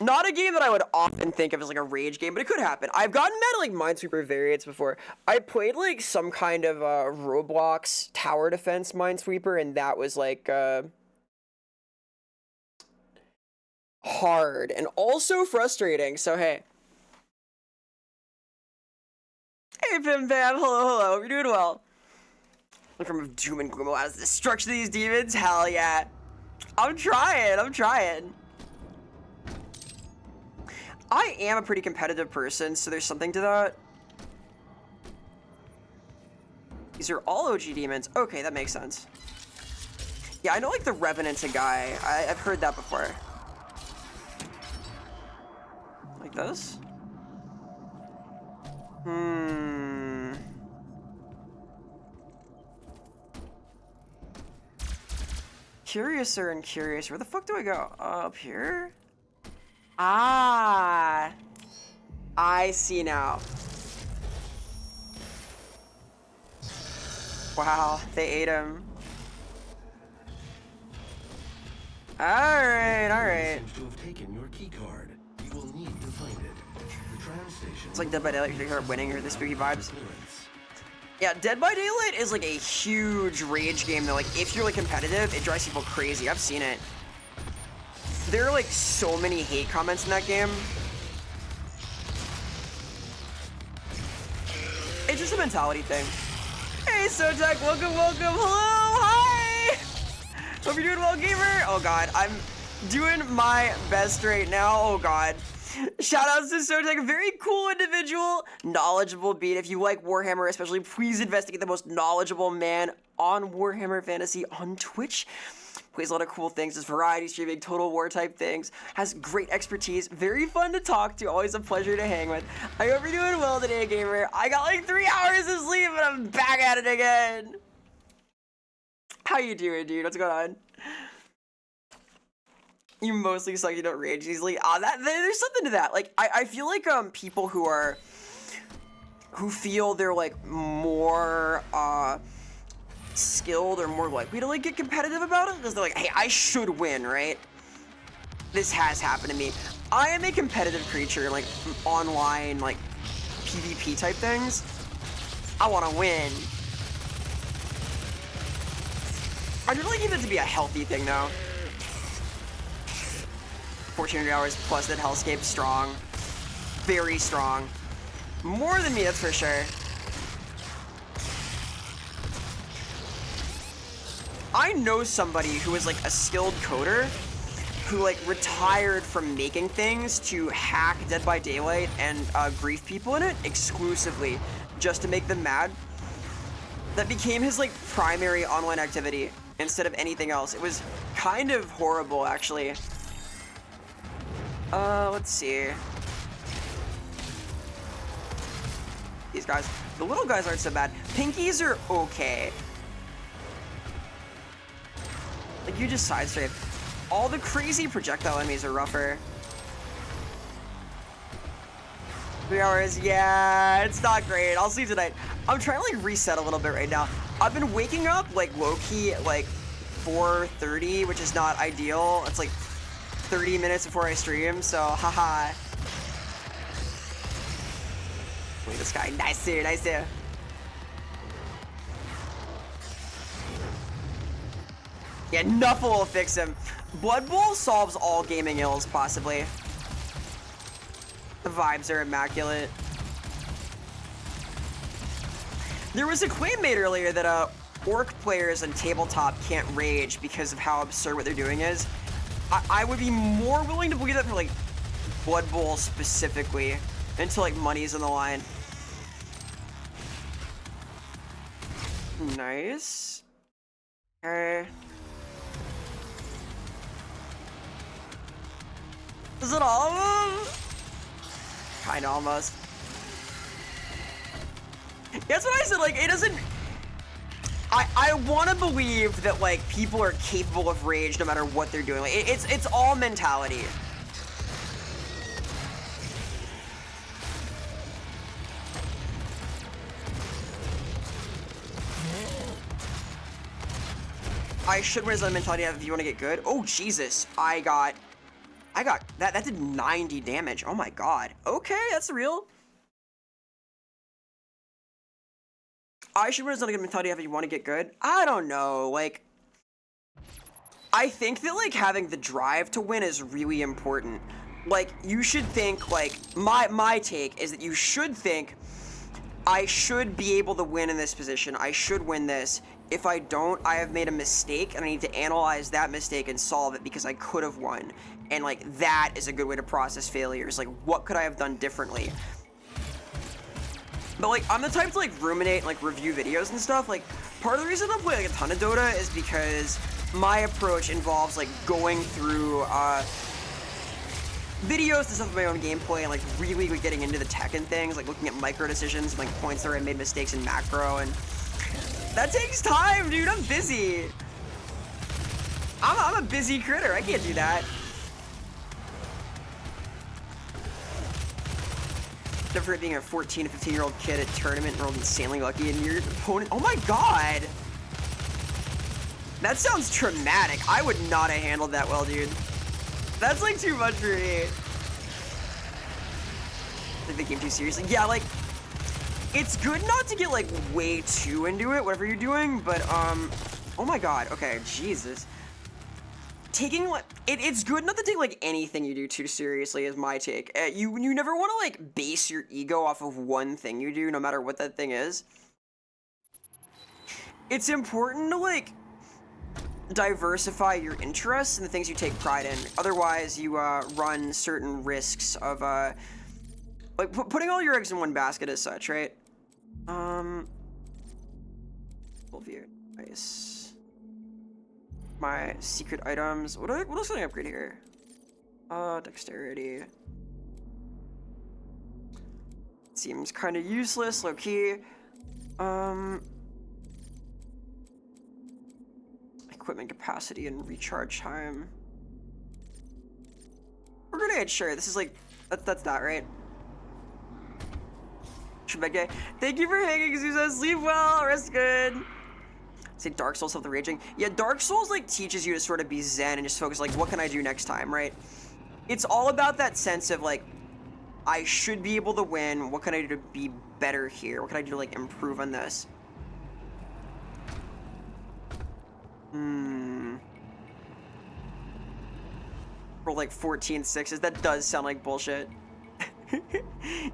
Not a game that I would often think of as like a rage game, but it could happen. I've gotten mad at like Minesweeper variants before. I played like some kind of Roblox tower defense Minesweeper, and that was like hard and also frustrating. So hey. Hey Pim Pam, hello, you're doing well. Look from doom and gloom allows destruction of these demons, hell yeah. I'm trying. I am a pretty competitive person, so there's something to that. These are all OG demons. Okay, that makes sense. Yeah, I know like the Revenant's a guy. I've heard that before. Like Like this? Curiouser and curious. Where the fuck do I go? Up here? Ah! I see now. Wow, they ate him. Alright. Seems to have taken your key card. You will need to find it. The tram station. It's like Dead by Daylight, you start winning or the spooky vibes. Clearance. Yeah, Dead by Daylight is like a huge rage game though. Like if you're like competitive, it drives people crazy. I've seen it. There are like so many hate comments in that game. It's just a mentality thing. Hey Sotek, welcome. Hello, hi. Hope you're doing well, gamer. Oh god, I'm doing my best right now. Oh god. Shout outs to Sotek, very cool individual, knowledgeable beat. If you like Warhammer especially, please investigate the most knowledgeable man on Warhammer Fantasy on Twitch. Plays a lot of cool things, does variety streaming, Total War type things, has great expertise, very fun to talk to, always a pleasure to hang with. I hope you're doing well today, gamer. I got like 3 hours of sleep and I'm back at it again. How you doing, dude? What's going on? You mostly suck, you don't rage easily. There's something to that. Like, I feel like people who feel they're like more skilled or more likely to like get competitive about it because they're like, hey, I should win, right? This has happened to me. I am a competitive creature, like online, like PvP type things. I want to win. I don't really give it to be a healthy thing though. 1400 hours plus that hellscape, strong, very strong, more than me, that's for sure. I know somebody who is like a skilled coder who like retired from making things to hack Dead by Daylight and grief people in it exclusively just to make them mad. That became his like primary online activity instead of anything else. It was kind of horrible actually. Let's see. These guys, the little guys aren't so bad. Pinkies are okay. Like you just sidestrafe. All the crazy projectile enemies are rougher. 3 hours, yeah, it's not great. I'll sleep tonight. I'm trying to like reset a little bit right now. I've been waking up like low-key at like 4:30, which is not ideal. It's like 30 minutes before I stream, so haha. Look at this guy, nice dude, nice dude. Yeah, Nuffle will fix him. Blood Bowl solves all gaming ills, possibly. The vibes are immaculate. There was a claim made earlier that orc players on tabletop can't rage because of how absurd what they're doing is. I would be more willing to believe that for like Blood Bowl specifically, until like money's on the line. Nice. Okay. Is it all of them? Kinda almost. That's what I said, like, it doesn't... I want to believe that, like, people are capable of rage no matter what they're doing. Like, it's all mentality. I should raise the mentality if you want to get good. Oh, Jesus. I got that did 90 damage. Oh my god. Okay, that's real. I should raise not a good mentality if you want to get good. I don't know, like, I think that like having the drive to win is really important. Like, you should think, like, my take is that you should think, I should be able to win in this position. I should win this. If I don't, I have made a mistake and I need to analyze that mistake and solve it because I could have won. And like, that is a good way to process failures. Like, what could I have done differently? But like, I'm the type to like ruminate and like review videos and stuff. Like, part of the reason I don't play like a ton of Dota is because my approach involves like going through videos and stuff of my own gameplay and like really like, getting into the tech and things, like looking at micro decisions and like points where I made mistakes in macro, and that takes time, dude. I'm busy. I'm a busy critter. I can't do that. Never forget being a 14 to 15-year-old kid at tournament and rolled insanely lucky, and your opponent. Oh my god. That sounds traumatic. I would not have handled that well, dude. That's like too much for me. Take the game too seriously. Yeah, like, it's good not to get like way too into it, whatever you're doing, but oh my god, okay, Jesus. Taking like, it's good not to take like anything you do too seriously is my take. You never want to like base your ego off of one thing you do, no matter what that thing is. It's important to like diversify your interests and the things you take pride in. Otherwise, you run certain risks of like putting all your eggs in one basket as such, right? Full view, nice. My secret items. What else can I upgrade here? Dexterity. Seems kind of useless, low key. Equipment capacity and recharge time. We're grenade, sure. This is like that's that, right? Shebeke. Thank you for hanging, Zuza. Sleep well, rest good. Say Dark Souls of the Raging. Yeah, Dark Souls like teaches you to sort of be zen and just focus like, what can I do next time, right? It's all about that sense of like, I should be able to win. What can I do to be better here? What can I do to like improve on this? Roll like 14 sixes. That does sound like bullshit.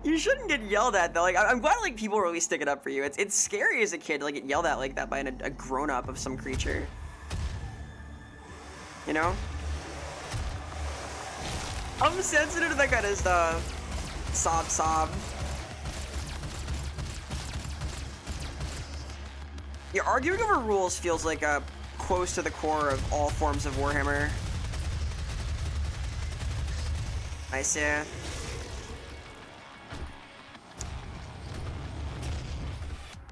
You shouldn't get yelled at though. Like I'm glad like people really stick it up for you. It's scary as a kid to like get yelled at like that by a grown-up of some creature. You know? I'm sensitive to that kind of stuff. Sob. Yeah, arguing over rules feels like close to the core of all forms of Warhammer. Nice, yeah.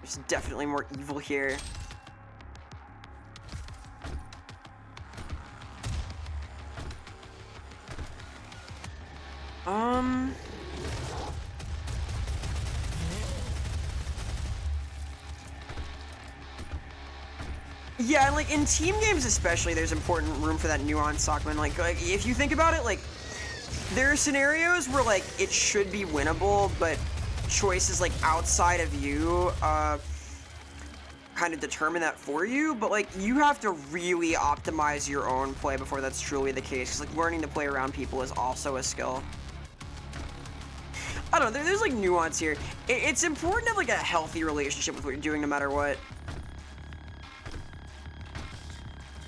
There's definitely more evil here. Yeah, and like in team games especially, there's important room for that nuance, Sockman. Like if you think about it, like there are scenarios where like it should be winnable, but choices like outside of you kind of determine that for you, but like you have to really optimize your own play before that's truly the case, because like learning to play around people is also a skill. I don't know, there's like nuance here. It's important to have like a healthy relationship with what you're doing no matter what.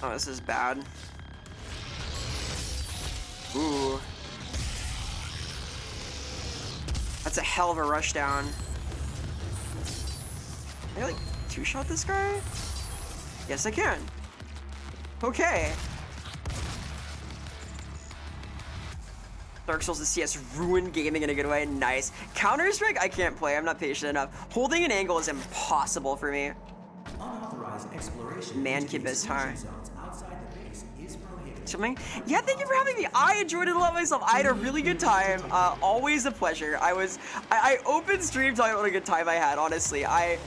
Oh, this is bad. Ooh. That's a hell of a rush down. Can I like two-shot this guy? Yes, I can. Okay. Dark Souls to CS ruin gaming in a good way. Nice. Counter-Strike, I can't play. I'm not patient enough. Holding an angle is impossible for me. Unauthorized exploration Man, into keep the this high. exclusion zones outside the base is prohibited. Something? Yeah, thank you for having me. I enjoyed it a lot myself. I had a really good time. Always a pleasure. I opened stream talking about what a good time I had, honestly. I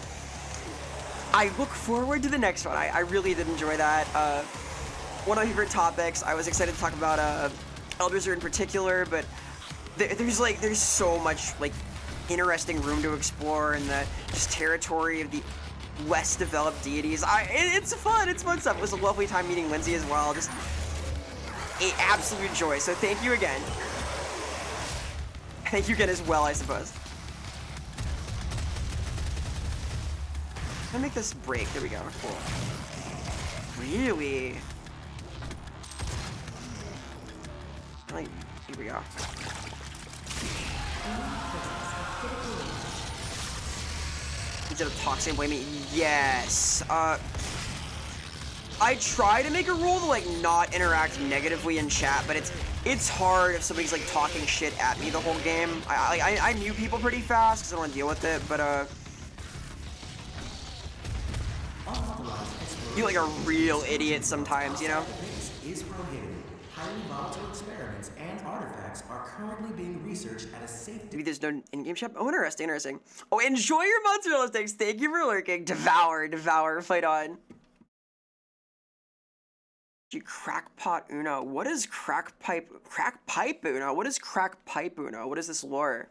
look forward to the next one. I really did enjoy that. One of my favorite topics. I was excited to talk about Eldrazi in particular, but there's so much like interesting room to explore in the just territory of the less developed deities. It's fun stuff. It was a lovely time meeting Lindsay as well. Just an absolute joy. So thank you again. Thank you again as well, I suppose. I'm gonna make this break. There we go. Cool. Really? Like, here we go. Instead of toxic blaming, yes. I try to make a rule to like not interact negatively in chat, but it's hard if somebody's like talking shit at me the whole game. I mute people pretty fast because I don't want to deal with it, but you're like a real idiot sometimes, you know? Is prohibited. Highly volatile experiments and artifacts are currently being researched at a safe Maybe there's no in-game shop. Oh, interesting, interesting. Oh, enjoy your mozzarella sticks. Thank you for lurking. Devour, devour, fight on. Crackpot Uno. What is crack pipe Uno? What is crack pipe Uno? What is this lore?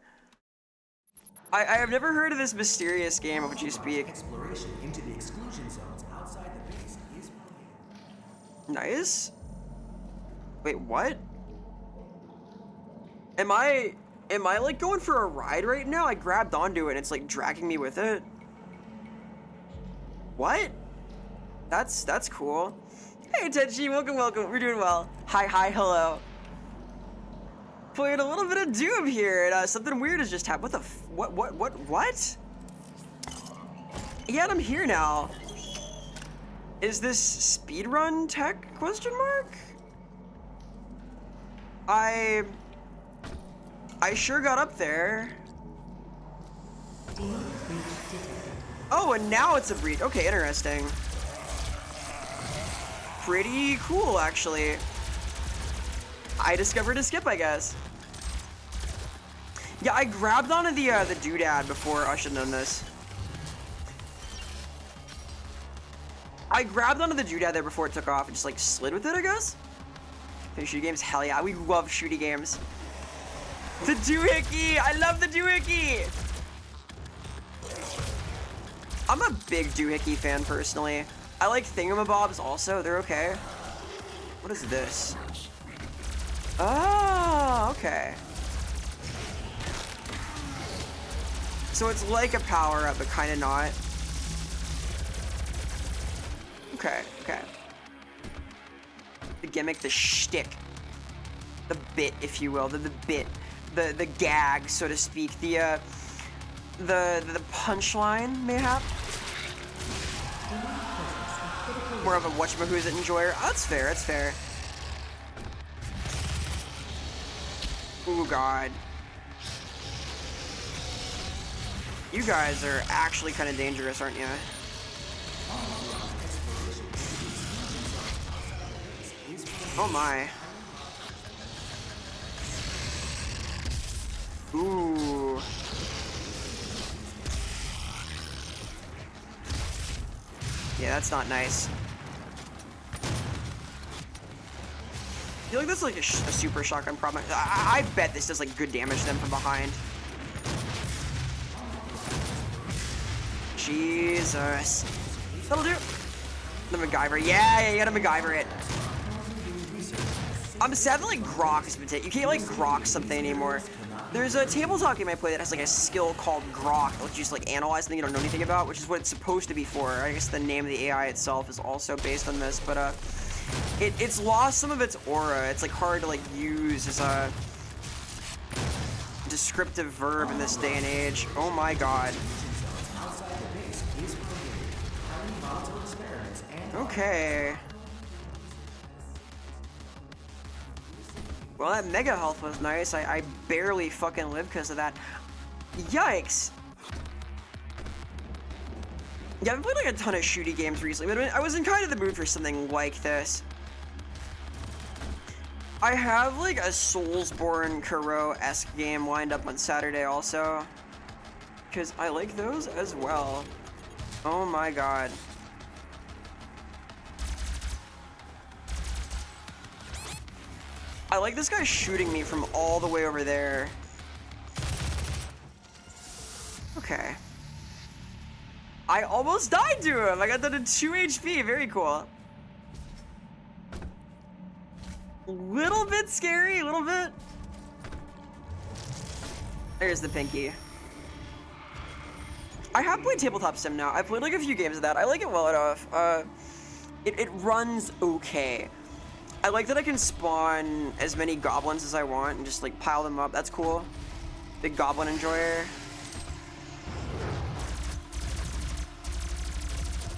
I have never heard of this mysterious game of which you speak. exploration into the exclusion zones outside the base is prohibited. Nice. Wait, what? Am I like going for a ride right now? I grabbed onto it and it's like dragging me with it. What? That's cool. Hey Tenchi, welcome, welcome. We're doing well. Hi, hi, hello. Playing a little bit of Doom here, and something weird has just happened. What? Yeah, and I'm here now. Is this speedrun tech, question mark? I sure got up there. Oh, and now it's a breach. Okay, interesting. Pretty cool, actually. I discovered a skip, I guess. Yeah, I grabbed onto the doodad before. I should have known this. I grabbed onto the doodad there before it took off and just like slid with it, I guess. Finish shooty games, hell yeah, we love shooty games. The doohickey, I love the doohickey. I'm a big doohickey fan personally. I like thingamabobs also, they're okay. What is this? Oh, okay. So it's like a power-up, but kind of not. Okay, okay. The gimmick, the shtick. The bit, if you will, the bit. The gag, so to speak. The punchline, mayhap. More of a whatchamahoo's enjoyer. Oh, that's fair, that's fair. Oh god. You guys are actually kind of dangerous, aren't you? Oh my. Ooh. Yeah, that's not nice. I feel like that's like a super shotgun problem. I bet this does like good damage to them from behind. Jesus. That'll do. The MacGyver. Yeah, you gotta MacGyver it. I'm sad that like Grok has been taken. You can't like Grok something anymore. There's a tabletop game I play that has like a skill called Grok that lets you just like analyze something you don't know anything about, which is what it's supposed to be for. I guess the name of the AI itself is also based on this, but it's lost some of its aura. It's like hard to like use as a descriptive verb in this day and age. Oh my god. Okay. Well, that mega health was nice. I barely fucking lived because of that. Yikes. Yeah, I've played like a ton of shooty games recently, but I was in kind of the mood for something like this. I have like a Soulsborne Kuro-esque game lined up on Saturday also, because I like those as well. Oh my god. I like this guy shooting me from all the way over there. Okay. I almost died to him. I got that to 2 HP. Very cool. Little bit scary, a little bit. There's the pinky. I have played Tabletop Sim now. I've played like a few games of that. I like it well enough. It runs okay. I like that I can spawn as many goblins as I want and just like pile them up. That's cool. Big goblin enjoyer.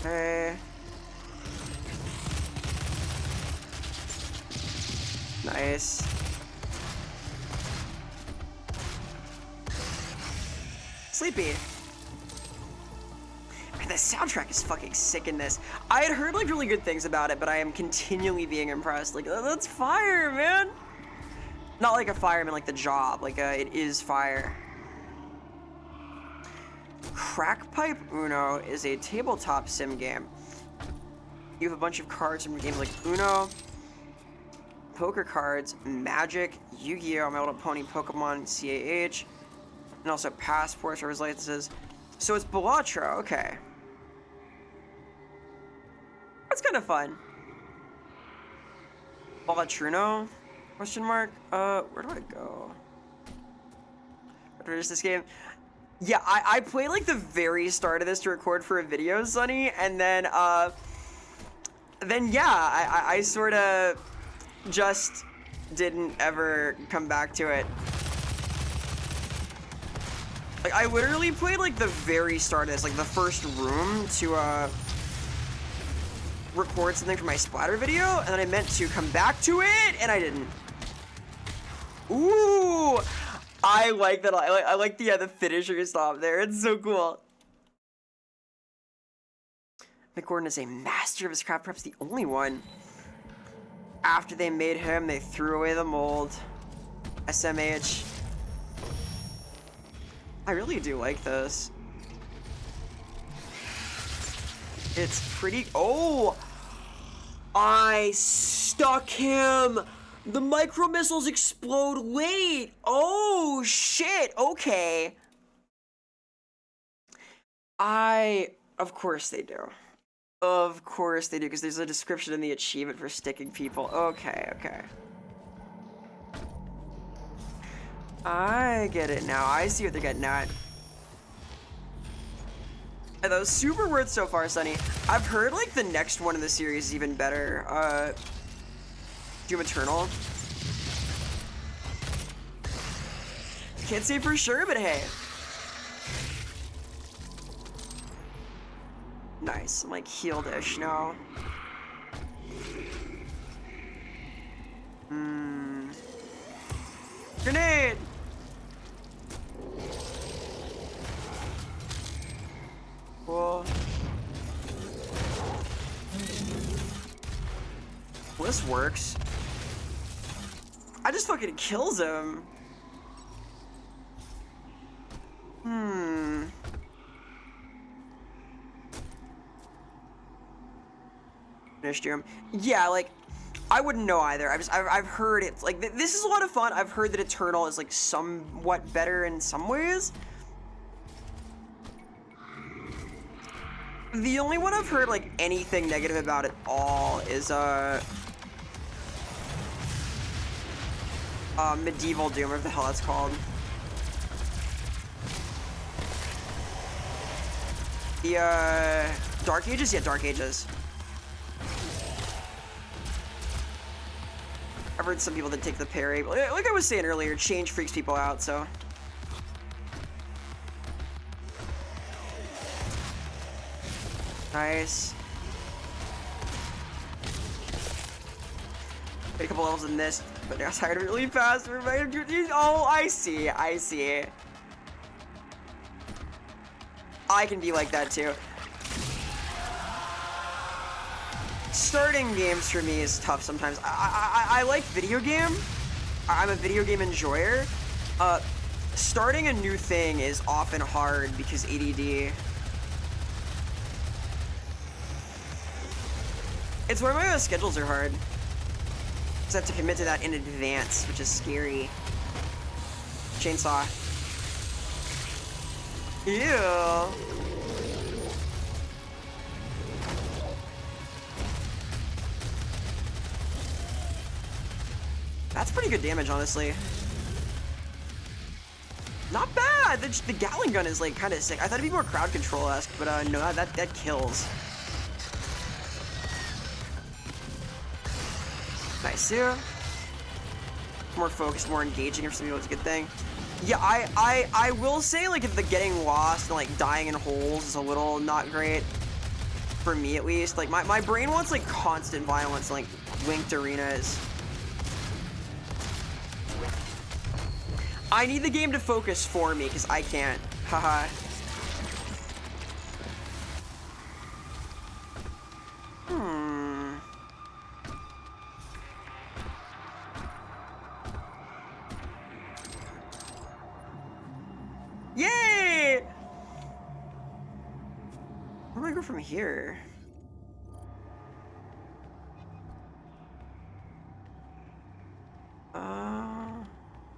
Okay. Nice. Sleepy. Man, the soundtrack is fucking sick in this. I had heard like really good things about it, but I am continually being impressed. Like, oh, that's fire, man. Not like a fireman, like the job. Like, it is fire. Crack Pipe Uno is a tabletop sim game. You have a bunch of cards from games like Uno, poker cards, Magic, Yu-Gi-Oh!, My Little Pony, Pokemon, CAH, and also passports, driver's licenses. So it's Balatro, okay. That's kind of fun. Balatruno? Question mark? Where do I go? Where is this game? Yeah, I played like the very start of this to record for a video, Sonny, and then yeah, I sort of just didn't ever come back to it. Like, I literally played like the very start of this, like the first room to record something for my splatter video, and then I meant to come back to it, and I didn't. Ooh, I like that. I like the finisher stop there. It's so cool. McGordon is a master of his craft, perhaps the only one. After they made him, they threw away the mold. SMH. I really do like this. It's pretty... Oh! I stuck him! The micro missiles explode late! Oh, shit! Okay. Of course they do. Of course they do, because there's a description in the achievement for sticking people. Okay, okay. I get it now. I see what they're getting at. And that was super worth so far, Sonny. I've heard, like, the next one in the series is even better. Doom Eternal. Can't say for sure, but hey. Nice. I'm, like, healed-ish now. Grenade! Cool. Well, this works. I just fucking kills him. Finished him. Yeah, like, I wouldn't know either. I've heard it's like this is a lot of fun. I've heard that Eternal is like somewhat better in some ways. The only one I've heard like anything negative about at all is Medieval Doom, or whatever the hell that's called. The Dark Ages? Yeah, Dark Ages. I've heard some people that take the parry, but like I was saying earlier, change freaks people out, so. Nice. Get a couple levels in this, but I was tired really fast. Oh, I see. I can be like that too. Starting games for me is tough sometimes. I like video game. I'm a video game enjoyer. Starting a new thing is often hard because ADD. It's why my schedules are hard. Because I have to commit to that in advance, which is scary. Chainsaw. Ew. That's pretty good damage, honestly. Not bad. The Gatling gun is like kind of sick. I thought it'd be more crowd control-esque, but no, that kills. Nice, yeah. More focused, more engaging, if some people, it's a good thing. Yeah, I will say, like, if the getting lost and like dying in holes is a little not great, for me at least. Like my brain wants like constant violence, and, like linked arenas. I need the game to focus for me, because I can't. Haha. Yay! Where do I go from here?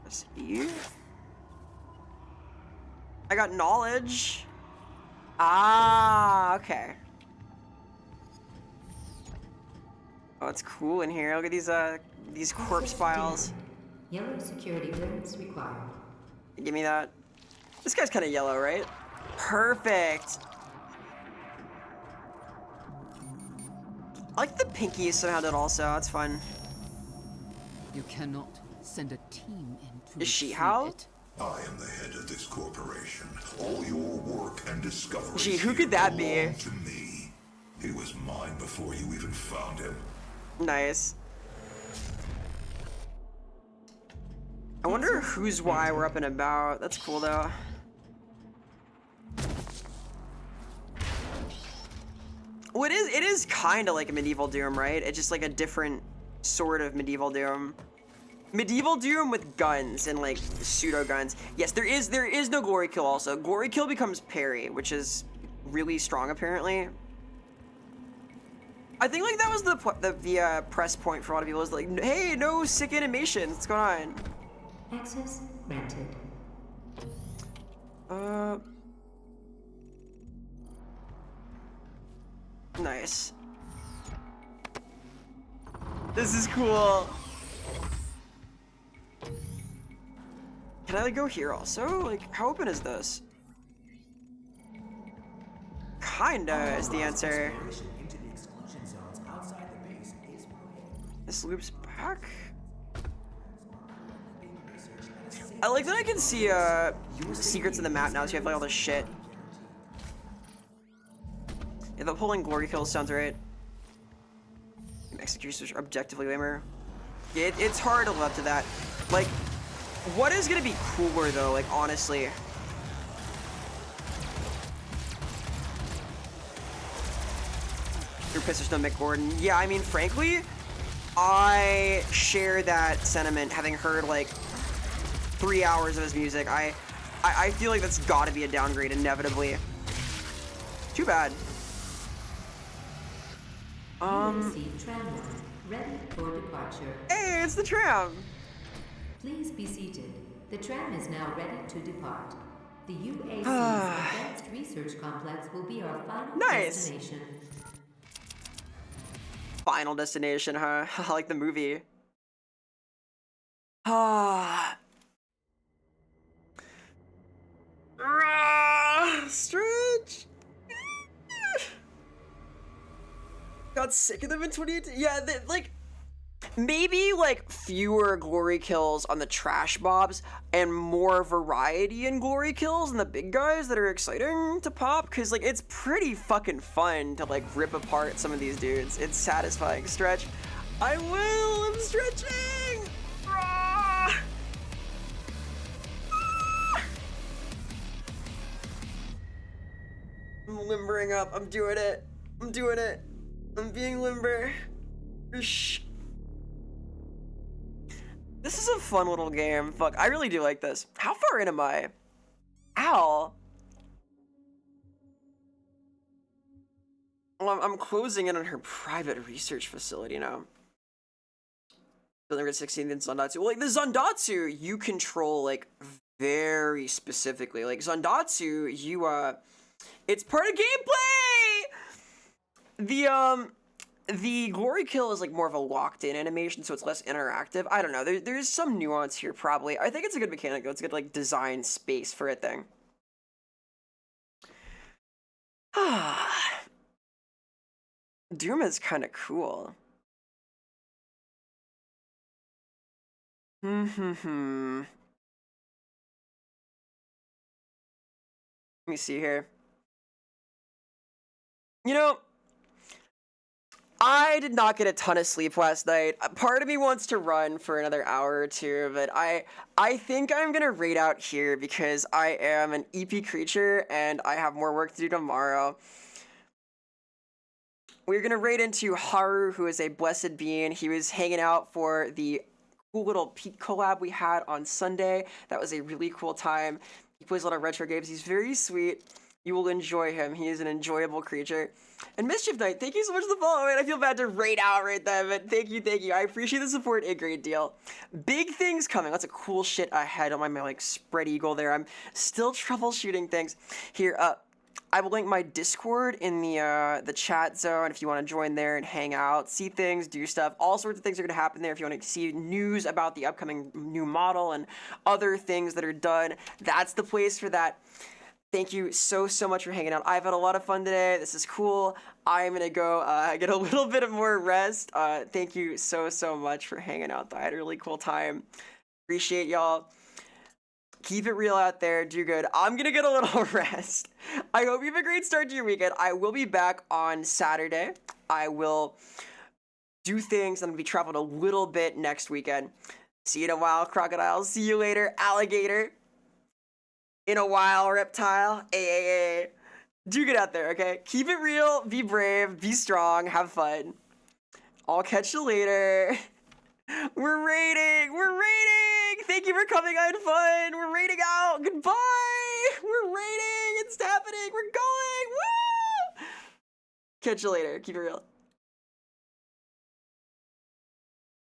Let's see. I got knowledge. Ah, okay. Oh, it's cool in here. Look at these corpse files. Yellow security clearance required. Give me that. This guy's kind of yellow, right? Perfect. I like the pinky somehow did also. That's fun. You cannot send a team in to Is she retrieve how? it. I am the head of this corporation. All your work and discoveries Gee, who here could that be? belong to me. He was mine before you even found him. Nice. I wonder who's why we're up and about. That's cool though. Well, it is kind of like a medieval Doom, right? It's just like a different sort of medieval Doom. Medieval Doom with guns and like pseudo guns. Yes, there is no glory kill also. Glory kill becomes parry, which is really strong apparently. I think like that was the press point for a lot of people is like, hey, no sick animations. What's going on? Access granted. Nice. This is cool. Can I like go here also? Like, how open is this? Kinda is the answer. Exploration into the exclusion zones outside the base is prohibited. This loops back. I like that I can see secrets in the map now, so you have like all this shit. Yeah, the pulling glory kills sounds right. Executions are objectively lamer. Yeah, it's hard to live up to that. Like, what is gonna be cooler though? Like, honestly. Your pissers no Mick Gordon. Yeah, I mean, frankly, I share that sentiment. Having heard like 3 hours of his music, I feel like that's got to be a downgrade inevitably. Too bad. UAC tram line ready for departure. Hey, it's the tram. Please be seated. The tram is now ready to depart. The UAC's Advanced Research Complex will be our final Nice. destination. Final destination, huh? Like the movie. Ah. Stretch. Got sick of them in 2018. Yeah, like maybe like fewer glory kills on the trash mobs and more variety in glory kills and the big guys that are exciting to pop, because like it's pretty fucking fun to like rip apart some of these dudes. It's satisfying. Stretch. I will. I'm stretching. Ah. I'm limbering up. I'm doing it. I'm doing it. I'm being limber. Shh. This is a fun little game. Fuck, I really do like this. How far in am I? Ow. Well, I'm closing in on her private research facility now. Building 16th in Zandatsu. Well, like the Zandatsu, you control like very specifically. Like Zandatsu, you it's part of gameplay. The glory kill is like more of a locked-in animation, so it's less interactive. I don't know. There's some nuance here, probably. I think it's a good mechanic, though. It's a good like design space for a thing. Doom is kind of cool. Let me see here. You know, I did not get a ton of sleep last night. Part of me wants to run for another hour or two, but I think I'm gonna raid out here because I am an EP creature and I have more work to do tomorrow. We're gonna raid into Haru, who is a blessed being. He was hanging out for the cool little Pete collab we had on Sunday. That was a really cool time. He plays a lot of retro games. He's very sweet. You will enjoy him. He is an enjoyable creature. And Mischief Knight, thank you so much for the follow. Man, I feel bad to raid out right there, but thank you, thank you. I appreciate the support a great deal. Big things coming. Lots of cool shit ahead on my like spread eagle there. I'm still troubleshooting things. Here, I will link my Discord in the chat zone if you want to join there and hang out, see things, do stuff. All sorts of things are going to happen there if you want to see news about the upcoming new model and other things that are done. That's the place for that. Thank you so much for hanging out. I've had a lot of fun today. This is cool. I'm going to go get a little bit of more rest. Thank you so much for hanging out. I had a really cool time. Appreciate y'all. Keep it real out there. Do good. I'm going to get a little rest. I hope you have a great start to your weekend. I will be back on Saturday. I will do things. I'm going to be traveling a little bit next weekend. See you in a while, crocodile. See you later, alligator. In a while, reptile. Ay. Do good out there, okay? Keep it real. Be brave. Be strong. Have fun. I'll catch you later. We're raiding. Thank you for coming. I had fun. We're raiding out. Goodbye. We're raiding. It's happening. We're going. Woo! Catch you later. Keep it real.